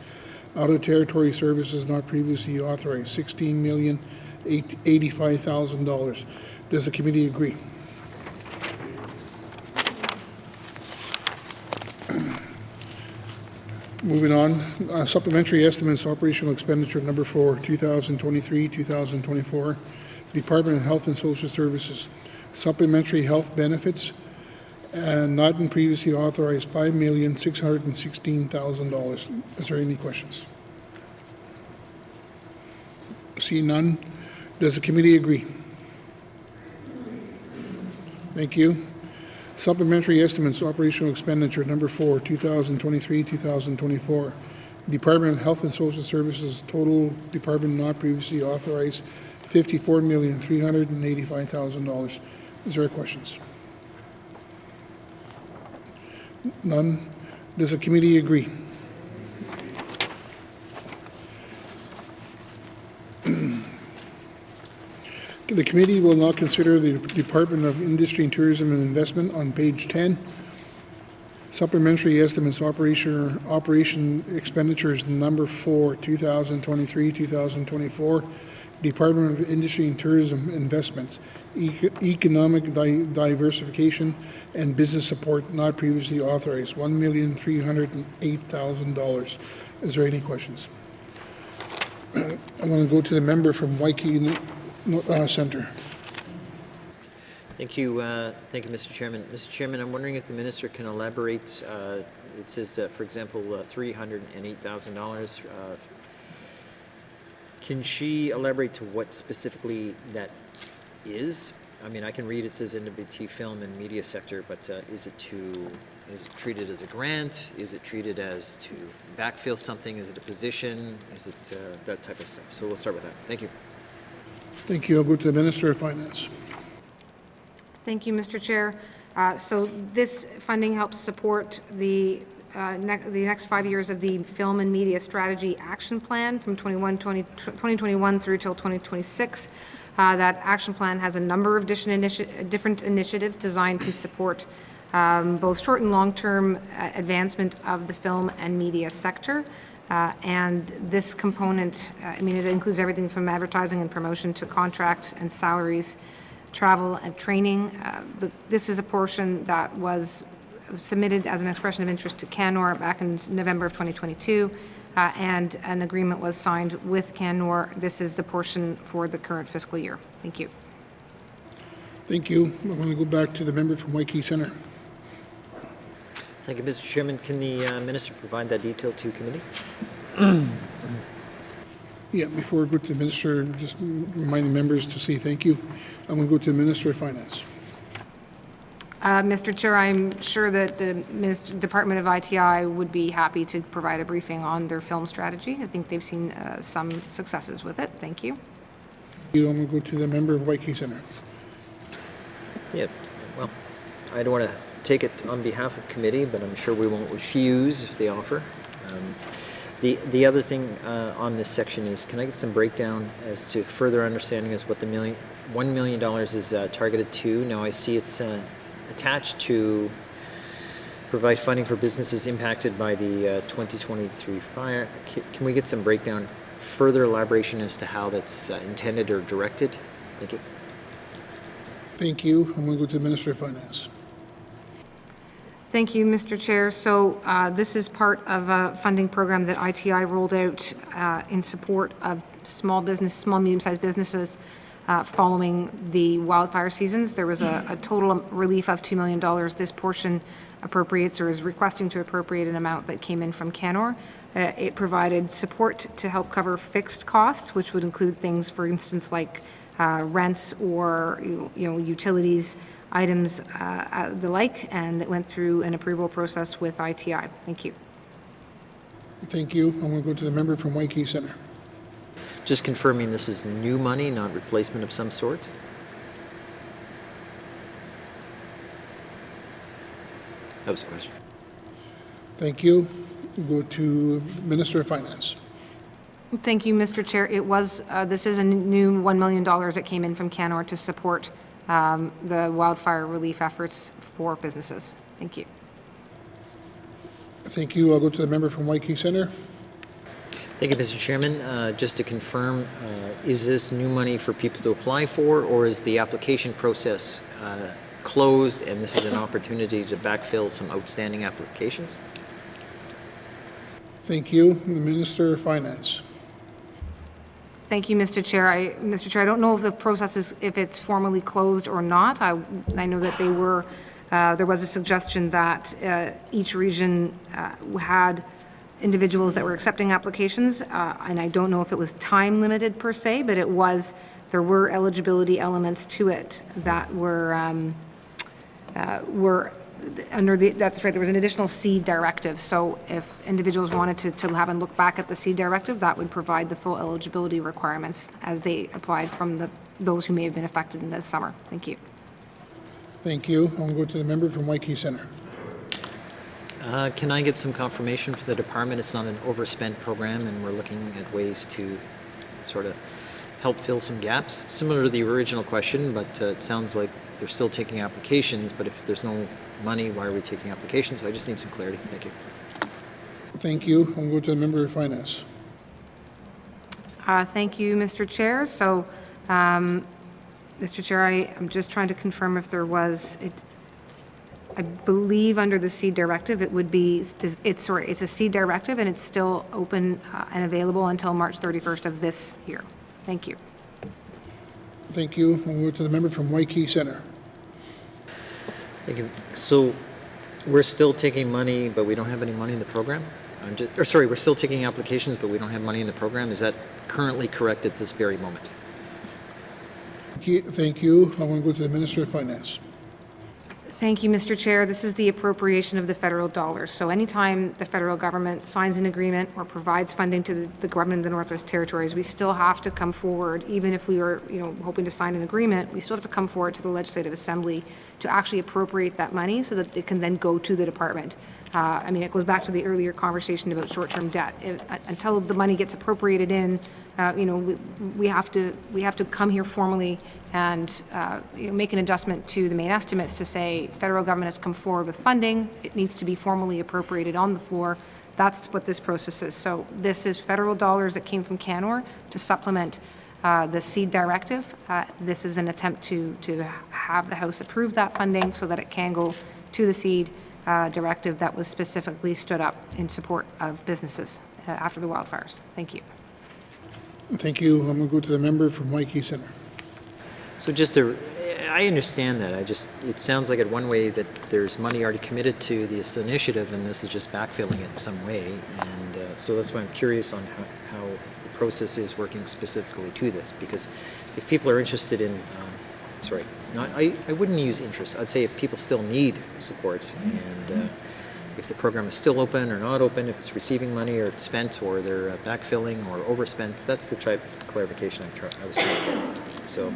out of territory services not previously authorized, $16,085,000. Does the committee agree? Moving on, supplementary estimates, operational expenditure number 4, 2023-2024, Department of Health and Social Services, supplementary health benefits, and not in previously authorized, $5,616,000. Is there any questions? See none. Does the committee agree? Thank you. Supplementary estimates, operational expenditure number 4, 2023-2024, Department of Health and Social Services, total department not previously authorized, $54,385,000. Is there any questions? None. Does the committee agree? The committee will now consider the Department of Industry and Tourism and Investment on page 10. Supplementary estimates, operation expenditures number 4, 2023-2024, Department of Industry and Tourism Investments, Economic Diversification and Business Support not previously authorized, $1,308,000. Is there any questions? I'm going to go to the member from Waikiki Centre. Thank you, Mr. Chairman. Mr. Chairman, I'm wondering if the minister can elaborate. It says, for example, $308,000. Can she elaborate to what specifically that is? I mean, I can read it says N.W.T film and media sector, but is it treated as a grant? Is it treated as to backfill something? Is it a position? Is it that type of stuff? So we'll start with that. Thank you. Thank you. I'll go to the Minister of Finance. Thank you, Mr. Chair. So this funding helps support the next 5 years of the Film and Media Strategy Action Plan from 2021 through till 2026. That action plan has a number of different initiatives designed to support both short and long-term advancement of the film and media sector. And this component, it includes everything from advertising and promotion to contract and salaries, travel and training. This is a portion that was submitted as an expression of interest to Canor back in November of 2022, and an agreement was signed with Canor. This is the portion for the current fiscal year. Thank you. Thank you. I'm going to go back to the member from Waikiki Centre. Thank you, Mr. Chairman. Can the minister provide that detail to committee? Yeah, before we go to the minister, just remind the members to say thank you. I'm going to go to the Minister of Finance. Mr. Chair, I'm sure that the Department of ITI would be happy to provide a briefing on their film strategy. I think they've seen some successes with it. Thank you. I'm going to go to the member of Waikiki Centre. Yeah, well, I don't want to take it on behalf of committee, but I'm sure we won't refuse if they offer. The other thing on this section is, can I get some breakdown as to further understanding as what the $1 million is targeted to? Now I see it's attached to provide funding for businesses impacted by the 2023 fire. Can we get some breakdown, further elaboration as to how that's intended or directed? Thank you. Thank you. I'm going to go to the Minister of Finance. Thank you, Mr. Chair. So this is part of a funding program that ITI rolled out in support of small, medium-sized businesses following the wildfire seasons. There was a total relief of $2 million. This portion appropriates or is requesting to appropriate an amount that came in from Canor. It provided support to help cover fixed costs, which would include things, for instance, like rents or utilities, items the like, and it went through an approval process with ITI. Thank you. Thank you. I'm going to go to the member from Waikiki Centre. Just confirming this is new money, not replacement of some sort? That was the question. Thank you. We'll go to Minister of Finance. Thank you, Mr. Chair. It was, this is a new $1 million that came in from Canor to support the wildfire relief efforts for businesses. Thank you. Thank you. I'll go to the member from Waikiki Centre. Thank you, Mr. Chairman. Just to confirm, is this new money for people to apply for, or is the application process closed and this is an opportunity to backfill some outstanding applications? Thank you. The Minister of Finance. Thank you, Mr. Chair. Mr. Chair, I don't know if the process is, if it's formally closed or not. I know that they were, there was a suggestion that each region had individuals that were accepting applications, and I don't know if it was time limited per se, but there were eligibility elements to it that were under the, that's right, there was an additional seed directive. So if individuals wanted to have a look back at the seed directive, that would provide the full eligibility requirements as they applied from those who may have been affected in this summer. Thank you. Thank you. I'm going to go to the member from Waikiki Centre. Can I get some confirmation for the department? It's not an overspent program and we're looking at ways to sort of help fill some gaps. Similar to the original question, but it sounds like they're still taking applications, but if there's no money, why are we taking applications? So I just need some clarity. Thank you. Thank you. I'm going to go to the member of Finance. Thank you, Mr. Chair. So, Mr. Chair, I'm just trying to confirm if there was, I believe under the seed directive, it would be, it's a seed directive and it's still open and available until March 31st of this year. Thank you. Thank you. I'm going to go to the member from Waikiki Centre. Thank you. So we're still taking money, but we don't have any money in the program? We're still taking applications, but we don't have money in the program. Is that currently correct at this very moment? Thank you. I'm going to go to the Minister of Finance. Thank you, Mr. Chair. This is the appropriation of the federal dollars. So anytime the federal government signs an agreement or provides funding to the government of the Northwest Territories, we still have to come forward, even if we are, hoping to sign an agreement, we still have to come forward to the Legislative Assembly to actually appropriate that money so that it can then go to the department. It goes back to the earlier conversation about short-term debt. Until the money gets appropriated in, we have to come here formally and make an adjustment to the main estimates to say federal government has come forward with funding. It needs to be formally appropriated on the floor That's what this process is. So this is federal dollars that came from Canor to supplement the seed directive. This is an attempt to have the House approve that funding so that it can go to the seed directive that was specifically stood up in support of businesses after the wildfires. Thank you. Thank you. I'm going to go to the member from Waikiki Center. So I understand that. It sounds like in one way that there's money already committed to this initiative, and this is just backfilling it in some way. And so that's why I'm curious on how the process is working specifically to this. Because if people are interested in, I wouldn't use interest. I'd say if people still need support, and if the program is still open or not open, if it's receiving money or it's spent or they're backfilling or overspent, that's the type of clarification I was trying to get.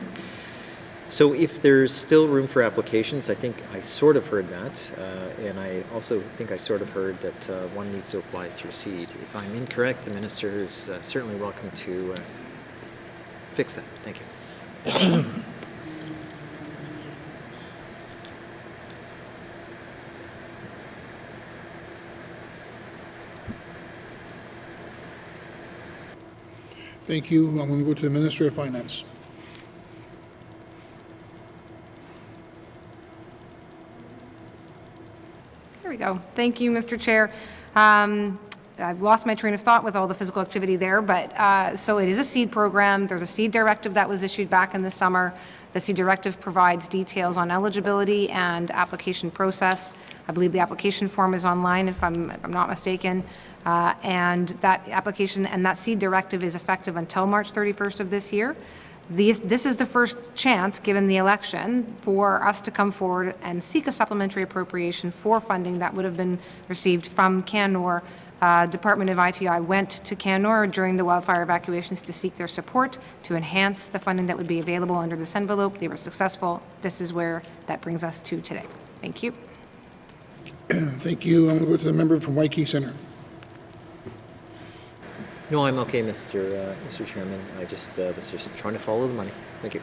So if there's still room for applications, I think I sort of heard that, and I also think I sort of heard that one needs to apply through seed. If I'm incorrect, the minister is certainly welcome to fix that. Thank you. Thank you. I'm going to go to the Minister of Finance. There we go. Thank you, Mr. Chair. I've lost my train of thought with all the physical activity there, but so it is a seed program. There's a seed directive that was issued back in the summer. The seed directive provides details on eligibility and application process. I believe the application form is online, if I'm not mistaken. And that application and that seed directive is effective until March 31st of this year. This is the first chance, given the election, for us to come forward and seek a supplementary appropriation for funding that would have been received from Canor. Department of ITI went to Canor during the wildfire evacuations to seek their support to enhance the funding that would be available under this envelope. They were successful. This is where that brings us to today. Thank you. Thank you. I'm going to go to the member from Waikiki Center. No, I'm okay, Mr. Chairman. I just was just trying to follow the money. Thank you.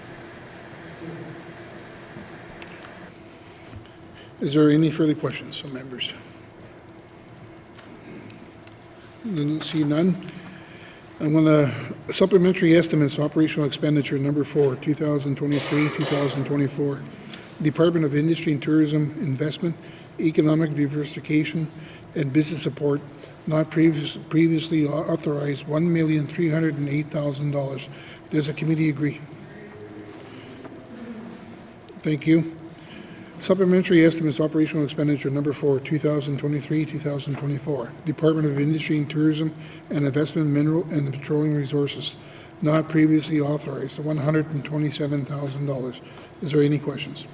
Is there any further questions from members? See none. I'm going to supplementary estimates operational expenditure number 4, 2023-2024. Department of Industry and Tourism Investment, Economic Diversification and Business Support, not previously authorized, $1,308,000. Does the committee agree? Thank you. Supplementary estimates operational expenditure number 4, 2023-2024. Department of Industry and Tourism and Investment, Mineral and Petroleum Resources, not previously authorized, $127,000. Is there any questions?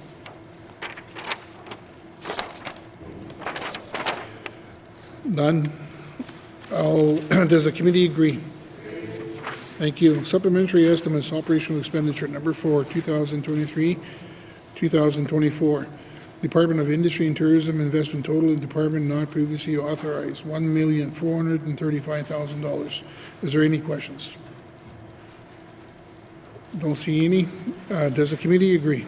None. Does the committee agree? Thank you. Supplementary estimates operational expenditure number 4, 2023-2024. Department of Industry and Tourism investment total in department not previously authorized, $1,435,000. Is there any questions? Don't see any. Does the committee agree?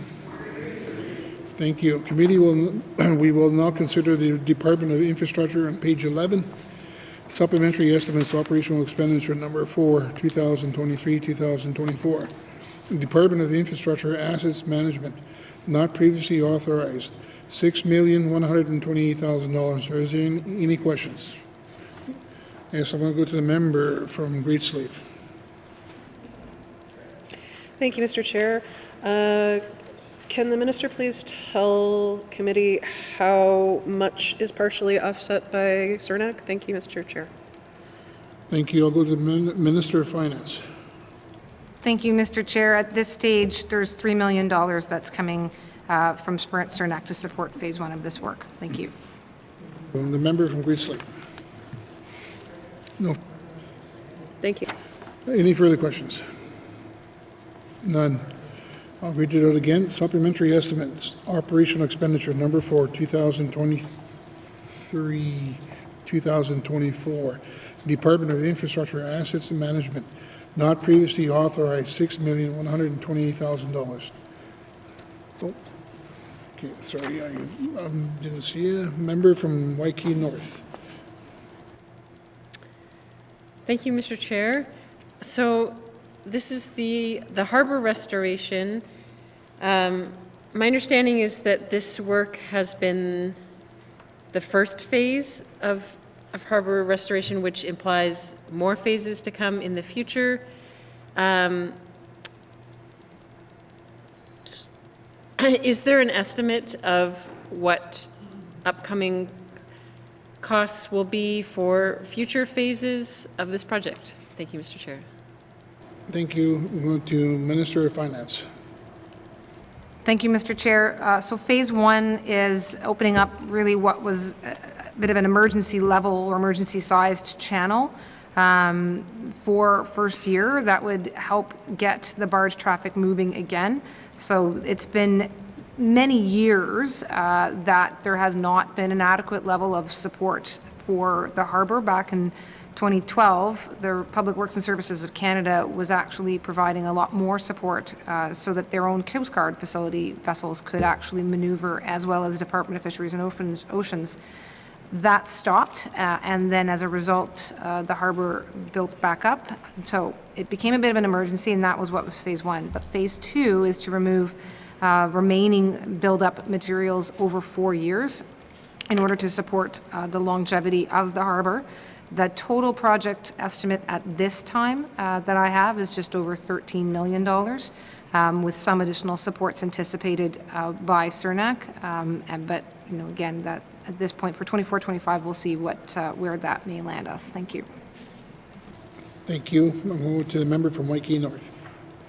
Thank you. Committee we will now consider the Department of Infrastructure on page 11. Supplementary estimates operational expenditure number 4, 2023-2024. Department of Infrastructure Assets Management, not previously authorized, $6,128,000. Is there any questions? Yes, I'm going to go to the member from Great Slave. Thank you, Mr. Chair. Can the minister please tell committee how much is partially offset by CERNAC? Thank you, Mr. Chair. Thank you. I'll go to the Minister of Finance. Thank you, Mr. Chair. At this stage, there's $3 million that's coming from CERNAC to support phase 1 of this work. Thank you. From the member from Great Slave. No. Thank you. Any further questions? None. I'll read it out again. Supplementary estimates, operational expenditure number 4, 2023-2024. Department of Infrastructure Assets and Management, not previously authorized, $6,128,000. Oh, okay, sorry, I didn't see a member from Waikiki North. Thank you, Mr. Chair. So this is the harbor restoration. My understanding is that this work has been the first phase of harbor restoration, which implies more phases to come in the future. Is there an estimate of what upcoming costs will be for future phases of this project? Thank you, Mr. Chair. Thank you. We'll go to Minister of Finance. Thank you, Mr. Chair. So phase one is opening up really what was a bit of an emergency level or emergency sized channel for first year that would help get the barge traffic moving again. So it's been many years that there has not been an adequate level of support for the harbour. Back in 2012, the Public Works and Services of Canada was actually providing a lot more support so that their own Coast Guard facility vessels could actually maneuver, as well as Department of Fisheries and Oceans. That stopped, and then as a result, the harbour built back up. So it became a bit of an emergency, and that was what was phase one. But phase two is to remove remaining build-up materials over 4 years in order to support the longevity of the harbour. The total project estimate at this time that I have is just over $13 million, with some additional supports anticipated by CERNAC. But you know, again, that at this point for 24-25, we'll see what where that may land us. Thank you. Thank you. I'll move to the member from Waikiki North.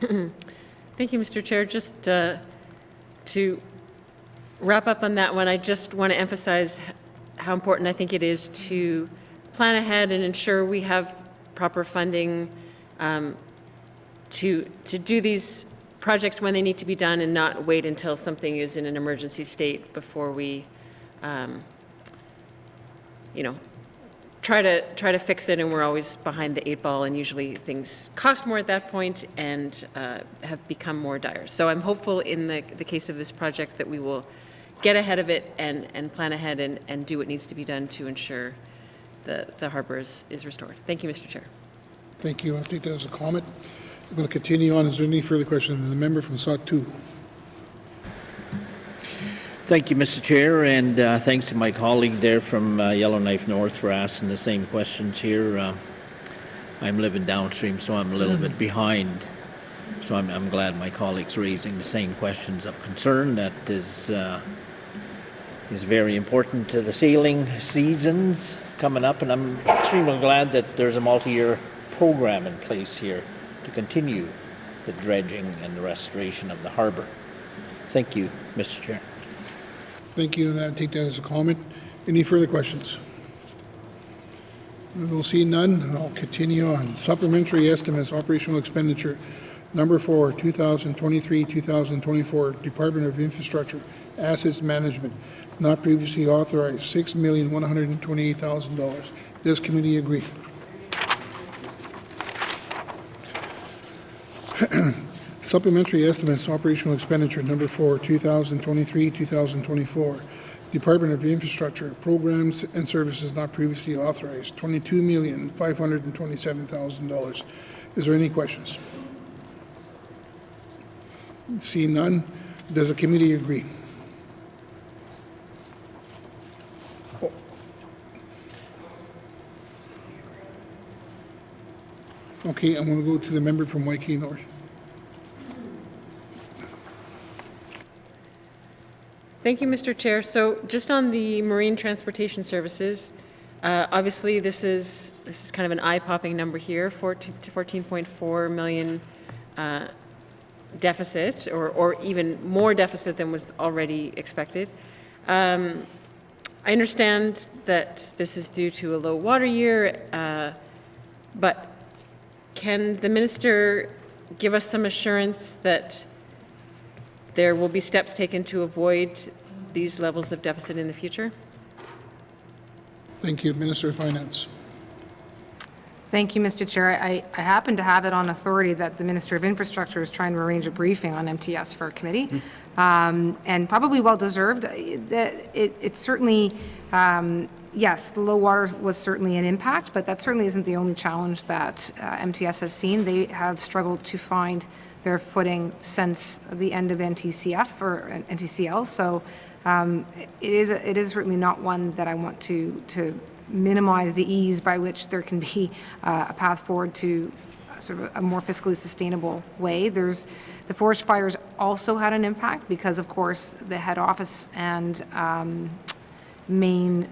Thank you, Mr. Chair. Just to wrap up on that one, I just want to emphasize how important I think it is to plan ahead and ensure we have proper funding to do these projects when they need to be done, and not wait until something is in an emergency state before we you know, try to fix it, and we're always behind the 8 ball, and usually things cost more at that point and have become more dire. So I'm hopeful in the case of this project that we will get ahead of it and plan ahead and do what needs to be done to ensure the harbour is restored. Thank you, Mr. Chair. Thank you. I'll take that as a comment. I'm going to continue on. Is there any further questions? The member from Sault Two. Thank you, Mr. Chair, and thanks to my colleague there from Yellowknife North for asking the same questions here. I'm living downstream, so I'm a little bit behind. So I'm glad my colleague's raising the same questions of concern. That is very important to the sailing seasons coming up, and I'm extremely glad that there's a multi-year program in place here to continue the dredging and the restoration of the harbour. Thank you, Mr. Chair. Thank you, and I'll take that as a comment. Any further questions? We'll see none. I'll continue on. Supplementary estimates, operational expenditure, number 4, 2023-2024, Department of Infrastructure, Assets Management, not previously authorized, $6,128,000. Does committee agree? Supplementary estimates, operational expenditure, number 4, 2023-2024, Department of Infrastructure, programs and services not previously authorized, $22,527,000. Is there any questions? See none. Does the committee agree? Oh. Okay, I'm going to go to the member from Waikiki North. Thank you, Mr. Chair. So just on the marine transportation services, obviously this is kind of an eye-popping number here, 14.4 million deficit, or even more deficit than was already expected. I understand that this is due to a low water year, but can the minister give us some assurance that there will be steps taken to avoid these levels of deficit in the future? Thank you. Minister of Finance. Thank you, Mr. Chair. I happen to have it on authority that the Minister of Infrastructure is trying to arrange a briefing on MTS for a and probably well-deserved. It's certainly Yes, the low water was certainly an impact, but that certainly isn't the only challenge that MTS has seen. They have struggled to find their footing since the end of NTCF or NTCL. So it is certainly not one that I want to minimize the ease by which there can be a path forward to sort of a more fiscally sustainable way. The forest fires also had an impact because, of course, the head office and main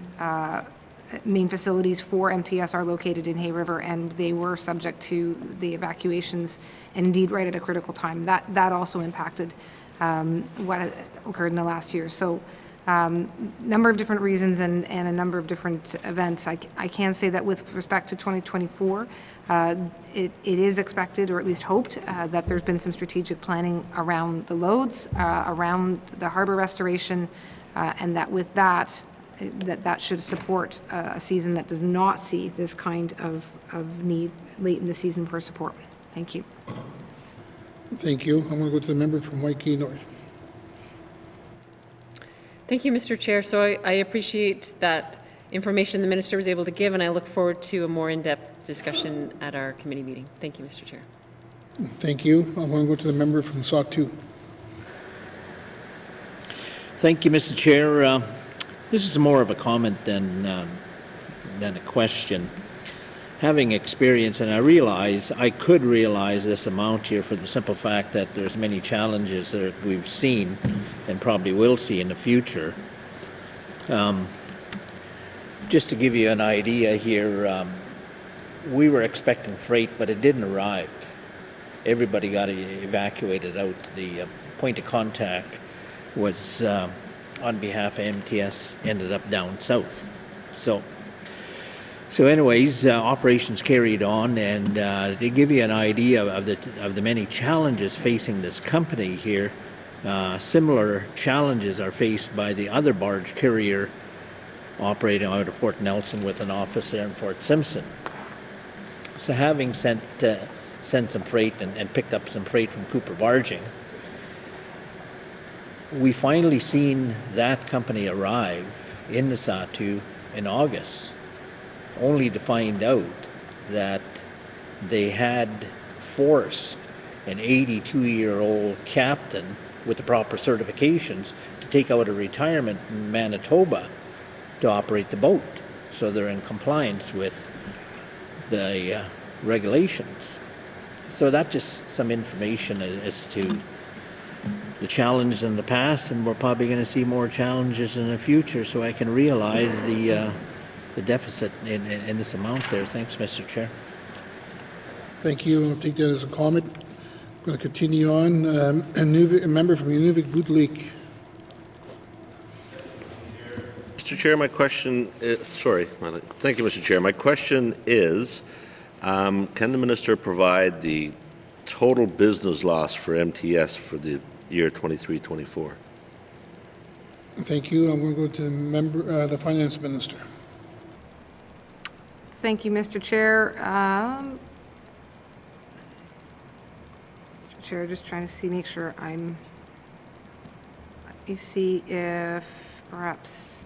facilities for MTS are located in Hay River, and they were subject to the evacuations, and indeed right at a critical time. That also impacted what occurred in the last year. So number of different reasons and a number of different events. I can say that with respect to 2024, it is expected, or at least hoped, that there's been some strategic planning around the loads, around the harbour restoration, and that with that should support a season that does not see this kind of need late in the season for support. Thank you. Thank you. I'm going to go to the member from Waikiki North. Thank you, Mr. Chair. So I appreciate that information the minister was able to give, and I look forward to a more in-depth discussion at our committee meeting. Thank you, Mr. Chair. Thank you. I'm going to go to the member from Sawtooth. Thank you, Mr. Chair. This is more of a comment than a question. Having experience, and I could realize this amount here for the simple fact that there's many challenges that we've seen and probably will see in the future. Just to give you an idea here, we were expecting freight, but it didn't arrive. Everybody got evacuated out. The point of contact was on behalf of MTS ended up down south. So anyways, operations carried on, and to give you an idea of the many challenges facing this company here, similar challenges are faced by the other barge carrier operating out of Fort Nelson with an office there in Fort Simpson. So having sent some freight and picked up some freight from Cooper Barging, we finally seen that company arrive in the Sawtooth in August, only to find out that they had forced an 82-year-old captain with the proper certifications to take out a retirement in Manitoba to operate the boat. So they're in compliance with the regulations. So that's just some information as to the challenges in the past, and we're probably going to see more challenges in the future, so I can realize the deficit in this amount there. Thanks, Mr. Chair. Thank you. I'll take that as a comment. I'm going to continue on. A member from N.W.T. Lake. Mr. Chair, my question is, thank you, Mr. Chair. My question is, can the minister provide the total business loss for MTS for the year 23-24? Thank you. I'm going to go to the Finance Minister. Thank you, Mr. Chair. Mr. Chair, just trying to make sure let me see if perhaps,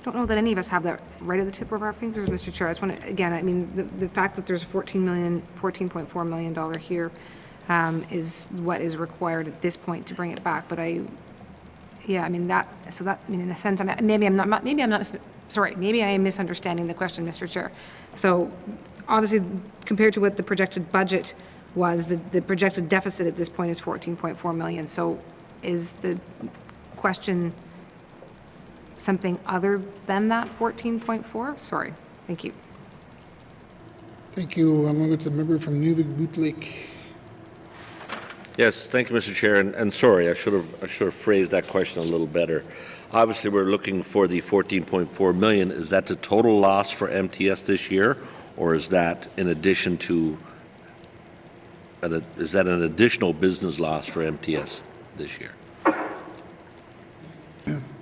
don't know that any of us have that right at the tip of our fingers, Mr. Chair. I just want to, again, I mean, the fact that there's a $14.4 million here is what is required at this point to bring it back. But in a sense, and maybe I am misunderstanding the question, Mr. Chair. So obviously, compared to what the projected budget was, the projected deficit at this point is $14.4 million. So is the question something other than that 14.4? Sorry. Thank you. Thank you. I'm going to go to the member from N.W.T. Lake. Yes, thank you, Mr. Chair. And sorry, I should have phrased that question a little better. Obviously, we're looking for the $14.4 million. Is that the total loss for MTS this year, or is that in addition to? Is that an additional business loss for MTS this year?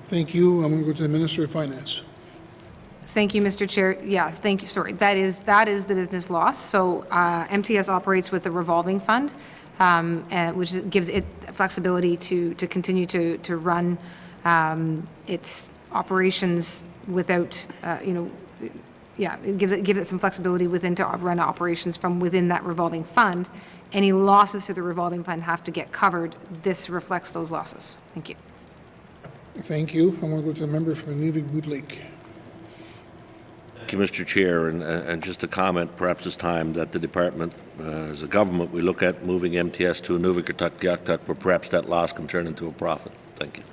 Thank you. I'm going to go to the Minister of Finance. Thank you, Mr. Chair. Yes, thank you. Sorry, that is the business loss. So MTS operates with a revolving fund, which gives it flexibility to continue to run its operations without, yeah, it gives it some flexibility within to run operations from within that revolving fund. Any losses to the revolving fund have to get covered. This reflects those losses. Thank you. Thank you. I want to go to the member from Nunavut Lake. Thank you, Mr. Chair, and just a comment, perhaps it's time that the department, as a government, we look at moving MTS to Inuvik, where perhaps that loss can turn into a profit. Thank you.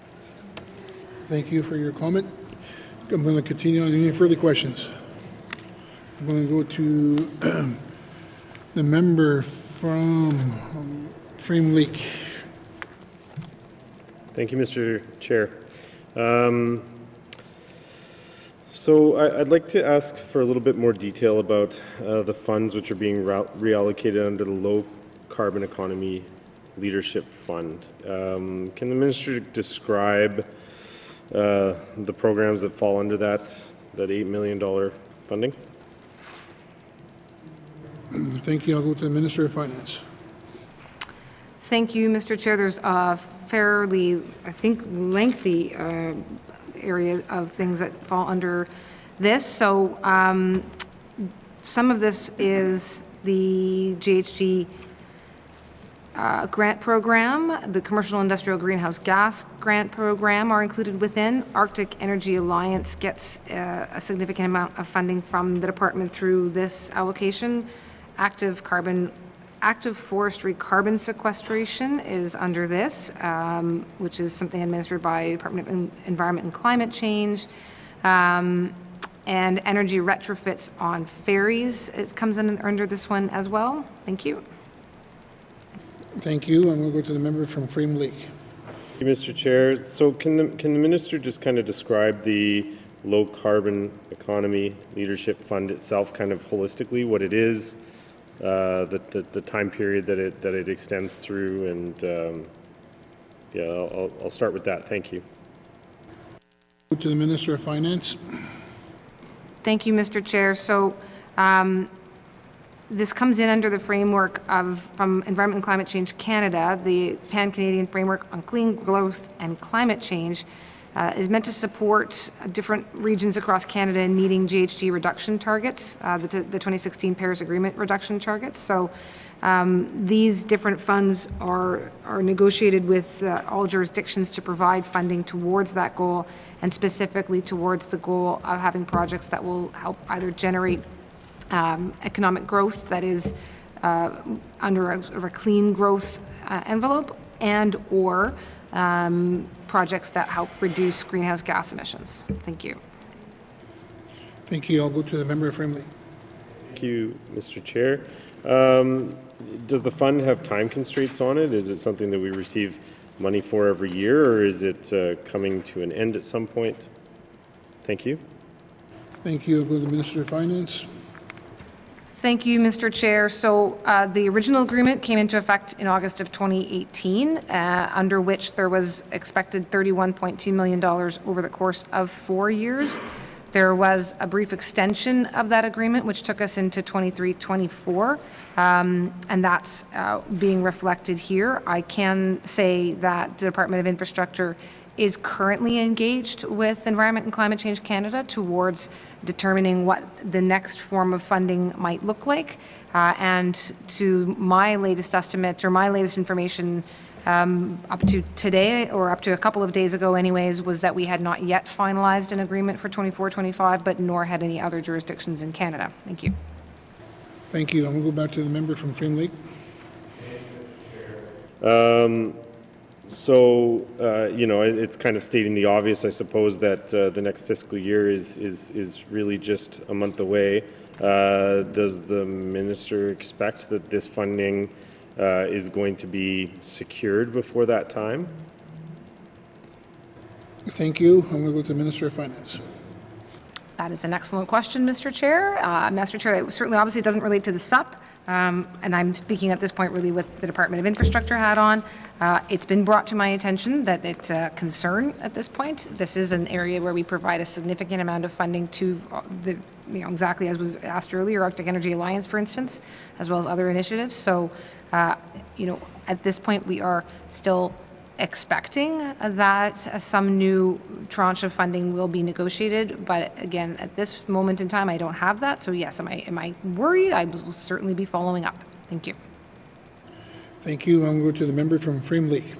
Thank you for your comment. I'm going to continue on. Any further questions? I'm going to go to the member from Frame Lake. Thank you, Mr. Chair. So I'd like to ask for a little bit more detail about the funds which are being reallocated under the Low Carbon Economy Leadership Fund. Can the minister describe the programs that fall under that $8 million funding? Thank you. I'll go to the Minister of Finance. Thank you, Mr. Chair. There's a fairly, I think, lengthy area of things that fall under this. So some of this is the GHG grant program, the Commercial Industrial Greenhouse Gas Grant Program are included within. Arctic Energy Alliance gets a significant amount of funding from the department through this allocation. Active forestry carbon sequestration is under this, which is something administered by the Department of Environment and Climate Change. And energy retrofits on ferries, it comes under this one as well. Thank you. Thank you. I'm going to go to the member from Frame Lake. Thank you, Mr. Chair. So can the minister just kind of describe the Low Carbon Economy Leadership Fund itself, kind of holistically, what it is, the time period that it extends through, and yeah, I'll start with that. Thank you. Go to the Minister of Finance. Thank you, Mr. Chair. So this comes in under the framework from Environment and Climate Change Canada, the Pan-Canadian Framework on Clean Growth and Climate Change. Is meant to support different regions across Canada in meeting GHG reduction targets, the 2016 Paris Agreement reduction targets. So these different funds are negotiated with all jurisdictions to provide funding towards that goal, and specifically towards the goal of having projects that will help either generate economic growth that is under a clean growth envelope, and or projects that help reduce greenhouse gas emissions. Thank you. Thank you. I'll go to the member of Frame Lake. Thank you, Mr. Chair. Does the fund have time constraints on it? Is it something that we receive money for every year, or is it coming to an end at some point? Thank you. Thank you. I'll go to the Minister of Finance. Thank you, Mr. Chair. So the original agreement came into effect in August of 2018, under which there was expected $31.2 million over the course of 4 years. There was a brief extension of that agreement, which took us into 23-24, and that's being reflected here. I can say that the Department of Infrastructure is currently engaged with Environment and Climate Change Canada towards determining what the next form of funding might look like. And to my latest estimates, or my latest information up to today, or up to a couple of days ago anyways, was that we had not yet finalized an agreement for 24-25, but nor had any other jurisdictions in Canada. Thank you. Thank you. I'm going to go back to the member from Frame Lake. So, you know, it's kind of stating the obvious, I suppose, that the next fiscal year is really just a month away. Does the minister expect that this funding is going to be secured before that time? Thank you. I'm going to go to the Minister of Finance. That is an excellent question, Mr. Chair. Mr. Chair, it certainly obviously doesn't relate to the SUP, and I'm speaking at this point really with the Department of Infrastructure hat on. It's been brought to my attention that it's a concern at this point. This is an area where we provide a significant amount of funding to the, exactly as was asked earlier, Arctic Energy Alliance, for instance, as well as other initiatives. So, at this point, we are still expecting that some new tranche of funding will be negotiated, but again, at this moment in time, I don't have that. So yes, am I worried? I will certainly be following up. Thank you. Thank you. I'll go to the member from Frame Lake.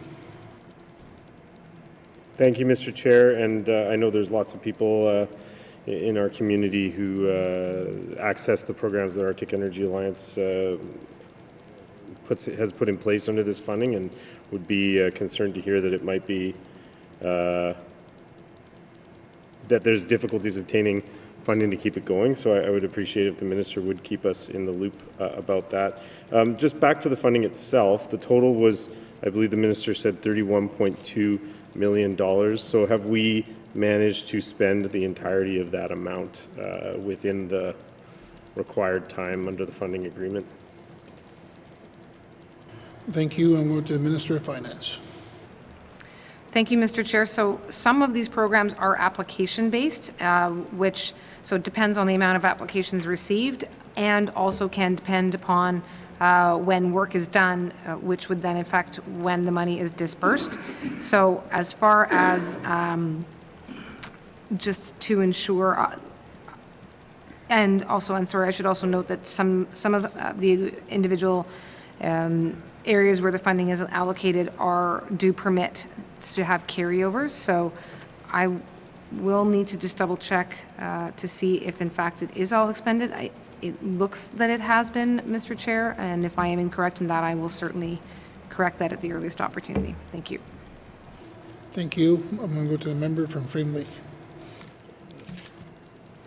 Thank you, Mr. Chair, and I know there's lots of people in our community who access the programs that Arctic Energy Alliance has put in place under this funding, and would be concerned to hear that it might be that there's difficulties obtaining funding to keep it going. So I would appreciate if the minister would keep us in the loop about that. Just back to the funding itself, the total was, I believe the minister said, $31.2 million. So have we managed to spend the entirety of that amount within the required time under the funding agreement? Thank you. I'm going to the Minister of Finance. Thank you, Mr. Chair. So some of these programs are application-based, so it depends on the amount of applications received, and also can depend upon when work is done, which would then affect when the money is dispersed. So as far as just to ensure, and sorry, I should also note that some of the individual areas where the funding is allocated do permit to have carryovers. So I will need to just double check to see if in fact it is all expended. It looks that it has been, Mr. Chair, and if I am incorrect in that, I will certainly correct that at the earliest opportunity. Thank you. Thank you. I'm going to go to the member from Frame Lake.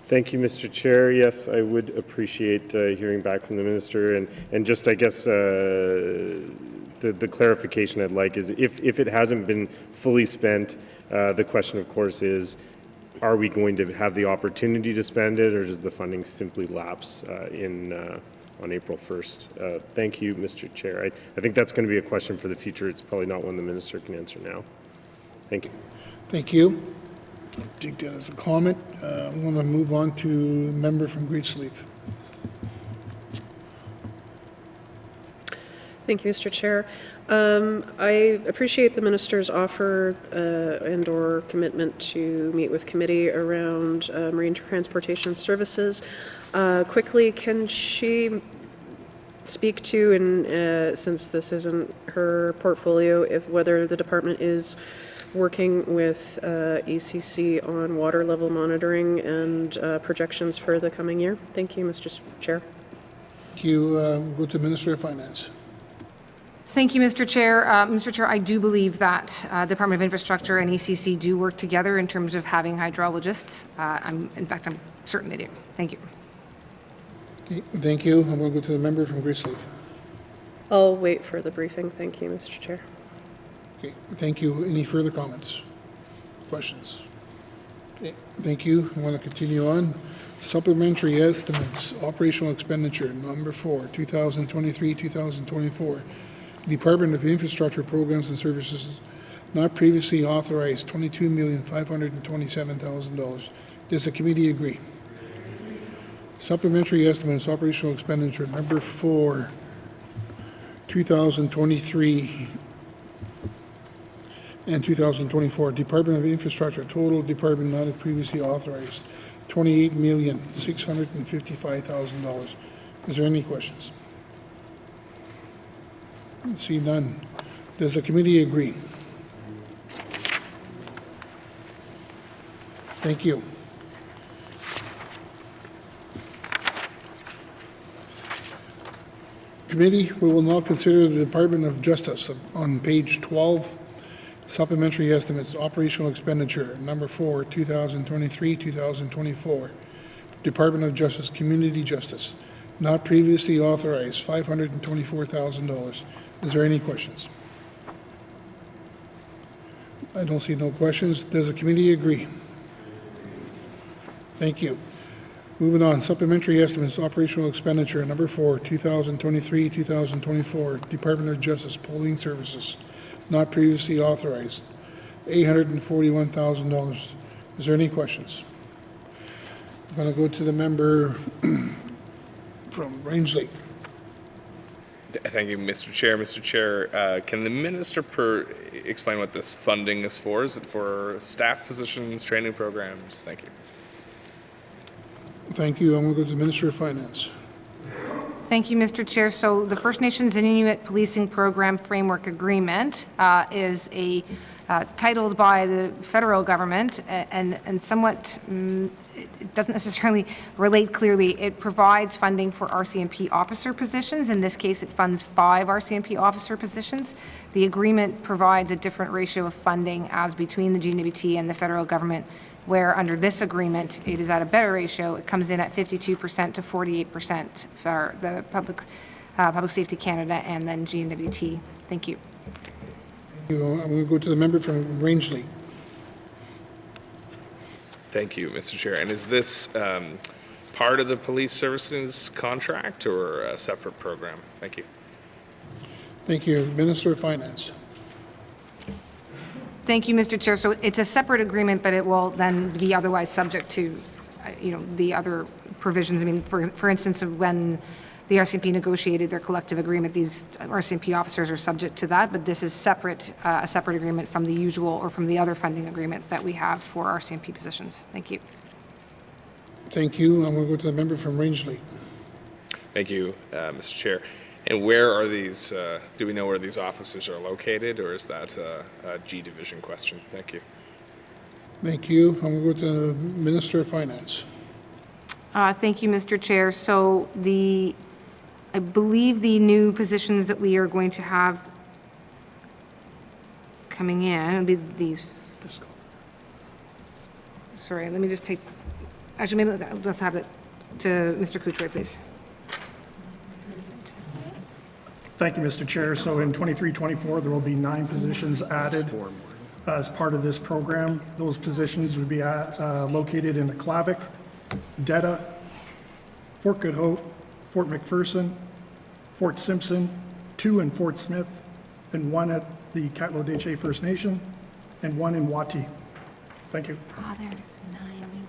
Thank you, Mr. Chair. Yes, I would appreciate hearing back from the minister, and just, I guess, the clarification I'd like is if it hasn't been fully spent, the question, of course, is, are we going to have the opportunity to spend it, or does the funding simply lapse on April 1st? Thank you, Mr. Chair. I think that's going to be a question for the future. It's probably not one the minister can answer now. Thank you. Thank you. I'll take that as a comment. I'm going to move on to the member from Greensleeve. Thank you, Mr. Chair. I appreciate the minister's offer and/or commitment to meet with committee around marine transportation services. Quickly, can she speak to, and since this isn't her portfolio, whether the department is working with ECC on water level monitoring and projections for the coming year? Thank you, Mr. Chair. Thank you. Go to Minister of Finance. Thank you, Mr. Chair. Mr. Chair, I do believe that Department of Infrastructure and ECC do work together in terms of having hydrologists. In fact, I'm certain they do. Thank you. Okay, thank you. I'm going to go to the member from Greensleeve. I'll wait for the briefing. Thank you, Mr. Chair. Okay, thank you. Any further comments? Questions? Okay, thank you. I want to continue on. Supplementary estimates, operational expenditure, number 4, 2023-2024. Department of Infrastructure Programs and Services, not previously authorized, $22,527,000. Does the committee agree? Supplementary estimates, operational expenditure, number 4, 2023 and 2024. Department of Infrastructure, total department not previously authorized, $28,655,000. Is there any questions? See none. Does the committee agree? Thank you. Committee, we will now consider the Department of Justice on page 12. Supplementary estimates, operational expenditure, number 4, 2023-2024. Department of Justice, Community Justice, not previously authorized, $524,000. Is there any questions? I don't see no questions. Does the committee agree? Thank you. Moving on, supplementary estimates, operational expenditure, number 4, 2023-2024. Department of Justice, Polling Services, not previously authorized, $841,000. Is there any questions? I'm going to go to the member from Range Lake. Thank you, Mr. Chair. Mr. Chair, can the minister explain what this funding is for? Is it for staff positions, training programs? Thank you. Thank you. I'm going to go to the Minister of Finance. Thank you, Mr. Chair. So the First Nations and Inuit Policing Program Framework Agreement is titled by the federal government and somewhat it doesn't necessarily relate clearly. It provides funding for RCMP officer positions. In this case, it funds 5 RCMP officer positions. The agreement provides a different ratio of funding as between the N.W.T and the federal government, where under this agreement, it is at a better ratio. It comes in at 52% to 48% for the Public Safety Canada and then N.W.T. Thank you. Thank you. I'm going to go to the member from Rangeley. Thank you, Mr. Chair. And is this part of the police services contract or a separate program? Thank you. Thank you. Minister of Finance. Thank you, Mr. Chair. So it's a separate agreement, but it will then be otherwise subject to, the other provisions. I mean, for instance, when the RCMP negotiated their collective agreement, these RCMP officers are subject to that, but this is separate, a separate agreement from the usual or from the other funding agreement that we have for RCMP positions. Thank you. Thank you. I'm going to go to the member from Rangeley. Thank you, Mr. Chair. And where are these, do we know where these officers are located, or is that a G Division question? Thank you. Thank you. I'm going to go to the Minister of Finance. Thank you, Mr. Chair. So I believe the new positions that we are going to have coming in will be these. Sorry, let me just take, actually, maybe let's have it to Mr. Couture, please. Thank you, Mr. Chair. So in 23-24, there will be 9 positions added as part of this program. Those positions would be located in Aklavik, Detta, Fort Good Hope, Fort McPherson, Fort Simpson, 2 in Fort Smith, and 1 at the N.W.T First Nation, and 1 in N.W.T. Thank you. There's 9.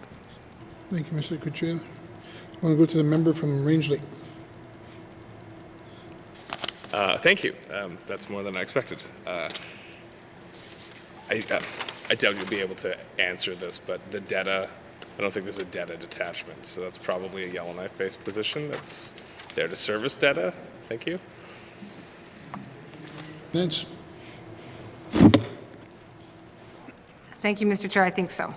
Thank you, Mr. Couture. I want to go to the member from Rangeley. Thank you. That's more than I expected. I doubt you'll be able to answer this, but the Detta, I don't think there's a Detta detachment, so that's probably a Yellowknife-based position that's there to service Detta. Thank you. Nance. Thank you, Mr. Chair. I think so.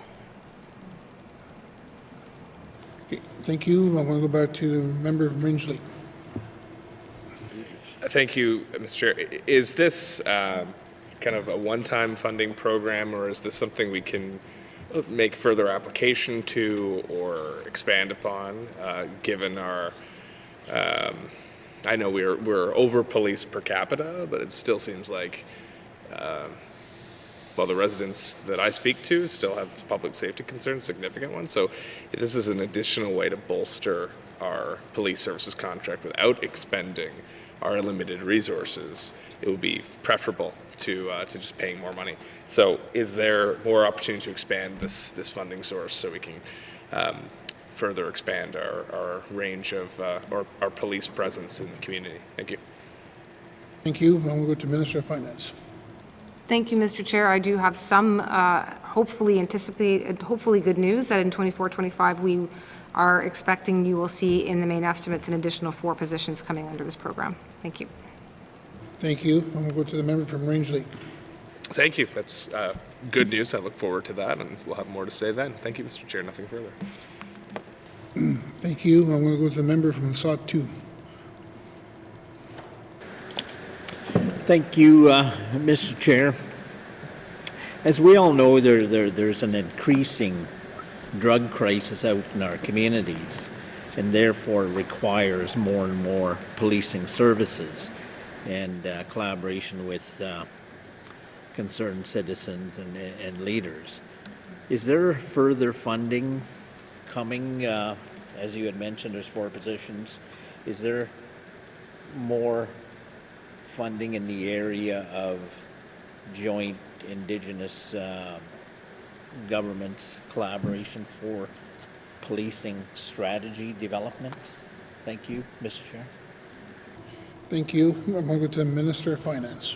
Okay, thank you. I want to go back to the member from Rangeley. Thank you, Mr. Chair. Is this kind of a one-time funding program, or is this something we can make further application to or expand upon, given our, I know we're over-policed per capita, but it still seems like, well, the residents that I speak to still have public safety concerns, significant ones. So if this is an additional way to bolster our police services contract without expending our limited resources, it would be preferable to just paying more money. So is there more opportunity to expand this funding source so we can further expand our range of our police presence in the community? Thank you. Thank you. I'm going to go to Minister of Finance. Thank you, Mr. Chair. I do have some hopefully good news that in 24-25 we are expecting you will see in the main estimates an additional 4 positions coming under this program. Thank you. Thank you. I'm going to go to the member from Rangeley. Thank you. That's good news. I look forward to that, and we'll have more to say then. Thank you, Mr. Chair. Nothing further. Thank you. I'm going to go to the member from N.W.T. Thank you, Mr. Chair. As we all know, there's an increasing drug crisis out in our communities, and therefore requires more and more policing services and collaboration with concerned citizens and leaders. Is there further funding coming? As you had mentioned, there's 4 positions. Is there more funding in the area of joint Indigenous governments collaboration for policing strategy developments? Thank you, Mr. Chair. Thank you. I'm going to go to the Minister of Finance.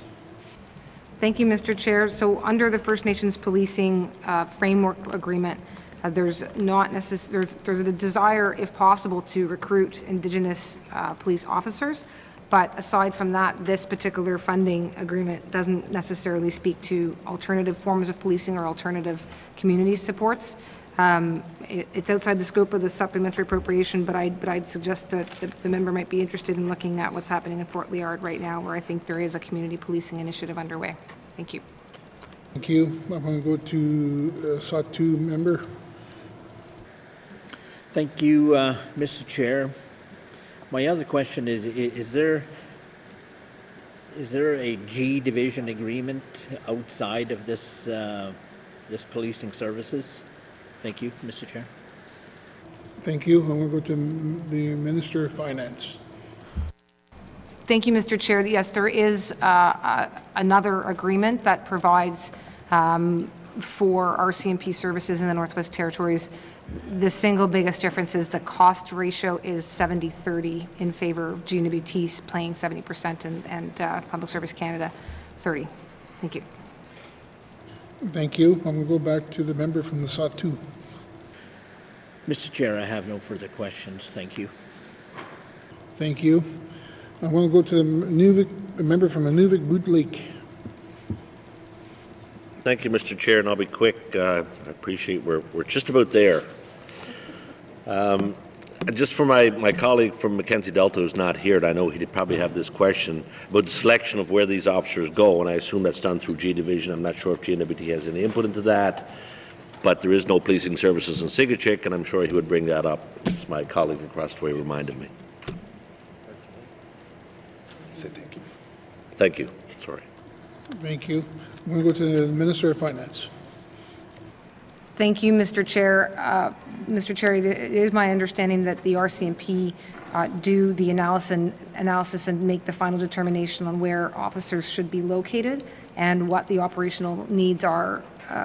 Thank you, Mr. Chair. So under the First Nations Policing Framework Agreement, there's a desire, if possible, to recruit Indigenous police officers. But aside from that, this particular funding agreement doesn't necessarily speak to alternative forms of policing or alternative community supports. It's outside the scope of the supplementary appropriation, but I'd suggest that the member might be interested in looking at what's happening in Fort Liard right now, where I think there is a community policing initiative underway. Thank you. Thank you. I'm going to go to SOT2 member. Thank you, Mr. Chair. My other question is there a G division agreement outside of this this policing services? Thank you, Mr. Chair. Thank you. I'm going to go to the Minister of Finance. Thank you, Mr. Chair. Yes, there is another agreement that provides for RCMP services in the Northwest Territories. The single biggest difference is the cost ratio is 70-30 in favor of N.W.T paying 70% and Public Service Canada 30%. Thank you. Thank you. I'm going to go back to the member from the SOT2. Mr. Chair, I have no further questions. Thank you. Thank you. I want to go to the member from Nunavik Boot Lake. Thank you, Mr. Chair, and I'll be quick. I appreciate we're just about there. Just for my colleague from Mackenzie Delta who's not here, and I know he'd probably have this question about the selection of where these officers go, and I assume that's done through G Division. I'm not sure if N.W.T has any input into that, but there is no policing services in Sigachik, and I'm sure he would bring that up, as my colleague across the way reminded me. Say thank you. Thank you. Sorry. Thank you. I'm going to go to the Minister of Finance. Thank you, Mr. Chair. Mr. Chair, it is my understanding that the RCMP do the analysis and make the final determination on where officers should be located and what the operational needs are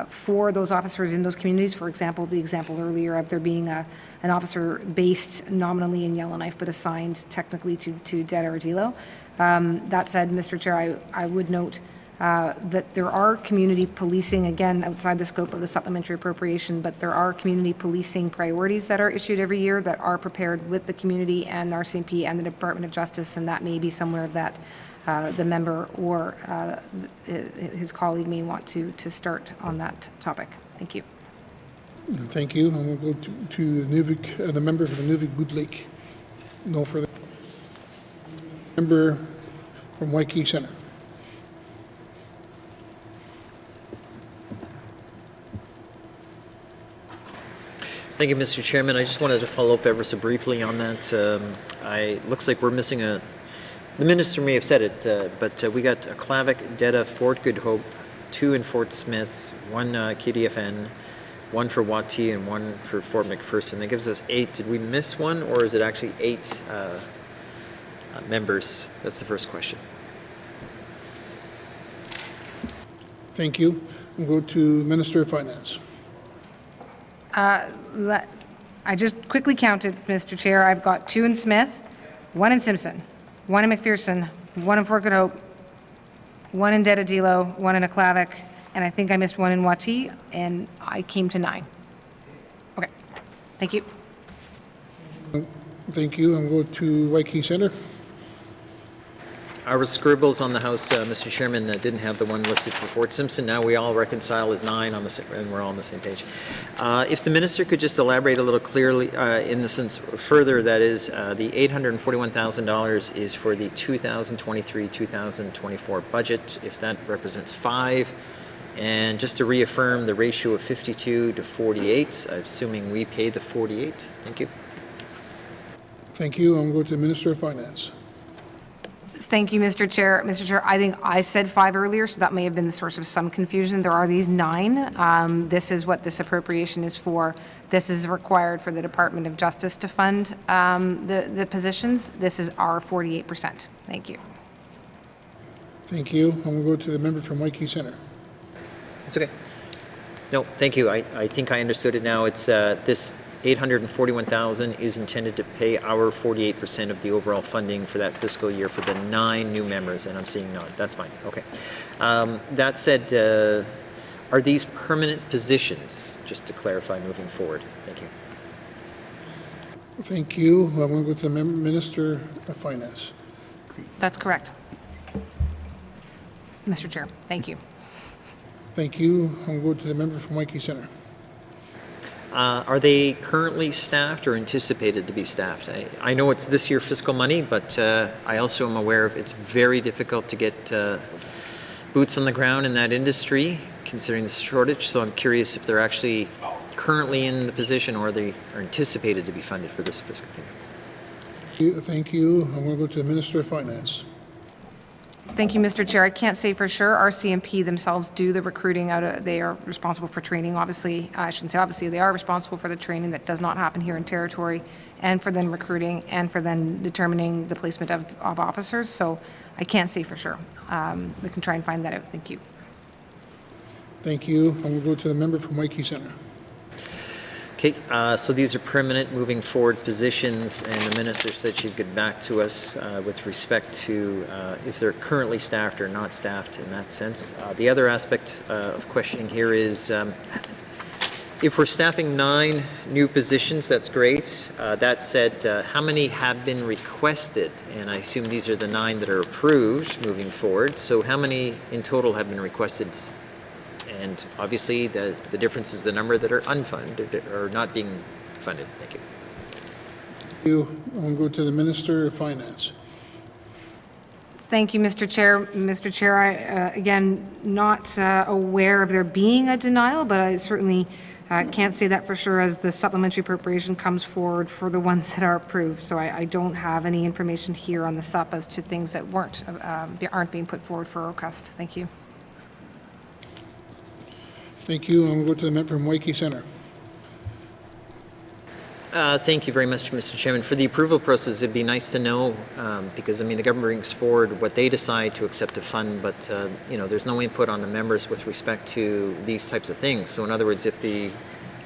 for those officers in those communities. For example, the example earlier of there being an officer based nominally in Yellowknife but assigned technically to Dead-Ardilo. That said, Mr. Chair, I would note that there are community policing, again, outside the scope of the supplementary appropriation, but there are community policing priorities that are issued every year that are prepared with the community and RCMP and the Department of Justice, and that may be somewhere that the member or his colleague may want to start on that topic. Thank you. Thank you. I'm going to go to Nunavik, the member from the Nunavik Boot Lake. No further. Member from Waikiki Centre. Thank you, Mr. Chairman. I just wanted to follow up ever so briefly on that. Looks like we're missing the minister may have said it, but we got a Clavic, Detta, Fort Good Hope, 2 in Fort Smith, 1 KDFN, 1 for Y.E.L.L.O.K.N.I.F.E. and 1 for Fort McPherson. That gives us 8. Did we miss one, or is it actually 8 members? That's the first question. Thank you. We'll go to Minister of Finance. I just quickly counted, Mr. Chair. I've got 2 in Smith, 1 in Simpson, 1 in McPherson, 1 in Fort Good Hope, 1 in Dead-Ardilo, 1 in Clavic, and I think I missed 1 in Y.E.L.L.O.K.N.I.F.E., and I came to 9. Okay. Thank you. Thank you. I'm going to Waikiki Centre. Our scribbles on the House, Mr. Chairman, didn't have the one listed for Fort Simpson. Now we all reconcile as 9 on the and we're all on the same page. If the minister could just elaborate a little clearly in the sense further, that is, the $841,000 is for the 2023-2024 budget. If that represents 5, and just to reaffirm the ratio of 52 to 48, assuming we pay the 48. Thank you. Thank you. I'm going to the Minister of Finance. Thank you, Mr. Chair. Mr. Chair, I think I said 5 earlier, so that may have been the source of some confusion. There are these 9. This is what this appropriation is for. This is required for the Department of Justice to fund the positions. This is our 48%. Thank you. Thank you. I'm going to go to the member from Waikiki Centre. It's okay. No, thank you. I think I understood it now. It's this $841,000 is intended to pay our 48% of the overall funding for that fiscal year for the 9 new members, and I'm seeing none. That's fine. Okay. That said, are these permanent positions? Just to clarify moving forward. Thank you. Thank you. I'm going to go to the Minister of Finance. That's correct. Mr. Chair, thank you. Thank you. I'm going to go to the member from Waikiki Centre. Are they currently staffed or anticipated to be staffed? I know it's this year fiscal money, but I also am aware of it's very difficult to get boots on the ground in that industry, considering the shortage. So I'm curious if they're actually currently in the position or they are anticipated to be funded for this fiscal year. Thank you. I'm going to go to the Minister of Finance. Thank you, Mr. Chair. I can't say for sure. RCMP themselves do the recruiting. They are responsible for training, obviously. I shouldn't say obviously. They are responsible for the training that does not happen here in territory, and for then recruiting, and for then determining the placement of officers. So I can't say for sure. We can try and find that out. Thank you. Thank you. I'm going to go to the member from Waikiki Centre. Okay, so these are permanent moving forward positions, and the minister said she'd get back to us with respect to if they're currently staffed or not staffed in that sense. The other aspect of questioning here is if we're staffing 9 new positions, that's great. That said, how many have been requested? And I assume these are the 9 that are approved moving forward. So how many in total have been requested? And obviously, the difference is the number that are unfunded or not being funded. Thank you. Thank you. I'm going to go to the Minister of Finance. Thank you, Mr. Chair. Mr. Chair, I, again, not aware of there being a denial, but I certainly can't say that for sure as the supplementary appropriation comes forward for the ones that are approved. So I don't have any information here on the SUP as to things that aren't being put forward for request. Thank you. Thank you. I'm going to go to the member from Waikiki Centre. Thank you very much, Mr. Chairman. For the approval process, it'd be nice to know because, I mean, the government brings forward what they decide to accept to fund, but, you know, there's no input on the members with respect to these types of things. So in other words, if the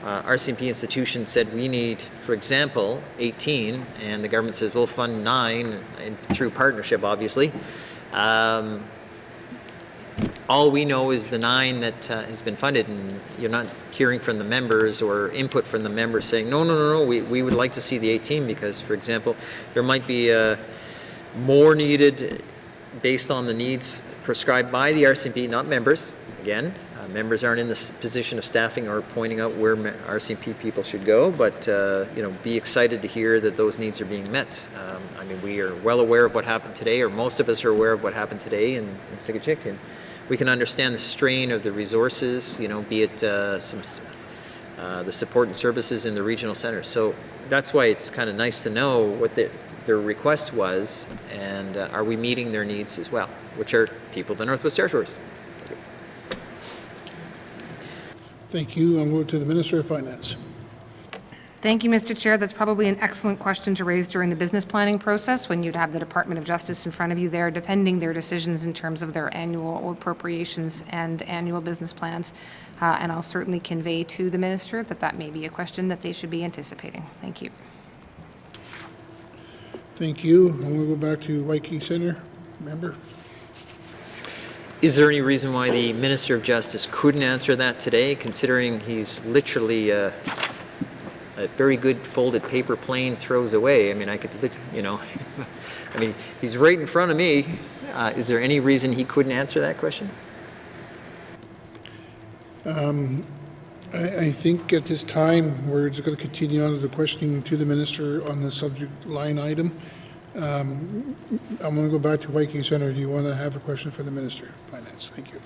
RCMP institution said we need, for example, 18, and the government says we'll fund 9 and through partnership, obviously, all we know is the 9 that has been funded, and you're not hearing from the members or input from the members saying, no, we would like to see the 18 because, for example, there might be more needed based on the needs prescribed by the RCMP, not members. Again, members aren't in the position of staffing or pointing out where RCMP people should go, but you know, be excited to hear that those needs are being met. I mean, we are well aware of what happened today, or most of us are aware of what happened today in Sigachik, and we can understand the strain of the resources, you know, be it the support and services in the regional centers. So that's why it's kind of nice to know what their request was, and are we meeting their needs as well, which are people of the Northwest Territories. Thank you. I'm going to the Minister of Finance. Thank you, Mr. Chair. That's probably an excellent question to raise during the business planning process when you'd have the Department of Justice in front of you there defending their decisions in terms of their annual appropriations and annual business plans. And I'll certainly convey to the Minister that that may be a question that they should be anticipating. Thank you. Thank you. I'm going to go back to Waikiki Centre. Member. Is there any reason why the Minister of Justice couldn't answer that today, considering he's literally a very good folded paper plane throws away? I mean, I could, you know, I mean, he's right in front of me. Is there any reason he couldn't answer that question? I think at this time we're just going to continue on with the questioning to the Minister on the subject line item. I'm going to go back to Waikiki Centre. Do you want to have a question for the Minister of Finance? Thank you.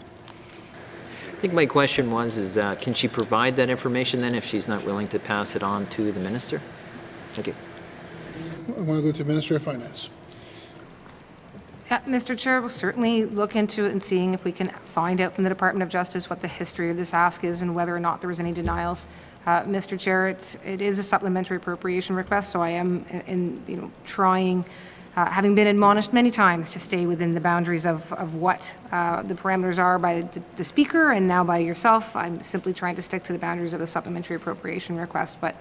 I think my question was, can she provide that information then if she's not willing to pass it on to the Minister? Thank you. I want to go to the Minister of Finance. Mr. Chair, we'll certainly look into it and seeing if we can find out from the Department of Justice what the history of this ask is and whether or not there was any denials. Mr. Chair, it is a supplementary appropriation request, so I am trying having been admonished many times to stay within the boundaries of what the parameters are by the Speaker and now by yourself, I'm simply trying to stick to the boundaries of the supplementary appropriation request. But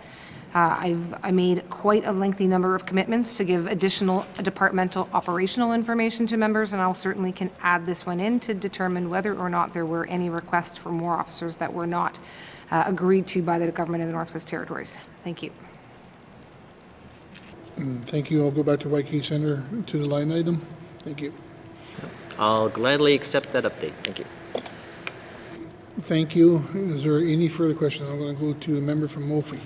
I made quite a lengthy number of commitments to give additional departmental operational information to members, and I'll certainly can add this one in to determine whether or not there were any requests for more officers that were not agreed to by the Government of the Northwest Territories. Thank you. Thank you. I'll go back to YK Center to the line item. Thank you. I'll gladly accept that update. Thank you. Thank you. Is there any further questions? I'm going to go to a member from Mophie.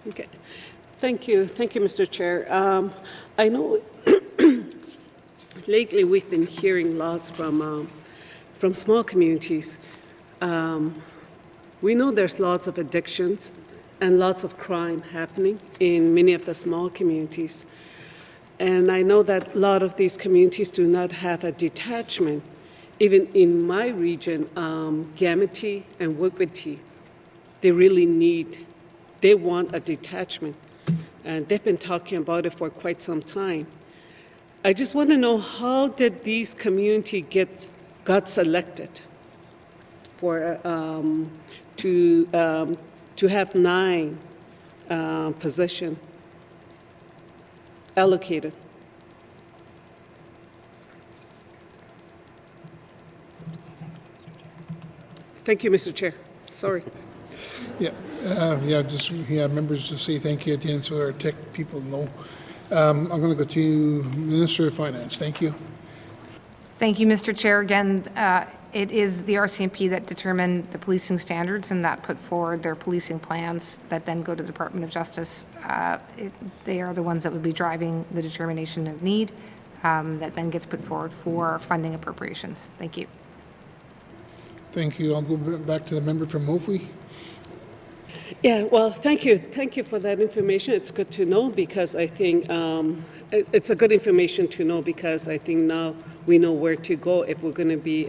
Okay. Thank you. Thank you, Mr. Chair. I know lately we've been hearing lots from small communities. We know there's lots of addictions and lots of crime happening in many of the small communities. And I know that a lot of these communities do not have a detachment. Even in my region, N.W.T and Y.E.LLOWKNIFE, they want a detachment. And they've been talking about it for quite some time. I just want to know, how did these communities got selected for to have 9 positions allocated? Thank you, Mr. Chair. Sorry. Yeah, members just say thank you at the end so our tech people know. I'm going to go to Minister of Finance. Thank you. Thank you, Mr. Chair. Again, it is the RCMP that determine the policing standards and that put forward their policing plans that then go to the Department of Justice. They are the ones that would be driving the determination of need that then gets put forward for funding appropriations. Thank you. Thank you. I'll go back to the member from Mophie. Yeah, well, thank you. Thank you for that information. It's good to know, because I think it's a good information to know, because I think now we know where to go if we're going to be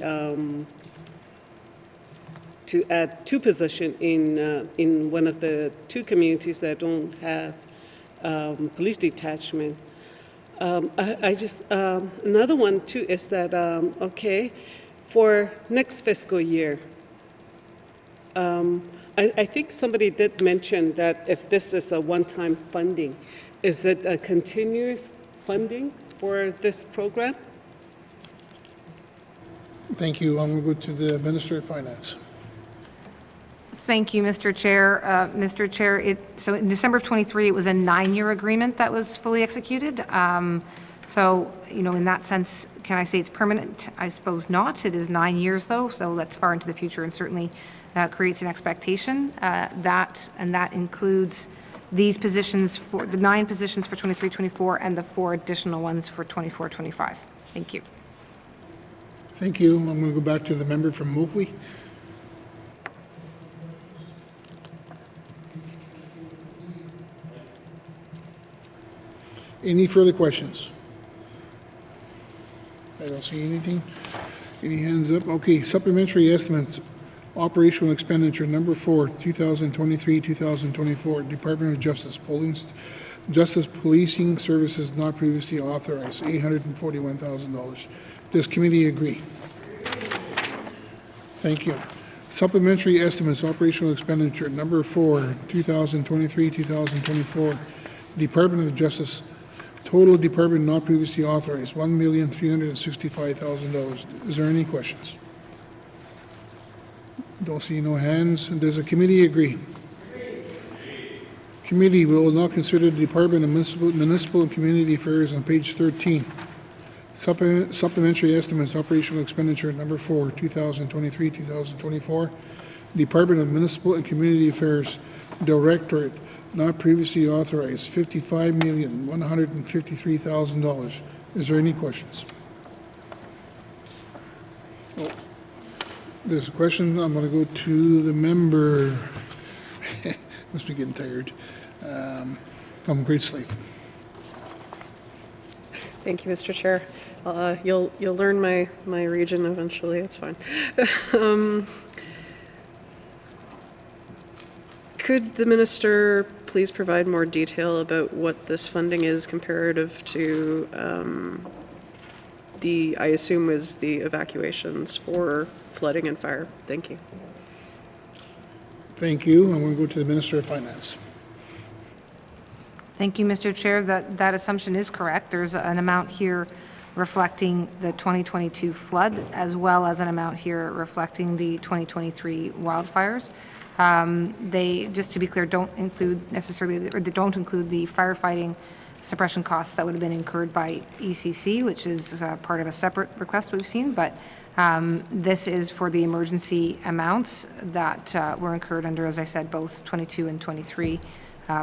to add 2 positions in one of the 2 communities that don't have police detachment. I just another one too is that okay, for next fiscal year. I think somebody did mention that if this is a one-time funding, is it a continuous funding for this program? Thank you. I'm going to go to the Minister of Finance. Thank you, Mr. Chair. Mr. Chair, so in December of 23, it was a 9-year agreement that was fully executed. So, in that sense, can I say it's permanent? I suppose not. It is 9 years, though, so that's far into the future, and certainly creates an expectation that includes these positions, for the 9 positions for 23-24 and the 4 additional ones for 24-25. Thank you. Thank you. I'm going to go back to the member from Mophie. Any further questions? I don't see anything. Any hands up? Okay, supplementary estimates. Operational expenditure number 4, 2023-2024, Department of Justice, Justice Policing Services not previously authorized, $841,000. Does committee agree? Thank you. Supplementary estimates, operational expenditure number 4, 2023-2024, Department of Justice, total department not previously authorized, $1,365,000. Is there any questions? Don't see no hands. Does the committee agree? Committee will now consider the Department of Municipal and Community Affairs on page 13. Supplementary estimates, operational expenditure number 4, 2023-2024, Department of Municipal and Community Affairs, Directorate, not previously authorized, $55,153,000. Is there any questions? Oh, there's a question. I'm going to go to the member. Must be getting tired. From Great Slave. Thank you, Mr. Chair. You'll learn my region eventually. It's fine. Could the minister please provide more detail about what this funding is comparative to I assume is the evacuations for flooding and fire? Thank you. Thank you. I'm going to go to the Minister of Finance. Thank you, Mr. Chair. That assumption is correct. There's an amount here reflecting the 2022 flood, as well as an amount here reflecting the 2023 wildfires. They, just to be clear, don't include necessarily, or they don't include the firefighting suppression costs that would have been incurred by ECC, which is part of a separate request we've seen, but this is for the emergency amounts that were incurred under, as I said, both 22 and 23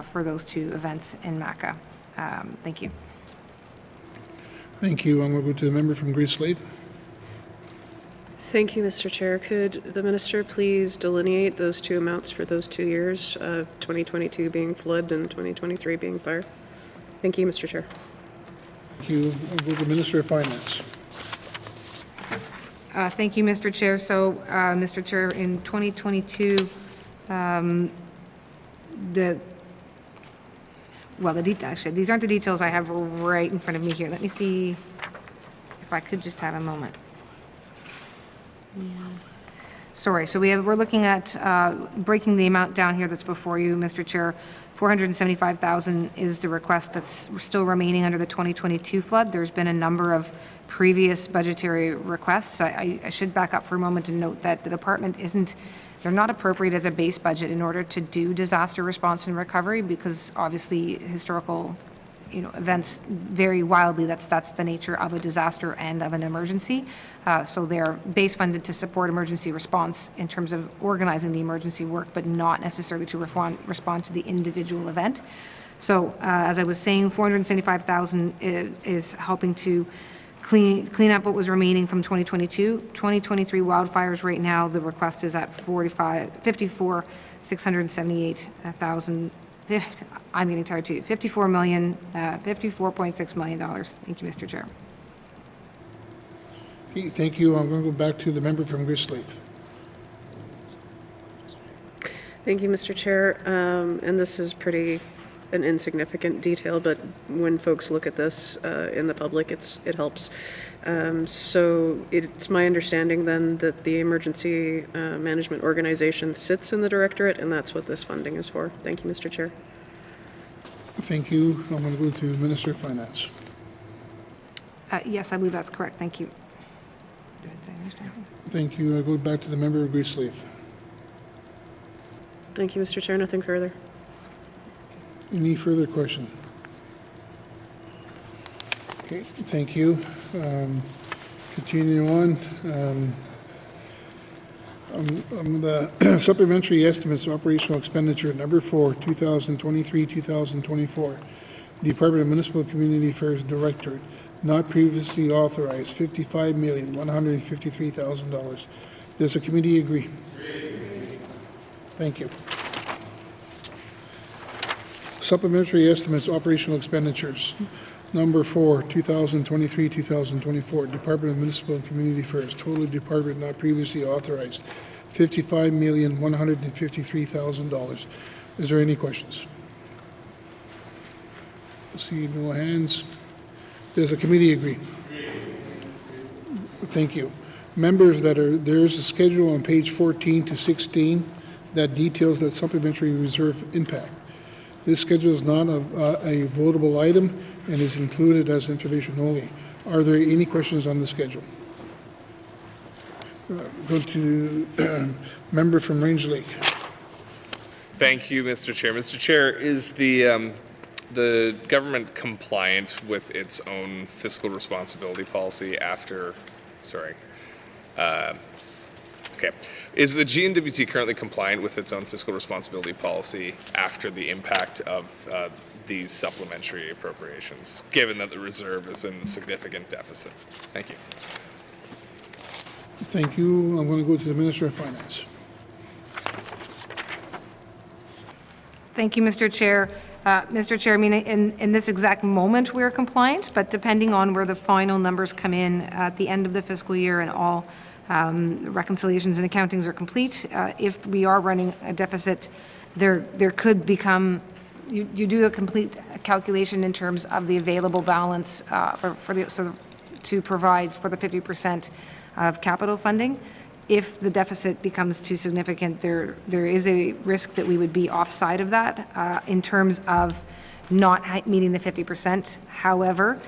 for those two events in MACA. Thank you. Thank you. I'm going to go to the member from Great Slave. Thank you, Mr. Chair. Could the minister please delineate those two amounts for those 2 years, 2022 being flood and 2023 being fire? Thank you, Mr. Chair. Thank you. I'll go to the Minister of Finance. Thank you, Mr. Chair. So, Mr. Chair, in 2022, actually, these aren't the details I have right in front of me here. Let me see if I could just have a moment. Sorry, so we're looking at breaking the amount down here that's before you, Mr. Chair. $475,000 is the request that's still remaining under the 2022 flood. There's been a number of previous budgetary requests. So I should back up for a moment and note that the department they're not appropriate as a base budget in order to do disaster response and recovery, because obviously historical events vary wildly. That's the nature of a disaster and of an emergency. So they're base funded to support emergency response in terms of organizing the emergency work, but not necessarily to respond to the individual event. So as I was saying, $475,000 is helping to clean up what was remaining from 2022. 2023 wildfires right now, the request is at $54,678,000. I'm getting tired too. $54.6 million. Thank you, Mr. Chair. Okay, thank you. I'm going to go back to the member from Great Slave. Thank you, Mr. Chair. And this is an insignificant detail, but when folks look at this in the public, it helps. So it's my understanding then that the Emergency Management Organization sits in the Directorate, and that's what this funding is for. Thank you, Mr. Chair. Thank you. I'm going to go to Minister of Finance. Yes, I believe that's correct. Thank you. Did I understand? Thank you. I go back to the member of Great Slave. Thank you, Mr. Chair. Nothing further. Any further question? Okay, thank you. Continuing on, the supplementary estimates of operational expenditure number 4, 2023-2024, Department of Municipal Community Affairs Directorate, not previously authorized, $55,153,000. Does the committee agree? Thank you. Supplementary estimates operational expenditures. Number 4, 2023-2024, Department of Municipal and Community Affairs, total department not previously authorized, $55,153,000. Is there any questions? See no hands. Does the committee agree? Thank you. Members, there is a schedule on page 14 to 16 that details that supplementary reserve impact. This schedule is not a votable item and is included as information only. Are there any questions on the schedule? Go to member from Range Lake. Thank you, Mr. Chair. Mr. Chair, is the government compliant with its own fiscal responsibility policy after, okay. Is the N.W.T currently compliant with its own fiscal responsibility policy after the impact of these supplementary appropriations, given that the reserve is in significant deficit? Thank you. Thank you. I'm going to go to the Minister of Finance. Thank you, Mr. Chair. Mr. Chair, I mean, in this exact moment, we're compliant, but depending on where the final numbers come in at the end of the fiscal year and all reconciliations and accountings are complete, if we are running a deficit, there could become you do a complete calculation in terms of the available balance to provide for the 50% of capital funding. If the deficit becomes too significant, there is a risk that we would be offside of that in terms of not meeting the 50%. However,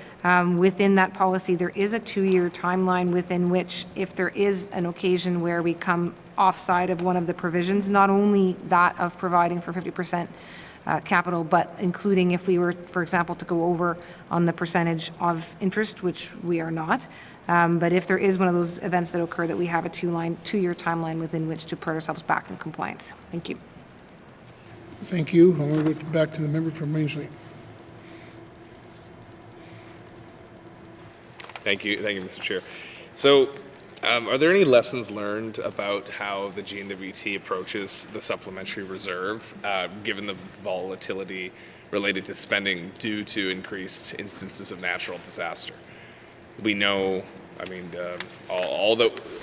within that policy, there is a 2-year timeline within which, if there is an occasion where we come offside of one of the provisions, not only that of providing for 50% capital, but including if we were, for example, to go over on the percentage of interest, which we are not. But if there is one of those events that occur, that we have a 2-year timeline within which to put ourselves back in compliance. Thank you. Thank you. I want to go back to the member from Rangeley. Thank you, Mr. Chair. So, are there any lessons learned about how the N.W.T approaches the supplementary reserve, given the volatility related to spending due to increased instances of natural disaster? We know, I mean,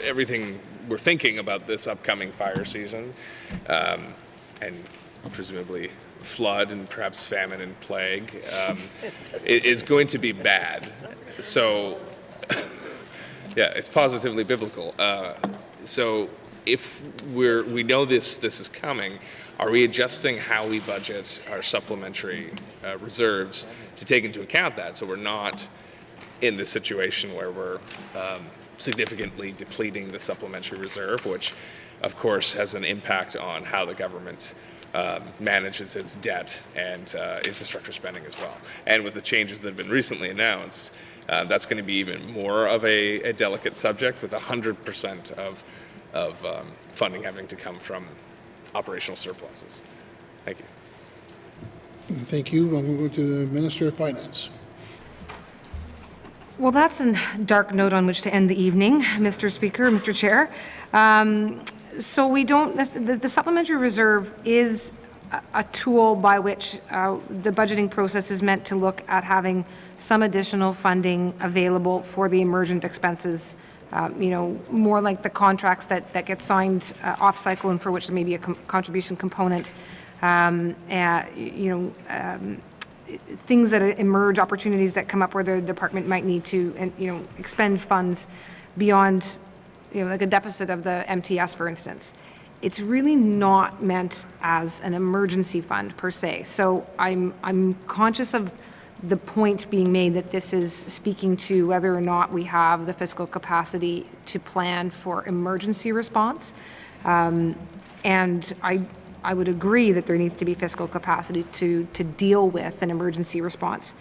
everything we're thinking about this upcoming fire season, and presumably flood and perhaps famine and plague, it is going to be bad. So, yeah, it's positively biblical. So if we know this is coming, are we adjusting how we budget our supplementary reserves to take into account that, so we're not in this situation where we're significantly depleting the supplementary reserve, which of course has an impact on how the government manages its debt and infrastructure spending as well. And with the changes that have been recently announced, that's going to be even more of a delicate subject, with 100% of funding having to come from operational surpluses. Thank you. Thank you. I'm going to go to the Minister of Finance. Well, that's a dark note on which to end the evening, Mr. Speaker, Mr. Chair. So we don't, the supplementary reserve is a tool by which the budgeting process is meant to look at having some additional funding available for the emergent expenses, more like the contracts that get signed off cycle and for which there may be a contribution component, things that emerge, opportunities that come up where the department might need to, expend funds beyond, like a deficit of the MTS, for instance. It's really not meant as an emergency fund per se. So I'm conscious of the point being made that this is speaking to whether or not we have the fiscal capacity to plan for emergency response. And I would agree that there needs to be fiscal capacity to deal with an emergency response.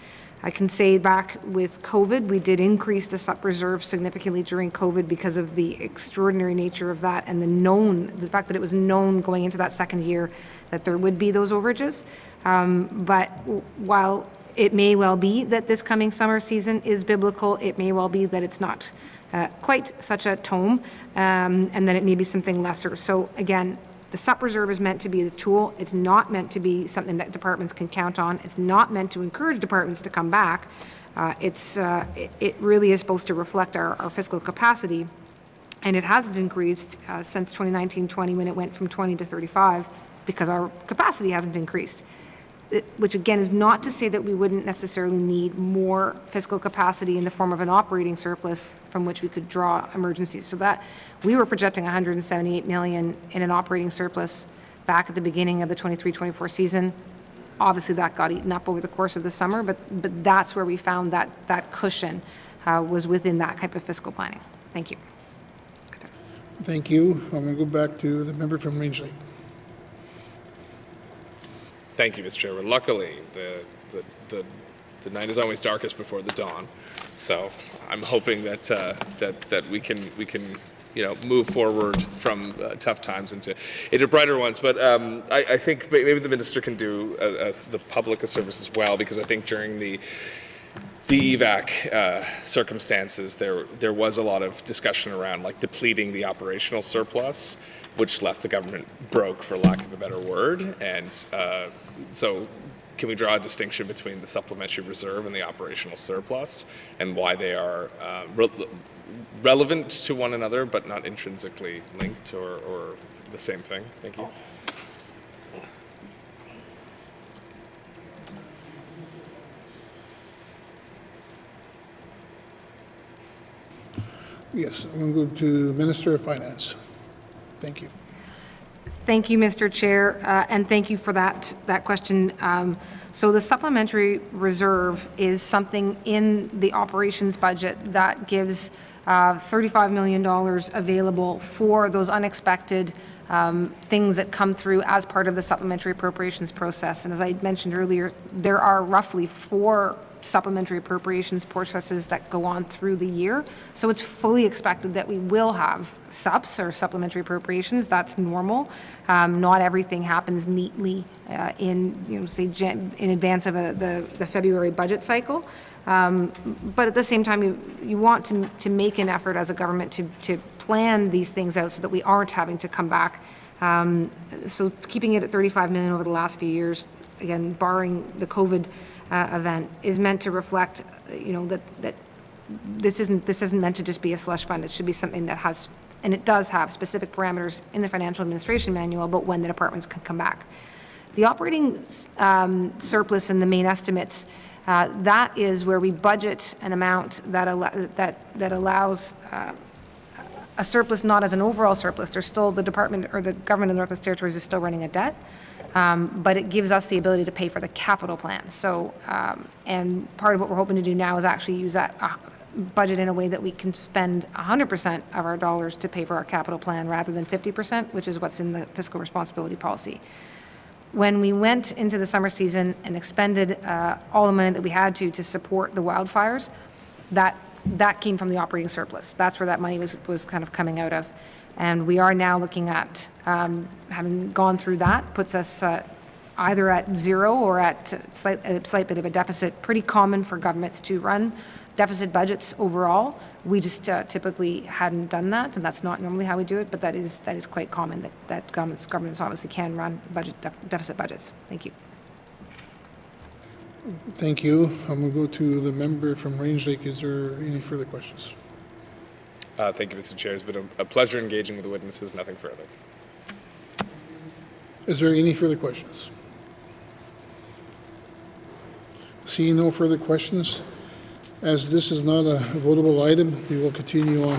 I can say back with COVID, we did increase the sup reserve significantly during COVID because of the extraordinary nature of that and the fact that it was known going into that second year that there would be those overages. But while it may well be that this coming summer season is biblical, it may well be that it's not quite such a tome, and that it may be something lesser. So again, the sup reserve is meant to be the tool. It's not meant to be something that departments can count on. It's not meant to encourage departments to come back. It really is supposed to reflect our fiscal capacity, and it hasn't increased since 2019-20 when it went from 20 to 35 because our capacity hasn't increased. Which again is not to say that we wouldn't necessarily need more fiscal capacity in the form of an operating surplus from which we could draw emergencies. So that we were projecting 178 million in an operating surplus back at the beginning of the 23-24 season. Obviously that got eaten up over the course of the summer, but that's where we found that cushion was within that type of fiscal planning. Thank you. Thank you. I'm going to go back to the member from Rangeley. Thank you, Mr. Chair. Well, luckily, the night is always darkest before the dawn, so I'm hoping that we can move forward from tough times into brighter ones. But I think maybe the minister can do the public a service as well, because I think during the EVAC circumstances, there was a lot of discussion around like depleting the operational surplus, which left the government broke, for lack of a better word. And so can we draw a distinction between the supplementary reserve and the operational surplus, and why they are relevant to one another but not intrinsically linked or the same thing? Thank you. Yes, I'm going to go to Minister of Finance. Thank you. Thank you, Mr. Chair, and thank you for that question. So the supplementary reserve is something in the operations budget that gives $35 million available for those unexpected things that come through as part of the supplementary appropriations process. And as I mentioned earlier, there are roughly 4 supplementary appropriations processes that go on through the year. So it's fully expected that we will have subs or supplementary appropriations. That's normal. Not everything happens neatly in, say, in advance of the February budget cycle. But at the same time, you want to make an effort as a government to plan these things out so that we aren't having to come back. So keeping it at $35 million over the last few years, again, barring the COVID event, is meant to reflect, that this isn't meant to just be a slush fund. It should be something that has, and it does have, specific parameters in the financial administration manual about when the departments can come back. The operating surplus and the main estimates, that is where we budget an amount that allows a surplus, not as an overall surplus. There's still the department or the government of the Northwest Territories is still running a debt. But it gives us the ability to pay for the capital plan. So, and part of what we're hoping to do now is actually use that budget in a way that we can spend 100% of our dollars to pay for our capital plan rather than 50%, which is what's in the fiscal responsibility policy. When we went into the summer season and expended all the money that we had to support the wildfires, that came from the operating surplus. That's where that money was kind of coming out of. And we are now looking at, having gone through that, puts us either at zero or at a slight bit of a deficit. Pretty common for governments to run deficit budgets overall. We just typically hadn't done that, and that's not normally how we do it, but that is quite common that governments obviously can run deficit budgets. Thank you. Thank you. I'm going to go to the member from Range Lake. Is there any further questions? Thank you, Mr. Chair. It's been a pleasure engaging with the witnesses. Nothing further. Is there any further questions? Seeing no further questions, as this is not a votable item, we will continue on.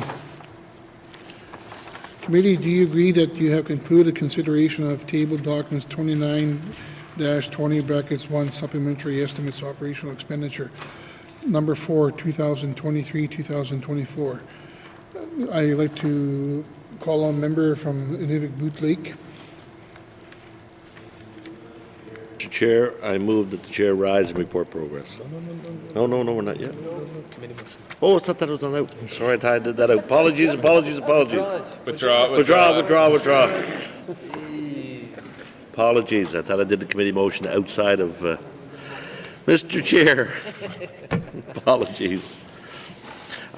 Committee, do you agree that you have concluded consideration of table documents 29-20(1) supplementary estimates operational expenditure number 4, 2023-2024? I'd like to call on member from N.W.T Lake. Mr. Chair, I move that the chair rise and report progress. No, we're not yet. Oh, it's not that it was on out. Sorry, I did that out. Apologies. Withdraw. Apologies. I thought I did the committee motion outside of Mr. Chair. Apologies.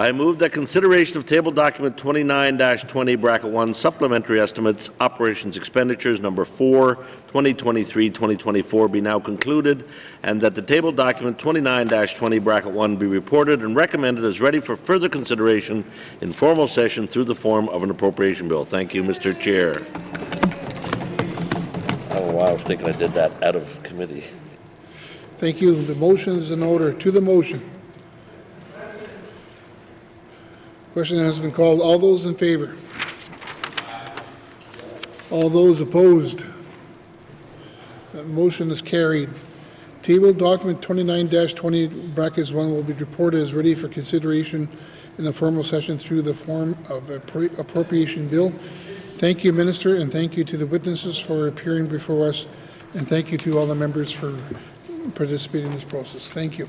I move that consideration of table document 29-20(1) supplementary estimates operations expenditures number 4, 2023-2024 be now concluded, and that the table document 29-20(1) be reported and recommended as ready for further consideration in formal session through the form of an appropriation bill. Thank you, Mr. Chair. Oh, wow, I was thinking I did that out of committee. Thank you. The motion is in order. To the motion. Question has been called. All those in favor? All those opposed? That motion is carried. Table document 29-20(1) will be reported as ready for consideration in the formal session through the form of appropriation bill. Thank you, Minister, and thank you to the witnesses for appearing before us, and thank you to all the members for participating in this process. Thank you.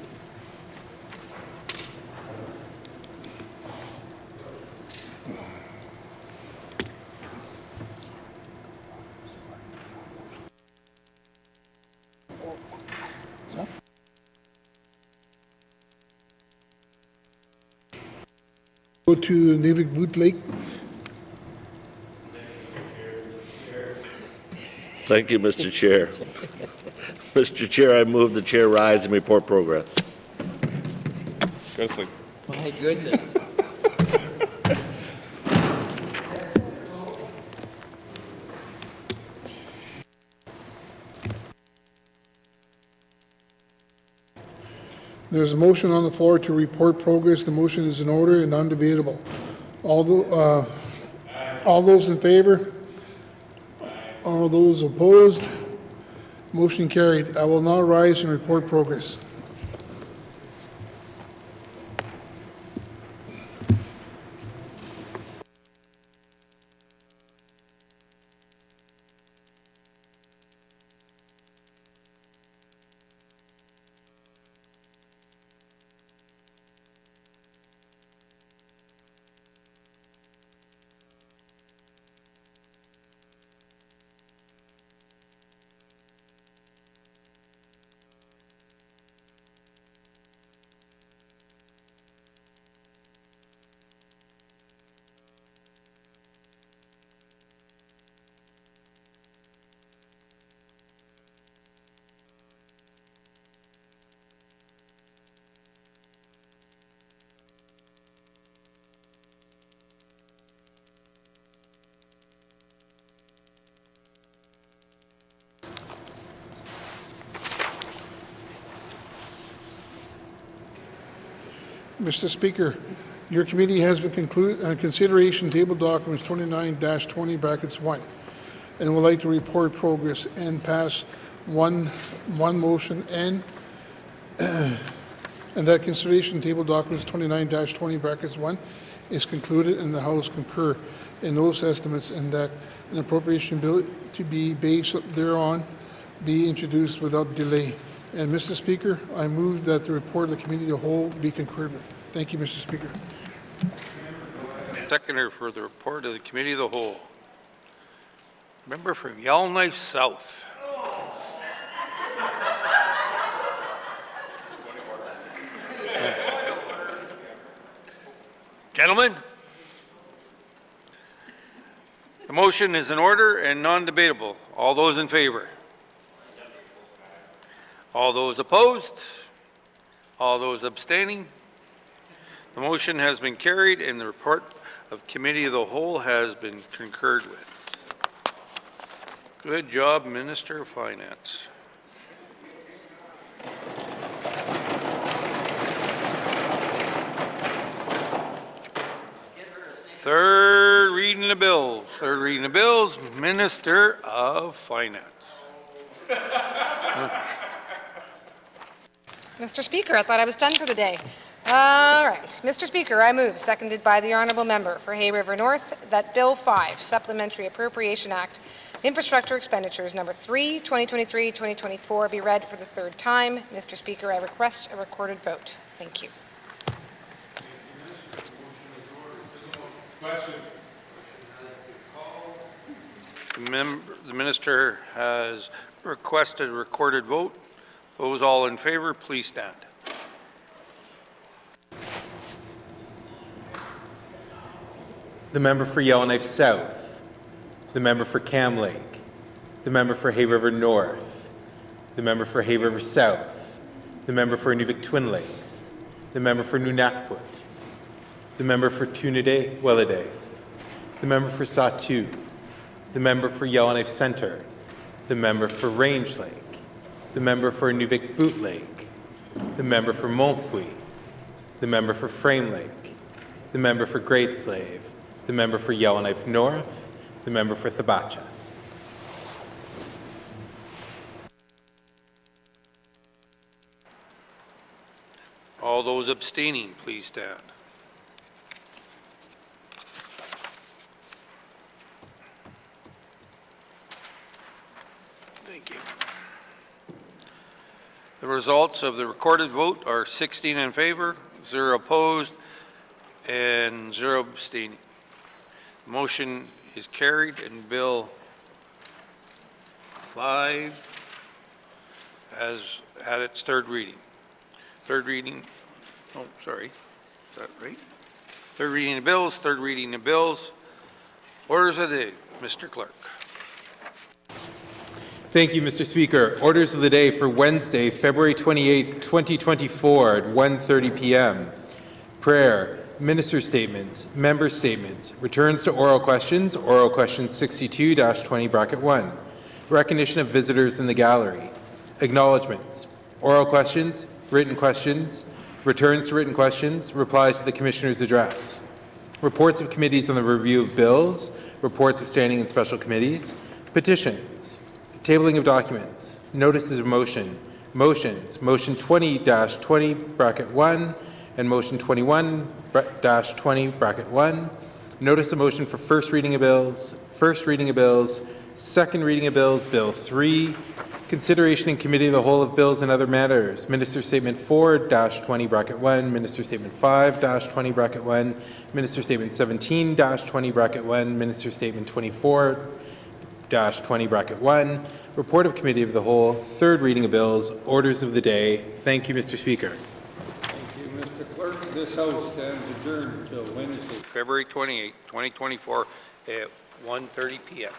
Go to N.W.T Lake. Thank you, Mr. Chair. Mr. Chair, I move the chair rise and report progress. Go to sleep. My goodness. There's a motion on the floor to report progress. The motion is in order and non-debatable. All those in favor? All those opposed? Motion carried. I will now rise and report progress. Mr. Speaker, your committee has been consideration table documents 29-20 brackets 1 and would like to report progress and pass one motion and that consideration table documents 29-20 brackets 1 is concluded and the House concur in those estimates and that an appropriation bill to be based thereon be introduced without delay. And Mr. Speaker, I move that the report of the Committee of the Whole be concurred with. Thank you, Mr. Speaker. Seconder for the report of the Committee of the Whole. Member from Yellowknife South. Gentlemen, the motion is in order and non-debatable. All those in favor? All those opposed? All those abstaining? The motion has been carried and the report of Committee of the Whole has been concurred with. Good job, Minister of Finance. Third reading of bills. Third reading of bills, Minister of Finance. Mr. Speaker, I thought I was done for the day. All right. Mr. Speaker, I move, seconded by the Honourable Member for Hay River North, that Bill 5, Supplementary Appropriation Act, Infrastructure Expenditures Number 3, 2023-2024 be read for the third time. Mr. Speaker, I request a recorded vote. Thank you. Question. The Minister has requested a recorded vote. Those all in favor, please stand. The member for Yellowknife South, the member for Cam Lake, the member for Hay River North, the member for Hay River South, the member for Nuvik Twin Lakes, the member for Nunakput, the member for Tunaday, Welladay, the member for Satu, the member for Yellowknife Centre, the member for Range Lake, the member for Nuvik Boot Lake, the member for Montfouille, the member for Frame Lake, the member for Great Slave, the member for Yellowknife North, the member for Thabacha. All those abstaining, please stand. Thank you. The results of the recorded vote are 16 in favor, 0 opposed, and 0 abstaining. The motion is carried and Bill 5 has had its third reading. Third reading, oh, sorry, is that right? Third reading of bills, third reading of bills. Orders of the day, Mr. Clerk. Thank you, Mr. Speaker. Orders of the day for Wednesday, February 28, 2024 at 1:30 p.m. Prayer, Minister Statements, Member Statements, Returns to Oral Questions 62-20 bracket 1, Recognition of Visitors in the Gallery, Acknowledgements, Oral Questions, Returns to Written Questions, Replies to the Commissioner's Address, reports of committees on the review of bills, reports of standing and special committees, petitions, tabling of documents, notices of motion, motions, motion 20-20 bracket 1 and motion 21-20 bracket 1, notice of motion for first reading of bills, second reading of bills, Bill 3, consideration in committee of the whole of bills and other matters, Minister Statement 4-20 bracket 1, Minister Statement 5-20 bracket 1, Minister Statement 17-20 bracket 1, Minister Statement 24-20 bracket 1, report of committee of the whole, third reading of bills, orders of the day. Thank you, Mr. Speaker. Thank you, Mr. Clerk. This House stands adjourned until Wednesday, February 28, 2024 at 1:30 p.m.